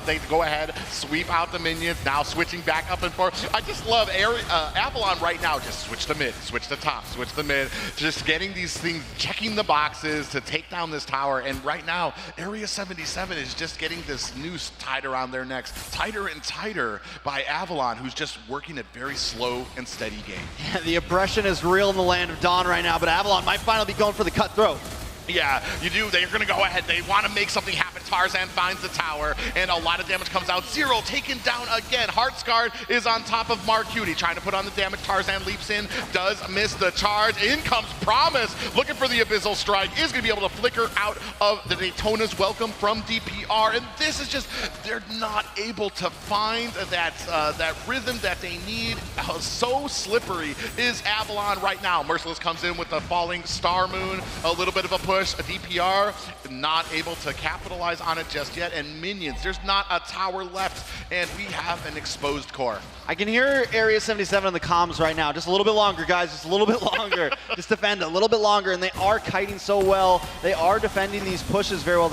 they go ahead, sweep out the minions. Now switching back up and forth. I just love Avalon right now. Just switch the mid, switch the top, switch the mid. Just getting these things, checking the boxes to take down this tower. And right now, Area 77 is just getting this noose tied around their necks, tighter and tighter by Avalon, who's just working a very slow and steady game. Yeah, the oppression is real in the land of Dawn right now, but Avalon might finally be going for the cutthroat. Yeah, you do. They're going to go ahead. They want to make something happen. Tarzan finds the tower, and a lot of damage comes out. Zero taken down again. Heartsguard is on top of Mark Cutie, trying to put on the damage. Tarzan leaps in, does miss the charge. In comes Promise, looking for the Abyssal Strike. Is going to be able to flicker out of the Daytona's welcome from DPR, and this is just, they're not able to find that rhythm that they need. So slippery is Avalon right now. Merciless comes in with the falling Star Moon, a little bit of a push. A DPR not able to capitalize on it just yet, and minions, there's not a tower left, and we have an exposed core. I can hear Area 77 on the comms right now. Just a little bit longer, guys, just a little bit longer. Just defend a little bit longer, and they are kiting so well. They are defending these pushes very well.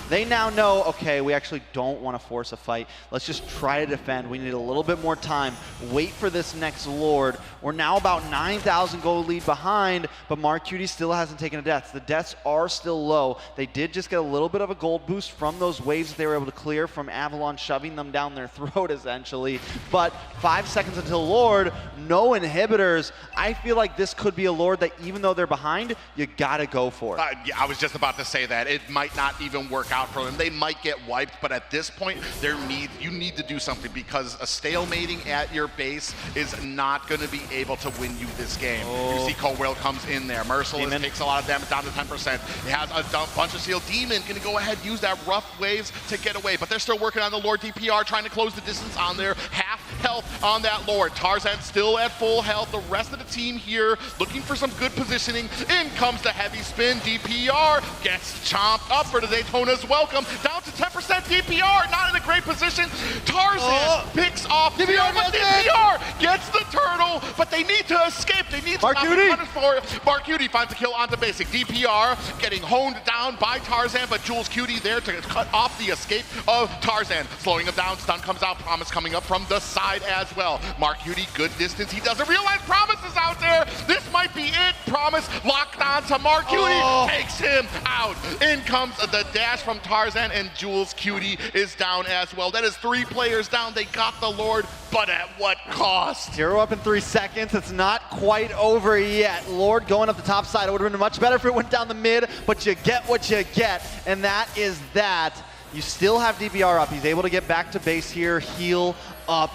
They now know, okay, we actually don't want to force a fight. Let's just try to defend. We need a little bit more time. Wait for this next Lord. We're now about 9,000 gold lead behind, but Mark Cutie still hasn't taken a death. The deaths are still low. They did just get a little bit of a gold boost from those waves that they were able to clear from Avalon shoving them down their throat, essentially. But 5 seconds until Lord, no inhibitors. I feel like this could be a Lord that even though they're behind, you gotta go for it. Yeah, I was just about to say that. It might not even work out for them. They might get wiped, but at this point, you need to do something, because a stalemating at your base is not going to be able to win you this game. You see Colwell comes in there. Merciless takes a lot of damage, down to 10%. He has a bunch of seal. Demon going to go ahead, use that rough waves to get away, but they're still working on the Lord. DPR trying to close the distance on their half health on that Lord. Tarzan still at full health. The rest of the team here looking for some good positioning. In comes the heavy spin. DPR gets chomped up for the Daytona's welcome. Down to 10%. DPR not in a great position. Tarzan picks off DPR, but DPR gets the turtle, but they need to escape. They need to not be punished for it. Mark Cutie finds a kill onto basic. DPR getting honed down by Tarzan, but Jules Cutie there to cut off the escape of Tarzan. Slowing him down. Stun comes out. Promise coming up from the side. side as well. Mark Hudi, good distance. He doesn't realize Promise is out there. This might be it. Promise locked on to Mark Hudi, takes him out. In comes the dash from Tarzan, and Jules Cutie is down as well. That is 3 players down. They got the Lord, but at what cost? 0 up in 3 seconds. It's not quite over yet. Lord going up the top side. It would have been much better if it went down the mid, but you get what you get, and that is that. You still have DPR up. He's able to get back to base here, heal up.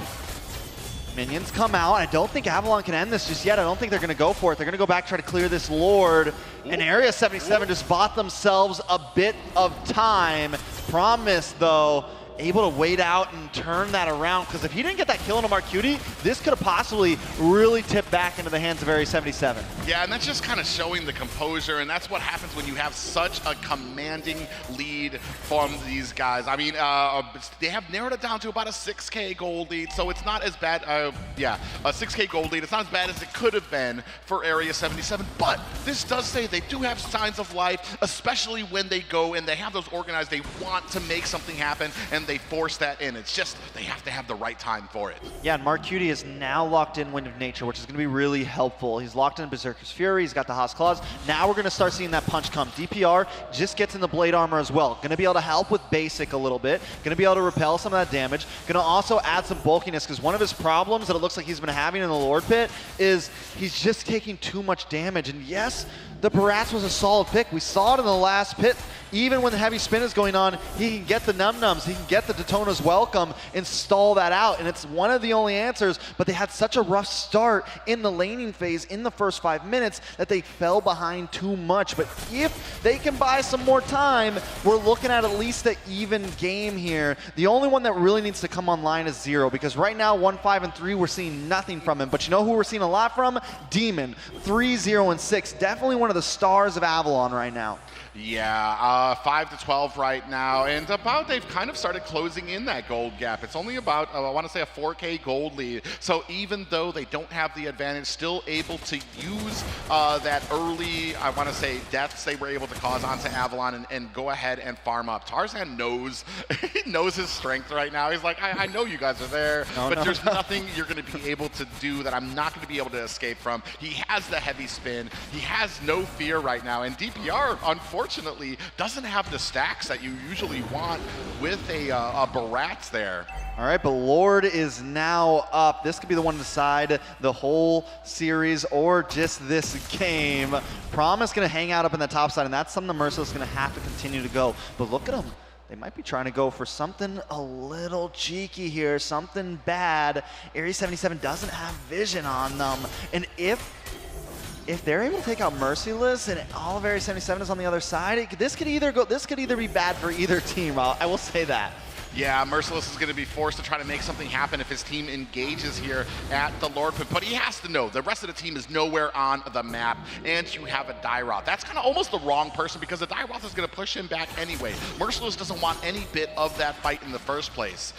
Minions come out. I don't think Avalon can end this just yet. I don't think they're going to go for it. They're going to go back, try to clear this Lord. And Area 77 just bought themselves a bit of time. Promise, though, able to wait out and turn that around, because if he didn't get that kill into Mark Cutie, this could have possibly really tipped back into the hands of Area 77. Yeah, and that's just kind of showing the composure, and that's what happens when you have such a commanding lead from these guys. I mean, they have narrowed it down to about a 6K gold lead, so it's not as bad. Yeah, a 6K gold lead. It's not as bad as it could have been for Area 77, but this does say they do have signs of life, especially when they go and they have those organized. They want to make something happen, and they force that in. It's just they have to have the right time for it. Yeah, and Mark Cutie is now locked in Wind of Nature, which is going to be really helpful. He's locked in Berserker's Fury. He's got the Haas Claws. Now we're going to start seeing that punch come. DPR just gets in the Blade Armor as well. Going to be able to help with basic a little bit. Going to be able to repel some of that damage. Going to also add some bulkiness, because one of his problems that it looks like he's been having in the Lord Pit is he's just taking too much damage. And yes, the Barats was a solid pick. We saw it in the last pit. Even when the heavy spin is going on, he can get the num-nums, he can get the Daytona's Welcome and stall that out, and it's one of the only answers, but they had such a rough start in the laning phase in the first 5 minutes that they fell behind too much. But if they can buy some more time, we're looking at least an even game here. The only one that really needs to come online is Zero, because right now 1, 5, and 3 we're seeing nothing from him, but you know who we're seeing a lot from? Demon. 3, 0, and 6. Definitely one of the stars of Avalon right now. Yeah, 5 to 12 right now, and they've kind of started closing in that gold gap. It's only about, I want to say, a 4K gold lead. So even though they don't have the advantage, still able to use that early, I want to say, deaths they were able to cause onto Avalon and go ahead and farm up. Tarzan knows, he knows his strength right now. He's like, I know you guys are there, but there's nothing you're going to be able to do that I'm not going to be able to escape from. He has the heavy spin. He has no fear right now, and DPR, unfortunately, doesn't have the stacks that you usually want with a Barats there. All right, but Lord is now up. This could be the one to decide the whole series or just this game. Promise going to hang out up in the top side, and that's something the Merciless is going to have to continue to go. But look at them. They might be trying to go for something a little cheeky here, something bad. Area 77 doesn't have vision on them, and if they're able to take out Merciless and all of Area 77 is on the other side, this could either be bad for either team. I will say that. Yeah, Merciless is going to be forced to try to make something happen if his team engages here at the Lord Pit, but he has to know the rest of the team is nowhere on the map, and you have a Dairoth. That's kind of almost the wrong person, because the Dairoth is going to push him back anyway. Merciless doesn't want any bit of that fight in the first place,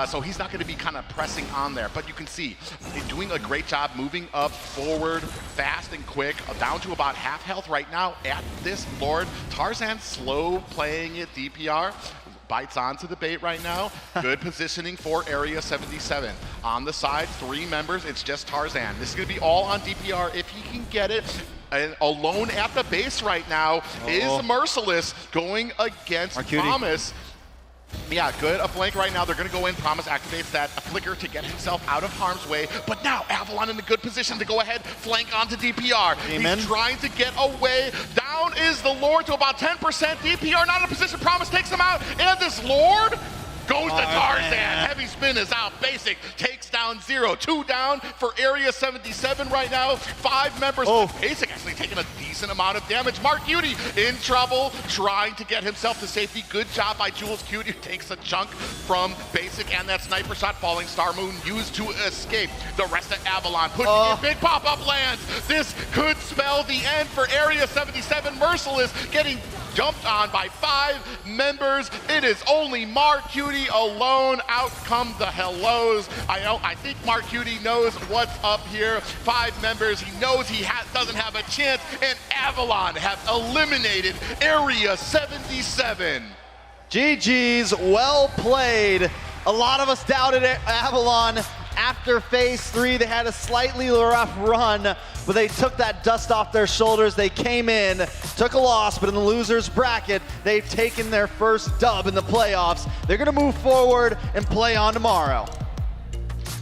so he's not going to be kind of pressing on there, but you can see they're doing a great job moving up forward fast and quick, down to about half health right now at this Lord. Tarzan slow playing it, DPR. Bites onto the bait right now. Good positioning for Area 77. On the side, 3 members. It's just Tarzan. This is going to be all on DPR if he can get it. And alone at the base right now is Merciless going against Promise. Yeah, good. A flank right now. They're going to go in. Promise activates that flicker to get himself out of harm's way. But now Avalon in a good position to go ahead, flank onto DPR. Amen. He's trying to get away. Down is the Lord to about 10%. DPR not in a position. Promise takes him out. And this Lord goes to Tarzan. Heavy spin is out. Basic takes down Zero. 2 down for Area 77 right now. 5 members. Basic actually taking a decent amount of damage. Mark Cutie in trouble, trying to get himself to safety. Good job by Jules Cutie, who takes a chunk from Basic, and that sniper shot falling Star Moon used to escape. The rest of Avalon pushing in. Big pop-up lands. This could spell the end for Area 77. Merciless getting jumped on by 5 members. It is only Mark Cutie alone. Out come the hellos. I think Mark Cutie knows what's up here. 5 members. He knows he doesn't have a chance, and Avalon have eliminated Area 77. GG's, well played. A lot of us doubted Avalon. after phase 3, they had a slightly rough run, but they took that dust off their shoulders. They came in, took a loss, but in the losers bracket, they've taken their first dub in the playoffs. They're gonna move forward and play on tomorrow.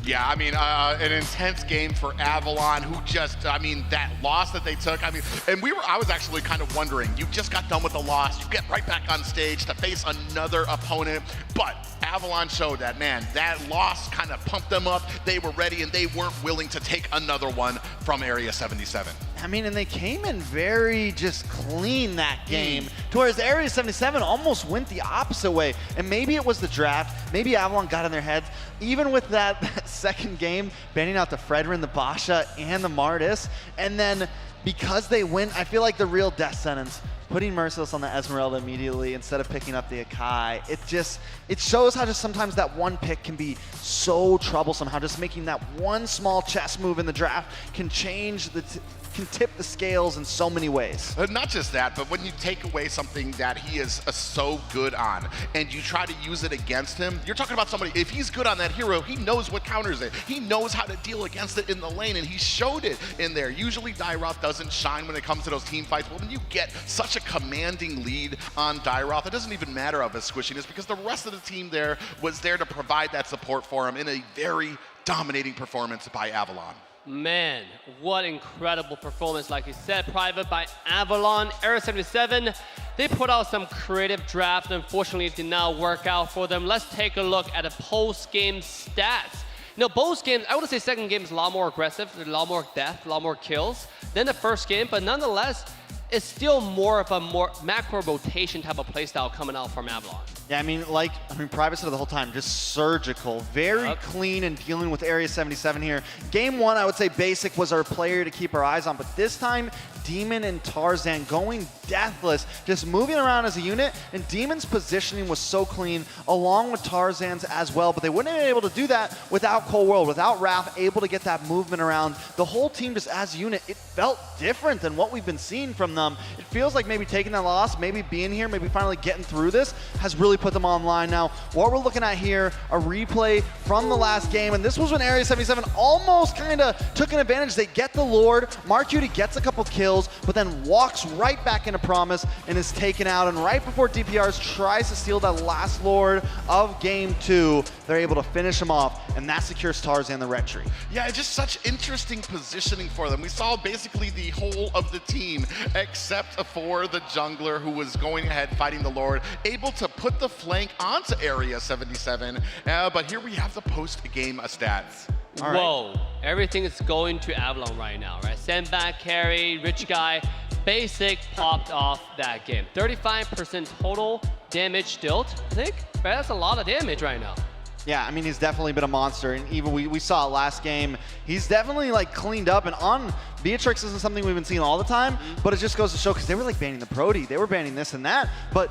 Yeah, I mean, an intense game for Avalon, who just, I mean, that loss that they took, I mean, and I was actually kind of wondering, you just got done with a loss, you get right back on stage to face another opponent, but Avalon showed that, man, that loss kind of pumped them up, they were ready, and they weren't willing to take another one from Area 77. I mean, and they came in very just clean that game, whereas Area 77 almost went the opposite way. And maybe it was the draft, maybe Avalon got in their heads. Even with that second game, banning out the Fredrin, the Basha, and the Martis, and then because they win, I feel like the real death sentence, putting Merciless on the Esmeralda immediately instead of picking up the Akai, it shows how just sometimes that one pick can be so troublesome, how just making that one small chess move in the draft can change can tip the scales in so many ways. Not just that, but when you take away something that he is so good on and you try to use it against him, you're talking about somebody, if he's good on that hero, he knows what counters it. He knows how to deal against it in the lane, and he showed it in there. Usually Dairoth doesn't shine when it comes to those team fights, but when you get such a commanding lead on Dairoth, it doesn't even matter of his squishiness because the rest of the team there was there to provide that support for him in a very dominating performance by Avalon. Man, what incredible performance, like you said, Private, by Avalon. Area 77, they put out some creative draft. Unfortunately, it did not work out for them. Let's take a look at the post-game stats. You know, both games, I would say second game is a lot more aggressive, a lot more death, a lot more kills than the first game, but nonetheless, it's still more of a macro rotation type of playstyle coming out from Avalon. Yeah, I mean, Private said it the whole time, just surgical, very clean and dealing with Area 77 here. Game 1, I would say Basic was our player to keep our eyes on, but this time, Demon and Tarzan going deathless, just moving around as a unit, and Demon's positioning was so clean, along with Tarzan's as well, but they wouldn't have been able to do that without Cold World, without Raph able to get that movement around. The whole team just as a unit, it felt different than what we've been seeing from them. It feels like maybe taking that loss, maybe being here, maybe finally getting through this, has really put them online. Now, what we're looking at here, a replay from the last game, and this was when Area 77 almost kind of took an advantage. They get the Lord, Mark Cutie gets a couple kills, but then walks right back into Promise and is taken out, and right before DPRs tries to steal that last Lord of Game 2, they're able to finish him off, and that secures Tarzan the red tree. Yeah, just such interesting positioning for them. We saw basically the whole of the team, except for the jungler who was going ahead fighting the Lord, able to put the flank onto Area 77, but here we have the post-game stats. Whoa, everything is going to Avalon right now, right? Sandbag carry, Rich Guy, Basic popped off that game. 35% total damage dealt, I think. That's a lot of damage right now. Yeah, I mean, he's definitely been a monster, and even we saw it last game. He's definitely cleaned up, and on Beatrix isn't something we've been seeing all the time, but it just goes to show, because they were banning the Prody, they were banning this and that, but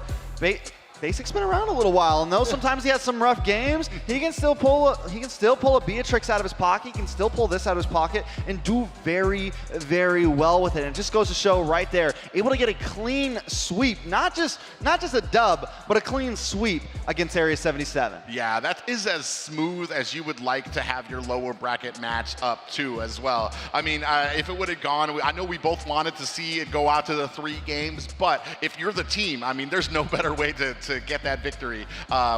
Basic's been around a little while, and though sometimes he has some rough games, he can still pull a Beatrix out of his pocket, he can still pull this out of his pocket, and do very, very well with it. And it just goes to show right there, able to get a clean sweep, not just a dub, but a clean sweep against Area 77. Yeah, that is as smooth as you would like to have your lower bracket match up to as well. I mean, if it would have gone, I know we both wanted to see it go out to the 3 games, but if you're the team, I mean, there's no better way to get that victory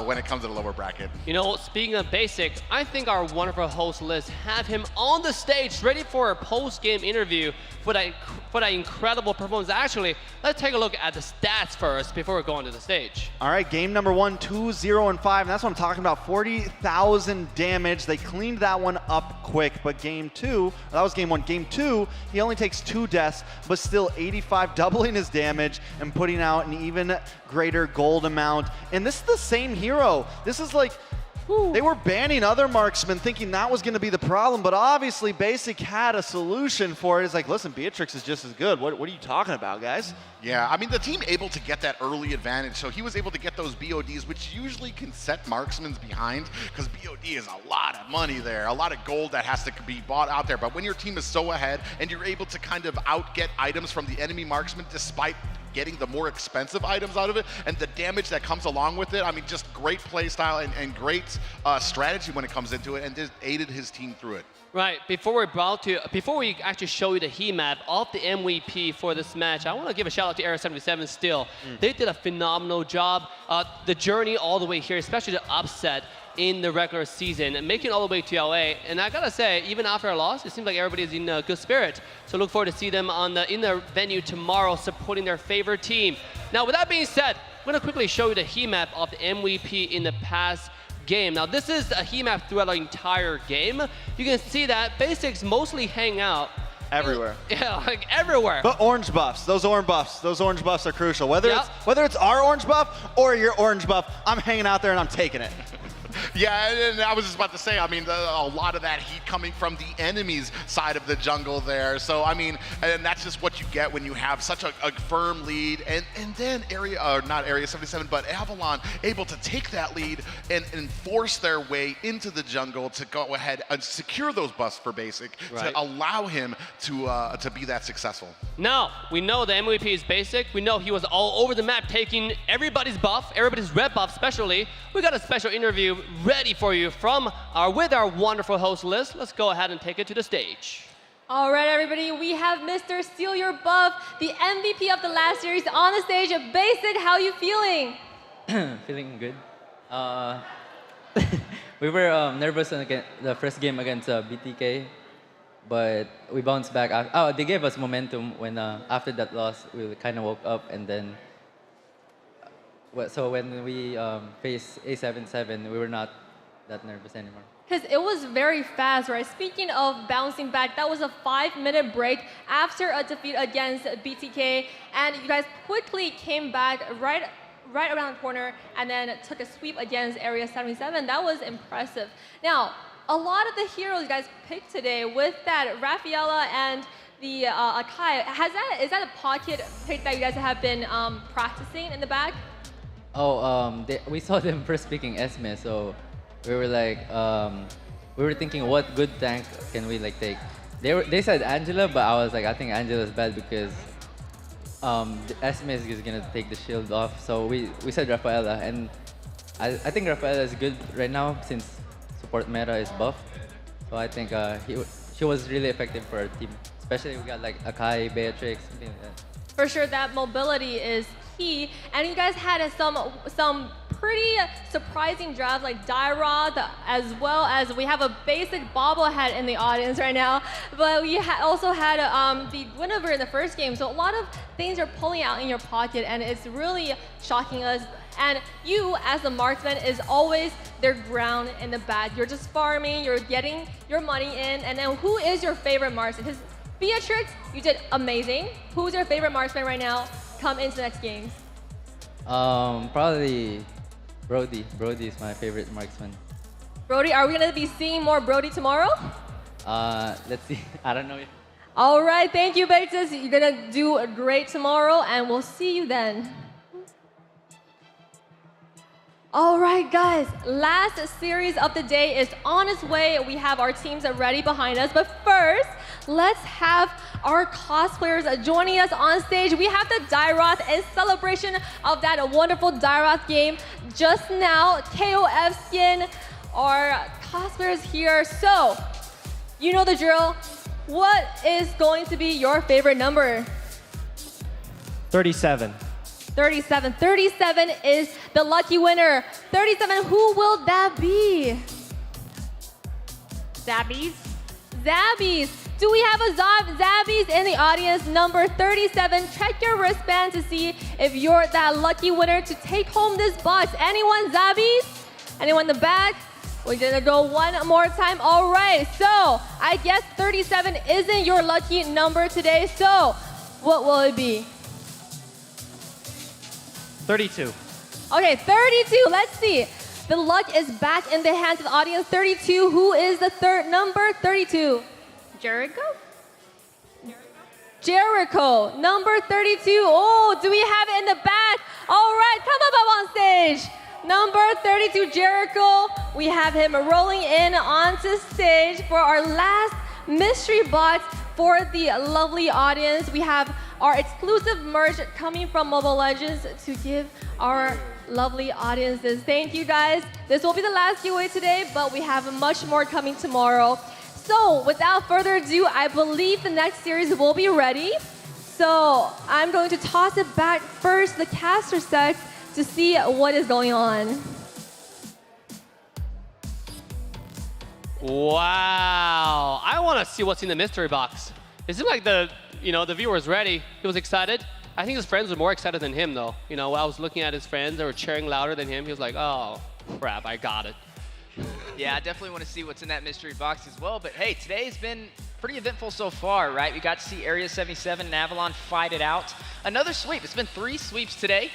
when it comes to the lower bracket. You know, speaking of Basic, I think our wonderful host Liz have him on the stage ready for a post-game interview for that incredible performance. Actually, let's take a look at the stats first before we go onto the stage. All right, game number 1, 2-0-5, and that's what I'm talking about, 40,000 damage. They cleaned that one up quick, but game 2, that was game 1. Game 2, he only takes 2 deaths, but still 85, doubling his damage and putting out an even greater gold amount. And this is the same hero. This is they were banning other marksmen thinking that was going to be the problem, but obviously Basic had a solution for it. It's like, listen, Beatrix is just as good. What are you talking about, guys? Yeah, I mean, the team able to get that early advantage, so he was able to get those BODs, which usually can set marksmen's behind, because BOD is a lot of money there, a lot of gold that has to be bought out there. But when your team is so ahead and you're able to kind of out-get items from the enemy marksman despite getting the more expensive items out of it and the damage that comes along with it. I mean, just great play style and great strategy when it comes into it, and just aided his team through it. Right, before we actually show you the heat map of the MVP for this match, I want to give a shout out to Area 77 still. They did a phenomenal job. The journey all the way here, especially the upset in the regular season, and making it all the way to LA. And I gotta say, even after a loss, it seems like everybody's in a good spirit. So look forward to see them in the venue tomorrow, supporting their favorite team. Now, with that being said, I'm gonna quickly show you the heat map of the MVP in the past game. Now, this is a heat map throughout the entire game. You can see that basics mostly hang out everywhere. Yeah, like everywhere. But orange buffs, those orange buffs are crucial. Whether it's our orange buff or your orange buff, I'm hanging out there and I'm taking it. Yeah, and I was just about to say, I mean, a lot of that heat coming from the enemy's side of the jungle there. So, I mean, and that's just what you get when you have such a firm lead. And then not Area 77, but Avalon able to take that lead and force their way into the jungle to go ahead and secure those buffs for Basic to allow him to be that successful. Now, we know the MVP is Basic. We know he was all over the map taking everybody's buff, everybody's red buff especially. We got a special interview ready for you with our wonderful host list. Let's go ahead and take it to the stage. All right, everybody, we have Mr. Steal Your Buff, the MVP of the last series, on the stage. Basic, how you feeling? Feeling good. We were nervous in the first game against BTK, but we bounced back. They gave us momentum when after that loss, we kind of woke up, and then so when we faced A77, we were not that nervous anymore. Because it was very fast, right? Speaking of bouncing back, that was a 5-minute break after a defeat against BTK, and you guys quickly came back right around the corner and then took a sweep against Area 77. That was impressive. Now, a lot of the heroes you guys picked today, with that Rafaela and the Akai, is that a pocket pick that you guys have been practicing in the back? Oh, we saw them first picking Esme, so we were like, we were thinking, what good tank can we like take? They said Angela, but I was like, I think Angela's bad because Esme is gonna take the shield off. So we said Rafaela, and I think Rafaela is good right now since support meta is buff. So I think she was really effective for our team. Especially we got like Akai, Beatrix, something like that. For sure, that mobility is key, and you guys had some pretty surprising drafts like Dyrod, as well as we have a Basic bobblehead in the audience right now, but we also had the Guinevere in the first game, so a lot of things are pulling out in your pocket, and it's really shocking us. And you, as the marksman, is always their ground in the back. You're just farming, you're getting your money in, and then who is your favorite marksman? Because Beatrix, you did amazing. Who's your favorite marksman right now? Come into the next games. Probably Brody. Brody is my favorite marksman. Brody, are we gonna be seeing more Brody tomorrow? Let's see. I don't know. All right, thank you, Beatrix. You're gonna do great tomorrow, and we'll see you then. All right, guys, last series of the day is on its way. We have our teams ready behind us, but first, let's have our cosplayers joining us on stage. We have the Dairoth in celebration of that wonderful Dairoth game. Just now, KOF skin, our cosplayers here. So, you know the drill. What is going to be your favorite number? 37. 37. 37 is the lucky winner. 37, who will that be? Zabbies? Zabbies. Do we have a Zabbies in the audience? Number 37, check your wristband to see if you're that lucky winner to take home this box. Anyone, Zabbies? Anyone in the back? We're gonna go one more time. All right, so I guess 37 isn't your lucky number today, so what will it be? 32. Okay, 32, let's see. The luck is back in the hands of the audience. 32, who is the third number? 32. Jericho? Jericho, number 32. Oh, do we have it in the back? All right, come up on stage. Number 32, Jericho. We have him rolling in onto stage for our last mystery box for the lovely audience. We have our exclusive merch coming from Mobile Legends to give our lovely audiences. Thank you guys. This will be the last giveaway today, but we have much more coming tomorrow. So without further ado, I believe the next series will be ready. So I'm going to toss it back first, the caster set, to see what is going on. Wow, I want to see what's in the mystery box. It seemed like the viewer was ready. He was excited. I think his friends were more excited than him, though. When I was looking at his friends, they were cheering louder than him. He was like, oh, crap, I got it. Yeah, I definitely want to see what's in that mystery box as well. But hey, today's been pretty eventful so far, right? We got to see Area 77 and Avalon fight it out. Another sweep. It's been 3 sweeps today.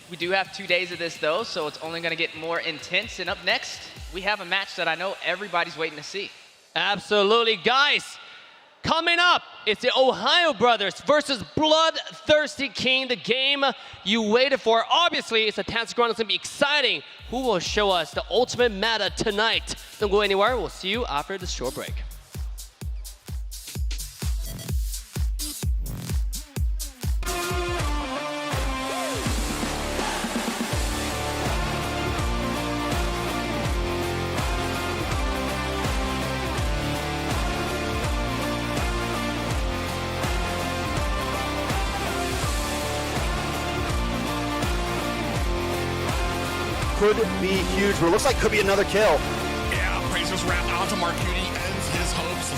We do have 2 days of this, though, so it's only going to get more intense. And up next, we have a match that I know everybody's waiting to see. Absolutely, guys. Coming up, it's the TheOhioBrothers versus BloodThirstyKings, the game you waited for. Obviously, it's a Tansic run. It's going to be exciting. Who will show us the ultimate meta tonight? Don't go anywhere. We'll see you after this short break. Could be huge, but it looks like could be another kill. Yeah, Razor's Wrath onto Marcuti ends his hopes.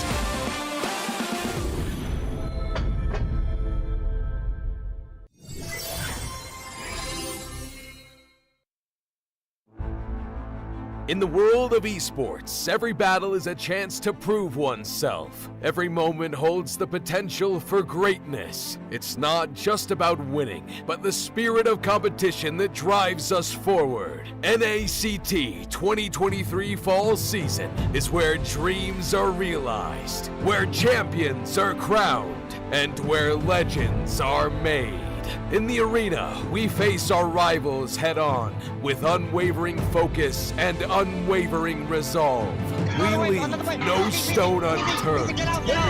In the world of esports, every battle is a chance to prove oneself. Every moment holds the potential for greatness. It's not just about winning, but the spirit of competition that drives us forward. NACT 2023 Fall Season is where dreams are realized, where champions are crowned, and where legends are made. In the arena, we face our rivals head-on with unwavering focus and unwavering resolve. We leave no stone unturned,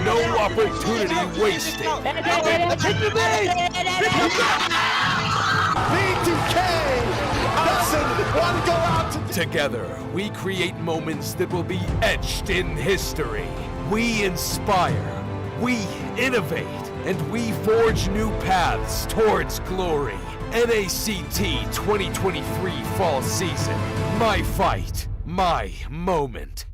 no opportunity wasted. Together, we create moments that will be etched in history. We inspire, we innovate, and we forge new paths towards glory. NACT 2023 Fall Season. My fight, my moment.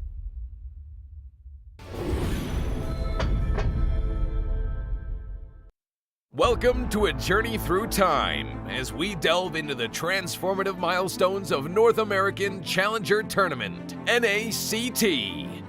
Welcome to a journey through time as we delve into the transformative milestones of North American Challenger Tournament, NACT.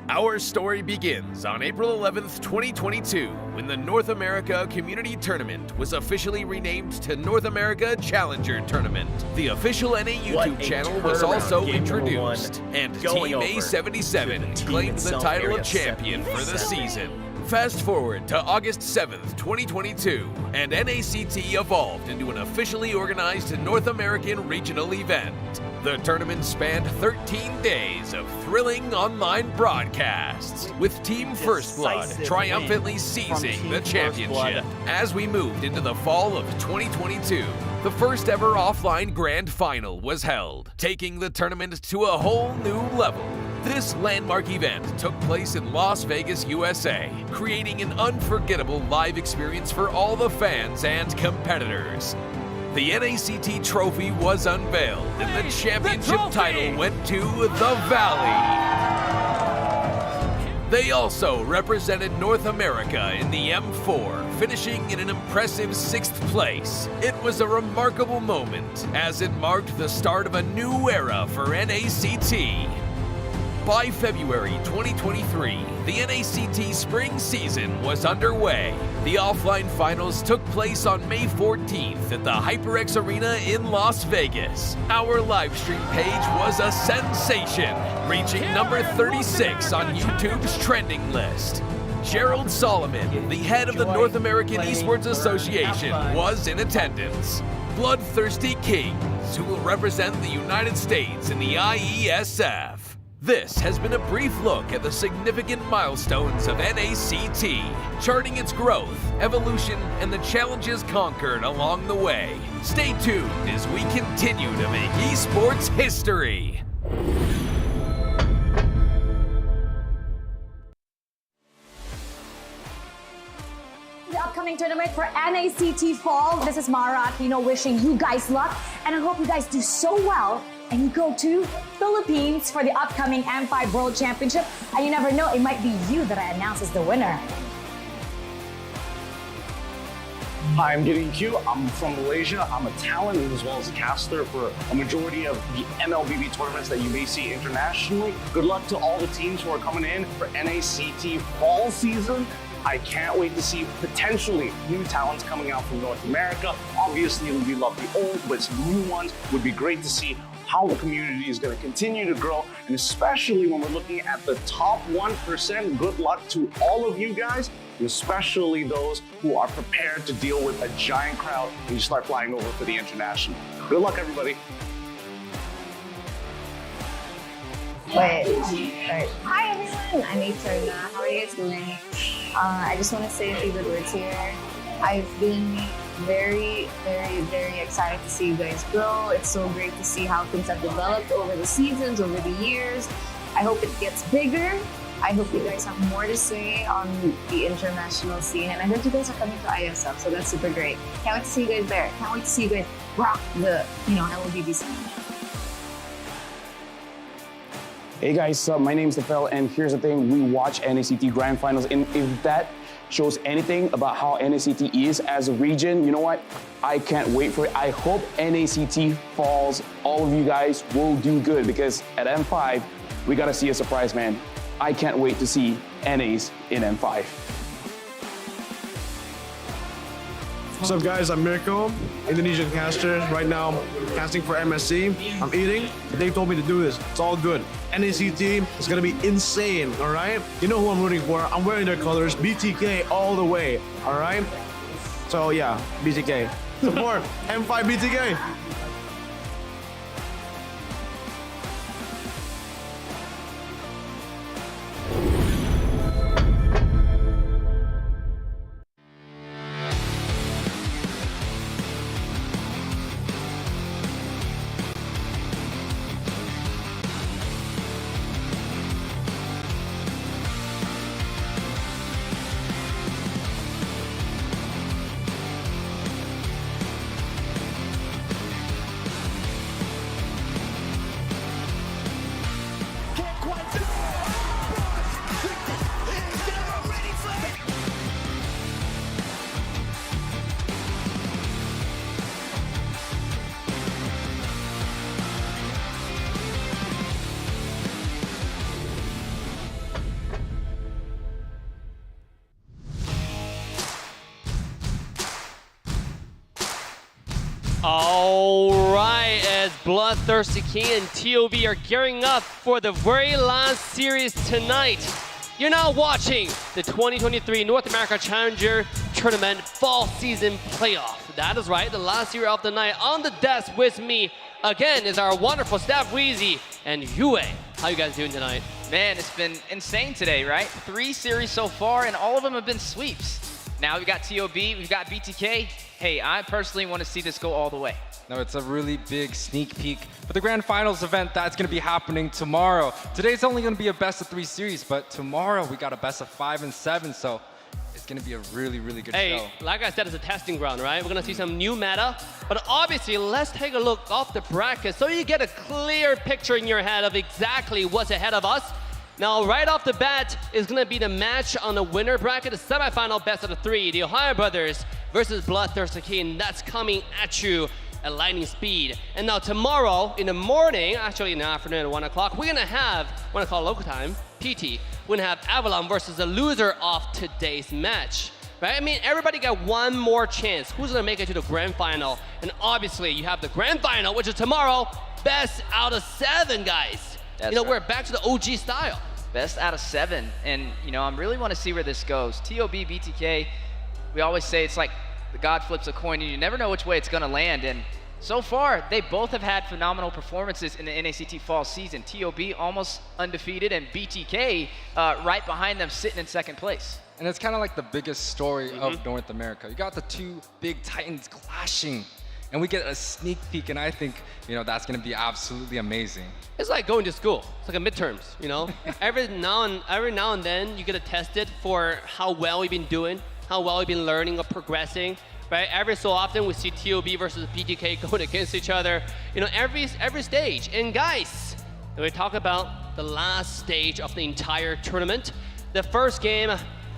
Our story begins on April 11th, 2022, when the North America Community Tournament was officially renamed to North America Challenger Tournament. The official NA YouTube channel was also introduced, and Team A77 claimed the title of champion for the season. Fast forward to August 7th, 2022, and NACT evolved into an officially organized North American regional event. The tournament spanned 13 days of thrilling online broadcasts, with Team First Blood triumphantly seizing the championship. As we moved into the fall of 2022, the first ever offline grand final was held, taking the tournament to a whole new level. This landmark event took place in Las Vegas, USA, creating an unforgettable live experience for all the fans and competitors. The NACT trophy was unveiled, and the championship title went to the Valley. They also represented North America in the M4, finishing in an impressive 6th place. It was a remarkable moment, as it marked the start of a new era for NACT. By February 2023, the NACT spring season was underway. The offline finals took place on May 14th at the HyperX Arena in Las Vegas. Our livestream page was a sensation, reaching number 36 on YouTube's trending list. Gerald Solomon, the head of the North American Esports Association, was in attendance. BloodThirstyKings, who will represent the United States in the IESF. This has been a brief look at the significant milestones of NACT, charting its growth, evolution, and the challenges conquered along the way. Stay tuned as we continue to make esports history. The upcoming tournament for NACT Fall. This is Mara, wishing you guys luck, and I hope you guys do so well and you go to Philippines for the upcoming M5 World Championship. And you never know, it might be you that I announce as the winner. Hi, I'm Gideon Q. I'm from Malaysia. I'm a talent as well as a caster for a majority of the MLBB tournaments that you may see internationally. Good luck to all the teams who are coming in for NACT Fall season. I can't wait to see potentially new talents coming out from North America. Obviously, we love the old, but some new ones would be great to see how the community is going to continue to grow, and especially when we're looking at the top 1%, good luck to all of you guys, and especially those who are prepared to deal with a giant crowd when you start flying over for the international. Good luck, everybody. Wait. Hi, everyone. I'm Eterna. How are you guys doing? I just want to say a few good words here. I've been very excited to see you guys grow. It's so great to see how things have developed over the seasons, over the years. I hope it gets bigger. I hope you guys have more to say on the international scene. And I heard you guys are coming to ISF, so that's super great. Can't wait to see you guys there. Can't wait to see you guys rock the, LLBB scene. Hey guys, my name's TheOhioBrothers, and here's the thing, we watch NACT Grand Finals, and if that shows anything about how NACT is as a region, you know what? I can't wait for it. I hope NACT Falls, all of you guys will do good, because at M5, we gotta see a surprise, man. I can't wait to see NAs in M5. What's up, guys? I'm Mirko, Indonesian caster. Right now, casting for MSC. I'm eating. They told me to do this. It's all good. NACT is gonna be insane, all right? You know who I'm rooting for. I'm wearing their colors. BTK all the way, all right? So yeah, BTK. Support M5 BTK. All right, as Bloodthirsty King and TOB are gearing up for the very last series tonight. You're now watching the 2023 North America Challenger Tournament Fall Season Playoff. That is right, the last series of the night. On the desk with me again is our wonderful Steph Weezy and Yue. How you guys doing tonight? Man, it's been insane today, right? 3 series so far, and all of them have been sweeps. Now we've got TOB, we've got BTK. Hey, I personally want to see this go all the way. No, it's a really big sneak peek for the Grand Finals event that's going to be happening tomorrow. Today's only going to be a best-of-3 series, but tomorrow we got a best-of-5 and 7, so it's going to be a really good show. Hey, like I said, it's a testing ground, right? We're going to see some new meta, but obviously, let's take a look off the bracket so you get a clear picture in your head of exactly what's ahead of us. Now, right off the bat is going to be the match on the winner bracket, the semifinal best-of-3, the TheOhioBrothers versus Bloodthirsty King. That's coming at you at lightning speed. And now tomorrow in the morning, actually in the afternoon at 1 o'clock, we're going to have, 1 o'clock local time, PT, we're going to have Avalon versus the loser of today's match. Right? I mean, everybody got one more chance. Who's going to make it to the grand final? And obviously, you have the grand final, which is tomorrow, best out of 7, guys. That's we're back to the OG style. Best out of 7, and I really want to see where this goes. TOB, BTK, we always say it's like the God flips a coin, and you never know which way it's going to land, and So far, they both have had phenomenal performances in the NACT Fall season. TOB almost undefeated, and BTK right behind them, sitting in second place. And it's kind of like the biggest story of North America. You got the two big titans clashing, and we get a sneak peek, and I think, you know, that's going to be absolutely amazing. It's like going to school. It's like a midterms, you know? every now and then, you get tested for how well you've been doing, how well you've been learning or progressing, right? Every so often, we see TOB versus BTK going against each other, you know, every stage. And guys, we talk about the last stage of the entire tournament. The first game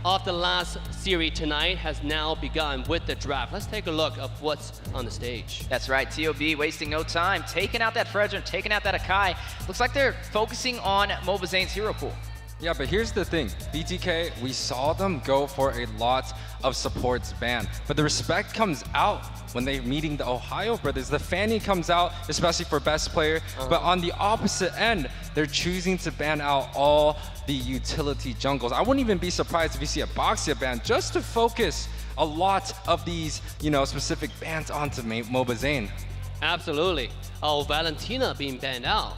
of the last series tonight has now begun with the draft. Let's take a look of what's on the stage. That's right, TOB wasting no time, taking out that Fredrin, taking out that Akai. Looks like they're focusing on MobiZane's hero pool. Yeah, but here's the thing. BTK, we saw them go for a lot of supports ban, but the respect comes out when they're meeting the OhioBrothers. The Fanny comes out, especially for best player, but on the opposite end, they're choosing to ban out all the utility jungles. I wouldn't even be surprised if you see a Boxia ban just to focus a lot of these, you know, specific bans onto MobiZane. Absolutely. Oh, Valentina being banned out.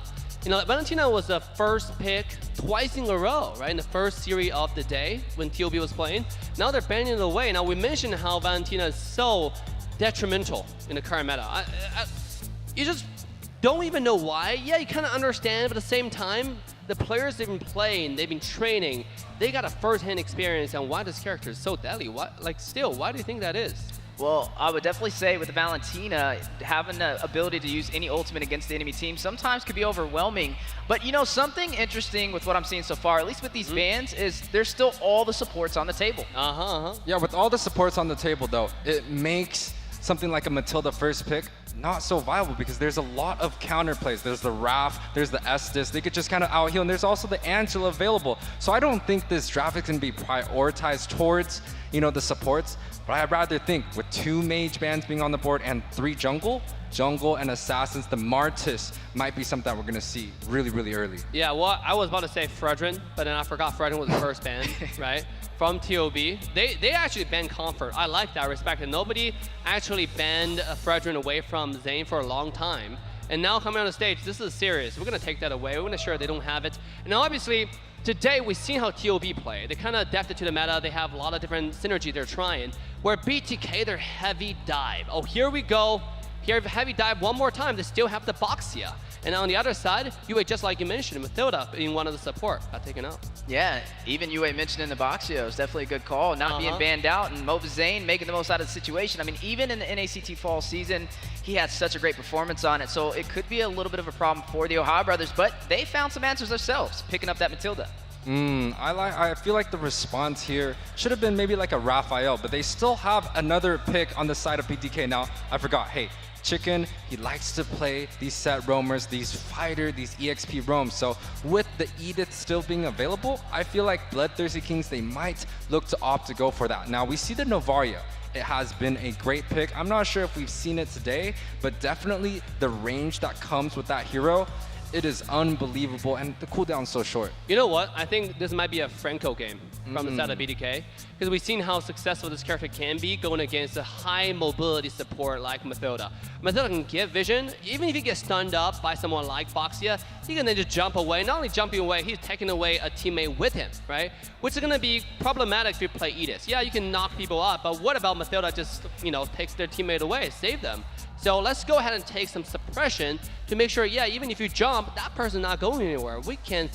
You know, Valentina was the first pick twice in a row, right? In the first series of the day when TOB was playing. Now they're banning it away. Now we mentioned how Valentina is so detrimental in the current meta. You just don't even know why. Yeah, you kind of understand, but at the same time, the players they've been playing, they've been training, they got a first-hand experience on why this character is so deadly. Why do you think that is? Well, I would definitely say with the Valentina, having the ability to use any ultimate against the enemy team sometimes could be overwhelming. But you know, something interesting with what I'm seeing so far, at least with these bans, is there's still all the supports on the table. Yeah, with all the supports on the table though, it makes something like a Matilda first pick not so viable because there's a lot of counter plays. There's the Raph, there's the Estes, they could just kind of out heal, and there's also the Angela available. So I don't think this draft is going to be prioritized towards, you know, the supports, but I'd rather think with 2 mage bans being on the board and 3 jungle and assassins, the Martis might be something that we're going to see really, really early. Yeah, well, I was about to say Fredrin, but then I forgot Fredrin was the first ban, right? From TOB. They actually banned Comfort. I like that, respect it. Nobody actually banned Fredrin away from Zane for a long time. And now coming on the stage, this is serious. We're going to take that away. We're going to ensure they don't have it. And now obviously, today we've seen how TOB play. They kind of adapted to the meta. They have a lot of different synergy they're trying. Where BTK, they're heavy dive. Oh, here we go. Here, heavy dive one more time. They still have the Boxia. And on the other side, Yue, just like you mentioned, Matilda being one of the support, got taken out. Yeah, even Yue mentioning the Boxia was definitely a good call. Not being banned out, and MobiZane making the most out of the situation. I mean, even in the NACT Fall season, he had such a great performance on it. So it could be a little bit of a problem for the OhioBrothers, but they found some answers themselves, picking up that Matilda. I feel like the response here should have been maybe like a Raphael, but they still have another pick on the side of BTK. Now, I forgot, hey, Chicken, he likes to play these set roamers, these fighter, these EXP roams. So with the Edith still being available, I feel like BloodThirstyKings, they might look to opt to go for that. Now we see the Novaria. It has been a great pick. I'm not sure if we've seen it today, but definitely the range that comes with that hero, it is unbelievable, and the cooldown's so short. You know what? I think this might be a Franco game from the side of BTK, because we've seen how successful this character can be going against a high mobility support like Matilda. Matilda can give vision. Even if he gets stunned up by someone like Boxia, he can then just jump away. Not only jumping away, he's taking away a teammate with him, right? Which is going to be problematic if you play Edis. Yeah, you can knock people up, but what about Matilda just, you know, takes their teammate away, save them? So let's go ahead and take some suppression to make sure, yeah, even if you jump, that person's not going anywhere. We can.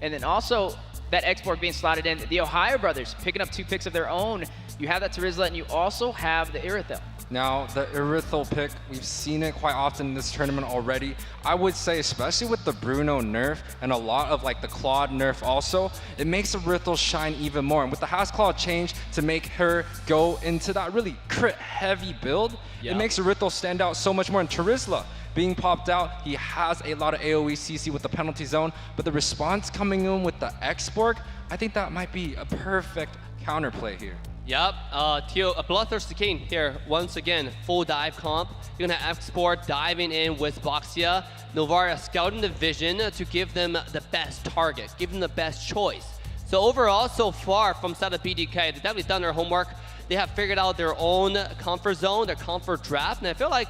And then also that export being slotted in, the OhioBrothers picking up 2 picks of their own. You have that Terizla, and you also have the Irithel. Now, the Irithel pick, we've seen it quite often in this tournament already. I would say, especially with the Bruno nerf and a lot of like the Claude nerf also, it makes Irithel shine even more. And with the Hasclaw change to make her go into that really crit heavy build, it makes Irithel stand out so much more. And Terizla being popped out, he has a lot of AoE CC with the penalty zone, but the response coming in with the X-Borg, I think that might be a perfect counterplay here. Yep, BloodThirstyKing here, once again, full dive comp. You're gonna have Export diving in with Boxia, Novaria scouting the vision to give them the best target, give them the best choice. So overall, so far from side of BTK, they've definitely done their homework. They have figured out their own comfort zone, their comfort draft, and I feel like,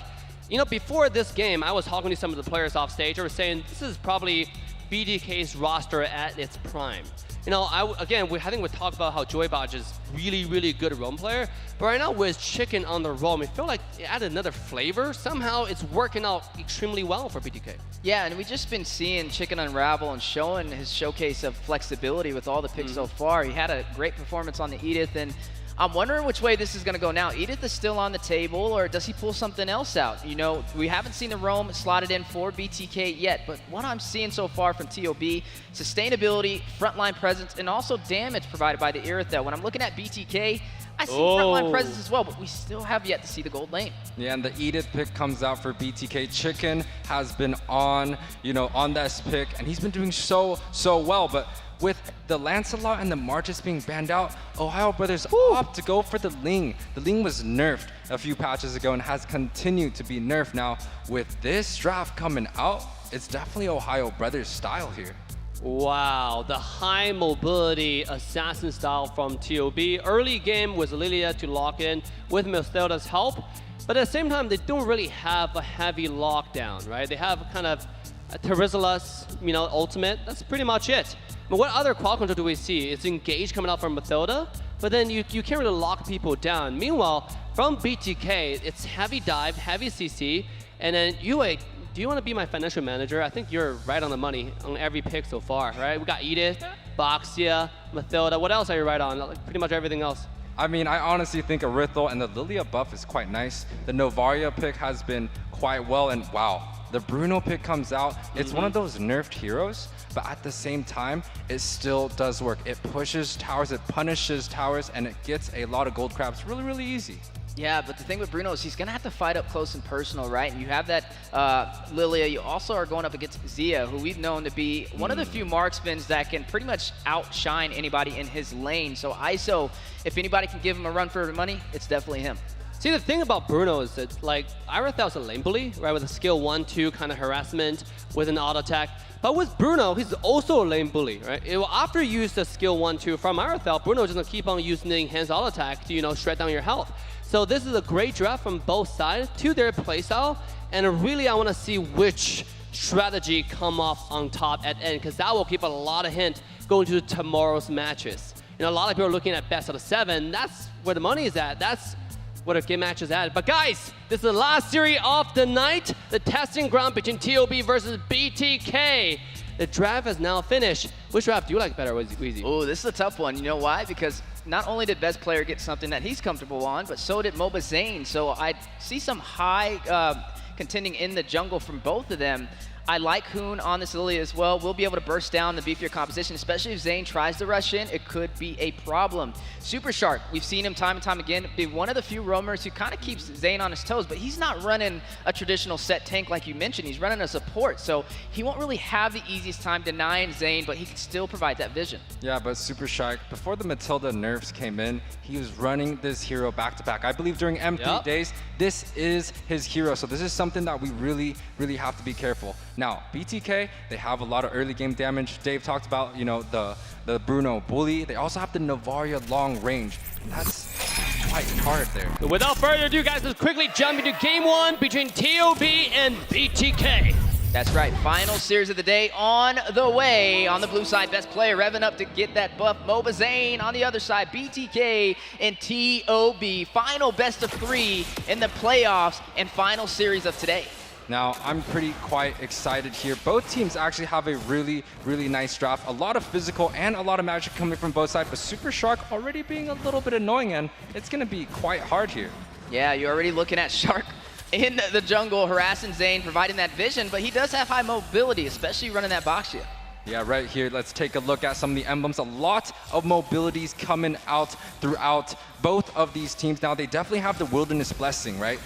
you know, before this game, I was talking to some of the players off stage. They were saying this is probably BTK's roster at its prime. You know, I think we talked about how Joybaj is really, really good roam player, but right now with Chicken on the roam, I feel like it added another flavor. Somehow it's working out extremely well for BTK. Yeah, and we've just been seeing Chicken unravel and showing his showcase of flexibility with all the picks so far. He had a great performance on the Edith, and I'm wondering which way this is going to go now. Edith is still on the table, or does he pull something else out? You know, we haven't seen the roam slotted in for BTK yet, but what I'm seeing so far from TOB, sustainability, frontline presence, and also damage provided by the Irithel. When I'm looking at BTK, I see frontline presence as well, but we still have yet to see the gold lane. Yeah, and the Edith pick comes out for BTK. Chicken has been on, you know, on this pick, and he's been doing so well, but with the Lancelot and the Marches being banned out, OhioBrothers opt to go for the Ling. The Ling was nerfed a few patches ago and has continued to be nerfed. Now, with this draft coming out, it's definitely OhioBrothers style here. Wow, the high mobility assassin style from TOB. Early game was Lilia to lock in with Milthilda's help, but at the same time, they don't really have a heavy lockdown, right? They have kind of a Terizala's, you know, ultimate. That's pretty much it. But what other quad control do we see? It's Engage coming out from Mathilda, but then you can't really lock people down. Meanwhile, from BTK, it's heavy dive, heavy CC, and then Yue, do you want to be my financial manager? I think you're right on the money on every pick so far, right? We got Edith, Boxia, Mathilda. What else are you right on? Like pretty much everything else. I mean, I honestly think Irithel and the Lilia buff is quite nice. The Novaria pick has been quite well, and wow, the Bruno pick comes out. It's one of those nerfed heroes, but at the same time, it still does work. It pushes towers, it punishes towers, and it gets a lot of gold crabs really, really easy. Yeah, but the thing with Bruno is he's going to have to fight up close and personal, right? And you have that Lilia. You also are going up against Zia, who we've known to be one of the few marksmans that can pretty much outshine anybody in his lane. So ISO, if anybody can give him a run for money, it's definitely him. See, the thing about Bruno is that, like, Irithel's a lane bully, right, with a skill 1-2 kind of harassment with an auto attack. But with Bruno, he's also a lane bully, right? After you use the skill 1-2 from Irithel, Bruno is going to keep on using the enhanced auto attack to, you know, shred down your health. So this is a great draft from both sides to their playstyle, and really I want to see which strategy come off on top at end, because that will keep a lot of hint going to tomorrow's matches. You know, a lot of people are looking at best out of 7. That's where the money is at. That's what a game match is at. But guys, this is the last series of the night, the testing ground between TOB versus BTK. The draft has now finished. Which draft do you like better, Weezy? Oh, this is a tough one. You know why? Because not only did best player get something that he's comfortable on, but so did Moba Zane. So I see some high contending in the jungle from both of them. I like Hoon on this Lilia as well. We'll be able to burst down the beefier composition, especially if Zane tries to rush in. It could be a problem. Super Shark, we've seen him time and time again be one of the few roamers who kind of keeps Zane on his toes, but he's not running a traditional set tank like you mentioned. He's running a support, so he won't really have the easiest time denying Zane, but he can still provide that vision. Yeah, but Super Shark, before the Matilda nerfs came in, he was running this hero back-to-back. I believe during MP days, this is his hero, so this is something that we really, really have to be careful. Now, BTK, they have a lot of early game damage. Dave talked about, you know, the Bruno bully. They also have the Novaria long range. That's quite hard there. But without further ado, guys, let's quickly jump into game 1 between TOB and BTK. That's right, final series of the day on the way. On the blue side, best player revving up to get that buff. Moba Zane on the other side, BTK and TOB. Final best of 3 in the playoffs and final series of today. Now, I'm quite excited here. Both teams actually have a really, really nice draft. A lot of physical and a lot of magic coming from both sides, but Super Shark already being a little bit annoying, and it's going to be quite hard here. Yeah, you're already looking at Shark in the jungle, harassing Zane, providing that vision, but he does have high mobility, especially running that Boxia. Yeah, right here, let's take a look at some of the emblems. A lot of mobilities coming out throughout both of these teams. Now, they definitely have the Wilderness Blessing, right?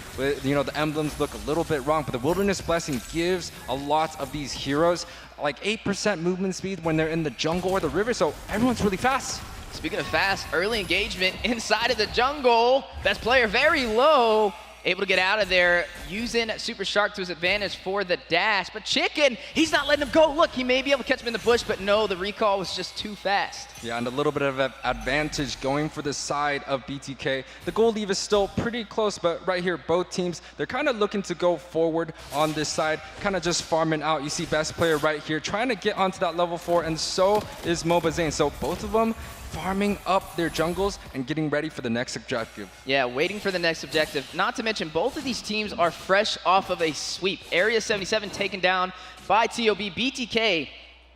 You know, the emblems look a little bit wrong, but the Wilderness Blessing gives a lot of these heroes like 8% movement speed when they're in the jungle or the river, so everyone's really fast. Speaking of fast, early engagement inside of the jungle. Best player very low. able to get out of there, using Super Shark to his advantage for the dash. But Chicken, he's not letting him go. Look, he may be able to catch him in the bush, but no, the recall was just too fast. Yeah, and a little bit of an advantage going for the side of BTK. The goal leave is still pretty close, but right here, both teams, they're kind of looking to go forward on this side, kind of just farming out. You see best player right here trying to get onto that level 4, and so is Mobazane. So both of them farming up their jungles and getting ready for the next objective. Yeah, waiting for the next objective. Not to mention, both of these teams are fresh off of a sweep. Area 77 taken down by TOB. BTK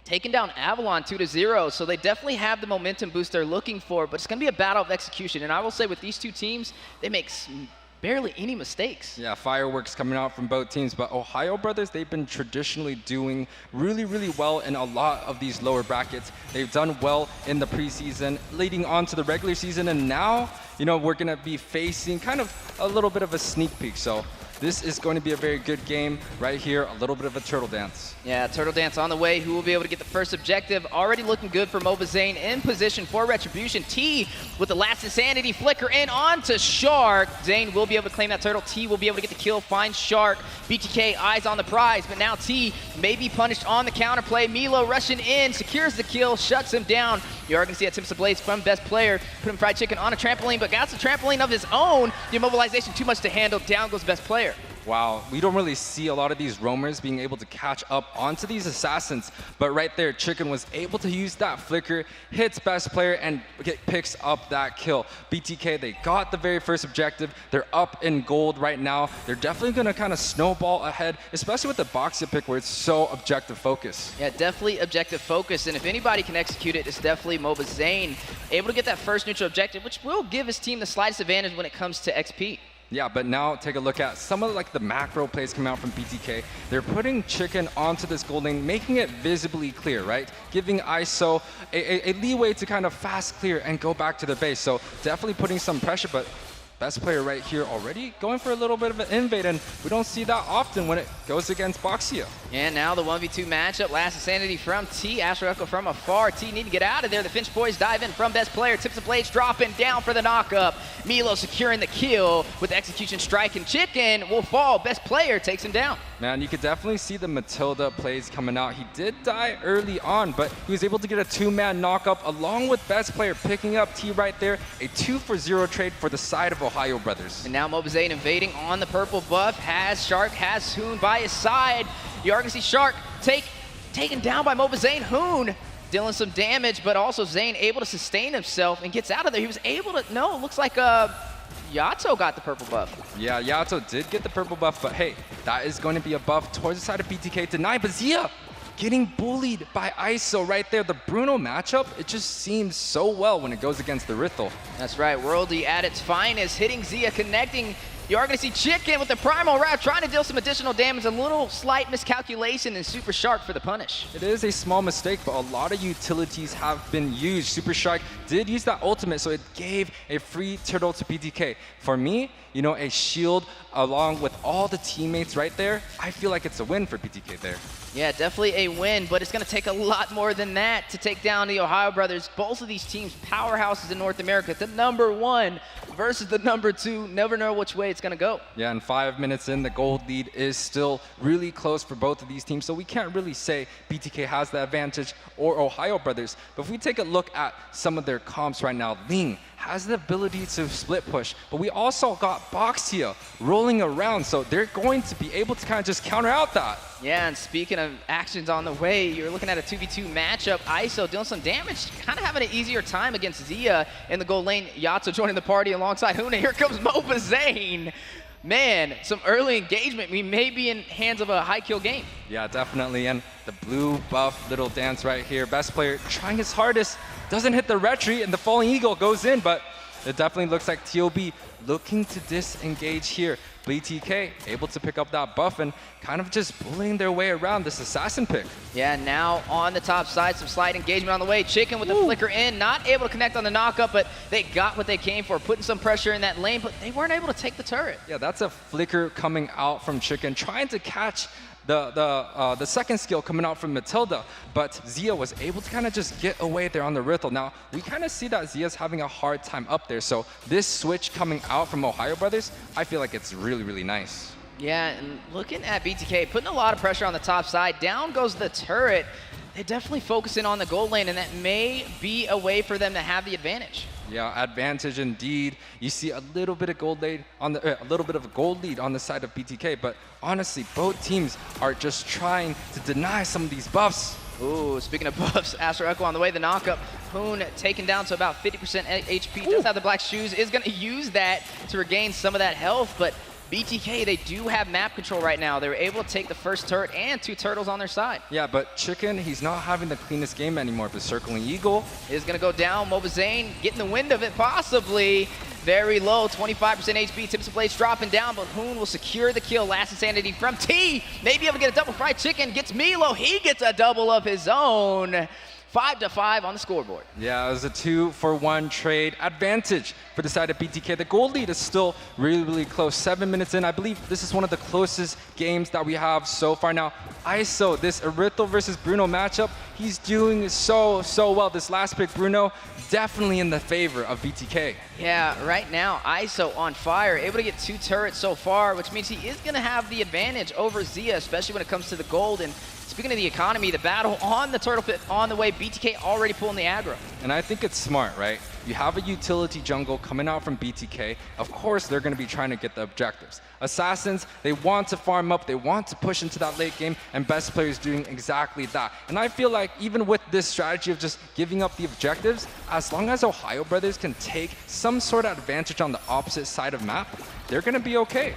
taking down Avalon 2-0, so they definitely have the momentum boost they're looking for, but it's going to be a battle of execution. And I will say with these two teams, they make barely any mistakes. Yeah, fireworks coming out from both teams, but OhioBrothers, they've been traditionally doing really, really well in a lot of these lower brackets. They've done well in the preseason, leading on to the regular season, and now, you know, we're going to be facing kind of a little bit of a sneak peek. So this is going to be a very good game right here, a little bit of a turtle dance. Yeah, turtle dance on the way. Who will be able to get the first objective? Already looking good for Mobazane in position for Retribution. T with the last Insanity flicker in onto Shark. Zane will be able to claim that turtle. T will be able to get the kill, find Shark. BTK eyes on the prize, but now T may be punished on the counterplay. Milo rushing in, secures the kill, shuts him down. You are going to see a Tips of Blades from best player. Put him Fried Chicken on a trampoline, but got a trampoline of his own. The immobilization too much to handle. Down goes best player. Wow, we don't really see a lot of these roamers being able to catch up onto these assassins, but right there, Chicken was able to use that flicker, hits best player, and picks up that kill. BTK, they got the very first objective. They're up in gold right now. They're definitely going to kind of snowball ahead, especially with the Boxia pick where it's so objective focus. Yeah, definitely objective focus, and if anybody can execute it, it's definitely Mobazane. Able to get that first neutral objective, which will give his team the slightest advantage when it comes to XP. Yeah, but now take a look at some of like the macro plays coming out from BTK. They're putting Chicken onto this gold lane, making it visibly clear, right? Giving ISO a leeway to kind of fast clear and go back to the base. So definitely putting some pressure, but best player right here already going for a little bit of an invade, and we don't see that often when it goes against Boxia. And now the 1v2 matchup. Last Insanity from T. Astro Echo from afar. T need to get out of there. The Finch boys dive in from best player. Tips of Blades dropping down for the knockup. Milo securing the kill with execution strike, and Chicken will fall. Best player takes him down. Man, you could definitely see the Matilda plays coming out. He did die early on, but he was able to get a 2-man knockup along with best player picking up T right there. A 2-for-0 trade for the side of OhioBrothers. And now Mobazane invading on the purple buff. Has Shark, has Hoon by his side. You are going to see Shark taken down by Mobazane. Hoon dealing some damage, but also Zane able to sustain himself and gets out of there. He was able to, no, it looks like Yato got the purple buff. Yeah, Yato did get the purple buff, but hey, that is going to be a buff towards the side of BTK. Denied, but Zia getting bullied by ISO right there. The Bruno matchup, it just seems so well when it goes against the Rithel. That's right, Worldy at its finest, hitting Zia, connecting. You are going to see Chicken with the Primal Wrap trying to deal some additional damage. A little slight miscalculation, and Super Shark for the punish. It is a small mistake, but a lot of utilities have been used. Super Shark did use that ultimate, so it gave a free turtle to BTK. For me, you know, a shield along with all the teammates right there, I feel like it's a win for BTK there. Yeah, definitely a win, but it's going to take a lot more than that to take down the OhioBrothers. Both of these teams, powerhouses in North America. The #1 versus the #2. Never know which way it's going to go. Yeah, and 5 minutes in, the gold lead is still really close for both of these teams, so we can't really say BTK has the advantage or OhioBrothers. But if we take a look at some of their comps right now, Ling has the ability to split push, but we also got Boxia rolling around, so they're going to be able to kind of just counter out that. Yeah, and speaking of actions on the way, you're looking at a 2v2 matchup. ISO doing some damage, kind of having an easier time against Zia in the gold lane. Yato joining the party alongside Huna. Here comes Mobazane. Man, some early engagement. We may be in hands of a high kill game. Yeah, definitely, and the blue buff little dance right here. Best player trying his hardest, doesn't hit the retreat, and the Falling Eagle goes in, but it definitely looks like TOB looking to disengage here. BTK able to pick up that buff and kind of just bullying their way around this assassin pick. Yeah, now on the top side, some slight engagement on the way. Chicken with the flicker in, not able to connect on the knockup, but they got what they came for, putting some pressure in that lane, but they weren't able to take the turret. Yeah, that's a flicker coming out from Chicken, trying to catch the second skill coming out from Matilda, but Zia was able to kind of just get away there on the Riddle. Now, we kind of see that Zia's having a hard time up there, so this switch coming out from OhioBrothers, I feel like it's really, really nice. Yeah, and looking at BTK, putting a lot of pressure on the top side. Down goes the turret. They're definitely focusing on the gold lane, and that may be a way for them to have the advantage. Yeah, advantage indeed. You see a little bit of gold lead on the a little bit of a gold lead on the side of BTK, but honestly, both teams are just trying to deny some of these buffs. Ooh, speaking of buffs, Astro Echo on the way, the knockup. Poon taken down to about 50% HP. Does have the black shoes, is going to use that to regain some of that health, but BTK, they do have map control right now. They were able to take the first turret and 2 turtles on their side. Yeah, but Chicken, he's not having the cleanest game anymore. The Circling Eagle is going to go down. Mobazane getting the wind of it, possibly. Very low, 25% HP. Tips of Blades dropping down, but Hoon will secure the kill. Last Insanity from T. Maybe able to get a double. Fried Chicken gets Milo. He gets a double of his own. 5-5 on the scoreboard. Yeah, it was a 2-for-1 trade advantage for the side of BTK. The gold lead is still really, really close. 7 minutes in. I believe this is one of the closest games that we have so far. Now, ISO, this Arythel versus Bruno matchup, he's doing so well. This last pick, Bruno, definitely in the favor of BTK. Yeah, right now, ISO on fire. Able to get 2 turrets so far, which means he is going to have the advantage over Zia, especially when it comes to the gold. And speaking of the economy, the battle on the turtle pit on the way, BTK already pulling the aggro. And I think it's smart, right? You have a utility jungle coming out from BTK. Of course, they're going to be trying to get the objectives. Assassins, they want to farm up, they want to push into that late game, and best players doing exactly that. And I feel like even with this strategy of just giving up the objectives, as long as OhioBrothers can take some sort of advantage on the opposite side of map, they're going to be okay.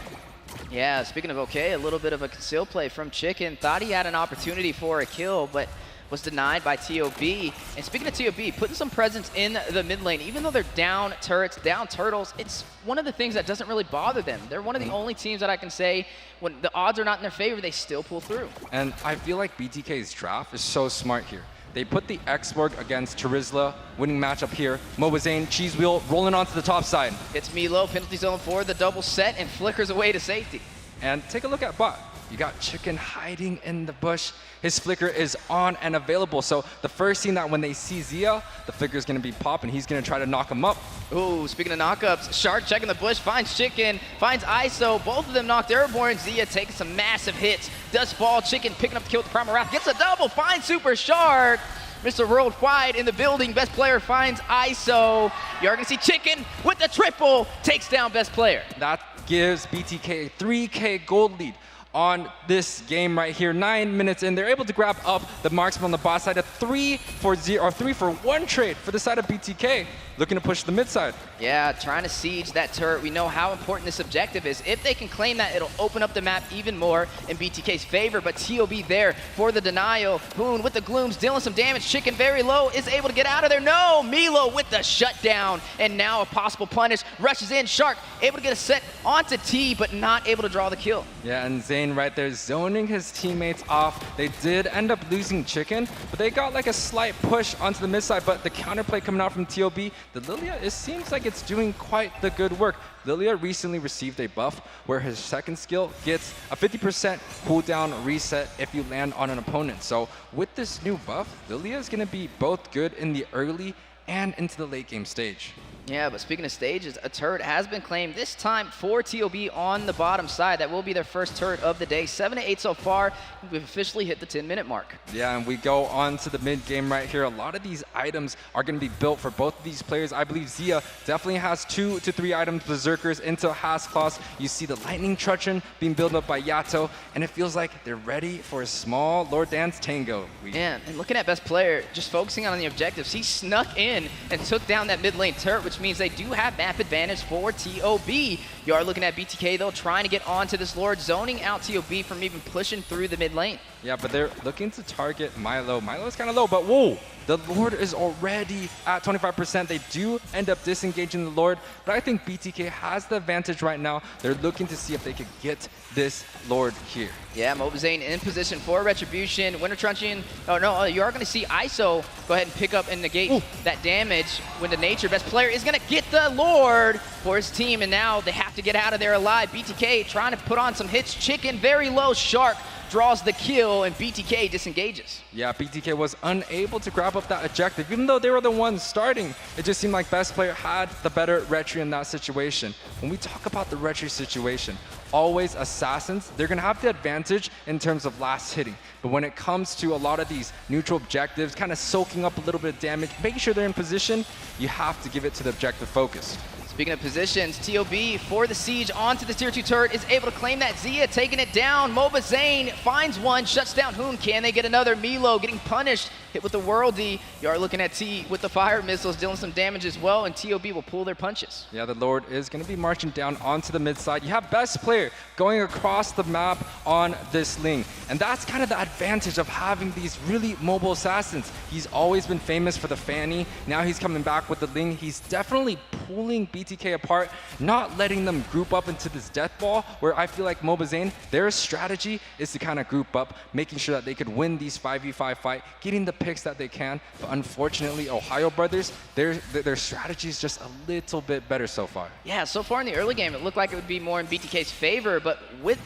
Yeah, speaking of okay, a little bit of a conceal play from Chicken. Thought he had an opportunity for a kill, but was denied by TOB. And speaking of TOB, putting some presence in the mid lane, even though they're down turrets, down turtles, it's one of the things that doesn't really bother them. They're one of the only teams that I can say, when the odds are not in their favor, they still pull through. And I feel like BTK's draft is so smart here. They put the X-Borg against Charizla, winning matchup here. Mobazane, Cheese Wheel, rolling onto the top side. It's Milo, penalty zone for the double set, and flickers away to safety. And take a look at bot. You got Chicken hiding in the bush. His flicker is on and available. So the first scene that when they see Zia, the flicker is going to be popping. He's going to try to knock him up. Ooh, speaking of knockups, Shark checking the bush, finds Chicken, finds ISO. Both of them knocked airborne. Zia taking some massive hits. Does fall. Chicken picking up the kill with the Primal Wrath. Gets a double. Finds Super Shark. Mr. Worldwide in the building. Best player finds ISO. You're going to see Chicken with the triple. Takes down best player. That gives BTK a 3K gold lead on this game right here. 9 minutes in, they're able to grab up the marksman on the bot side. A 3-for-1 trade for the side of BTK, looking to push the mid side. Yeah, trying to siege that turret. We know how important this objective is. If they can claim that, it'll open up the map even more in BTK's favor, but TOB there for the denial. Poon with the glooms, dealing some damage. Chicken very low, is able to get out of there. No, Milo with the shutdown, and now a possible punish. Rushes in, Shark able to get a set onto T, but not able to draw the kill. Yeah, and Zane right there zoning his teammates off. They did end up losing Chicken, but they got like a slight push onto the mid side, but the counterplay coming out from TOB, the Lilia, it seems like it's doing quite the good work. Lilia recently received a buff where his second skill gets a 50% cooldown reset if you land on an opponent. So with this new buff, Lilia is going to be both good in the early and into the late game stage. Yeah, but speaking of stages, a turret has been claimed, this time for TOB on the bottom side. That will be their first turret of the day. 7-8 so far. We've officially hit the 10-minute mark. Yeah, and we go on to the mid game right here. A lot of these items are going to be built for both of these players. I believe Zia definitely has 2 to 3 items, Berserkers into Hasclaws. You see the Lightning Truncheon being built up by Yato, and it feels like they're ready for a small Lord Dance Tango. Yeah, and looking at best player, just focusing on the objectives, he snuck in and took down that mid lane turret, which means they do have map advantage for TOB. You are looking at BTK though, trying to get onto this Lord, zoning out TOB from even pushing through the mid lane. Yeah, but they're looking to target Milo. Milo is kind of low, but whoa! The Lord is already at 25%. They do end up disengaging the Lord, but I think BTK has the advantage right now. They're looking to see if they could get this Lord here. Yeah, Mobazane in position for Retribution. Winter Truncheon. Oh no, you are going to see ISO go ahead and pick up and negate that damage when the Nature best player is going to get the Lord for his team, and now they have to get out of there alive. BTK trying to put on some hits. Chicken very low. Shark draws the kill, and BTK disengages. Yeah, BTK was unable to grab up that objective. Even though they were the ones starting, it just seemed like best player had the better retry in that situation. When we talk about the retry situation, always assassins, they're going to have the advantage in terms of last hitting. But when it comes to a lot of these neutral objectives, kind of soaking up a little bit of damage, making sure they're in position, you have to give it to the objective focus. Speaking of positions, TOB for the siege onto the tier 2 turret is able to claim that. Zia taking it down. Mobazane finds one, shuts down Hoon. Can they get another? Milo getting punished, hit with the Worldy. You are looking at T with the fire missiles, dealing some damage as well, and TOB will pull their punches. Yeah, the Lord is going to be marching down onto the mid side. You have best player going across the map on this Ling, and that's kind of the advantage of having these really mobile assassins. He's always been famous for the Fanny. Now he's coming back with the Ling. He's definitely pulling BTK apart, not letting them group up into this death ball, where I feel like Mobazane, their strategy is to kind of group up, making sure that they could win these 5v5 fight, getting the picks that they can. But unfortunately, TheOhioBrothers, their strategy is just a little bit better so far. Yeah, so far in the early game, it looked like it would be more in BTK's favor, but with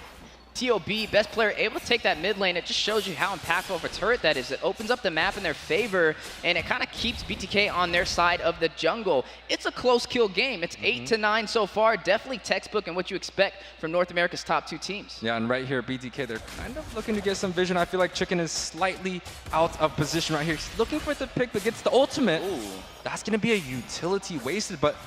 TOB, best player, able to take that mid lane. It just shows you how impactful of a turret that is. It opens up the map in their favor, and it kind of keeps BTK on their side of the jungle. It's a close kill game. It's 8-9 so far. Definitely textbook and what you expect from North America's top 2 teams. Yeah, and right here, BTK, they're kind of looking to get some vision. I feel like Chicken is slightly out of position right here. He's looking for the pick, but gets the ultimate. Ooh. That's going to be a utility wasted, but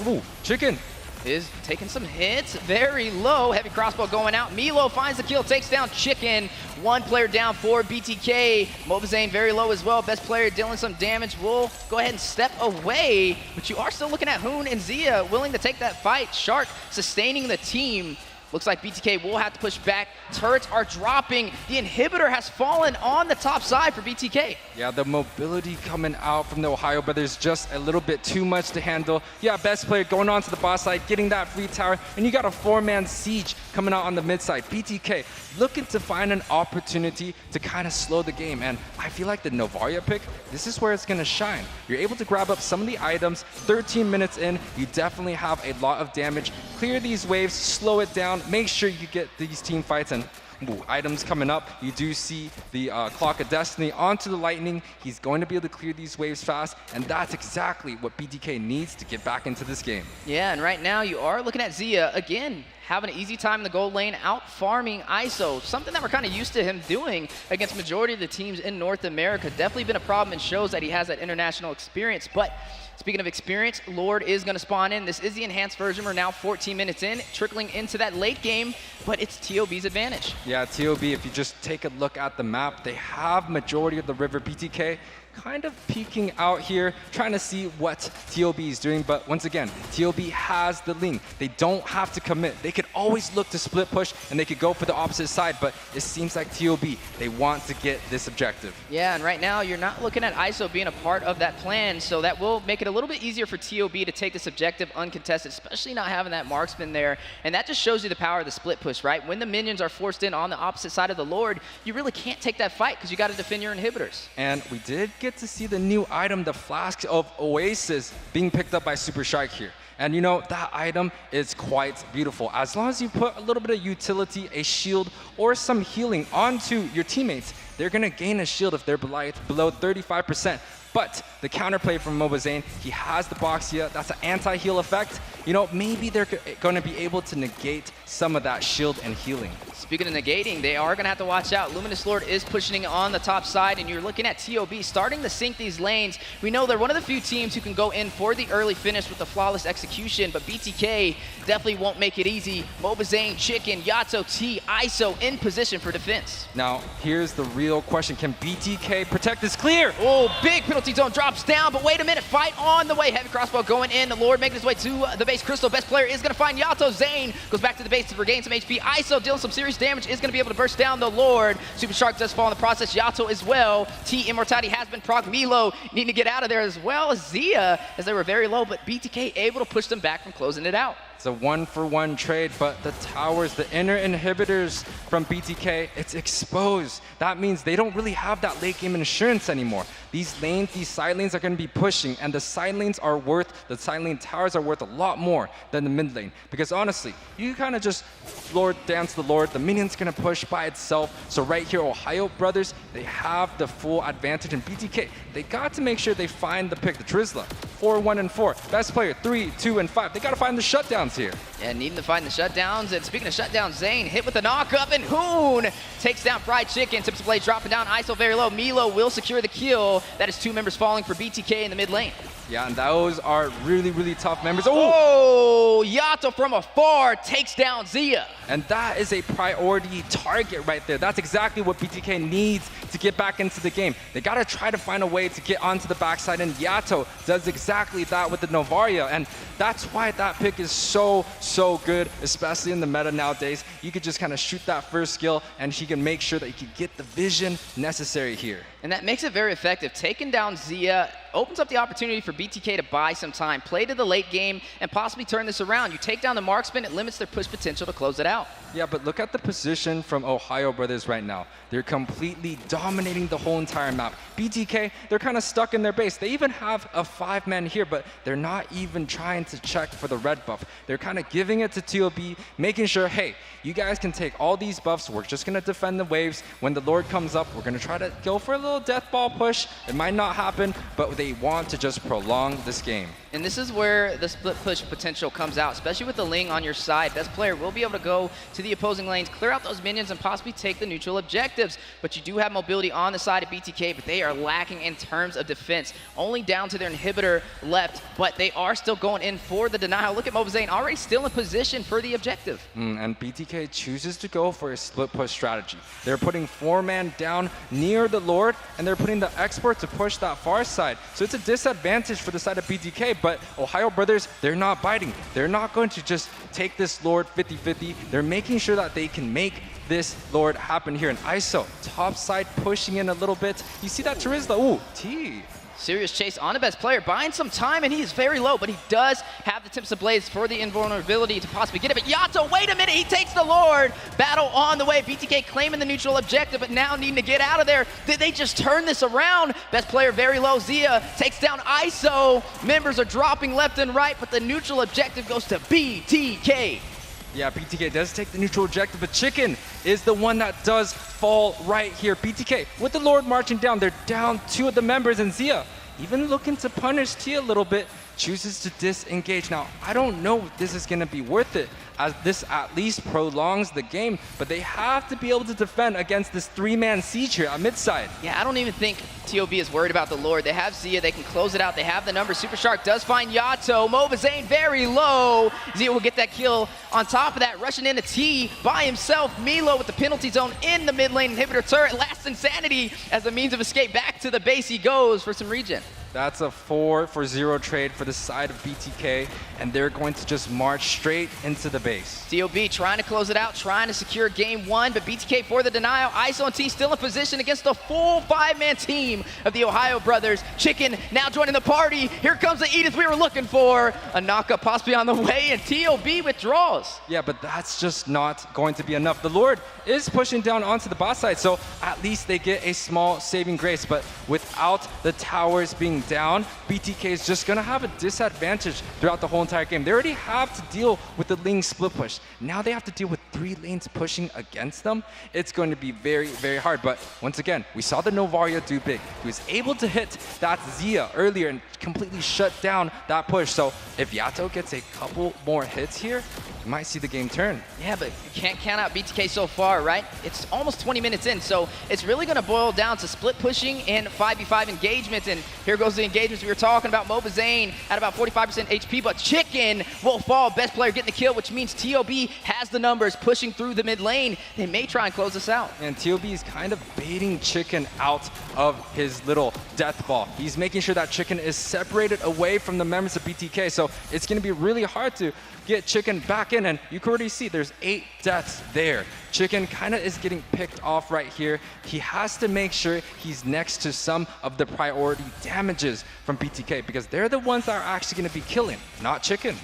ooh, Chicken is taking some hits, very low. Heavy crossbow going out. Milo finds the kill, takes down Chicken. One player down for BTK. Mobazane very low as well. Best player dealing some damage. Will go ahead and step away, but you are still looking at Hoon and Zia willing to take that fight. Shark sustaining the team. Looks like BTK will have to push back. Turrets are dropping. The inhibitor has fallen on the top side for BTK. Yeah, the mobility coming out from the TheOhioBrothers just a little bit too much to handle. Yeah, best player going on to the boss side, getting that free tower, and you got a 4-man siege coming out on the mid side. BTK looking to find an opportunity to kind of slow the game, and I feel like the Novaria pick, this is where it's going to shine. You're able to grab up some of the items. 13 minutes in, you definitely have a lot of damage. Clear these waves, slow it down, make sure you get these team fights, and ooh, items coming up. You do see the Clock of Destiny onto the Lightning. He's going to be able to clear these waves fast, and that's exactly what BTK needs to get back into this game. Yeah, and right now you are looking at Zia again, having an easy time in the gold lane, out farming ISO, something that we're kind of used to him doing against majority of the teams in North America. Definitely been a problem and shows that he has that international experience. But speaking of experience, Lord is going to spawn in. This is the enhanced version. We're now 14 minutes in, trickling into that late game, but it's TOB's advantage. Yeah, TOB, if you just take a look at the map, they have majority of the river. BTK kind of peeking out here, trying to see what TOB is doing. But once again, TOB has the Ling. They don't have to commit. They could always look to split push, and they could go for the opposite side, but it seems like TOB, they want to get this objective. Yeah, and right now you're not looking at ISO being a part of that plan, so that will make it a little bit easier for TOB to take this objective uncontested, especially not having that marksman there. And that just shows you the power of the split push, right? When the minions are forced in on the opposite side of the Lord, you really can't take that fight because you got to defend your inhibitors. And we did get to see the new item, the Flask of Oasis, being picked up by Super Shark here. And you know, that item is quite beautiful. As long as you put a little bit of utility, a shield, or some healing onto your teammates, they're gonna gain a shield if they're below 35%. But the counterplay from Mobazane, he has the Boxia, that's an anti-heal effect. You know, maybe they're gonna be able to negate some of that shield and healing. Speaking of negating, they are going to have to watch out. Luminous Lord is pushing on the top side, and you're looking at TOB starting to sink these lanes. We know they're one of the few teams who can go in for the early finish with the flawless execution, but BTK definitely won't make it easy. Mobazane, Chicken, Yato, T, ISO in position for defense. Now, here's the real question. Can BTK protect this clear? Oh, big penalty zone drops down, but wait a minute, fight on the way. Heavy crossbow going in. The Lord making his way to the base. Crystal, best player, is going to find Yato. Zane goes back to the base to regain some HP. ISO dealing some serious damage, is going to be able to burst down the Lord. Super Shark does fall in the process. Yato as well. T, Immortality has been proc. Milo needing to get out of there as well as Zia, as they were very low, but BTK able to push them back from closing it out. It's a 1-for-1 trade, but the towers, the inner inhibitors from BTK, it's exposed. That means they don't really have that late game insurance anymore. These lanes, these side lanes are going to be pushing, and the side lane towers are worth a lot more than the mid lane. Because honestly, you kind of just Lord dance the Lord, the minion's going to push by itself. So right here, OhioBrothers, they have the full advantage in BTK. They got to make sure they find the pick, the Drizzler. 4, 1, and 4. Best player, 3, 2, and 5. They got to find the shutdowns here. Yeah, needing to find the shutdowns. And speaking of shutdowns, Zane hit with the knock-up, and Hoon takes down Fried Chicken. Tips the blade, dropping down ISO very low. Milo will secure the kill. That is 2 members falling for BTK in the mid lane. Yeah, and those are really, really tough members. Oh, Yato from afar takes down Zia. And that is a priority target right there. That's exactly what BTK needs to get back into the game. They got to try to find a way to get onto the backside, and Yato does exactly that with the Novaria. And that's why that pick is so good, especially in the meta nowadays. You could just kind of shoot that first skill, and he can make sure that he can get the vision necessary here. And that makes it very effective. Taking down Zia opens up the opportunity for BTK to buy some time, play to the late game, and possibly turn this around. You take down the marksman, it limits their push potential to close it out. Yeah, but look at the position from OhioBrothers right now. They're completely dominating the whole entire map. BTK, they're kind of stuck in their base. They even have a 5-man here, but they're not even trying to check for the red buff. They're kind of giving it to TOB, making sure, hey, you guys can take all these buffs. We're just going to defend the waves. When the Lord comes up, we're going to try to go for a little death ball push. It might not happen, but they want to just prolong this game. And this is where the split push potential comes out, especially with the Ling on your side. Best player will be able to go to the opposing lanes, clear out those minions, and possibly take the neutral objectives. But you do have mobility on the side of BTK, but they are lacking in terms of defense. Only down to their inhibitor left, but they are still going in for the denial. Look at Mobazane, already still in position for the objective. And BTK chooses to go for a split push strategy. They're putting 4-man down near the Lord, and they're putting the expert to push that far side. So it's a disadvantage for the side of BTK, but OhioBrothers, they're not biting. They're not going to just take this Lord 50-50. They're making sure that they can make this Lord happen here in ISO. Top side pushing in a little bit. You see that Charizla? Ooh, T. Serious chase on the best player, buying some time, and he is very low, but he does have the tips of blades for the invulnerability to possibly get it. But Yato, wait a minute, he takes the Lord. Battle on the way. BTK claiming the neutral objective, but now needing to get out of there. Did they just turn this around? Best player very low. Zia takes down ISO. Members are dropping left and right, but the neutral objective goes to BTK. Yeah, BTK does take the neutral objective, but Chicken is the one that does fall right here. BTK, with the Lord marching down, they're down 2 of the members, and Zia, even looking to punish T a little bit, chooses to disengage. Now, I don't know if this is going to be worth it, as this at least prolongs the game, but they have to be able to defend against this 3-man siege here at mid side. Yeah, I don't even think TOB is worried about the Lord. They have Zia, they can close it out, they have the numbers. Super Shark does find Yato. Mobazane very low. Zia will get that kill. On top of that, rushing into T by himself. Milo with the penalty zone in the mid lane inhibitor turret. Last Insanity as a means of escape. Back to the base he goes for some regen. That's a 4-for-0 trade for the side of BTK, and they're going to just march straight into the base. TOB trying to close it out, trying to secure game 1, but BTK for the denial. ISO and T still in position against the full 5-man team of the OhioBrothers. Chicken now joining the party. Here comes the Edith we were looking for. A knockup possibly on the way, and TOB withdraws. Yeah, but that's just not going to be enough. The Lord is pushing down onto the bot side, so at least they get a small saving grace, but without the towers being down, BTK is just going to have a disadvantage throughout the whole entire game. They already have to deal with the Ling split push. Now they have to deal with 3 lanes pushing against them. It's going to be very, very hard. But once again, we saw the Novaria do big. He was able to hit that Zia earlier and completely shut down that push. So if Yato gets a couple more hits here, you might see the game turn. Yeah, but you can't count out BTK so far, right? It's almost 20 minutes in, so it's really going to boil down to split pushing and 5v5 engagements. And here goes the engagements we were talking about. Mobazane at about 45% HP, but Chicken will fall. Best player getting the kill, which means TOB has the numbers pushing through the mid lane. They may try and close this out. And TOB is kind of baiting Chicken out of his little death ball. He's making sure that Chicken is separated away from the members of BTK, so it's going to be really hard to get Chicken back in, and you can already see there's 8 deaths there. Chicken kind of is getting picked off right here. He has to make sure he's next to some of the priority damages from BTK, because they're the ones that are actually going to be killing, not Chicken.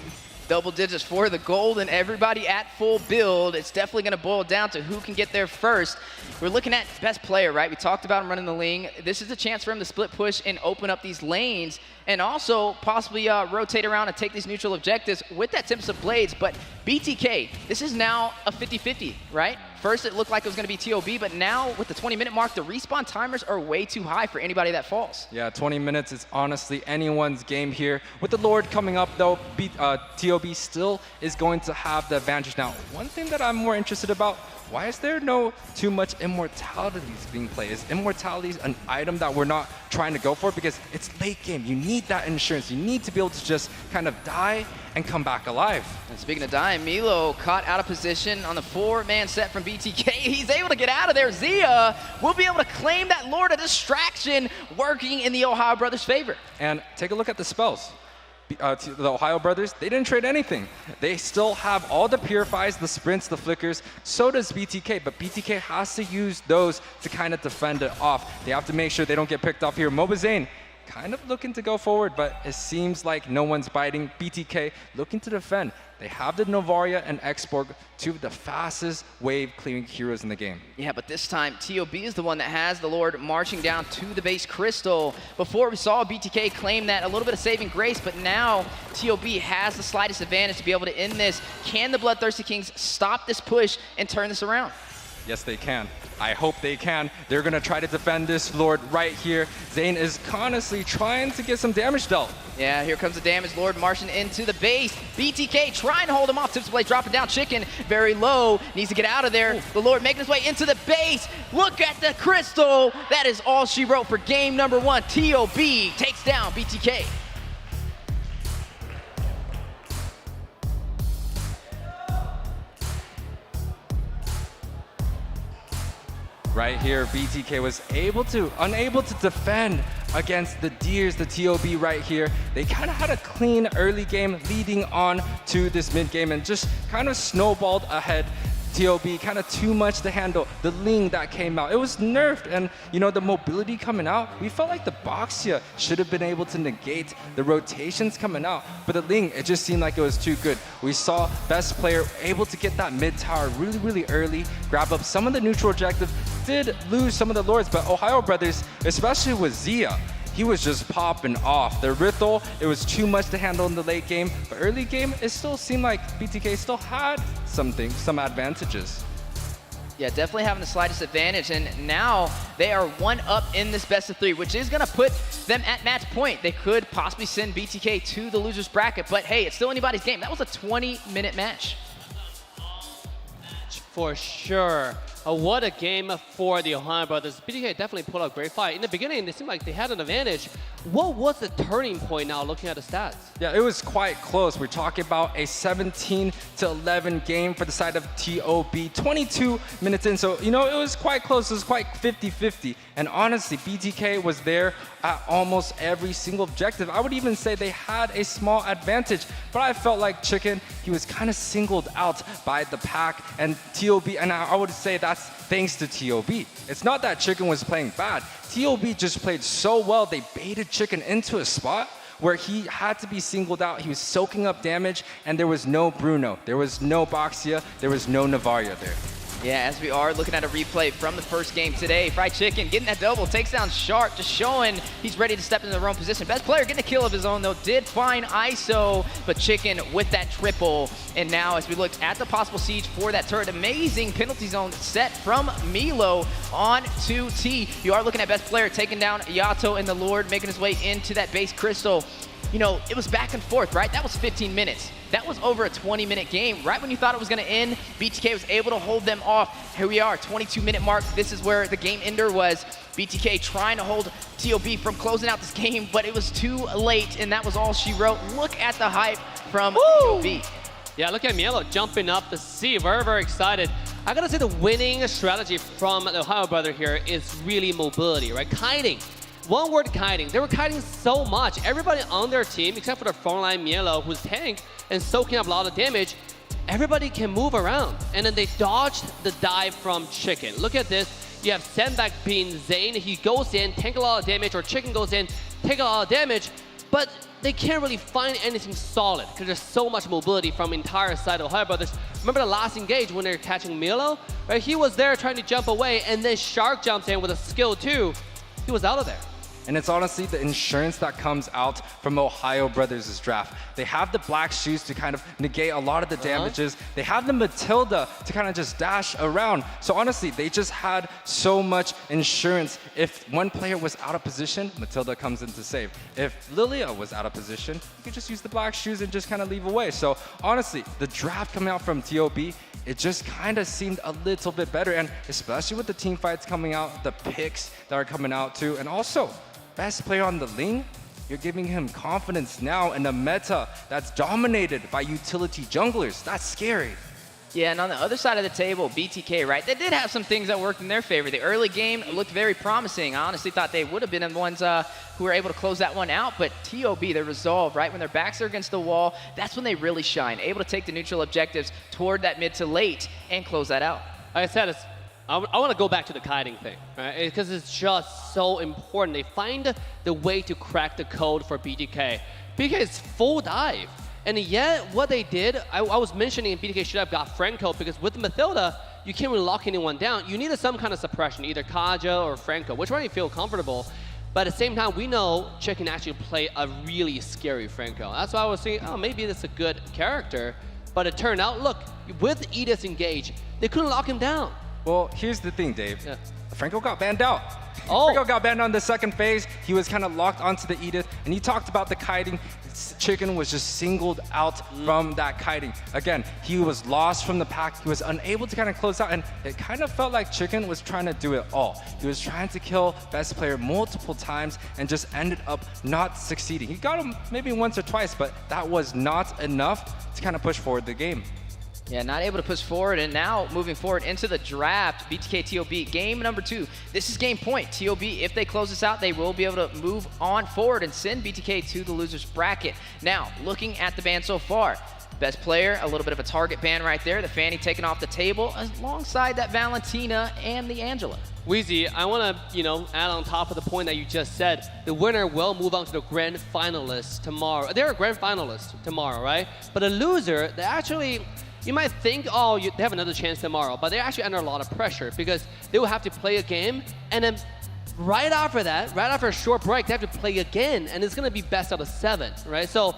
Double digits for the gold and everybody at full build. It's definitely going to boil down to who can get there first. We're looking at best player, right? We talked about him running the lane. This is a chance for him to split push and open up these lanes and also possibly rotate around and take these neutral objectives with that Tempest of Blades. But BTK, this is now a 50-50, right? First, it looked like it was going to be TOB, but now with the 20-minute mark, the respawn timers are way too high for anybody that falls. Yeah, 20 minutes is honestly anyone's game here. With the Lord coming up, though, TOB still is going to have the advantage. Now, one thing that I'm more interested about, why is there no too much immortalities being played? Is immortality an item that we're not trying to go for? Because it's late game. You need that insurance. You need to be able to just kind of die and come back alive. And speaking of dying, Milo caught out of position on the 4-man set from BTK. He's able to get out of there. Zia will be able to claim that Lord, a distraction working in the Ohio Brothers' favor. And take a look at the spells. The Ohio Brothers, they didn't trade anything. They still have all the purifies, the sprints, the flickers. So does BTK, but BTK has to use those to kind of defend it off. They have to make sure they don't get picked off here. Mobazane kind of looking to go forward, but it seems like no one's biting. BTK looking to defend. They have the Novaria and Xborg, two of the fastest wave clearing heroes in the game. Yeah, but this time, TOB is the one that has the Lord marching down to the base crystal. Before we saw BTK claim that a little bit of saving grace, but now TOB has the slightest advantage to be able to end this. Can the Bloodthirsty Kings stop this push and turn this around? Yes, they can. I hope they can. They're going to try to defend this Lord right here. Zane is honestly trying to get some damage dealt. Yeah, here comes the damage Lord marching into the base. BTK trying to hold him off. Tips Blade dropping down. Chicken very low. Needs to get out of there. Ooh. The Lord making his way into the base. Look at the crystal. That is all she wrote for game number 1. TOB takes down BTK. Right here, BTK was unable to defend against the Deers, the TOB right here. They kind of had a clean early game leading on to this mid game and just kind of snowballed ahead. TOB kind of too much to handle. The Ling that came out, it was nerfed, and you know, the mobility coming out, we felt like the Boxia should have been able to negate the rotations coming out, but the Ling, it just seemed like it was too good. We saw best player able to get that mid tower really early, grab up some of the neutral objective, did lose some of the Lords, but Ohio Brothers, especially with Zia, he was just popping off. The Rithel, it was too much to handle in the late game, but early game, it still seemed like BTK still had some advantages. Yeah, definitely having the slightest advantage, and now they are 1 up in this best of 3, which is going to put them at match point. They could possibly send BTK to the loser's bracket, but hey, it's still anybody's game. That was a 20-minute match. For sure. What a game for the Ohio Brothers. BTK definitely pulled out a great fight. In the beginning, it seemed like they had an advantage. What was the turning point now looking at the stats? Yeah, it was quite close. We're talking about a 17-11 game for the side of TOB. 22 minutes in, so, you know, it was quite close. It was quite 50-50. And honestly, BTK was there at almost every single objective. I would even say they had a small advantage, but I felt like Chicken, he was kind of singled out by the pack and TOB, and I would say that's thanks to TOB. It's not that Chicken was playing bad. TOB just played so well, they baited Chicken into a spot where he had to be singled out. He was soaking up damage, and there was no Bruno, there was no Boxia, there was no Navaria there. Yeah, as we are looking at a replay from the first game today, Fried Chicken getting that double, takes down Shark, just showing he's ready to step into the wrong position. Best player getting a kill of his own, though, did find ISO, but Chicken with that triple. And now, as we look at the possible siege for that turret, amazing penalty zone set from Milo on 2T. You are looking at best player taking down Yato and the Lord, making his way into that base crystal. You know, it was back and forth, right? That was 15 minutes. That was over a 20-minute game. Right when you thought it was going to end, BTK was able to hold them off. Here we are, 22-minute mark. This is where the game ender was. BTK trying to hold TOB from closing out this game, but it was too late, and that was all she wrote. Look at the hype from TOB. Yeah, look at Mielo jumping up the sea. Very excited. I gotta say the winning strategy from the Ohio Brother here is really mobility, right? Kiting. One word, kiting. They were kiting so much. Everybody on their team, except for the frontline Mielo, who's tank and soaking up a lot of damage, everybody can move around. And then they dodged the dive from Chicken. Look at this. You have Sandbag being Zane. He goes in, take a lot of damage, or Chicken goes in, take a lot of damage. but they can't really find anything solid because there's so much mobility from the entire side of OhioBrothers. Remember the last engage when they were catching Milo? Right? He was there trying to jump away, and then Shark jumps in with a skill too. He was out of there. And it's honestly the insurance that comes out from OhioBrothers' draft. They have the black shoes to kind of negate a lot of the damages. They have the Matilda to kind of just dash around. So honestly, they just had so much insurance. If one player was out of position, Matilda comes in to save. If Lilia was out of position, you could just use the black shoes and just kind of leave away. So honestly, the draft coming out from TOB, it just kind of seemed a little bit better. And especially with the team fights coming out, the picks that are coming out too. And also, best player on the Ling, you're giving him confidence now in a meta that's dominated by utility junglers. That's scary. Yeah, and on the other side of the table, BTK, right? They did have some things that worked in their favor. The early game looked very promising. I honestly thought they would have been the ones who were able to close that one out. But TOB, their resolve, right? When their backs are against the wall, that's when they really shine. Able to take the neutral objectives toward that mid to late and close that out. Like I said, I want to go back to the kiting thing, right? Because it's just so important. They find the way to crack the code for BTK. BTK is full dive. And yet, what they did, I was mentioning BTK should have got Franco, because with Matilda, you can't really lock anyone down. You needed some kind of suppression, either Kaja or Franco, which one you feel comfortable. But at the same time, we know Chick can actually play a really scary Franco. That's why I was thinking, oh, maybe that's a good character. But it turned out, look, with Edith engaged, they couldn't lock him down. Well, here's the thing, Dave. Yeah. Franco got banned out. Oh. Franco got banned on the second phase. He was kind of locked onto the Edith, and he talked about the kiting. Chicken was just singled out from that kiting. Again, he was lost from the pack. He was unable to kind of close out, and it kind of felt like Chicken was trying to do it all. He was trying to kill best player multiple times and just ended up not succeeding. He got him maybe once or twice, but that was not enough to kind of push forward the game. Yeah, not able to push forward, and now moving forward into the draft, BTK TOB, game number 2. This is game point. TOB, if they close this out, they will be able to move on forward and send BTK to the loser's bracket. Now, looking at the ban so far, best player, a little bit of a target ban right there. The Fanny taken off the table alongside that Valentina and the Angela. Weezy, I want to, add on top of the point that you just said, the winner will move on to the grand finalists tomorrow. They're a grand finalist tomorrow, right? But the loser, they actually... You might think, oh, they have another chance tomorrow, but they're actually under a lot of pressure because they will have to play a game, and then right after that, right after a short break, they have to play again, and it's going to be best out of 7, right? So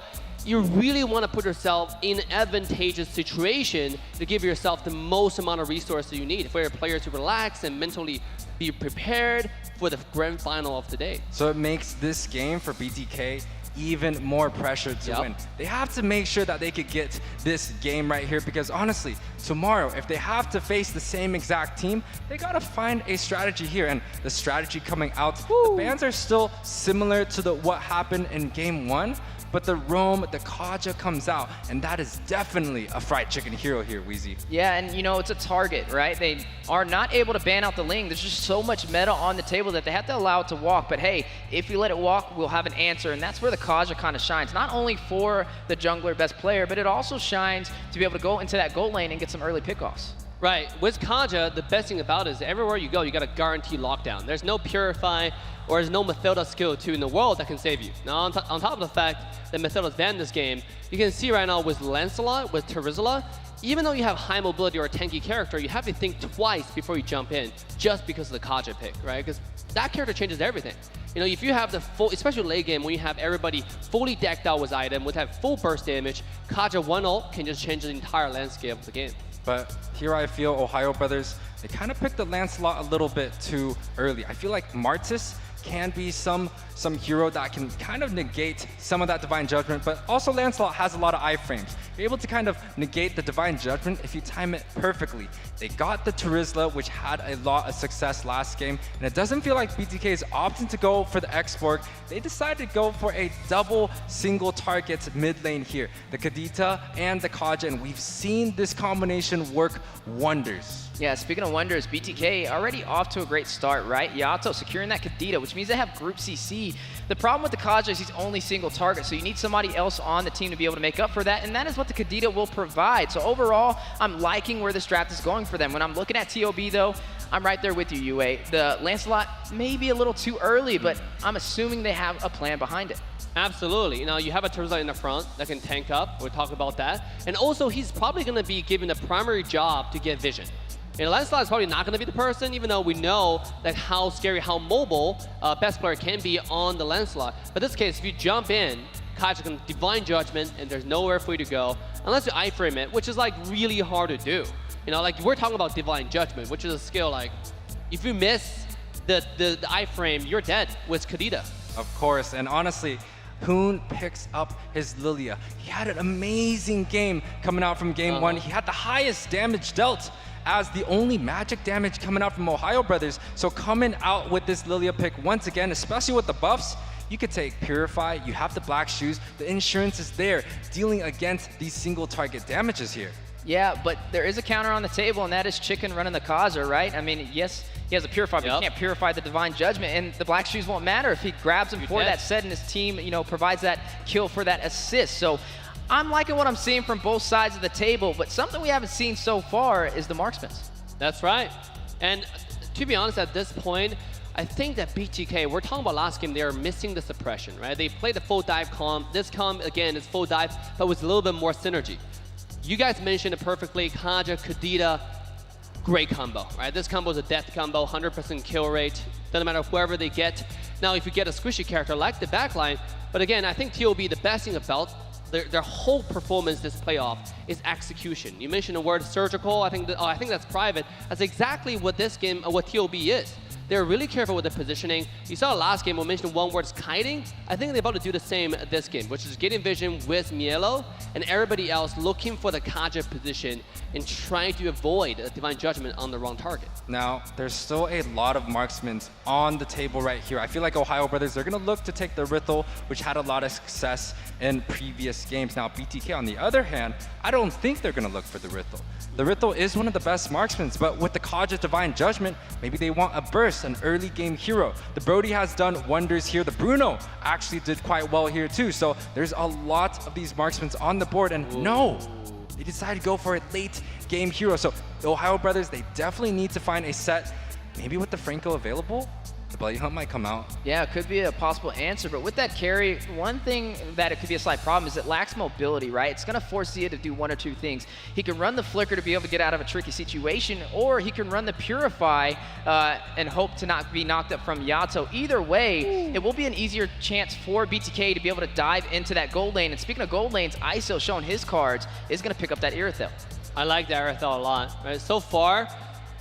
you really want to put yourself in an advantageous situation to give yourself the most amount of resources you need for your players to relax and mentally be prepared for the grand final of today. So it makes this game for BTK even more pressure to win. They have to make sure that they could get this game right here, because honestly, tomorrow, if they have to face the same exact team, they gotta find a strategy here. And the strategy coming out, the bans are still similar to what happened in game 1, but the Roam, the Kaja comes out, and that is definitely a fried chicken hero here, Weezy. Yeah, and it's a target, right? They are not able to ban out the Ling. There's just so much meta on the table that they have to allow it to walk. But hey, if you let it walk, we'll have an answer, and that's where the Kaja kind of shines. Not only for the jungler best player, but it also shines to be able to go into that goal lane and get some early pickoffs. Right, with Kaja, the best thing about it is everywhere you go, you got a guaranteed lockdown. There's no Purify or there's no Matilda skill 2 in the world that can save you. Now, on top of the fact that Matilda's banned this game, you can see right now with Lancelot, with Terizla, even though you have high mobility or a tanky character, you have to think twice before you jump in, just because of the Kaja pick, right? Because that character changes everything. If you have the full, especially late game, when you have everybody fully decked out with item, with have full burst damage, Kaja 1 ult can just change the entire landscape of the game. But here I feel OhioBrothers, they kind of picked the Lancelot a little bit too early. I feel like Martis can be some hero that can kind of negate some of that Divine Judgment, but also Lancelot has a lot of iframes. You're able to kind of negate the Divine Judgment if you time it perfectly. They got the Terizla, which had a lot of success last game, and it doesn't feel like BTK is opting to go for the Exborg. They decided to go for a double single target mid lane here. The Kadita and the Kaja, and we've seen this combination work wonders. Yeah, speaking of wonders, BTK already off to a great start, right? Yato securing that Kadita, which means they have Group CC. The problem with the Kaja is he's only single target, so you need somebody else on the team to be able to make up for that, and that is what what the Kadita will provide. So overall, I'm liking where this draft is going for them. When I'm looking at TOB though, I'm right there with you, UA. The Lancelot may be a little too early, but I'm assuming they have a plan behind it. Absolutely. You know, you have a Terzla in the front that can tank up. We'll talk about that. And also, he's probably going to be given the primary job to get vision. You know, Lancelot is probably not going to be the person, even though we know that how scary, how mobile best player can be on the Lancelot. But in this case, if you jump in, Kaja can Divine Judgment, and there's nowhere for you to go, unless you iframe it, which is like really hard to do. You know, like we're talking about Divine Judgment, which is a skill like, if you miss the iframe, you're dead with Kadita. Of course, and honestly, Hoon picks up his Lilia. He had an amazing game coming out from game one. He had the highest damage dealt as the only magic damage coming out from OhioBrothers. So coming out with this Lilia pick once again, especially with the buffs, you could take Purify, you have the black shoes, the insurance is there, dealing against these single target damages here. Yeah, but there is a counter on the table, and that is Chicken running the Kaza, right? I mean, yes, he has a Purify, but he can't Purify the Divine Judgment, and the black shoes won't matter if he grabs him for that set, and his team, you know, provides that kill for that assist. So I'm liking what I'm seeing from both sides of the table, but something we haven't seen so far is the marksmans. That's right. And to be honest, at this point, I think that BTK, we're talking about last game, they are missing the suppression, right? They played the full dive comp. This comp, again, is full dive, but with a little bit more synergy. You guys mentioned it perfectly, Kaja, Kadita, great combo, right? This combo is a death combo, 100% kill rate, doesn't matter whoever they get. Now, if you get a squishy character like the backline, but again, I think TOB, the best thing about their whole performance this playoff is execution. You mentioned the word surgical, I think that's private. That's exactly what this game, what TOB is. They're really careful with the positioning. You saw last game, we mentioned one word is kiting. I think they're about to do the same this game, which is getting vision with Mielo and everybody else looking for the Kaja position and trying to avoid a Divine Judgment on the wrong target. Now, there's still a lot of marksmen on the table right here. I feel like OhioBrothers, they're going to look to take the Rithel, which had a lot of success in previous games. Now, BTK, on the other hand, I don't think they're going to look for the Rithel. The Rithel is one of the best marksmen, but with the Kaja Divine Judgment, maybe they want a burst, an early game hero. The Brody has done wonders here. The Bruno actually did quite well here too. So there's a lot of these marksmen on the board, and no, they decided to go for a late game hero. So the OhioBrothers, they definitely need to find a set, maybe with the Franco available. The Bloody Hunt might come out. Yeah, it could be a possible answer, but with that carry, one thing that it could be a slight problem is it lacks mobility, right? It's going to force Zia to do one or two things. He can run the Flicker to be able to get out of a tricky situation, or he can run the Purify and hope to not be knocked up from Yato. Either way, it will be an easier chance for BTK to be able to dive into that gold lane. And speaking of gold lanes, ISO showing his cards is going to pick up that Irithel. I like the Irithel a lot, right? So far,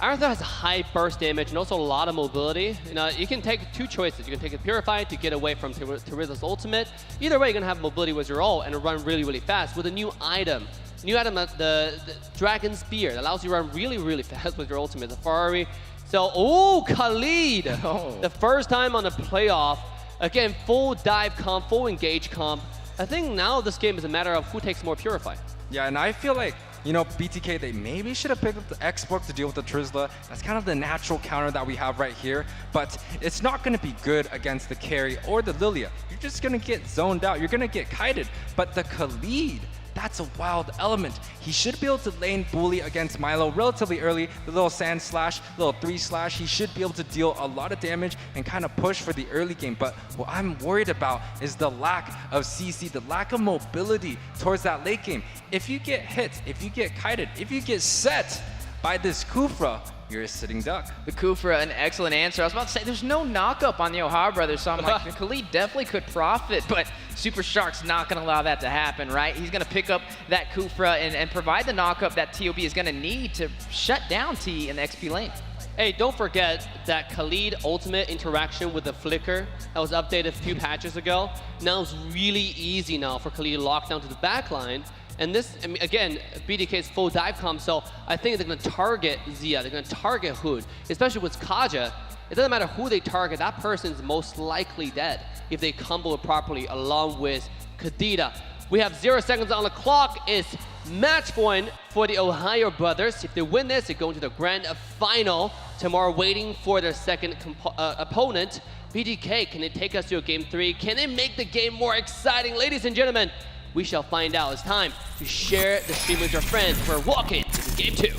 Irithel has high burst damage and also a lot of mobility. You know, you can take two choices. You can take a Purify to get away from Terizla's ultimate. Either way, you're gonna have mobility with your ult and run really, really fast with a new item. The Dragon Spear that allows you to run really, really fast with your ultimate, the Ferrari. So, oh, Khalid! The first time on the playoff. Again, full dive comp, full engage comp. I think now this game is a matter of who takes more Purify. Yeah, and I feel like, you know, BTK, they maybe should have picked up the X-Book to deal with the Terzla. That's kind of the natural counter that we have right here, but it's not going to be good against the carry or the Lilia. You're just going to get zoned out. You're going to get kited, but the Khalid, that's a wild element. He should be able to lane bully against Milo relatively early. The little sand slash, little 3-slash, he should be able to deal a lot of damage and kind of push for the early game. But what I'm worried about is the lack of CC, the lack of mobility towards that late game. If you get hit, if you get kited, if you get set by this Kufra, you're a sitting duck. The Kufra, an excellent answer. I was about to say, there's no knockup on the OhioBrothers, so I'm like, Khalid definitely could profit, but Super Shark's not going to allow that to happen, right? He's going to pick up that Kufra and provide the knockup that TOB is going to need to shut down T in the XP lane. Hey, don't forget that Khalid ultimate interaction with the Flicker that was updated a few patches ago. Now it's really easy now for Khalid to lock down to the backline. And this, I mean, again, BDK's full dive comp, so I think they're going to target Zia, they're going to target Hood, especially with Kaja. It doesn't matter who they target, that person's most likely dead if they combo it properly along with Kadita. We have 0 seconds on the clock. It's match point for the OhioBrothers. If they win this, they go into the grand final. Tomorrow waiting for their second opponent. BDK, can they take us to a game 3? Can they make the game more exciting? Ladies and gentlemen, We shall find out. It's time to share the stream with your friends. We're walking into game 2.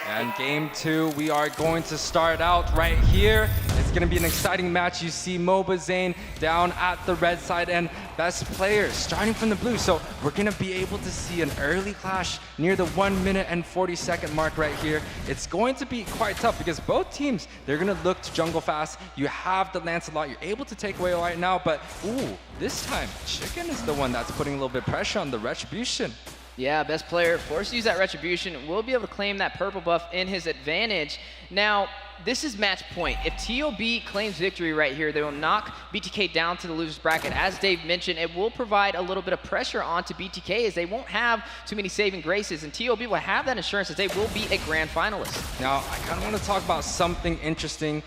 And game 2, we are going to start out right here. It's going to be an exciting match. You see Mobazane down at the red side and best player starting from the blue. So we're going to be able to see an early clash near the 1 minute and 40-second mark right here. It's going to be quite tough because both teams, they're going to look to jungle fast. You have the Lancelot. You're able to take away right now. But, ooh, this time, Chicken is the one that's putting a little bit of pressure on the Retribution. Yeah, best player forced to use that Retribution will be able to claim that purple buff in his advantage. Now, this is match point. If TOB claims victory right here, they will knock BTK down to the loser's bracket. As Dave mentioned, it will provide a little bit of pressure onto BTK as they won't have too many saving graces, and TOB will have that assurance that they will be a grand finalist. Now, I kind of want to talk about something interesting.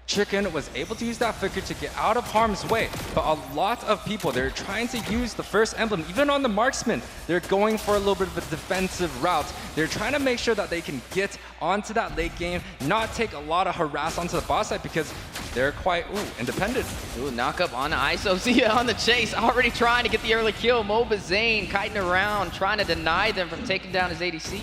Chicken was able to use that figure to get out of harm's way, but a lot of people, they're trying to use the first emblem, even on the marksman. They're going for a little bit of a defensive route. They're trying to make sure that they can get onto that late game, not take a lot of harass onto the boss side because they're quite, independent. Ooh, knock up on the ISO. Zia on the chase, already trying to get the early kill. Mobazane kiting around, trying to deny them from taking down his ADC.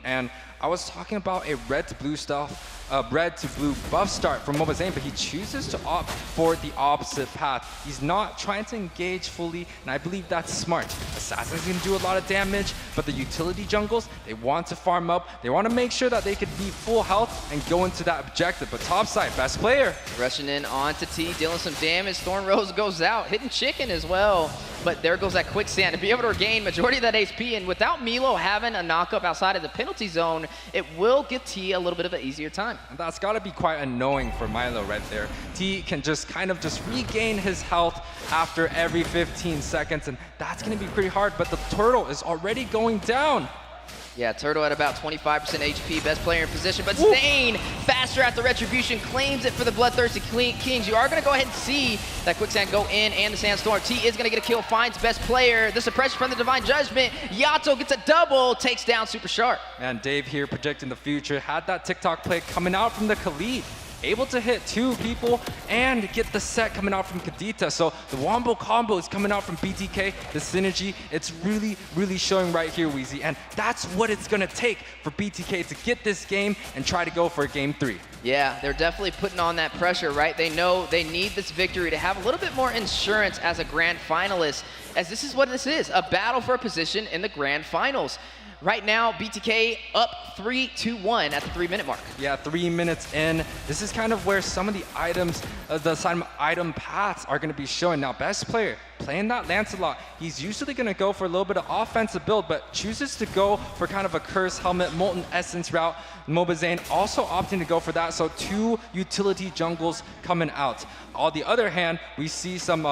And I was talking about a red to blue stuff. Red to blue buff start from Mobazane, but he chooses to opt for the opposite path. He's not trying to engage fully, and I believe that's smart. Assassin's gonna do a lot of damage, but the utility jungles, they want to farm up. They want to make sure that they could be full health and go into that objective. But top side, best player. Rushing in onto T, dealing some damage. Thorn Rose goes out, hitting Chicken as well. But there goes that quicksand to be able to regain majority of that HP. And without Milo having a knockup outside of the penalty zone, it will give T a little bit of an easier time. And that's got to be quite annoying for Milo right there. T can just kind of just regain his health after every 15 seconds, and that's going to be pretty hard, but the turtle is already going down. Yeah, Turtle at about 25% HP, best player in position, but Zane, faster at the Retribution, claims it for the Bloodthirsty Kings. You are going to go ahead and see that Quicksand go in and the Sandstorm. T is going to get a kill, finds best player. The suppression from the Divine Judgment. Yato gets a double, takes down Super Sharp. And Dave here projecting the future, had that TikTok play coming out from the Khalid. Able to hit 2 people and get the set coming out from Kadita. So the Wombo combo is coming out from BTK. The synergy, it's really, really showing right here, Weezy. And that's what it's going to take for BTK to get this game and try to go for game 3. Yeah, they're definitely putting on that pressure, right? They know they need this victory to have a little bit more insurance as a grand finalist, as this is what this is, a battle for a position in the grand finals. Right now, BTK up 3-1 at the 3-minute mark. Yeah, 3 minutes in. This is kind of where some of the items, some item paths are going to be showing. Now, best player playing that Lancelot. He's usually going to go for a little bit of offensive build, but chooses to go for kind of a Curse Helmet, Molten Essence route. Mobazane also opting to go for that, so 2 utility jungles coming out. On the other hand, we see some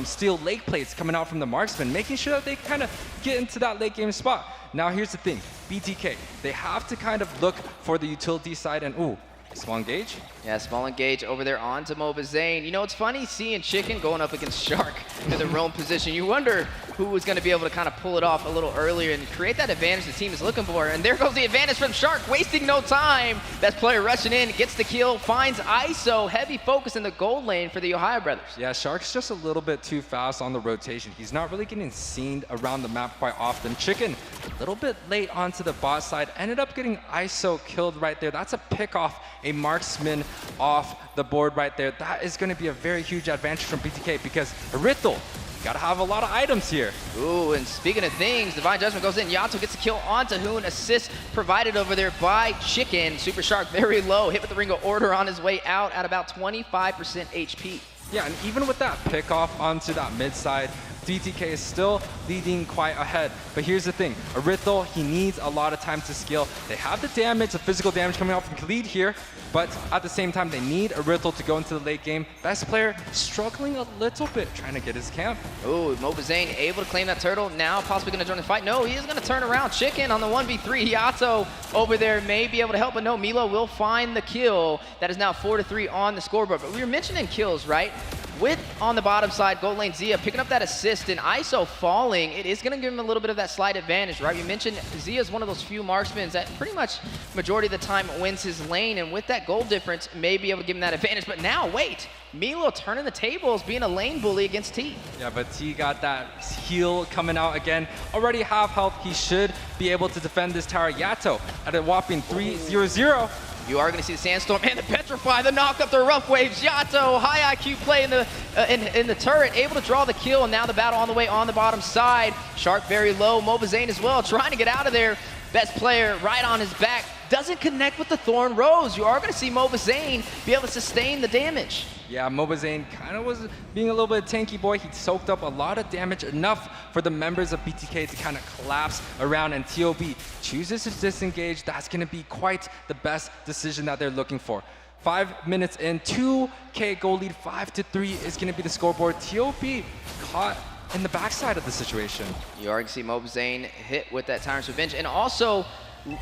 steel lake plates coming out from the marksman, making sure that they kind of get into that late game spot. Now here's the thing, BTK, they have to kind of look for the utility side and small engage. Yeah, small engage over there onto Mobazane. You know, it's funny seeing Chicken going up against Shark in the roam position. You wonder who was going to be able to kind of pull it off a little earlier and create that advantage the team is looking for. And there goes the advantage from Shark, wasting no time. Best player rushing in, gets the kill, finds ISO. Heavy focus in the gold lane for the TheOhioBrothers. Yeah, Shark's just a little bit too fast on the rotation. He's not really getting seen around the map quite often. Chicken, a little bit late onto the bot side, ended up getting ISO killed right there. That's a pick off, a marksman off the board right there. That is going to be a very huge advantage from BTK because Rithel, gotta have a lot of items here. Ooh, and speaking of things, Divine Judgment goes in. Yato gets a kill onto Hoon. Assist provided over there by Chicken. Super Shark very low. Hit with the Ring of Order on his way out at about 25% HP. Yeah, and even with that pick off onto that mid side, DTK is still leading quite ahead. But here's the thing, Arithel, he needs a lot of time to scale. They have the damage, the physical damage coming out from Khalid here, but at the same time, they need Arithel to go into the late game. Best player struggling a little bit, trying to get his camp. Ooh, Mobazane able to claim that turtle, now possibly gonna join the fight. No, he is gonna turn around. Chicken on the 1v3. Yato over there may be able to help, but no, Milo will find the kill. That is now 4-3 on the scoreboard. But we were mentioning kills, right? with, on the bottom side, gold lane Zia picking up that assist and ISO falling. It is going to give him a little bit of that slight advantage, right? You mentioned Zia is one of those few marksmen that pretty much majority of the time wins his lane, and with that gold difference, may be able to give him that advantage. But now, wait, Milo turning the tables, being a lane bully against T. Yeah, but T got that heal coming out again. Already half health. He should be able to defend this tower. Yato at a whopping 3-0-0. You are going to see the Sandstorm and the Petrify, the knock up the Rough Waves. Yato, high IQ play in the turret, able to draw the kill, and now the battle on the way on the bottom side. Shark very low, Mobazane as well, trying to get out of there. Best player right on his back, doesn't connect with the Thorn Rose. You are going to see Mobazane be able to sustain the damage. Yeah, Mobazane kind of was being a little bit tanky boy. He soaked up a lot of damage, enough for the members of BTK to kind of collapse around, and TOB chooses to disengage. That's going to be quite the best decision that they're looking for. 5 minutes in, 2K goal lead, 5-3 is going to be the scoreboard. TOB caught in the backside of the situation. You are going to see Mobazane hit with that Tyrant's Revenge, and also,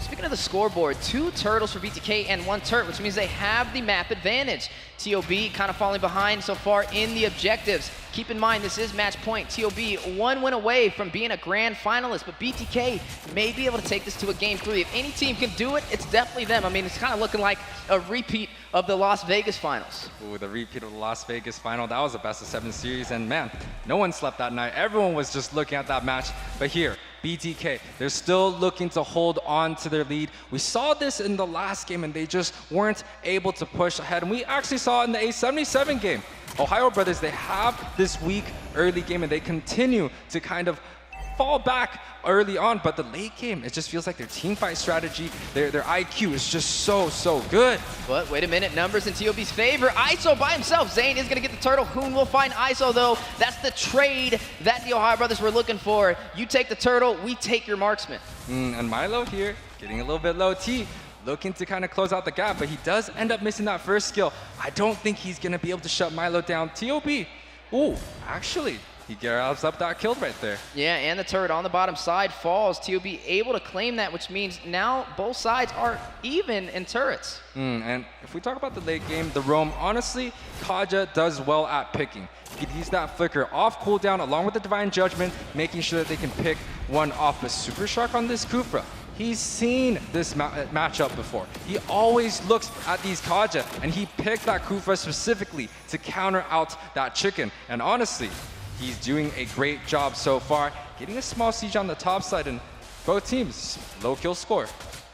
speaking of the scoreboard, 2 turtles for BTK and 1 turret, which means they have the map advantage. TOB kind of falling behind so far in the objectives. Keep in mind, this is match point. TOB 1 win away from being a grand finalist, but BTK may be able to take this to a game 3. If any team can do it, it's definitely them. I mean, it's kind of looking like a repeat of the Las Vegas finals. Ooh, the repeat of the Las Vegas final. That was the best of 7 series, and man, no one slept that night. Everyone was just looking at that match. But here, BTK, they're still looking to hold on to their lead. We saw this in the last game, and they just weren't able to push ahead. And we actually saw it in the A77 game. OhioBrothers, they have this weak early game, and they continue to kind of fall back early on, but the late game, it just feels like their team fight strategy, their IQ is just so good. But wait a minute, numbers in TOB's favor. ISO by himself. Zane is going to get the turtle. Hoon will find ISO, though. That's the trade that the OhioBrothers were looking for. You take the turtle, we take your marksman. And Milo here, getting a little bit low. T looking to kind of close out the gap, but he does end up missing that first skill. I don't think he's going to be able to shut Milo down. TOB, ooh, actually, he grabs up that kill right there. Yeah, and the turret on the bottom side falls. TOB able to claim that, which means now both sides are even in turrets. And if we talk about the late game, the roam, honestly, Kaja does well at picking. He can use that flicker off cooldown along with the Divine Judgment, making sure that they can pick one off. But Super Shark on this Kufra, he's seen this matchup before. He always looks at these Kaja, and he picked that Kufra specifically to counter out that chicken. And honestly, he's doing a great job so far, getting a small siege on the top side, and both teams, low kill score.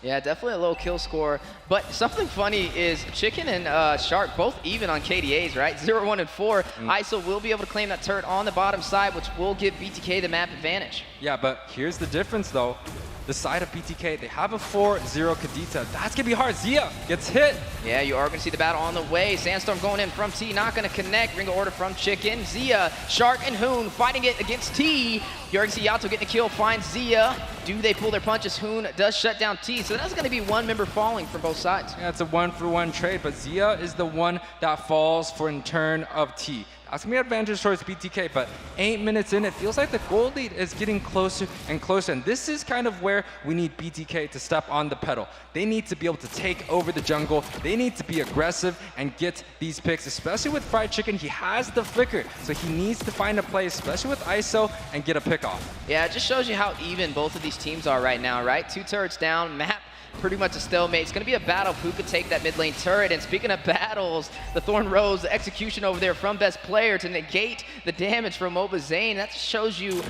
Yeah, definitely a low kill score. But something funny is Chicken and Shark both even on KDAs, right? 0-1 and 4. ISO will be able to claim that turret on the bottom side, which will give BTK the map advantage. Yeah, but here's the difference though. The side of BTK, they have a 4-0 Kadita. That's gonna be hard. Zia gets hit. Yeah, you are gonna see the battle on the way. Sandstorm going in from T, not gonna connect. Ring of order from Chicken. Zia, Shark, and Hoon fighting it against T. You're gonna see Yato getting a kill, finds Zia. Do they pull their punches? Hoon does shut down T, so that's gonna be one member falling for both sides. Yeah, it's a 1-for-1 trade, but Zia is the one that falls for in turn of T. That's gonna be an advantage towards BTK, but 8 minutes in, it feels like the gold lead is getting closer and closer, and this is kind of where we need BTK to step on the pedal. They need to be able to take over the jungle. They need to be aggressive and get these picks, especially with Fried Chicken. He has the flicker, so he needs to find a play, especially with ISO, and get a pick off. Yeah, it just shows you how even both of these teams are right now, right? 2 turrets down, map pretty much a stalemate. It's going to be a battle of who could take that mid lane turret. And speaking of battles, the Thorn Rose, the execution over there from best player to negate the damage from Mobazane. That shows you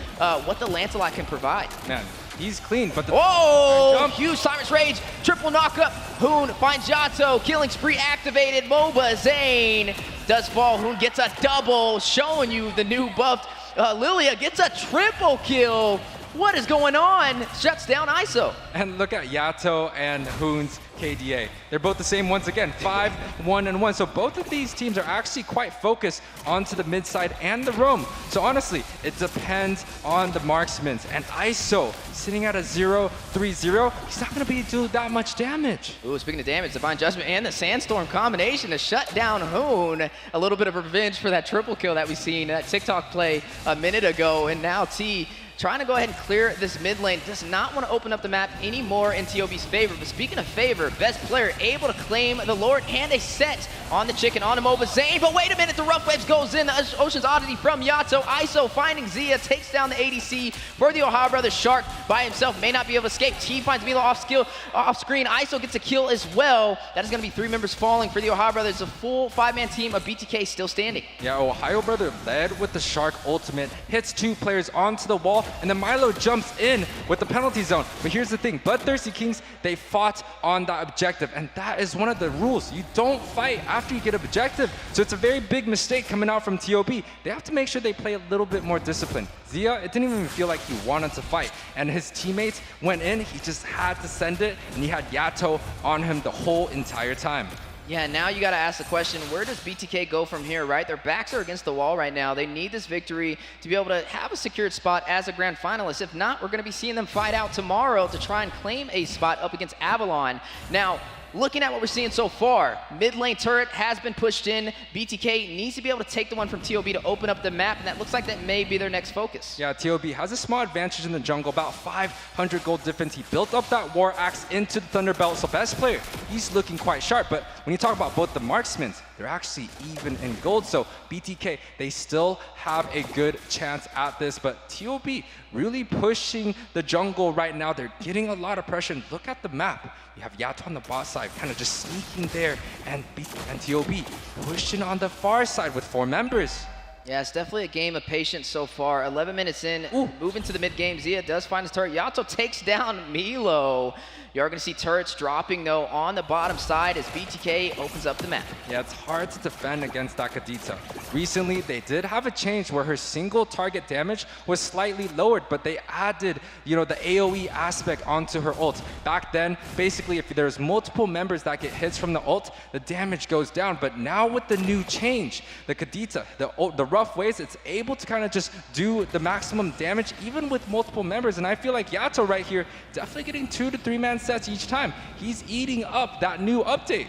what the Lancelot can provide. Man, he's clean, but the huge Siren's Rage, triple knockup. Hoon finds Yato, killing spree activated. Mobazane does fall. Hoon gets a double, showing you the new buffed. Lilia gets a triple kill. What is going on? Shuts down ISO. And look at Yato and Hoon's KDA. They're both the same once again, 5-1-1. So both of these teams are actually quite focused onto the mid side and the roam. So honestly, it depends on the marksmen. And ISO sitting at a 0-3-0, he's not going to be doing that much damage. Ooh, speaking of damage, Divine Judgment and the Sandstorm combination to shut down Hoon. A little bit of revenge for that triple kill that we seen, that TikTok play a minute ago. And now T trying to go ahead and clear this mid lane. Does not want to open up the map anymore in TOB's favor. But speaking of favor, best player able to claim the Lord and a set on the chicken on Mobazane. But wait a minute, the Rough Waves goes in. The Ocean's Oddity from Yato. ISO finding Zia, takes down the ADC for the TheOhioBrothers. Shark by himself may not be able to escape. T finds Milo off screen. ISO gets a kill as well. That is going to be 3 members falling for the TheOhioBrothers. A full 5-man team of BTK still standing. Yeah, TheOhioBrother led with the Shark ultimate, hits 2 players onto the wall, and then Milo jumps in with the penalty zone. But here's the thing, BloodThirstyKings, they fought on that objective, and that is one of the rules. You don't fight after you get an objective. So it's a very big mistake coming out from TOB. They have to make sure they play a little bit more disciplined. Zia, it didn't even feel like he wanted to fight, and his teammates went in, he just had to send it, and he had Yato on him the whole entire time. Yeah, now you got to ask the question, where does BTK go from here, right? Their backs are against the wall right now. They need this victory to be able to have a secured spot as a grand finalist. If not, we're going to be seeing them fight out tomorrow to try and claim a spot up against Avalon. Now, looking at what we're seeing so far, mid lane turret has been pushed in. BTK needs to be able to take the one from TOB to open up the map, and that looks like that may be their next focus. Yeah, TOB has a small advantage in the jungle, about 500 gold difference. He built up that War Axe into the Thunderbelt, so best player, he's looking quite sharp. But when you talk about both the marksmen, they're actually even in gold. So BTK, they still have a good chance at this, but TOB really pushing the jungle right now. They're getting a lot of pressure. And look at the map. You have Yato on the bot side, kind of just sneaking there, and TOB pushing on the far side with 4 members. Yeah, it's definitely a game of patience so far. 11 minutes in, moving to the mid game. Zia does find his turret. Yato takes down Milo. You are going to see turrets dropping, though, on the bottom side as BTK opens up the map. Yeah, it's hard to defend against that Kadita. Recently, they did have a change where her single target damage was slightly lowered, but they added, the AoE aspect onto her ult. Back then, basically, if there's multiple members that get hits from the ult, the damage goes down. But now with the new change, the Kadita, the Rough Waves, it's able to kind of just do the maximum damage, even with multiple members. And I feel like Yato right here, definitely getting 2 to 3 man sets each time. He's eating up that new update.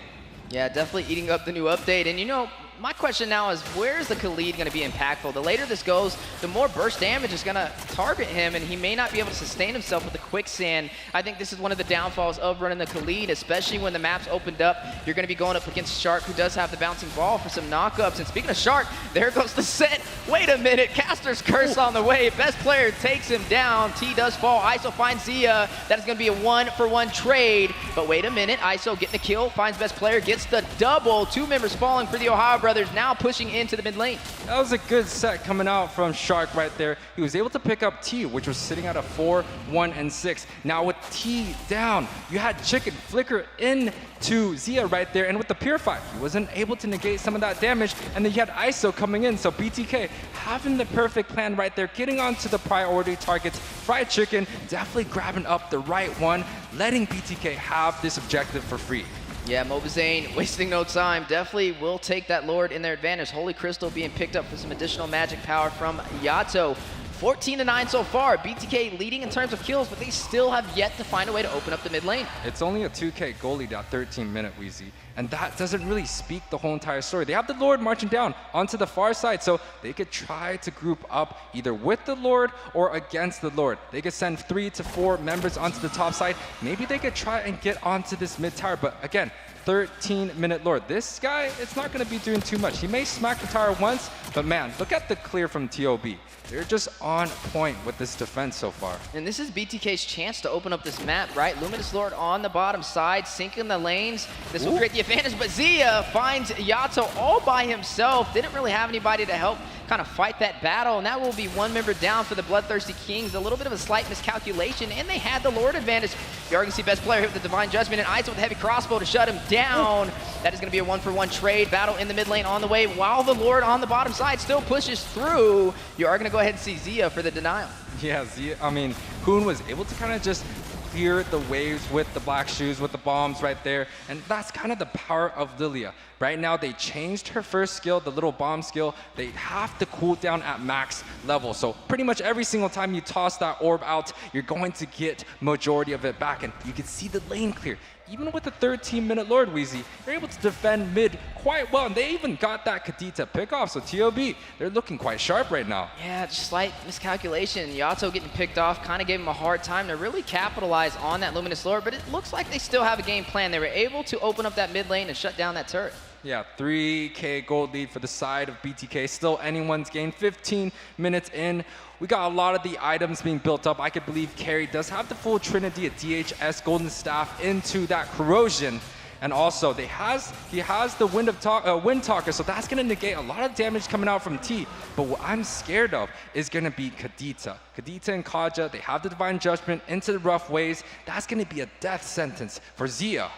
Yeah, definitely eating up the new update. And my question now is, where is the Khalid going to be impactful? The later this goes, the more burst damage is going to target him, and he may not be able to sustain himself with the quicksand. I think this is one of the downfalls of running the Khalid, especially when the map's opened up. You're going to be going up against Shark, who does have the bouncing ball for some knockups. And speaking of Shark, there goes the set. Wait a minute, Caster's Curse on the way. Best player takes him down. T does fall. ISO finds Zia. That is going to be a 1-for-1 trade. But wait a minute, ISO getting the kill, finds best player, gets the double. 2 members falling for the TheOhioBrothers, now pushing into the mid lane. That was a good set coming out from Shark right there. He was able to pick up T, which was sitting at a 4, 1, and 6. Now with T down, you had Chicken flicker into Zia right there, and with the Purify, he wasn't able to negate some of that damage, and then you had ISO coming in, so BTK having the perfect plan right there, getting onto the priority targets. Fried Chicken definitely grabbing up the right one, letting BTK have this objective for free. Yeah, Mobazane wasting no time. Definitely will take that Lord in their advantage. Holy Crystal being picked up for some additional magic power from Yato. 14-9 so far. BTK leading in terms of kills, but they still have yet to find a way to open up the mid lane. It's only a 2K goal lead at 13-minute, Weezy. And that doesn't really speak the whole entire story. They have the Lord marching down onto the far side, so they could try to group up either with the Lord or against the Lord. They could send 3 to 4 members onto the top side. Maybe they could try and get onto this mid tower, but again, 13-minute Lord. This guy, it's not going to be doing too much. He may smack the tower once, but man, look at the clear from TOB. They're just on point with this defense so far. And this is BTK's chance to open up this map, right? Luminous Lord on the bottom side, sinking the lanes. This will create the advantage, but Zia finds Yato all by himself. Didn't really have anybody to help kind of fight that battle, and that will be 1 member down for the BloodThirstyKings. A little bit of a slight miscalculation, and they had the Lord advantage. You are going to see best player hit with the Divine Judgment, and ISO with the heavy crossbow to shut him down. That is going to be a 1-for-1 trade. Battle in the mid lane on the way, while the Lord on the bottom side still pushes through. You are going to go ahead and see Zia for the denial. Yeah, Zia, Hoon was able to kind of just clear the waves with the black shoes, with the bombs right there, and that's kind of the power of Lilia. Right now, they changed her first skill, the little bomb skill. They have to cool down at max level, so pretty much every single time you toss that orb out, you're going to get majority of it back, and you can see the lane clear. even with the 13-minute Lord Weezy, they're able to defend mid quite well, and they even got that Kadita pickoff. So TOB, they're looking quite sharp right now. Yeah, just slight miscalculation. Yato getting picked off kind of gave him a hard time to really capitalize on that Luminous Lord, but it looks like they still have a game plan. They were able to open up that mid lane and shut down that turret. Yeah, 3K gold lead for the side of BTK. Still anyone's game. 15 minutes in. We got a lot of the items being built up. I could believe Carry does have the full trinity of DHS, Golden Staff into that Corrosion. And also, he has the Wind Talker, so that's going to negate a lot of damage coming out from T. But what I'm scared of is going to be Kadita. Kadita and Kaja, they have the Divine Judgment into the rough ways. That's going to be a death sentence for Zia.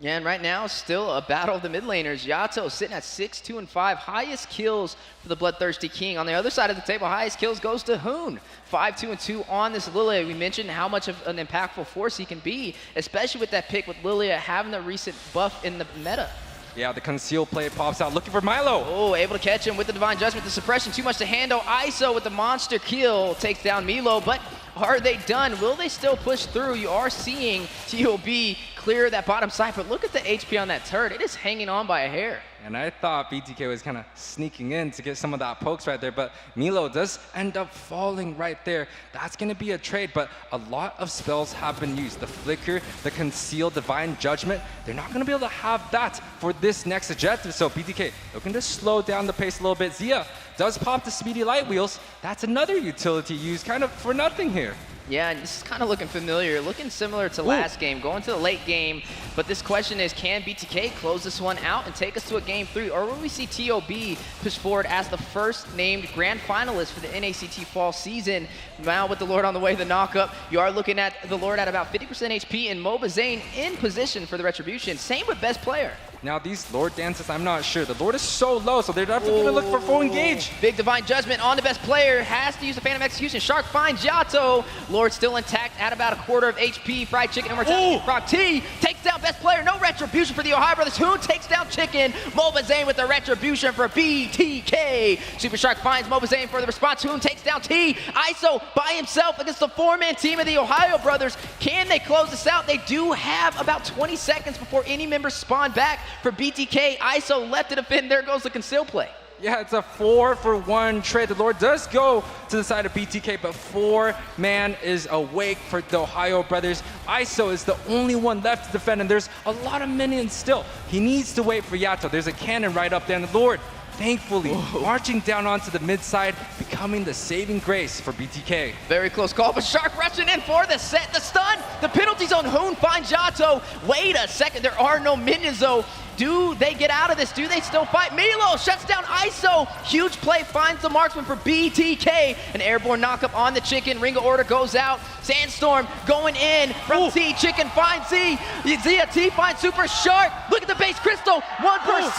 Yeah, and right now, still a battle of the mid laners. Yato sitting at 6, 2, and 5. Highest kills for the Bloodthirsty King. On the other side of the table, highest kills goes to Hoon. 5, 2, and 2 on this Lilia. We mentioned how much of an impactful force he can be, especially with that pick with Lilia having the recent buff in the meta. Yeah, the conceal play pops out, looking for Milo. Oh, able to catch him with the Divine Judgment. The suppression, too much to handle. ISO with the monster kill takes down Milo, but are they done? Will they still push through? You are seeing TOB clear that bottom side, but look at the HP on that turret. It is hanging on by a hair. And I thought BTK was kind of sneaking in to get some of that pokes right there, but Milo does end up falling right there. That's going to be a trade, but a lot of spells have been used. The Flicker, the Conceal, Divine Judgment, they're not going to be able to have that for this next objective. So BTK looking to slow down the pace a little bit. Zia does pop the Speedy Light Wheels. That's another utility used kind of for nothing here. Yeah, and this is kind of looking familiar, looking similar to last game, going to the late game. But this question is, can BTK close this one out and take us to a game 3? Or will we see TOB push forward as the first named grand finalist for the NACT Fall season? Now with the Lord on the way, the knock-up, you are looking at the Lord at about 50% HP and Mobazane in position for the Retribution. Same with Best Player. Now these Lord dances, I'm not sure. The Lord is so low, so they're definitely going to look for full engage. Big Divine Judgment on the Best Player. Has to use the Phantom Execution. Shark finds Yato. Lord still intact at about a quarter of HP. Fried Chicken and Mortality. Frog T takes down Best Player. No Retribution for the TheOhioBrothers. Hoon takes down Chicken. Mobazane with the Retribution for BTK. Super Shark finds Mobazane for the response. Hoon takes down T. ISO by himself against the 4-man team of the TheOhioBrothers. Can they close this out? They do have about 20 seconds before any members spawn back. For BTK, ISO left to defend. There goes the conceal play. Yeah, it's a 4-for-1 trade. The Lord does go to the side of BTK, but 4-man is awake for the TheOhioBrothers. ISO is the only one left to defend, and there's a lot of minions still. He needs to wait for Yato. There's a cannon right up there, and the Lord, thankfully, marching down onto the mid side, becoming the saving grace for BTK. Very close call, but Shark rushing in for the set, the stun, the penalty zone. Hoon finds Yato. Wait a second, there are no minions though. Do they get out of this? Do they still fight? Milo shuts down ISO. Huge play, finds the marksman for BTK. An airborne knockup on the Chicken. Ring of Order goes out. Sandstorm going in from T. Chicken finds Z. Zia T finds Super Shark. Look at the base crystal, 1%.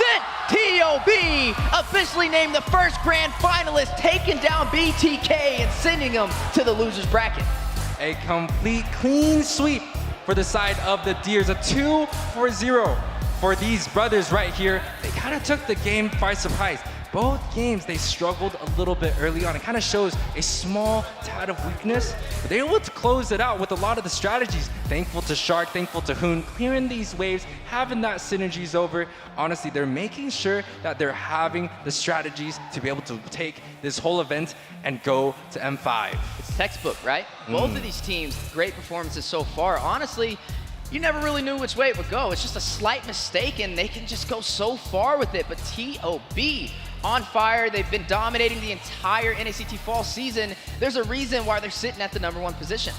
TOB officially named the first grand finalist, taking down BTK and sending them to the loser's bracket. A complete clean sweep for the side of the Deers. A 2-for-0. For these brothers right here. They kind of took the game by surprise. Both games, they struggled a little bit early on. It kind of shows a small tad of weakness, but they were able to close it out with a lot of the strategies. Thankful to Shark, thankful to Hoon, clearing these waves, having that synergies over. Honestly, they're making sure that they're having the strategies to be able to take this whole event and go to M5. It's textbook, right? Both of these teams, great performances so far. Honestly, you never really knew which way it would go. It's just a slight mistake, and they can just go so far with it. But TOB on fire. They've been dominating the entire NACT Fall season. There's a reason why they're sitting at the #1 position.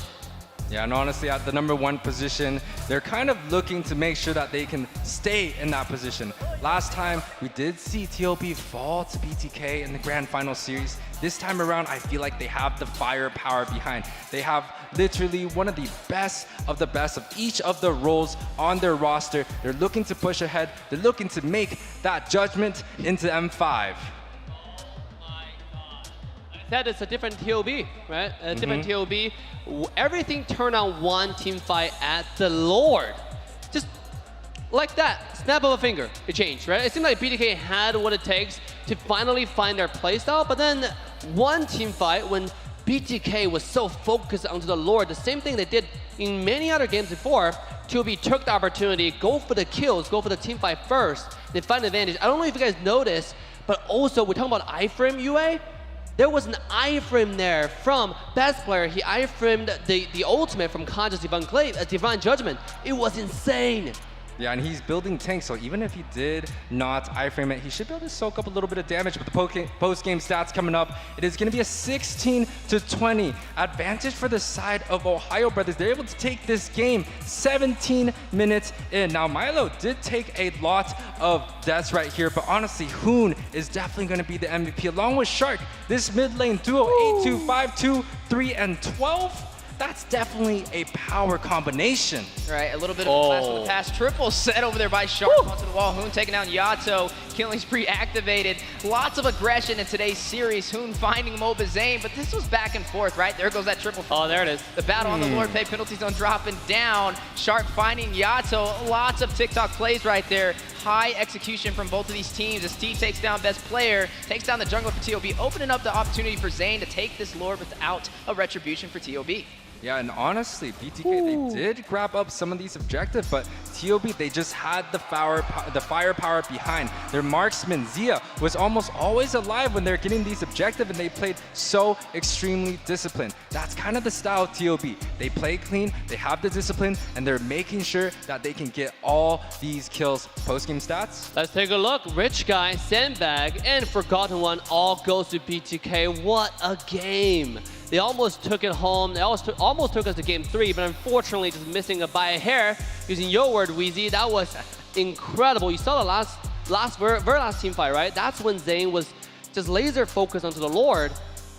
Yeah, and honestly, at the #1 position, they're kind of looking to make sure that they can stay in that position. Last time, we did see TOB fall to BTK in the Grand Final Series. This time around, I feel like they have the firepower behind. They have literally one of the best of each of the roles on their roster. They're looking to push ahead. They're looking to make that judgment into M5. That is a different TOB, right? A different TOB. Everything turned on one team fight at the Lord. Just like that, snap of a finger, it changed, right? It seemed like BTK had what it takes to finally find their playstyle, but then one team fight when BTK was so focused onto the Lord, the same thing they did in many other games before, TOB took the opportunity, go for the kills, go for the team fight first, then find an advantage. I don't know if you guys noticed, but also we're talking about iframe UA. There was an iframe there from best player. He iframed the ultimate from Conscious Divine Judgment. It was insane. Yeah, and he's building tanks, so even if he did not iframe it, he should be able to soak up a little bit of damage. But the post-game stats coming up, it is going to be a 16-20 advantage for the side of OhioBrothers. They're able to take this game 17 minutes in. Now, Milo did take a lot of deaths right here, but honestly, Hoon is definitely going to be the MVP, along with Shark. This mid lane duo, 8-2, 5-2, 3, and 12. That's definitely a power combination. Right, a little bit of a blast from the past. Triple set over there by Shark onto the wall. Hoon taking down Yato. Killing spree activated. Lots of aggression in today's series. Hoon finding Mobazane, but this was back and forth, right? There goes that triple. Oh, there it is. The battle on the Lord Pay penalties on dropping down. Shark finding Yato. Lots of TikTok plays right there. High execution from both of these teams as T takes down best player, takes down the jungler for TOB, opening up the opportunity for Zane to take this Lord without a retribution for TOB. Yeah, and honestly, BTK, they did grab up some of these objectives, but TOB, they just had the firepower behind. Their marksman, Zia, was almost always alive when they're getting these objectives, and they played so extremely disciplined. That's kind of the style of TOB. They play clean, they have the discipline, and they're making sure that they can get all these kills. Post-game stats? Let's take a look. Rich Guy, Sandbag, and Forgotten One all goes to BTK. What a game. They almost took it home. They almost took us to game 3, but unfortunately just missing it by a hair. Using your word, Wheezy, that was incredible. You saw the very last team fight, right? That's when Zane was just laser focused onto the Lord.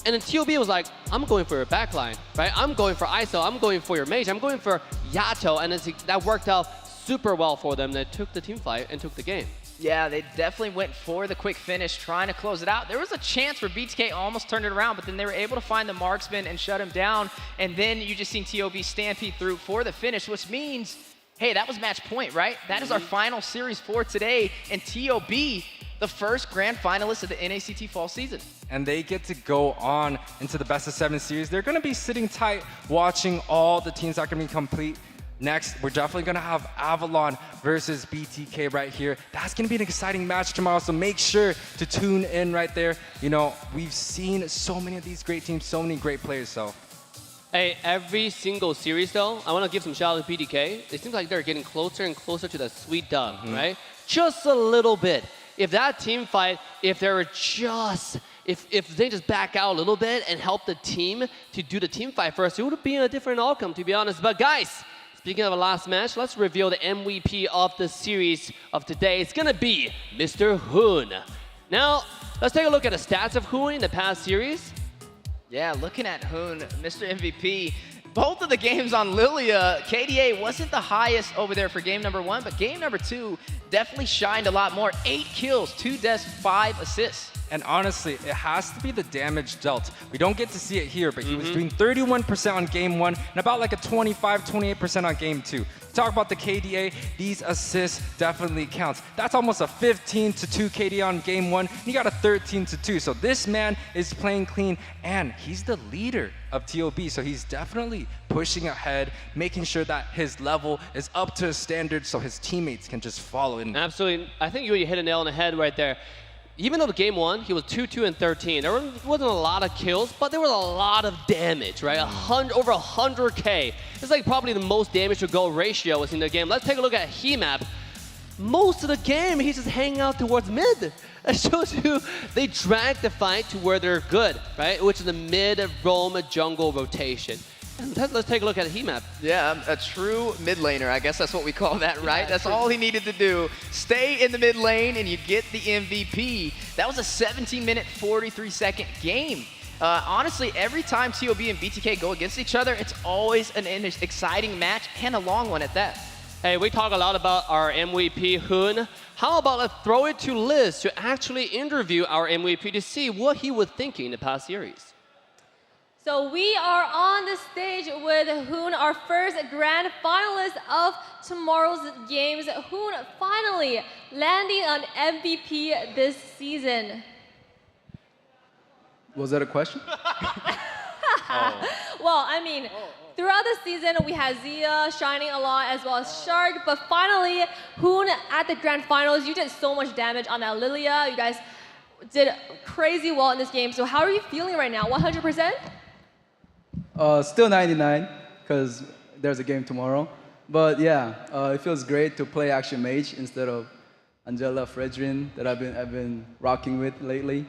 And then TOB was like, I'm going for your backline, right? I'm going for ISO, I'm going for your mage, I'm going for Yato. And that worked out super well for them. They took the team fight and took the game. Yeah, they definitely went for the quick finish, trying to close it out. There was a chance where BTK almost turned it around, but then they were able to find the marksman and shut him down. And then you just seen TOB stampede through for the finish, which means, hey, that was match point, right? That is our final series for today. And TOB, the first grand finalist of the NACT Fall season. And they get to go on into the best of 7 series. They're going to be sitting tight, watching all the teams that are going to be complete. Next, we're definitely going to have Avalon versus BTK right here. That's going to be an exciting match tomorrow, so make sure to tune in right there. You know, we've seen so many of these great teams, so many great players, so. Hey, every single series, though, I want to give some shout out to BTK. It seems like they're getting closer and closer to that sweet dub, right? Just a little bit. If that team fight, if they just back out a little bit and help the team to do the team fight first, it would be a different outcome, to be honest. But guys, speaking of the last match, let's reveal the MVP of the series of today. It's gonna be Mr. Hoon. Now, let's take a look at the stats of Hoon in the past series. Yeah, looking at Hoon, Mr. MVP. Both of the games on Lilia, KDA wasn't the highest over there for game number 1, but game number 2 definitely shined a lot more. 8 kills, 2 deaths, 5 assists. And honestly, it has to be the damage dealt. We don't get to see it here, but he was doing 31% on game 1 and about like a 25-28% on game 2. Talk about the KDA, these assists definitely counts. That's almost a 15-2 KDA on game 1. You got a 13-2. So this man is playing clean, and he's the leader of TOB. So he's definitely pushing ahead, making sure that his level is up to his standards so his teammates can just follow in. Absolutely. I think you hit a nail on the head right there. Even though the game 1, he was 2-2-13. There wasn't a lot of kills, but there was a lot of damage, right? Over 100K. It's like probably the most damage to goal ratio was in the game. Let's take a look at Hemap. Most of the game, he's just hanging out towards mid. That shows you they drag the fight to where they're good, right? Which is the mid-roam jungle rotation. And let's take a look at Hemap. Yeah, a true mid laner. I guess that's what we call that, right? That's all he needed to do. Stay in the mid lane and you get the MVP. That was a 17-minute, 43-second game. Honestly, every time TOB and BTK go against each other, it's always an exciting match and a long one at that. Hey, we talk a lot about our MVP, Hoon. How about let's throw it to Liz to actually interview our MVP to see what he was thinking in the past series. So we are on the stage with Hoon, our first grand finalist of tomorrow's games. Hoon finally landing on MVP this season. Was that a question? Well, I mean, throughout the season, we had Zia shining a lot as well as Shark, but finally, Hoon at the grand finals, you did so much damage on that Lilia. You guys did crazy well in this game. So how are you feeling right now? 100%? Still 99, because there's a game tomorrow. But yeah, it feels great to play Action Mage instead of Angela Fredrin that I've been rocking with lately.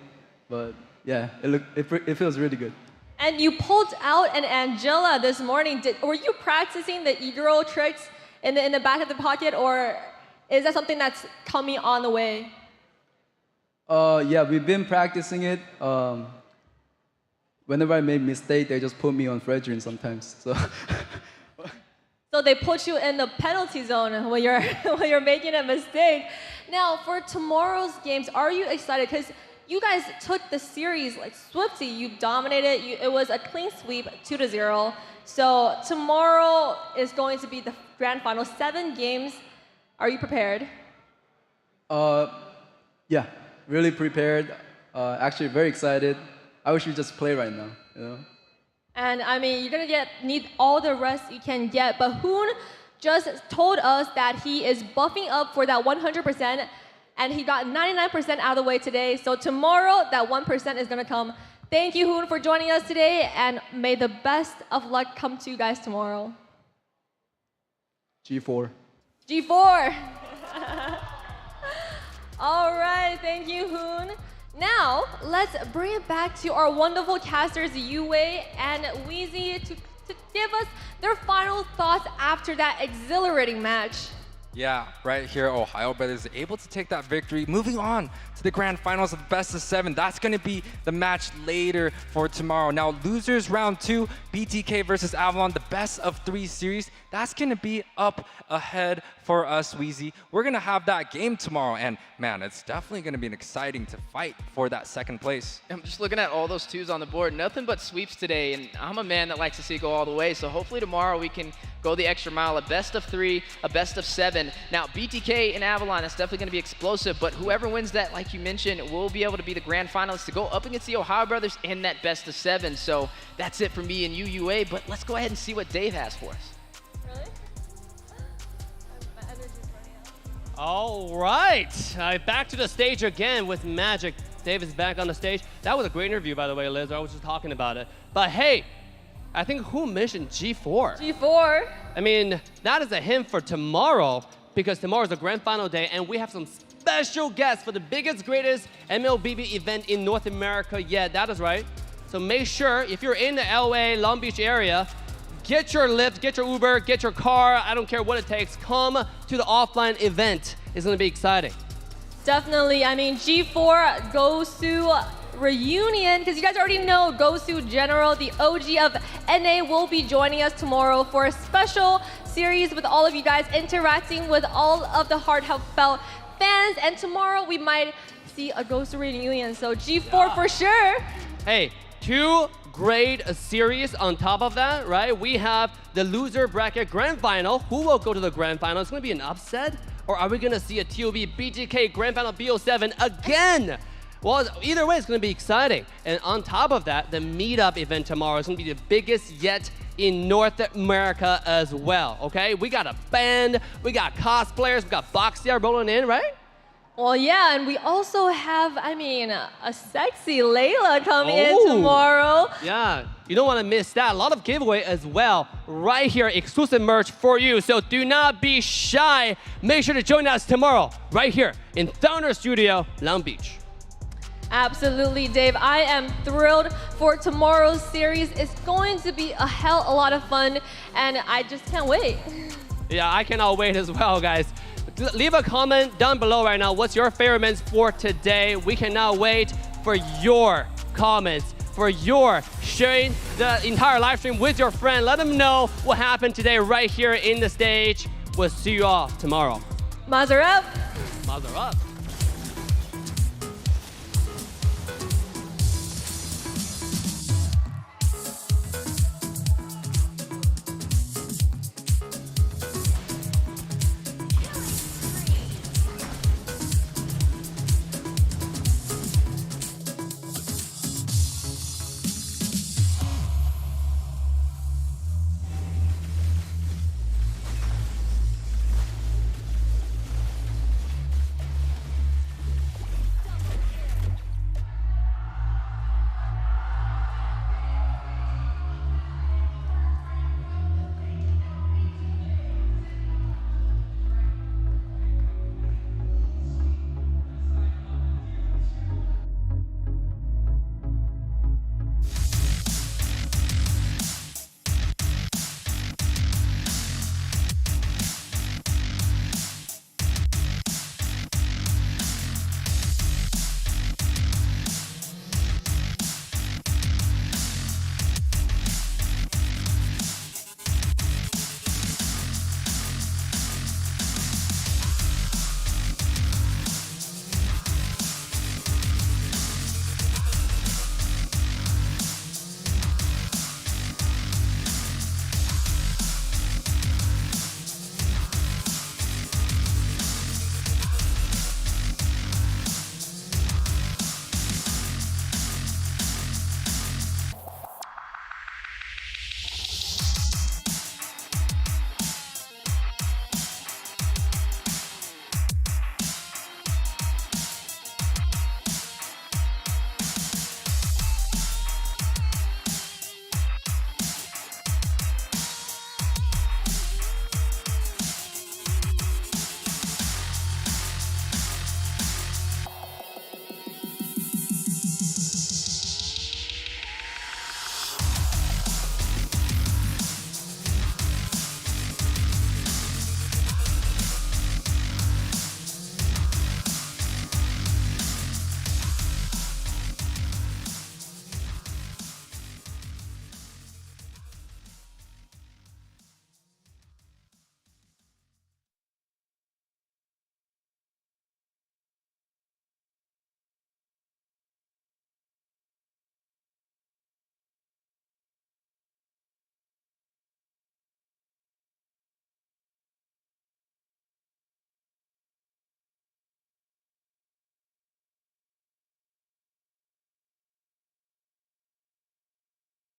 But yeah, it feels really good. And you pulled out an Angela this morning. Were you practicing the e-girl tricks in the back of the pocket, or is that something that's coming on the way? Yeah, we've been practicing it. Whenever I make mistake, they just put me on Fredrin sometimes. So they put you in the penalty zone when you're making a mistake. Now, for tomorrow's games, are you excited? Because you guys took the series like swiftly. You dominated. It was a clean sweep, 2-0. So tomorrow is going to be the grand final. 7 games. Are you prepared? Yeah, really prepared. Actually, very excited. I wish we just play right now. You know. And I mean, you're gonna need all the rest you can get. But Hoon just told us that he is buffing up for that 100%, and he got 99% out of the way today. So tomorrow, that 1% is gonna come. Thank you, Hoon, for joining us today, and may the best of luck come to you guys tomorrow. G4. G4. All right, thank you, Hoon. Now, let's bring it back to our wonderful casters, Yue and Wheezy, to give us their final thoughts after that exhilarating match. Yeah, right here, OhioBrothers able to take that victory. Moving on to the grand finals of best of 7. That's going to be the match later for tomorrow. Now, losers round 2, BTK versus Avalon, the best of 3 series. That's going to be up ahead for us, Wheezy. We're going to have that game tomorrow, and man, it's definitely going to be an exciting to fight for that 2nd place. I'm just looking at all those 2s on the board. Nothing but sweeps today, and I'm a man that likes to see it go all the way, so hopefully tomorrow we can go the extra mile. A best of 3, a best of 7. Now, BTK and Avalon, that's definitely going to be explosive, but whoever wins that, like you mentioned, will be able to be the grand finalists to go up against the OhioBrothers in that best of 7. So that's it for me and UUA, but let's go ahead and see what Dave has for us. All right, back to the stage again with Magic. Dave is back on the stage. That was a great interview, by the way, Liz. I was just talking about it. But hey, I think who mentioned G4? G4. I mean, that is a hint for tomorrow, because tomorrow is the grand final day, and we have some special guests for the biggest, greatest MLBB event in North America yet. That is right. So make sure, if you're in the LA, Long Beach area, get your Lyft, get your Uber, get your car. I don't care what it takes. Come to the offline event. It's going to be exciting. Definitely. I mean, G4 Gosu reunion, because you guys already know Gosu General, the OG of NA, will be joining us tomorrow for a special series with all of you guys, interacting with all of the heartfelt fans. And tomorrow we might see a Gosu reunion. So G4 for sure. Hey, 2 great series on top of that, right? We have the loser bracket grand final. Who will go to the grand final? It's going to be an upset, or are we going to see a TOB BGK grand final BO7 again? Well, either way, it's going to be exciting. And on top of that, the meetup event tomorrow is going to be the biggest yet in North America as well, okay? We got a band, we got cosplayers, we got Boxia rolling in, right? Well, yeah, and we also have, I mean, a sexy Layla coming in tomorrow. Yeah, you don't want to miss that. A lot of giveaway as well right here, exclusive merch for you. So do not be shy. Make sure to join us tomorrow right here in Thunder Studio, Long Beach. Absolutely, Dave. I am thrilled for tomorrow's series. It's going to be a lot of fun, and I just can't wait. Yeah, I cannot wait as well, guys. Leave a comment down below right now. What's your favorite moments for today? We cannot wait for your comments, for your sharing the entire live stream with your friend. Let them know what happened today right here in the stage. We'll see you all tomorrow. Mazur up. Mazur up.